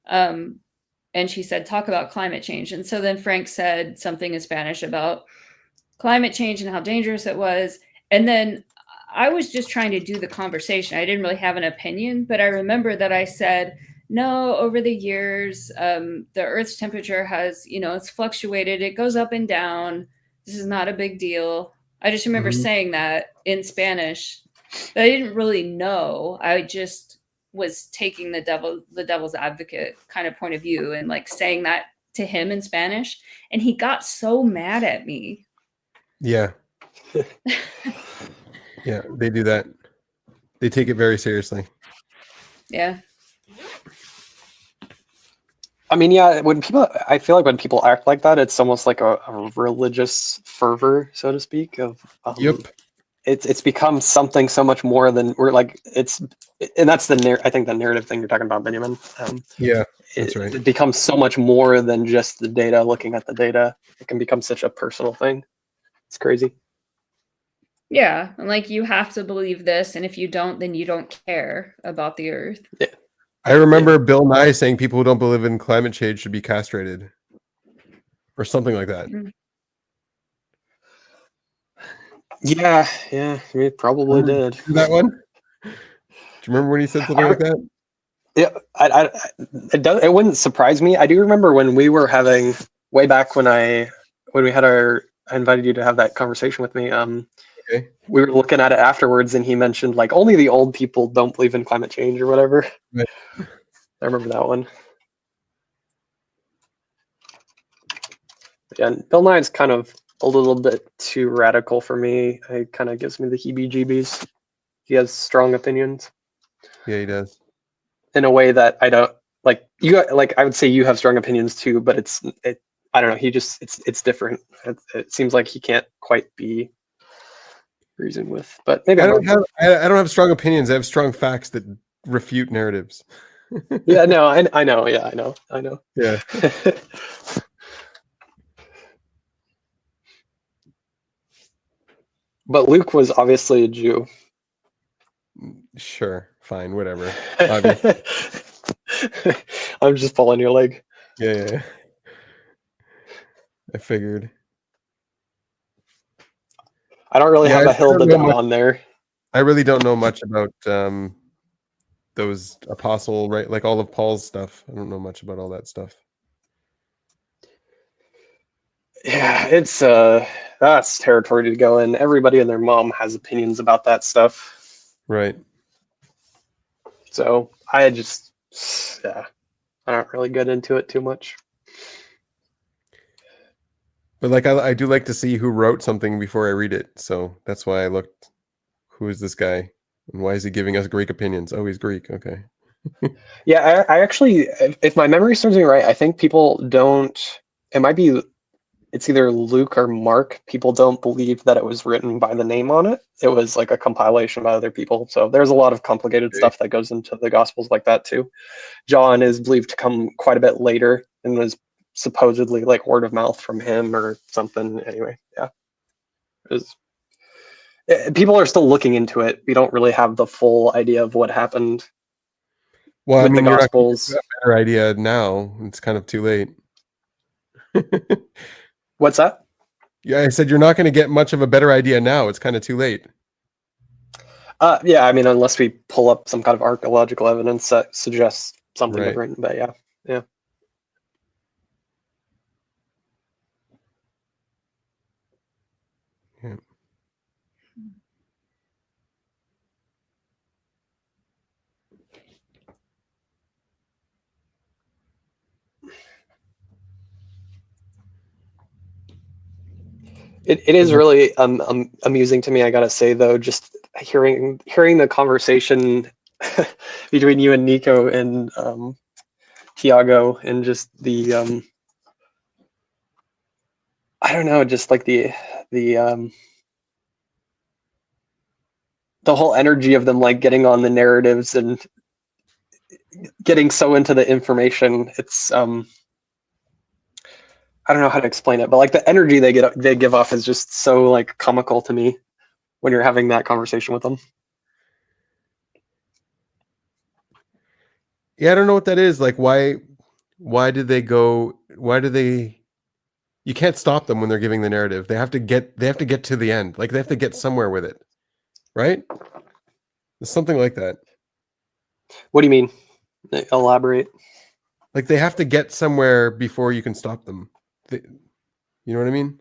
And she said, talk about climate change. And so then Frank said something in Spanish about climate change and how dangerous it was. And then I was just trying to do the conversation. I didn't really have an opinion, but I remember that I said, no, over the years, the Earth's temperature has, it's fluctuated. It goes up and down. This is not a big deal. I just remember saying that in Spanish, but I didn't really know. I just was taking the devil's advocate kind of point of view and like saying that to him in Spanish. And he got so mad at me. Yeah. Yeah, they do that. They take it very seriously. Yeah. I mean, yeah, I feel like when people act like that, it's almost like a religious fervor, so to speak, of Yep. It's become something so much more than we're like and that's I think the narrative thing you're talking about, Benjamin. Yeah, that's right. It becomes so much more than just the data, looking at the data. It can become such a personal thing. It's crazy. Yeah, and like you have to believe this, and if you don't, then you don't care about the Earth. Yeah. I remember Bill Nye saying people who don't believe in climate change should be castrated, or something like that. Yeah, we probably did. That one. Do you remember when he said something like that? Yeah, it wouldn't surprise me. I do remember when we were having way back when I invited you to have that conversation with me. Okay. We were looking at it afterwards, and he mentioned like only the old people don't believe in climate change or whatever. Right. I remember that one. Yeah, and Bill Nye's kind of a little bit too radical for me. It kind of gives me the heebie-jeebies. He has strong opinions. Yeah, he does. In a way that I don't like. I would say you have strong opinions too, but I don't know. It's different. It seems like he can't quite be reasoned with. But maybe I I'm wrong. don't have strong opinions. I have strong facts that refute narratives. Yeah, no, I know. Yeah, I know. Yeah. But Luke was obviously a Jew. Sure. Fine. Whatever. I'm just pulling your leg. Yeah. I figured. I don't really have a hill to die on there. I really don't know much about those apostle, right? Like all of Paul's stuff. I don't know much about all that stuff. Yeah, it's that's territory to go in. Everybody and their mom has opinions about that stuff. Right. So I don't really get into it too much. But like I do like to see who wrote something before I read it. So that's why I looked, who is this guy? And why is he giving us Greek opinions? Oh, he's Greek. Okay. Yeah, I actually, if my memory serves me right, I think people don't, it's either Luke or Mark. People don't believe that it was written by the name on it. It was like a compilation by other people. So there's a lot of complicated stuff that goes into the Gospels like that too. John is believed to come quite a bit later and was supposedly like word of mouth from him or something. Anyway, yeah. People are still looking into it. We don't really have the full idea of what happened. Well, with I mean, the you're Gospels. not a better idea now. It's kind of too late. What's that? Yeah, I said you're not going to get much of a better idea now. It's kind of too late. Yeah, I mean, unless we pull up some kind of archaeological evidence that suggests something different. But yeah. It is really amusing to me, I gotta say, though, just hearing the conversation between you and Nico and Tiago, and just the I don't know, just like the whole energy of them like getting on the narratives and getting so into the information. It's I don't know how to explain it, but like the energy they give off is just so like comical to me when you're having that conversation with them. Yeah, I don't know what that is. Like, why did they go? Why do they? You can't stop them when they're giving the narrative. They have to get to the end. Like they have to get somewhere with it, right? It's something like that. What do you mean? Elaborate. Like they have to get somewhere before you can stop them. You know what I mean?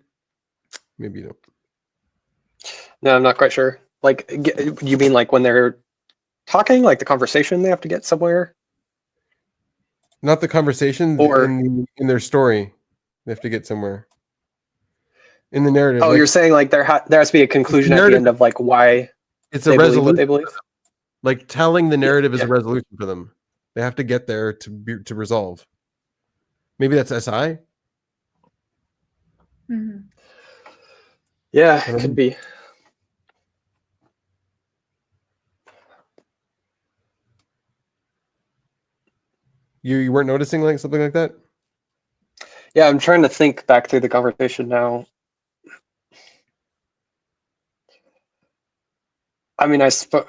Maybe you don't. No, I'm not quite sure. Like, you mean like when they're talking, like the conversation, they have to get somewhere? Not the conversation Or in their story. They have to get somewhere in the narrative. oh, Like you're saying like there has to be a conclusion at the end of like why it's a they believe what resolution. they believe. Like telling the narrative is Yeah. a resolution for them. They have to get there to resolve. Maybe that's SI. Mhm. Yeah, I don't could know. be. You weren't noticing like something like that? Yeah, I'm trying to think back through the conversation now. I mean, I suppose.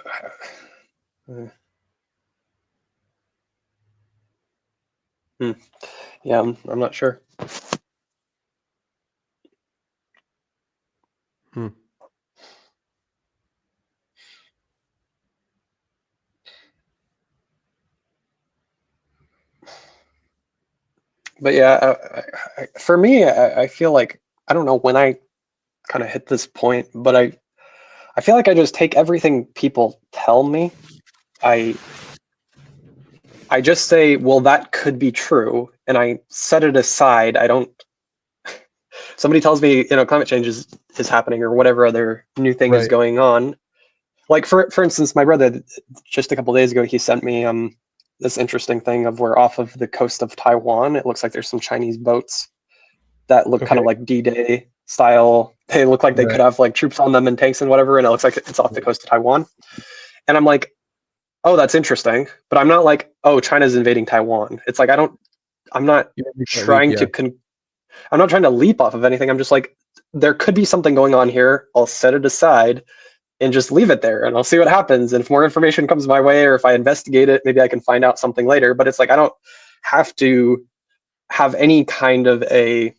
Yeah, I'm not sure. Hmm. But yeah, for me, I feel like I don't know when I kind of hit this point, but I feel like I just take everything people tell me. I just say, well, that could be true, and I set it aside. I don't. Somebody tells me, climate change is happening, or whatever other new thing is Right. going on. Like for instance, my brother just a couple days ago, he sent me this interesting thing of where off of the coast of Taiwan, it looks like there's some Chinese boats that look kind Okay. of like D-Day style. They look like they Right. could have like troops on them and tanks and whatever, and it looks like it's off the coast of Taiwan. And I'm like, oh, that's interesting, but I'm not like, oh, China's invading Taiwan. It's like I'm not You don't make that leap, trying yeah. to I'm not trying to leap off of anything. I'm just like, there could be something going on here. I'll set it aside and just leave it there, and I'll see what happens. And if more information comes my way, or if I investigate it, maybe I can find out something later. But it's like I don't have to have any kind of a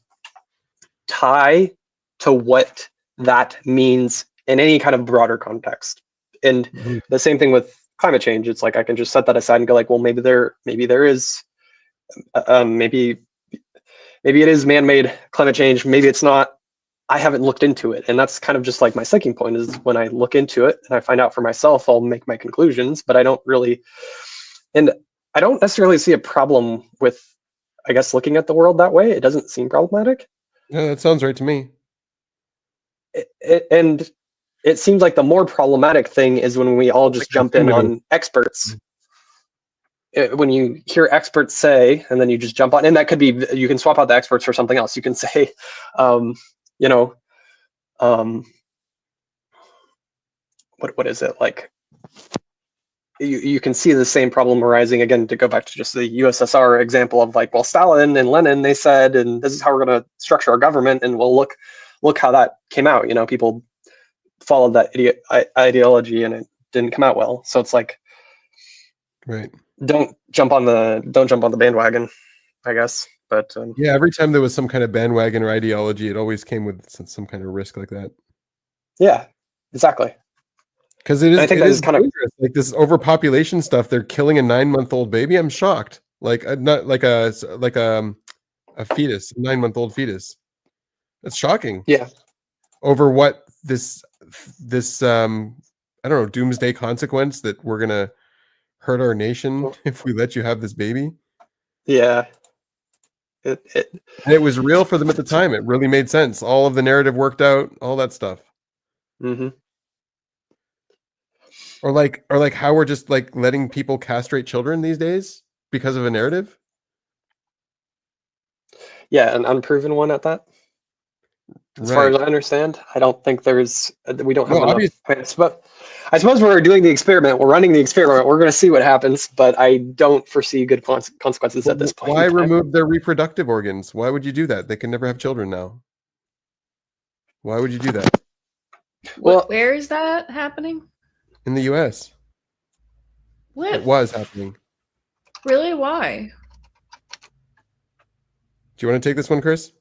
tie to what that means in any kind of broader context. And Mhm. the same thing with climate change. It's like I can just set that aside and go like, well, maybe there is maybe it is man-made climate change. Maybe it's not. I haven't looked into it, and that's kind of just like my sticking point. Is when I look into it and I find out for myself, I'll make my conclusions. But I don't really, and I don't necessarily see a problem with, I guess, looking at the world that way. It doesn't seem problematic. Yeah, that sounds right to me. And it seems like the more problematic thing is when we all just jump in on experts. When you hear experts say, and then you just jump on, and that could be, you can swap out the experts for something else. You can say, you know, what is it like? You can see the same problem arising again, to go back to just the USSR example of like, well, Stalin and Lenin, they said, and this is how we're going to structure our government, and we'll look how that came out. People followed that ideology, and it didn't come out well. So it's like, Right. don't jump on the bandwagon, I guess. But Yeah, every time there was some kind of bandwagon or ideology, it always came with some kind of risk like that. yeah, exactly. Because it I think is that is kind of dangerous. Like this overpopulation stuff. They're killing a 9-month-old baby. I'm shocked. Like not like a fetus, a 9-month-old fetus. That's shocking. yeah. Over what this I don't know, doomsday consequence that we're gonna hurt our nation if we let you have this baby. Yeah. And it was real for them at the time. It really made sense. All of the narrative worked out, all that stuff. hmm Or like how we're just like letting people castrate children these days because of a narrative. Yeah, an unproven one at that. As far as I understand, I don't think we don't have No, enough points. But I suppose we're doing the experiment. We're running the experiment. We're going to see what happens. But I don't foresee good consequences at this point. Why in time. remove their reproductive organs? Why would you do that? They can never have children now. Why would you do that? Well, Where is that happening? In the US. What? It was happening. Really? Why? Do you want to take this one, Chris?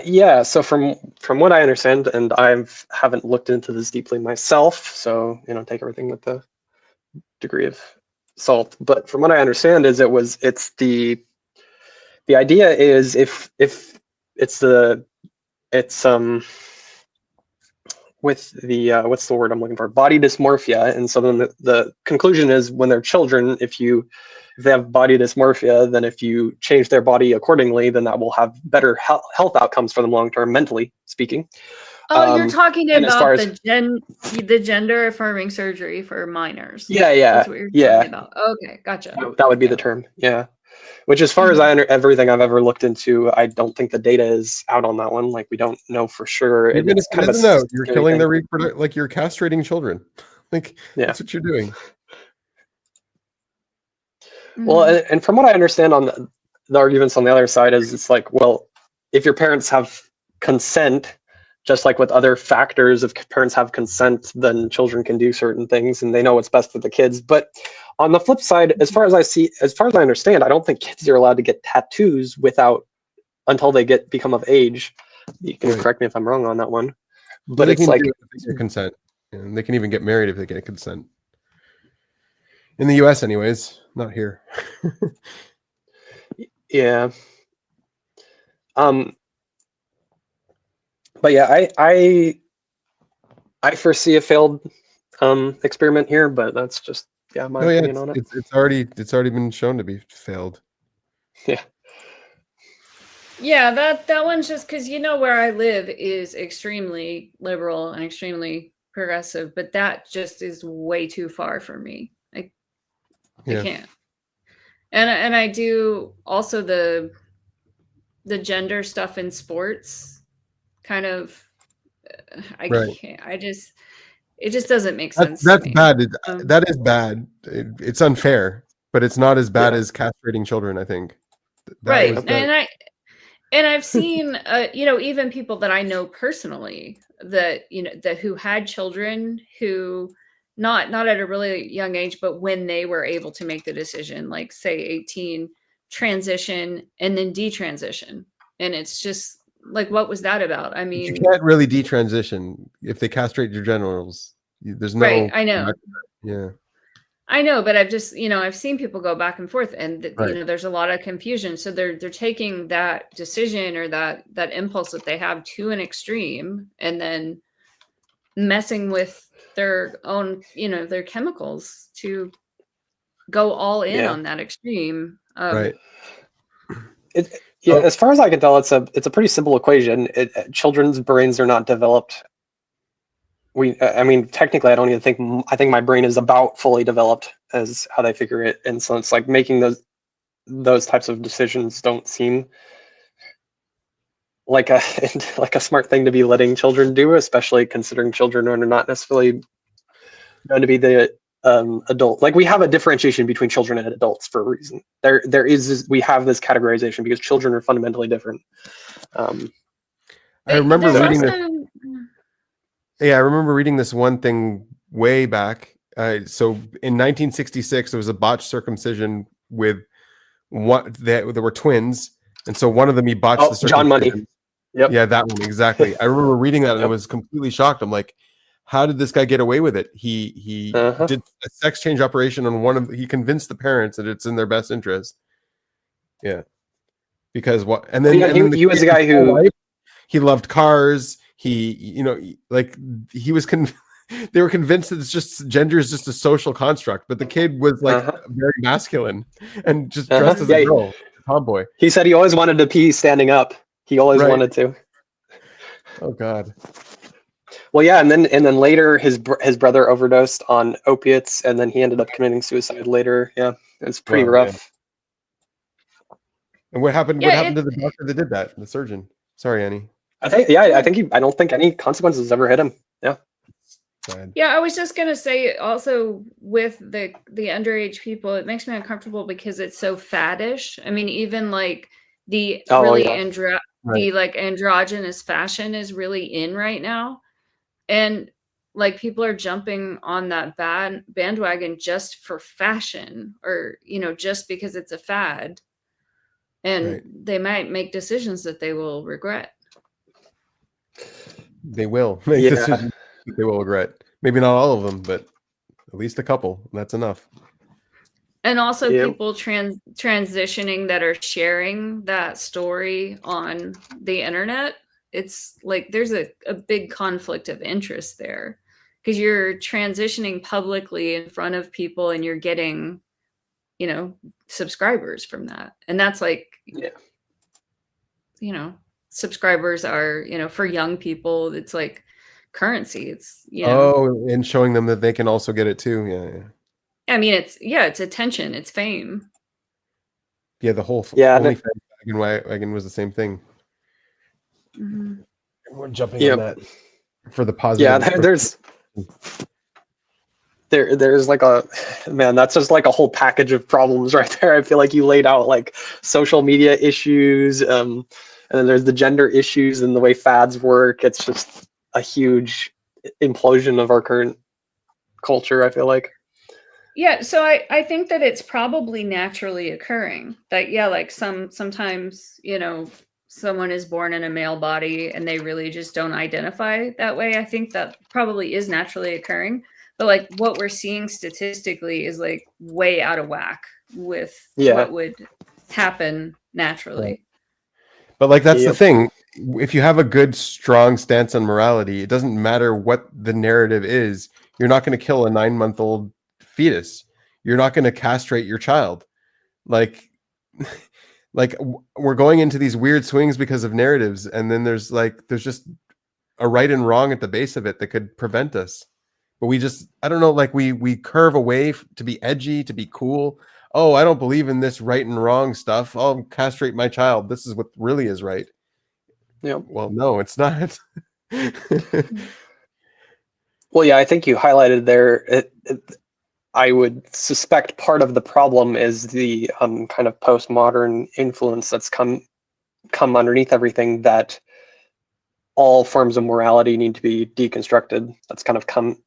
Yeah. So from what I understand, and I haven't looked into this deeply myself, so take everything with a degree of salt. But from what I understand, is it's the idea is if it's with the what's the word I'm looking for? Body dysmorphia, and so then the conclusion is when they're children, if they have body dysmorphia, then if you change their body accordingly, then that will have better health outcomes for them long term, mentally speaking. Oh, you're talking about as the gender affirming surgery for minors. Yeah, That's what you're talking about. Okay, gotcha. That would be the term. Yeah. Which, as far as everything I've ever looked into, I don't think the data is out on that one. Like, we don't know for sure. Even if it isn't out, you're killing the reproductive, like you're castrating children. Like, that's what you're doing. Well, and from what I understand on the arguments on the other side is it's like, well, if your parents have consent, just like with other factors, if parents have consent, then children can do certain things and they know what's best for the kids. But on the flip side, as far as I understand, I don't think kids are allowed to get tattoos until they become of age. You can correct me if I'm wrong on that one. But they it's can like do it if they get consent, and they can even get married if they get consent. In the U.S., anyways, not here. Yeah. But yeah, I foresee a failed experiment here, but that's just my opinion on it. It's already been shown to be failed. Yeah. Yeah, that one's just because where I live is extremely liberal and extremely progressive, but that just is way too far for me. I can't. And I do also the gender stuff in sports kind of I can't. It just doesn't make sense. That's bad. That is bad. It's unfair, but it's not as bad as castrating children, I think. Right. And I've seen even people that I know personally that who had children who not at a really young age, but when they were able to make the decision, like say 18, transition and then detransition. And it's just like, what was that about? I mean, you can't really detransition if they castrate your genitals. There's no right. I know. Yeah. I know, but I've just, I've seen people go back and forth and there's a lot of confusion. So they're taking that decision or that impulse that they have to an extreme and then messing with their own, their chemicals to go all in on that extreme. Right. As far as I can tell, it's a pretty simple equation. Children's brains are not developed. I mean, technically, I don't even think. I think my brain is about fully developed, as how they figure it, and so it's like making those types of decisions don't seem like a smart thing to be letting children do, especially considering children are not necessarily going to be the adult. Like, we have a differentiation between children and adults for a reason. We have this categorization because children are fundamentally different. I remember reading this. Yeah, I remember reading this one thing way back. So in 1966, there was a botched circumcision with one. There were twins, and so one of them he botched the circumcision. John Money. Yep. Yeah, that one exactly. I remember reading that and I was completely shocked. I'm like, how did this guy get away with it? He did a sex change operation on one of. He convinced the parents that it's in their best interest. Yeah, because what? And then, he was the guy who he loved cars. He was they were convinced that it's just gender is just a social construct, but the kid was like very masculine and just dressed as a girl. tomboy. He said he always wanted to pee standing up. He always Right. wanted to. Oh God. Well, yeah, and then later his brother overdosed on opiates, and then he ended up committing suicide later. Yeah, it's pretty Wow, yeah. rough. And what happened? Yeah, What happened to the doctor that did that? The surgeon. Sorry, Annie. I think, yeah, I don't think any consequences ever hit him. Yeah. Sad. Yeah, I was just gonna say also with the underage people, it makes me uncomfortable because it's so faddish. I mean, even like the Oh, really yeah. the like androgynous fashion is really in right now, and like people are jumping on that bandwagon just for fashion, or just because it's a fad, and Right. they might make decisions that they will regret. They will make Yeah. decisions that they will regret. Maybe not all of them, but at least a couple. That's enough. And also Yep. people transitioning that are sharing that story on the internet. It's like there's a big conflict of interest there, because you're transitioning publicly in front of people and you're getting, subscribers from that. And that's like, Yeah. subscribers are, for young people, it's like currency. It's, Oh, and showing them that they can also get it too. Yeah. I mean, it's attention, it's fame. Yeah, the whole Yeah, OnlyFans wagon was the same thing. Mhm. We're jumping Yep. on that for the positive. Yeah, there's like that's just like a whole package of problems right there. I feel like you laid out like social media issues, and then there's the gender issues and the way fads work. It's just a huge implosion of our current culture, I feel like. Yeah, so I think that it's probably naturally occurring. That like sometimes, someone is born in a male body and they really just don't identify that way. I think that probably is naturally occurring. But like what we're seeing statistically is like way out of whack with what would happen naturally. Right. But like that's the Yep. thing. If you have a good, strong stance on morality, it doesn't matter what the narrative is. You're not going to kill a 9-month-old fetus. You're not going to castrate your child. Like we're going into these weird swings because of narratives, and then there's just a right and wrong at the base of it that could prevent us. But I don't know, like we curve away to be edgy, to be cool. Oh, I don't believe in this right and wrong stuff. I'll castrate my child. This is what really is right. Yeah. Well, no, it's not. Well, yeah, I think you highlighted there. I would suspect part of the problem is the kind of postmodern influence that's come underneath everything, that all forms of morality need to be deconstructed. That's kind of come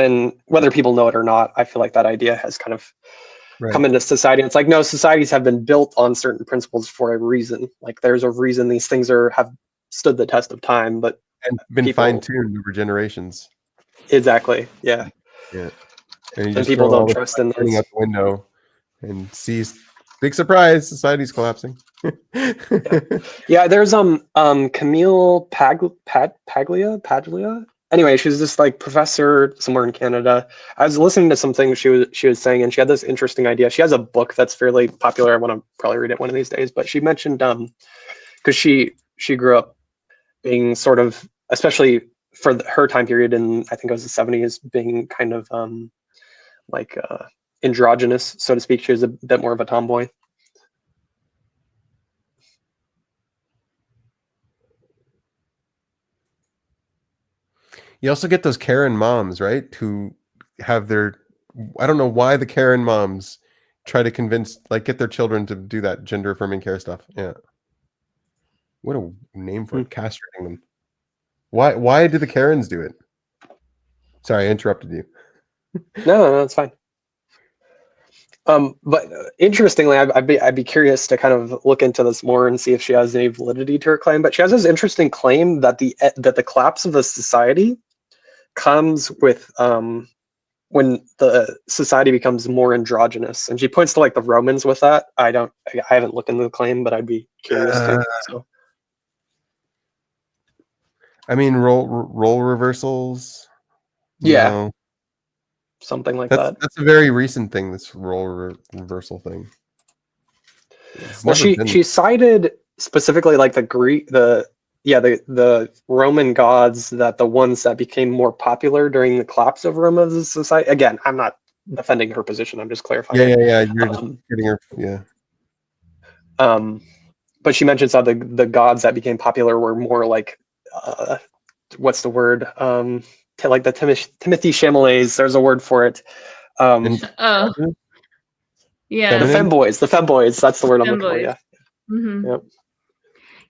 in, whether people know it or not. I feel like that idea has kind of come into society. It's like, no, societies have been built on certain principles for a reason. Like there's a reason these things have stood the test of time, but and been fine-tuned over generations. Exactly. Yeah. Yeah. And you And just people throw all don't the trust in turning those. out the window and sees, big surprise, society's collapsing. Yeah, there's Camille Paglia. Anyway, she's this like professor somewhere in Canada. I was listening to something she was saying, and she had this interesting idea. She has a book that's fairly popular. I want to probably read it one of these days. But she mentioned because she grew up being sort of, especially for her time period in, I think it was the 70s, being kind of like androgynous, so to speak. She was a bit more of a tomboy. You also get those Karen moms, right? Who have I don't know why the Karen moms try to get their children to do that gender affirming care stuff. Yeah. What a name for it, castrating them. Why do the Karens do it? Sorry, I interrupted you. No, that's fine. But interestingly, I'd be curious to kind of look into this more and see if she has any validity to her claim. But she has this interesting claim that the collapse of a society comes with when the society becomes more androgynous, and she points to like the Romans with that. I haven't looked into the claim, but I'd be curious to. So. I mean, role reversals. Yeah. No. Something like that. That's a very recent thing. This role reversal thing. It's Well, never been. she cited specifically like the Roman gods, that the ones that became more popular during the collapse of Rome as a society. Again, I'm not defending her position. I'm just clarifying. Yeah. You're just getting her. Yeah. But she mentions how the gods that became popular were more like, what's the word? Like the Timothy Chamalets. There's a word for it. And Oh, yeah. The feminine? femboys. That's the word I'm looking for. Femboys. Yeah. Mhm. Yep.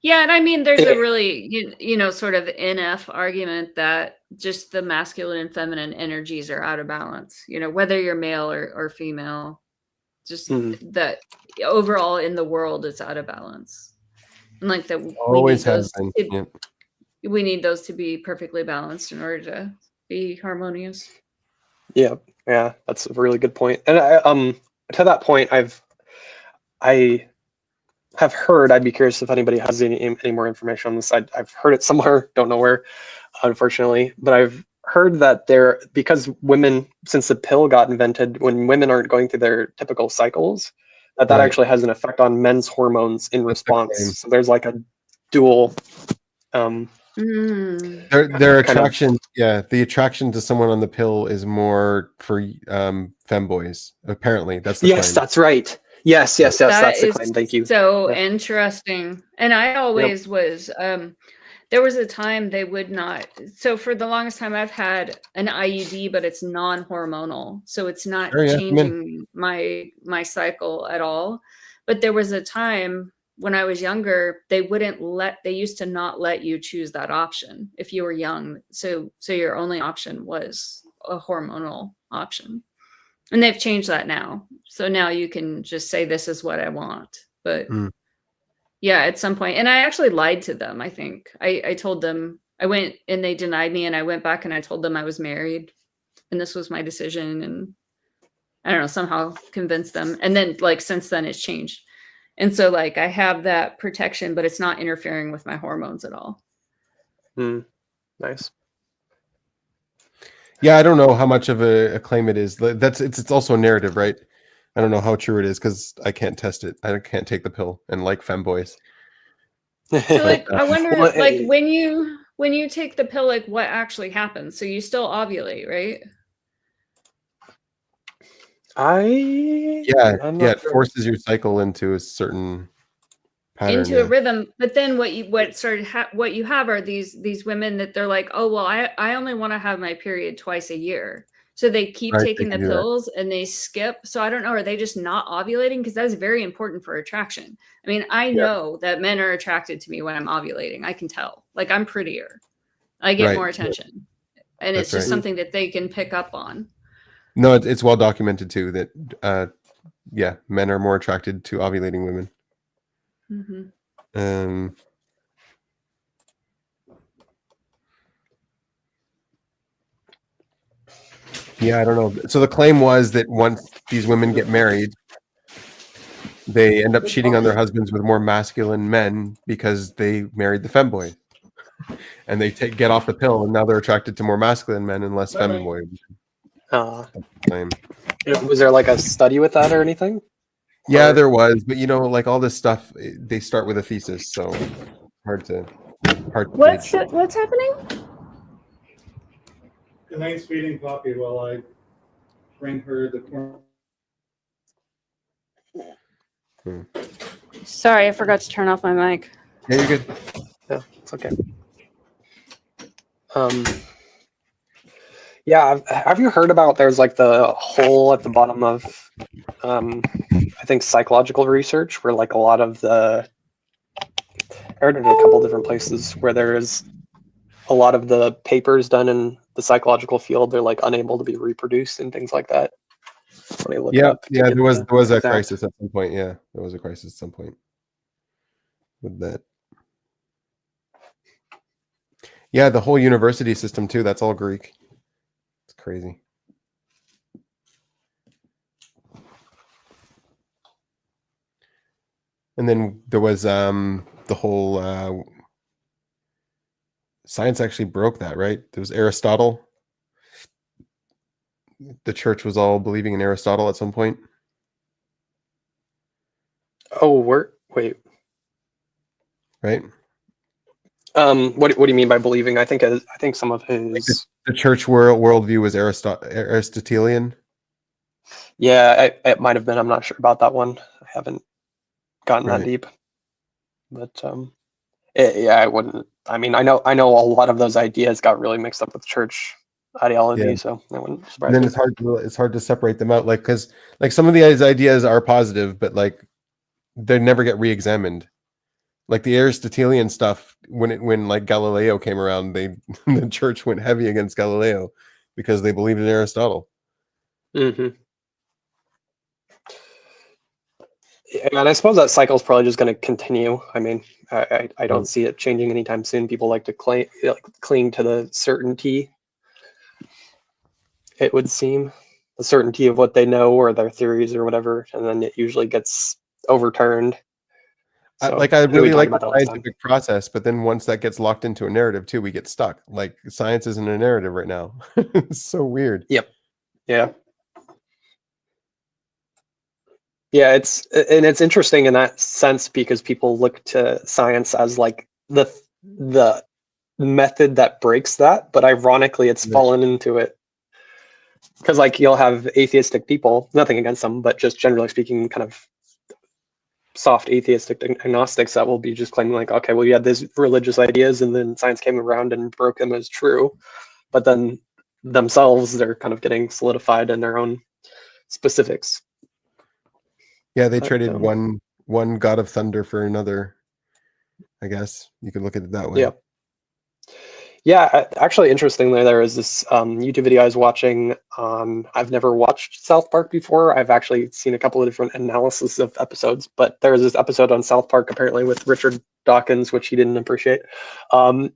Yeah, and I mean, there's Yeah. a really, you know, sort of NF argument that just the masculine and feminine energies are out of balance. You know, whether you're male or female, just Mhm. that overall in the world it's out of balance, and like that we Always need has those. been. Yeah. We need those to be perfectly balanced in order to be harmonious. Yeah, that's a really good point. And to that point, I have heard. I'd be curious if anybody has any more information on this. I've heard it somewhere, don't know where, unfortunately, but I've heard that because women, since the pill got invented, when women aren't going through their typical cycles, that Right. actually has an effect on men's hormones in That's the claim. response. So there's like a dual. Their kind of- attraction, the attraction to someone on the pill is more for femboys. Apparently, that's the Yes, claim. that's right. Yes, That that's the is claim. Thank you. so Yeah. interesting. And I always was, there was a time they would not. So for the longest time, I've had an IUD, but it's non-hormonal, so it's not Sure, yeah, changing my cycle at all. But there was a time when I was younger, they used to not let you choose that option if you were young. So your only option was a hormonal option. And they've changed that now. So now you can just say, this is what I want. But yeah, at some point, and I actually lied to them. I think I told them, I went and they denied me, and I went back and I told them I was married and this was my decision. And I don't know, somehow convinced them. And then like, since then it's changed. And so like, I have that protection, but it's not interfering with my hormones at all. Nice. Yeah, I don't know how much of a claim it is. It's also a narrative, right? I don't know how true it is because I can't test it. I can't take the pill and like femboys. So like, I wonder, Well, like when you take the pill, like what actually happens? So you still ovulate, right? It forces your cycle into a certain pattern. Into a rhythm. But then what you have are these women that they're like, oh well, I only want to have my period twice a year. So they keep Right, taking they the can do that. pills and they skip. So I don't know, are they just not ovulating? Because that is very important for attraction. I mean, I know that men are attracted to me when I'm ovulating. I can tell. Like I'm prettier. I get Right. more attention. And That's it's just right. something that they can pick up on. No, it's well documented too that men are more attracted to ovulating women. Mm-hmm. Yeah, I don't know. So the claim was that once these women get married, they end up cheating on their husbands with more masculine men because they married the femboy, and they get off the pill, and now they're attracted to more masculine men and less femboy. Claim. Was there like a study with that or anything? Yeah, there was, but like all this stuff, they start with a thesis, so hard to What's gauge. what's happening? Elaine's feeding Poppy while I bring her the corn. Sorry, I forgot to turn off my mic. Yeah, you're good. Yeah, it's okay. Yeah, have you heard about there's like the hole at the bottom of I think psychological research where like a lot of I heard it in a couple different places where there is a lot of the papers done in the psychological field, they're like unable to be reproduced and things like that. Let me look it up. Yeah, there was a crisis at some point. Yeah, there was a crisis at some point with that. Yeah, the whole university system too, that's all Greek. It's crazy. And then there was the whole science actually broke that, right? There was Aristotle. The church was all believing in Aristotle at some point. Oh, wait. right? What do you mean by believing? I think some of Like his. the church worldview was Aristotelian. Yeah, it might have been. I'm not sure about that one. I haven't gotten that Right. deep, but yeah, I wouldn't. I mean, I know a lot of those ideas got really mixed up with church ideology, Yeah. so that wouldn't And surprise then me. it's hard to separate them out, like because like some of these ideas are positive, but like they never get re-examined. Like the Aristotelian stuff, when like Galileo came around, the church went heavy against Galileo because they believed in Aristotle. Hmm. And I suppose that cycle is probably just going to continue. I mean, I don't see it changing anytime soon. People like to cling to the certainty. It would seem the certainty of what they know or their theories or whatever, and then it usually gets overturned. So Like I I think we really talked like the about that last time. scientific process, but then once that gets locked into a narrative too, we get stuck. Like science isn't a narrative right now. It's so weird. Yep. Yeah. Yeah, it's interesting in that sense because people look to science as like the method that breaks that, but ironically it's Right. fallen into it. Because like you'll have atheistic people, nothing against them, but just generally speaking, kind of soft atheistic agnostics that will be just claiming like, okay, well, you had these religious ideas and then science came around and broke them as true. But then themselves, they're kind of getting solidified in their own specifics. Yeah, they But, traded one god of thunder for another. I guess you could look at it that way. yeah. Yeah, actually, interestingly, there was this YouTube video I was watching. I've never watched South Park before. I've actually seen a couple of different analysis of episodes, but there was this episode on South Park apparently with Richard Dawkins, which he didn't appreciate, and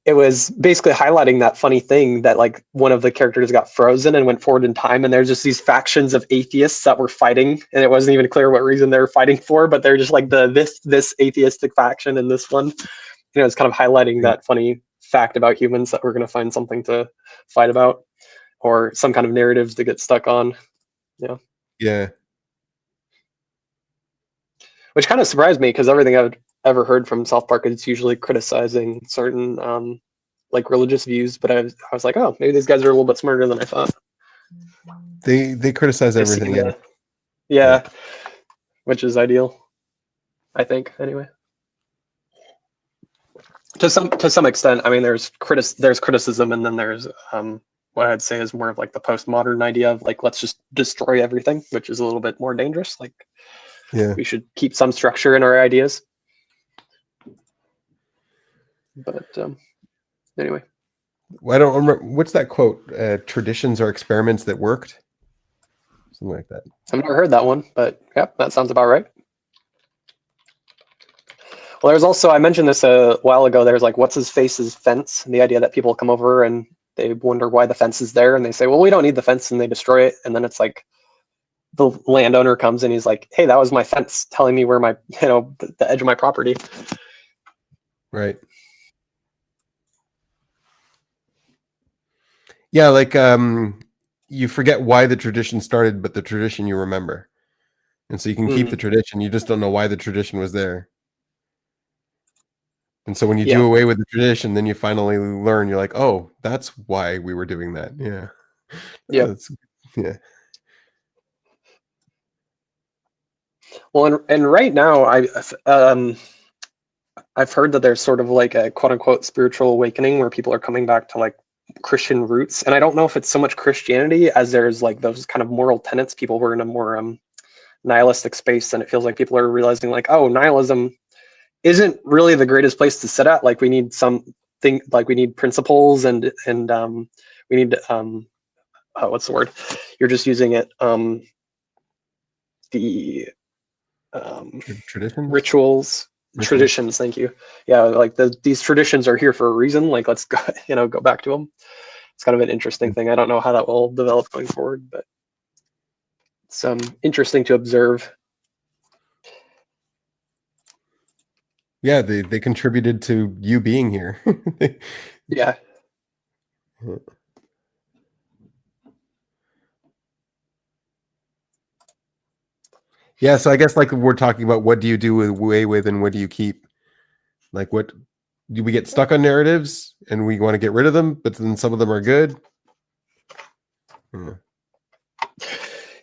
it was basically highlighting that funny thing that like one of the characters got frozen and went forward in time, and there's just these factions of atheists that were fighting, and it wasn't even clear what reason they were fighting for, but they're just like this atheistic faction and this one. It's kind of highlighting that funny fact about humans that we're going to find something to fight about or some kind of narratives to get stuck on. Yeah. Yeah. Which kind of surprised me because everything I've ever heard from South Park is usually criticizing certain like religious views. But I was like, oh, maybe these guys are a little bit smarter than I thought. They criticize They seem everything. yeah, which is ideal, I think. Anyway. To some extent, I mean, there's criticism, and then there's what I'd say is more of like the postmodern idea of like let's just destroy everything, which is a little bit more dangerous. Like, Yeah, we should keep some structure in our ideas. But anyway, well, I don't remember what's that quote. Traditions are experiments that worked. Something like that. I've never heard that one, but yep, that sounds about right. Well, there's also, I mentioned this a while ago, there's like what's his face's fence, and the idea that people come over and they wonder why the fence is there, and they say, well, we don't need the fence, and they destroy it, and then it's like the landowner comes and he's like, hey, that was my fence telling me where my, the edge of my property. Right. Yeah, like you forget why the tradition started, but the tradition you remember. And so you can keep the tradition, you just don't know why the tradition was there. And so when you do away with the tradition, then you finally learn, you're like, oh, that's why we were doing that. Yeah. Yeah. Yeah. Well, and right now I've heard that there's sort of like a quote unquote spiritual awakening where people are coming back to like Christian roots. And I don't know if it's so much Christianity as there's like those kind of moral tenets. People were in a more nihilistic space, and it feels like people are realizing like, oh, nihilism isn't really the greatest place to sit at. Like we need something, like we need principles and we need what's the word? You're just using it. The Traditions? rituals. Traditions, thank you. Yeah, like these traditions are here for a reason. Like let's go, go back to them. It's kind of an interesting thing. I don't know how that will develop going forward, but it's interesting to observe. Yeah, they contributed to you being here. Yeah. Yeah, so I guess like we're talking about what do you do with and what do you keep? Like what do we get stuck on narratives and we want to get rid of them, but then some of them are good?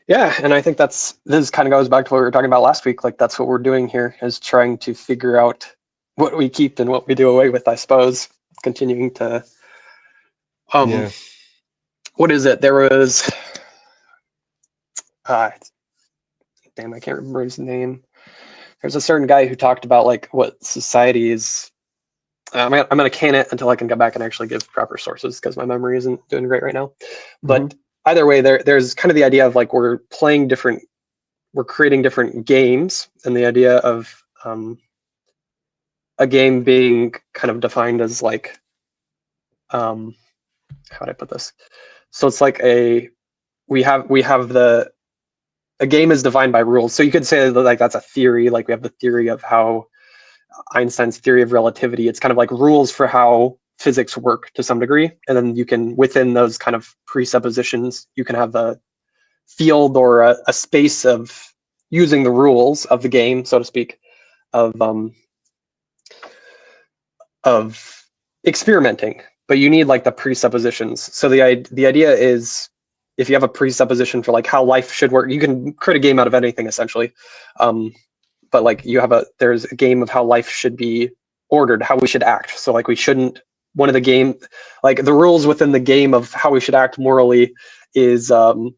Yeah, and I think this kind of goes back to what we were talking about last week. Like that's what we're doing here is trying to figure out what we keep and what we do away with, I suppose. Continuing to Yeah. what is it? There was damn, I can't remember his name. There's a certain guy who talked about like what society is. I'm gonna can it until I can go back and actually give proper sources because my memory isn't doing great right now. But either way, there's kind of the idea of like we're creating different games, and the idea of a game being kind of defined as like how would I put this? So it's like a game is defined by rules. So you could say that like that's a theory. Like we have the theory of how Einstein's theory of relativity. It's kind of like rules for how physics work to some degree, and then you can within those kind of presuppositions you can have a field or a space of using the rules of the game, so to speak, of experimenting. But you need like the presuppositions. So the idea is if you have a presupposition for like how life should work, you can create a game out of anything essentially. But like there's a game of how life should be ordered, how we should act. So like we shouldn't one of the game like the rules within the game of how we should act morally is that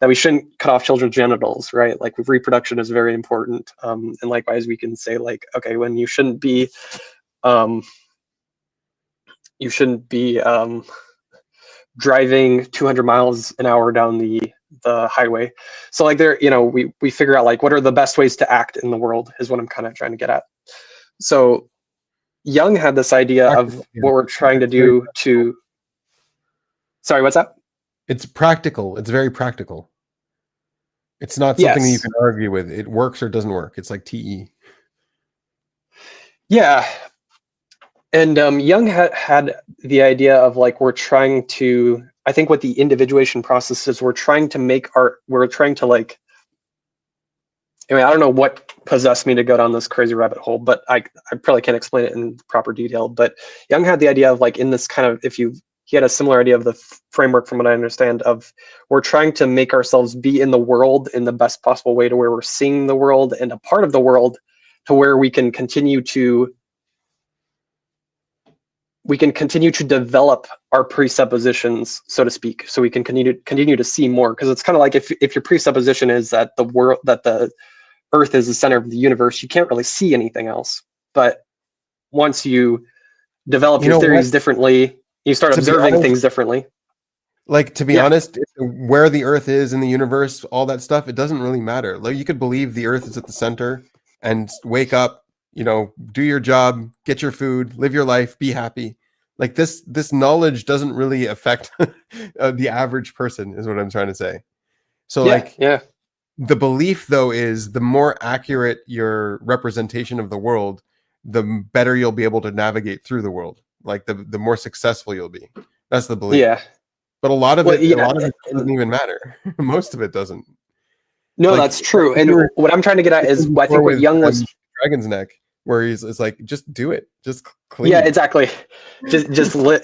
we shouldn't cut off children's genitals, right? Like reproduction is very important. And likewise, we can say like, okay, when you shouldn't be driving 200 miles an hour down the highway. So like there, we figure out like what are the best ways to act in the world is what I'm kind of trying to get at. So Jung had this idea of what we're trying to do to. Sorry, what's that? It's practical. It's very practical. It's not something you can argue with. It works or doesn't work. It's like TE. Yeah. And Jung had the idea of like we're trying to. I think what the individuation process is, we're trying to like. I mean, I don't know what possessed me to go down this crazy rabbit hole, but I probably can't explain it in proper detail. But Jung had the idea of like in this kind of he had a similar idea of the framework, from what I understand, of we're trying to make ourselves be in the world in the best possible way to where we're seeing the world and a part of the world to where we can continue to develop our presuppositions, so to speak, so we can continue to see more. Because it's kind of like if your presupposition is that the Earth is the center of the universe, you can't really see anything else. But once you develop your theories differently, you start observing things differently. Like, to be honest, where the Earth is in the universe, all that stuff, it doesn't really matter. Like, you could believe the Earth is at the center and wake up, do your job, get your food, live your life, be happy. Like this knowledge doesn't really affect the average person, is what I'm trying to say. So the belief, though, is the more accurate your representation of the world, the better you'll be able to navigate through the world. Like the more successful you'll be. That's the belief. Yeah. But a lot of it doesn't even matter. Most of it doesn't. No, like, that's true. And what I'm trying to get at is I think what Jung was Dragon's Neck, where it's like, just do it. Just clean. Yeah, exactly. Just live.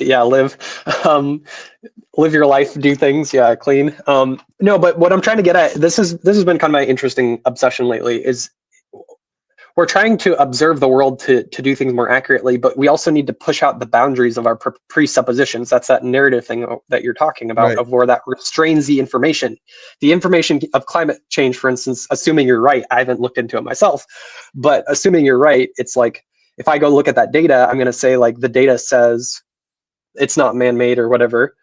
Live your life, do things. Yeah, clean. No, but what I'm trying to get at, this has been kind of my interesting obsession lately, is we're trying to observe the world to do things more accurately, but we also need to push out the boundaries of our presuppositions. That's that narrative thing that you're talking about, of where that restrains the information. The information of climate change, for instance, assuming you're right, I haven't looked into it myself, but assuming you're right, it's like, if I go look at that data, I'm going to say like the data says it's not man-made or whatever.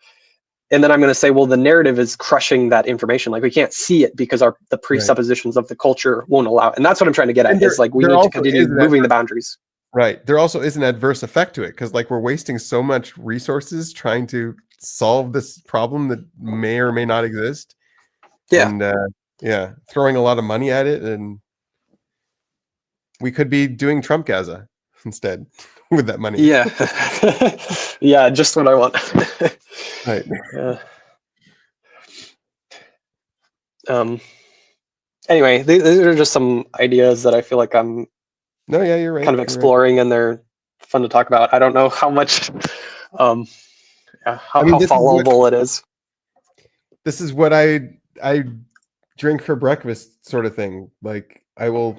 And then I'm going to say, well, the narrative is crushing that information. Like we can't see it because the presuppositions of the culture won't allow it. And that's what I'm trying to get at. Is like we need to continue moving the boundaries. Right. There also is an adverse effect to it because like we're wasting so much resources trying to solve this problem that may or may not exist. Yeah. And throwing a lot of money at it, and we could be doing Trump Gaza instead with that money. Yeah. Yeah, just what I want. Right. Yeah. anyway, these are just some ideas that I feel like I'm No, yeah, you're right. kind of you're right. exploring, and they're fun to talk about. I don't know how much, how I mean, this is what- followable it is. This is what I drink for breakfast, sort of thing. Like I will.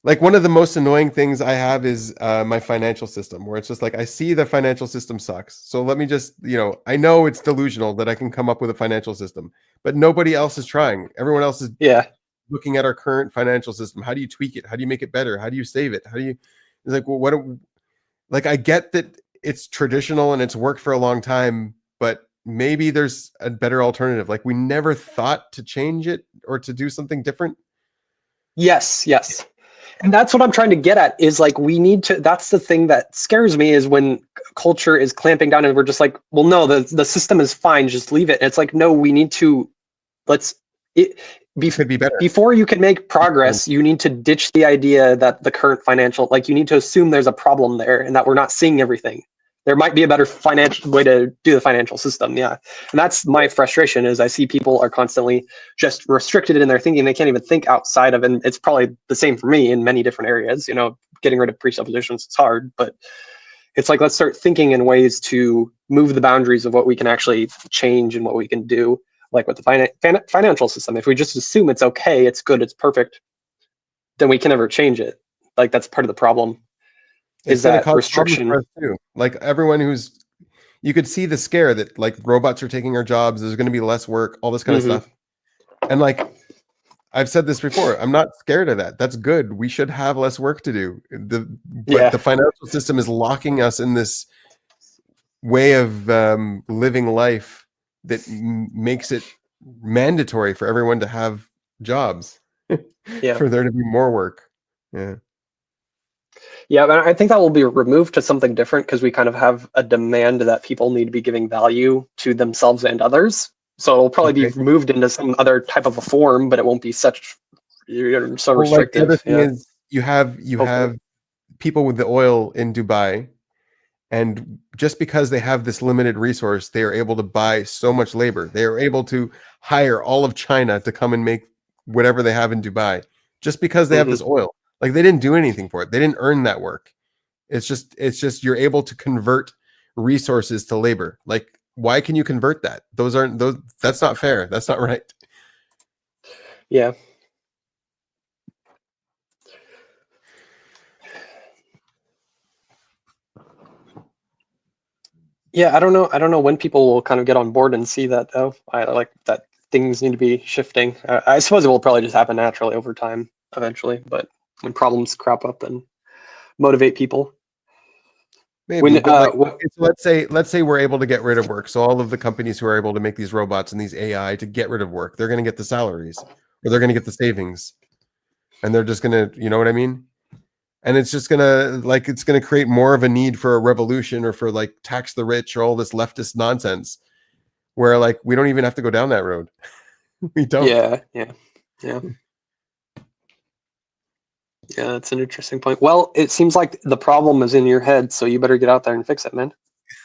Like one of the most annoying things I have is my financial system, where it's just like I see the financial system sucks. So let me just, I know it's delusional that I can come up with a financial system, but nobody else is trying. Everyone else is Yeah. looking at our current financial system. How do you tweak it? How do you make it better? How do you save it? How do you? It's like, well, like I get that it's traditional and it's worked for a long time, but maybe there's a better alternative. Like we never thought to change it or to do something different. Yes. And that's what I'm trying to get at is like, we need to, that's the thing that scares me is when culture is clamping down and we're just like, well, no, the system is fine. Just leave it. And it's like, no, we need to, it could be better. Before you can make progress, you need to ditch the idea that the current financial, like you need to assume there's a problem there and that we're not seeing everything. There might be a better financial way to do the financial system. Yeah. And that's my frustration is I see people are constantly just restricted in their thinking. They can't even think outside of, and it's probably the same for me in many different areas, getting rid of presuppositions, it's hard, but it's like, let's start thinking in ways to move the boundaries of what we can actually change and what we can do. Like with the financial system, if we just assume it's okay, it's good, it's perfect, then we can never change it. Like that's part of the problem. It's going to cause restriction for us too. Like everyone you could see the scare that like robots are taking our jobs. There's going to be less work, all this kind of stuff. And like I've said this before, I'm not scared of that. That's good. We should have less work to do. But the financial system is locking us in this way of living life that makes it mandatory for everyone to have jobs. For there to be more work. Yeah, but I think that will be removed to something different because we kind of have a demand that people need to be giving value to themselves and others. So it'll probably be moved into some other type of a form, but it won't be so restrictive. Like the other thing is you have people with the oil in Dubai, and just because they have this limited resource, they are able to buy so much labor. They are able to hire all of China to come and make whatever they have in Dubai, just because they have this oil. Like they didn't do anything for it. They didn't earn that work. It's just you're able to convert resources to labor. Like why can you convert that? That's not fair. That's not right. Yeah. Yeah, I don't know when people will kind of get on board and see that though. I like that things need to be shifting. I suppose it will probably just happen naturally over time eventually, but when problems crop up and motivate people. Maybe, but let's say we're able to get rid of work. So all of the companies who are able to make these robots and these AI to get rid of work, they're going to get the salaries or they're going to get the savings, and they're just going to, you know what I mean? And it's just gonna it's gonna create more of a need for a revolution or for like tax the rich or all this leftist nonsense, where like we don't even have to go down that road. We don't. Yeah, that's an interesting point. Well, it seems like the problem is in your head, so you better get out there and fix it, man.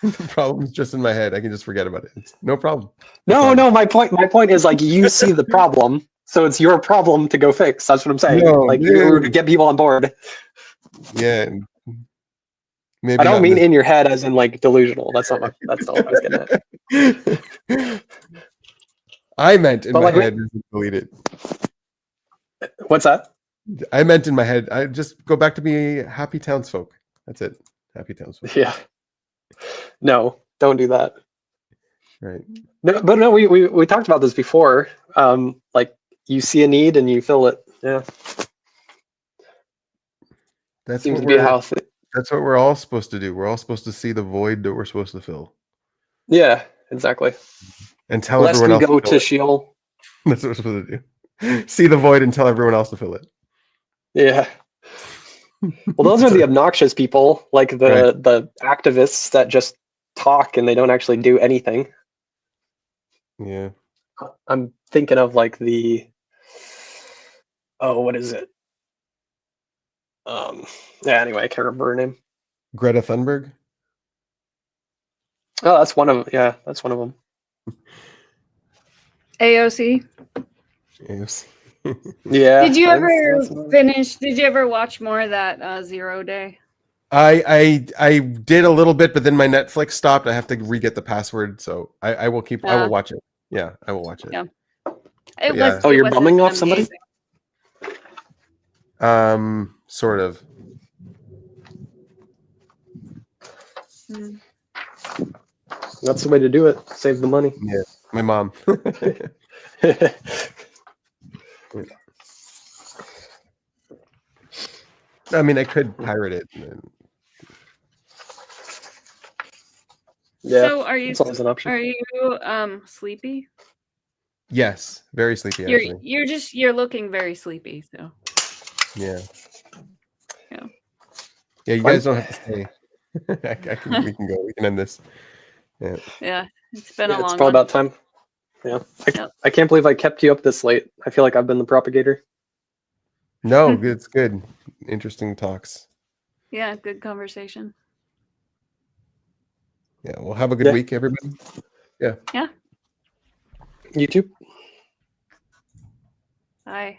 The problem's just in my head. I can just forget about it. It's no problem. No, my point is like you see the problem, so it's your problem to go fix. That's what I'm saying. You to get people on board. Yeah. Maybe I don't mean in your head as in like delusional. That's not what I was getting at. I meant in my head delete it. What's that? I meant in my head. I just go back to be happy townsfolk. That's it. Happy townsfolk. Yeah. No, don't do that. Right. No, but no, we talked about this before. Like you see a need and you fill it. Yeah. That seems to be how. That's what we're all supposed to do. We're all supposed to see the void that we're supposed to fill. Yeah, exactly. And tell everyone else. Lest we go to Sheol. That's what we're supposed to do. See the void and tell everyone else to fill it. Yeah. Well, those are the obnoxious people, like the activists that just talk and they don't actually do anything. Yeah. I'm thinking of like what is it? Yeah, anyway, I can't remember her name. Greta Thunberg? Oh, that's one of them. AOC. AOC. Yeah. Did you ever that's another- finish? Did you ever watch more of that 0 Day? I did a little bit, but then my Netflix stopped. I have to re-get the password, so I will keep. I will watch it. Yeah, I will watch it. Yeah. But It yeah. was. Oh, it you're wasn't bumming off somebody? amazing. Sort of. Mm. That's the way to do it. Save the money. Yeah, my mom. I mean, I could pirate it. Yeah, So are you? it's always an option. Are you sleepy? Yes, very sleepy You're actually. you're looking very sleepy. So Yeah. Yeah. Yeah, you Fine. guys don't have to stay. We can go. We can end this. Yeah. yeah, it's been Yeah, a it's long probably one. about time. Yeah. Yep. I can't believe I kept you up this late. I feel like I've been the propagator. No, it's good. Interesting talks. Yeah, good conversation. Yeah. Well, have a good Yeah. week, everybody. Yeah. You too. Bye.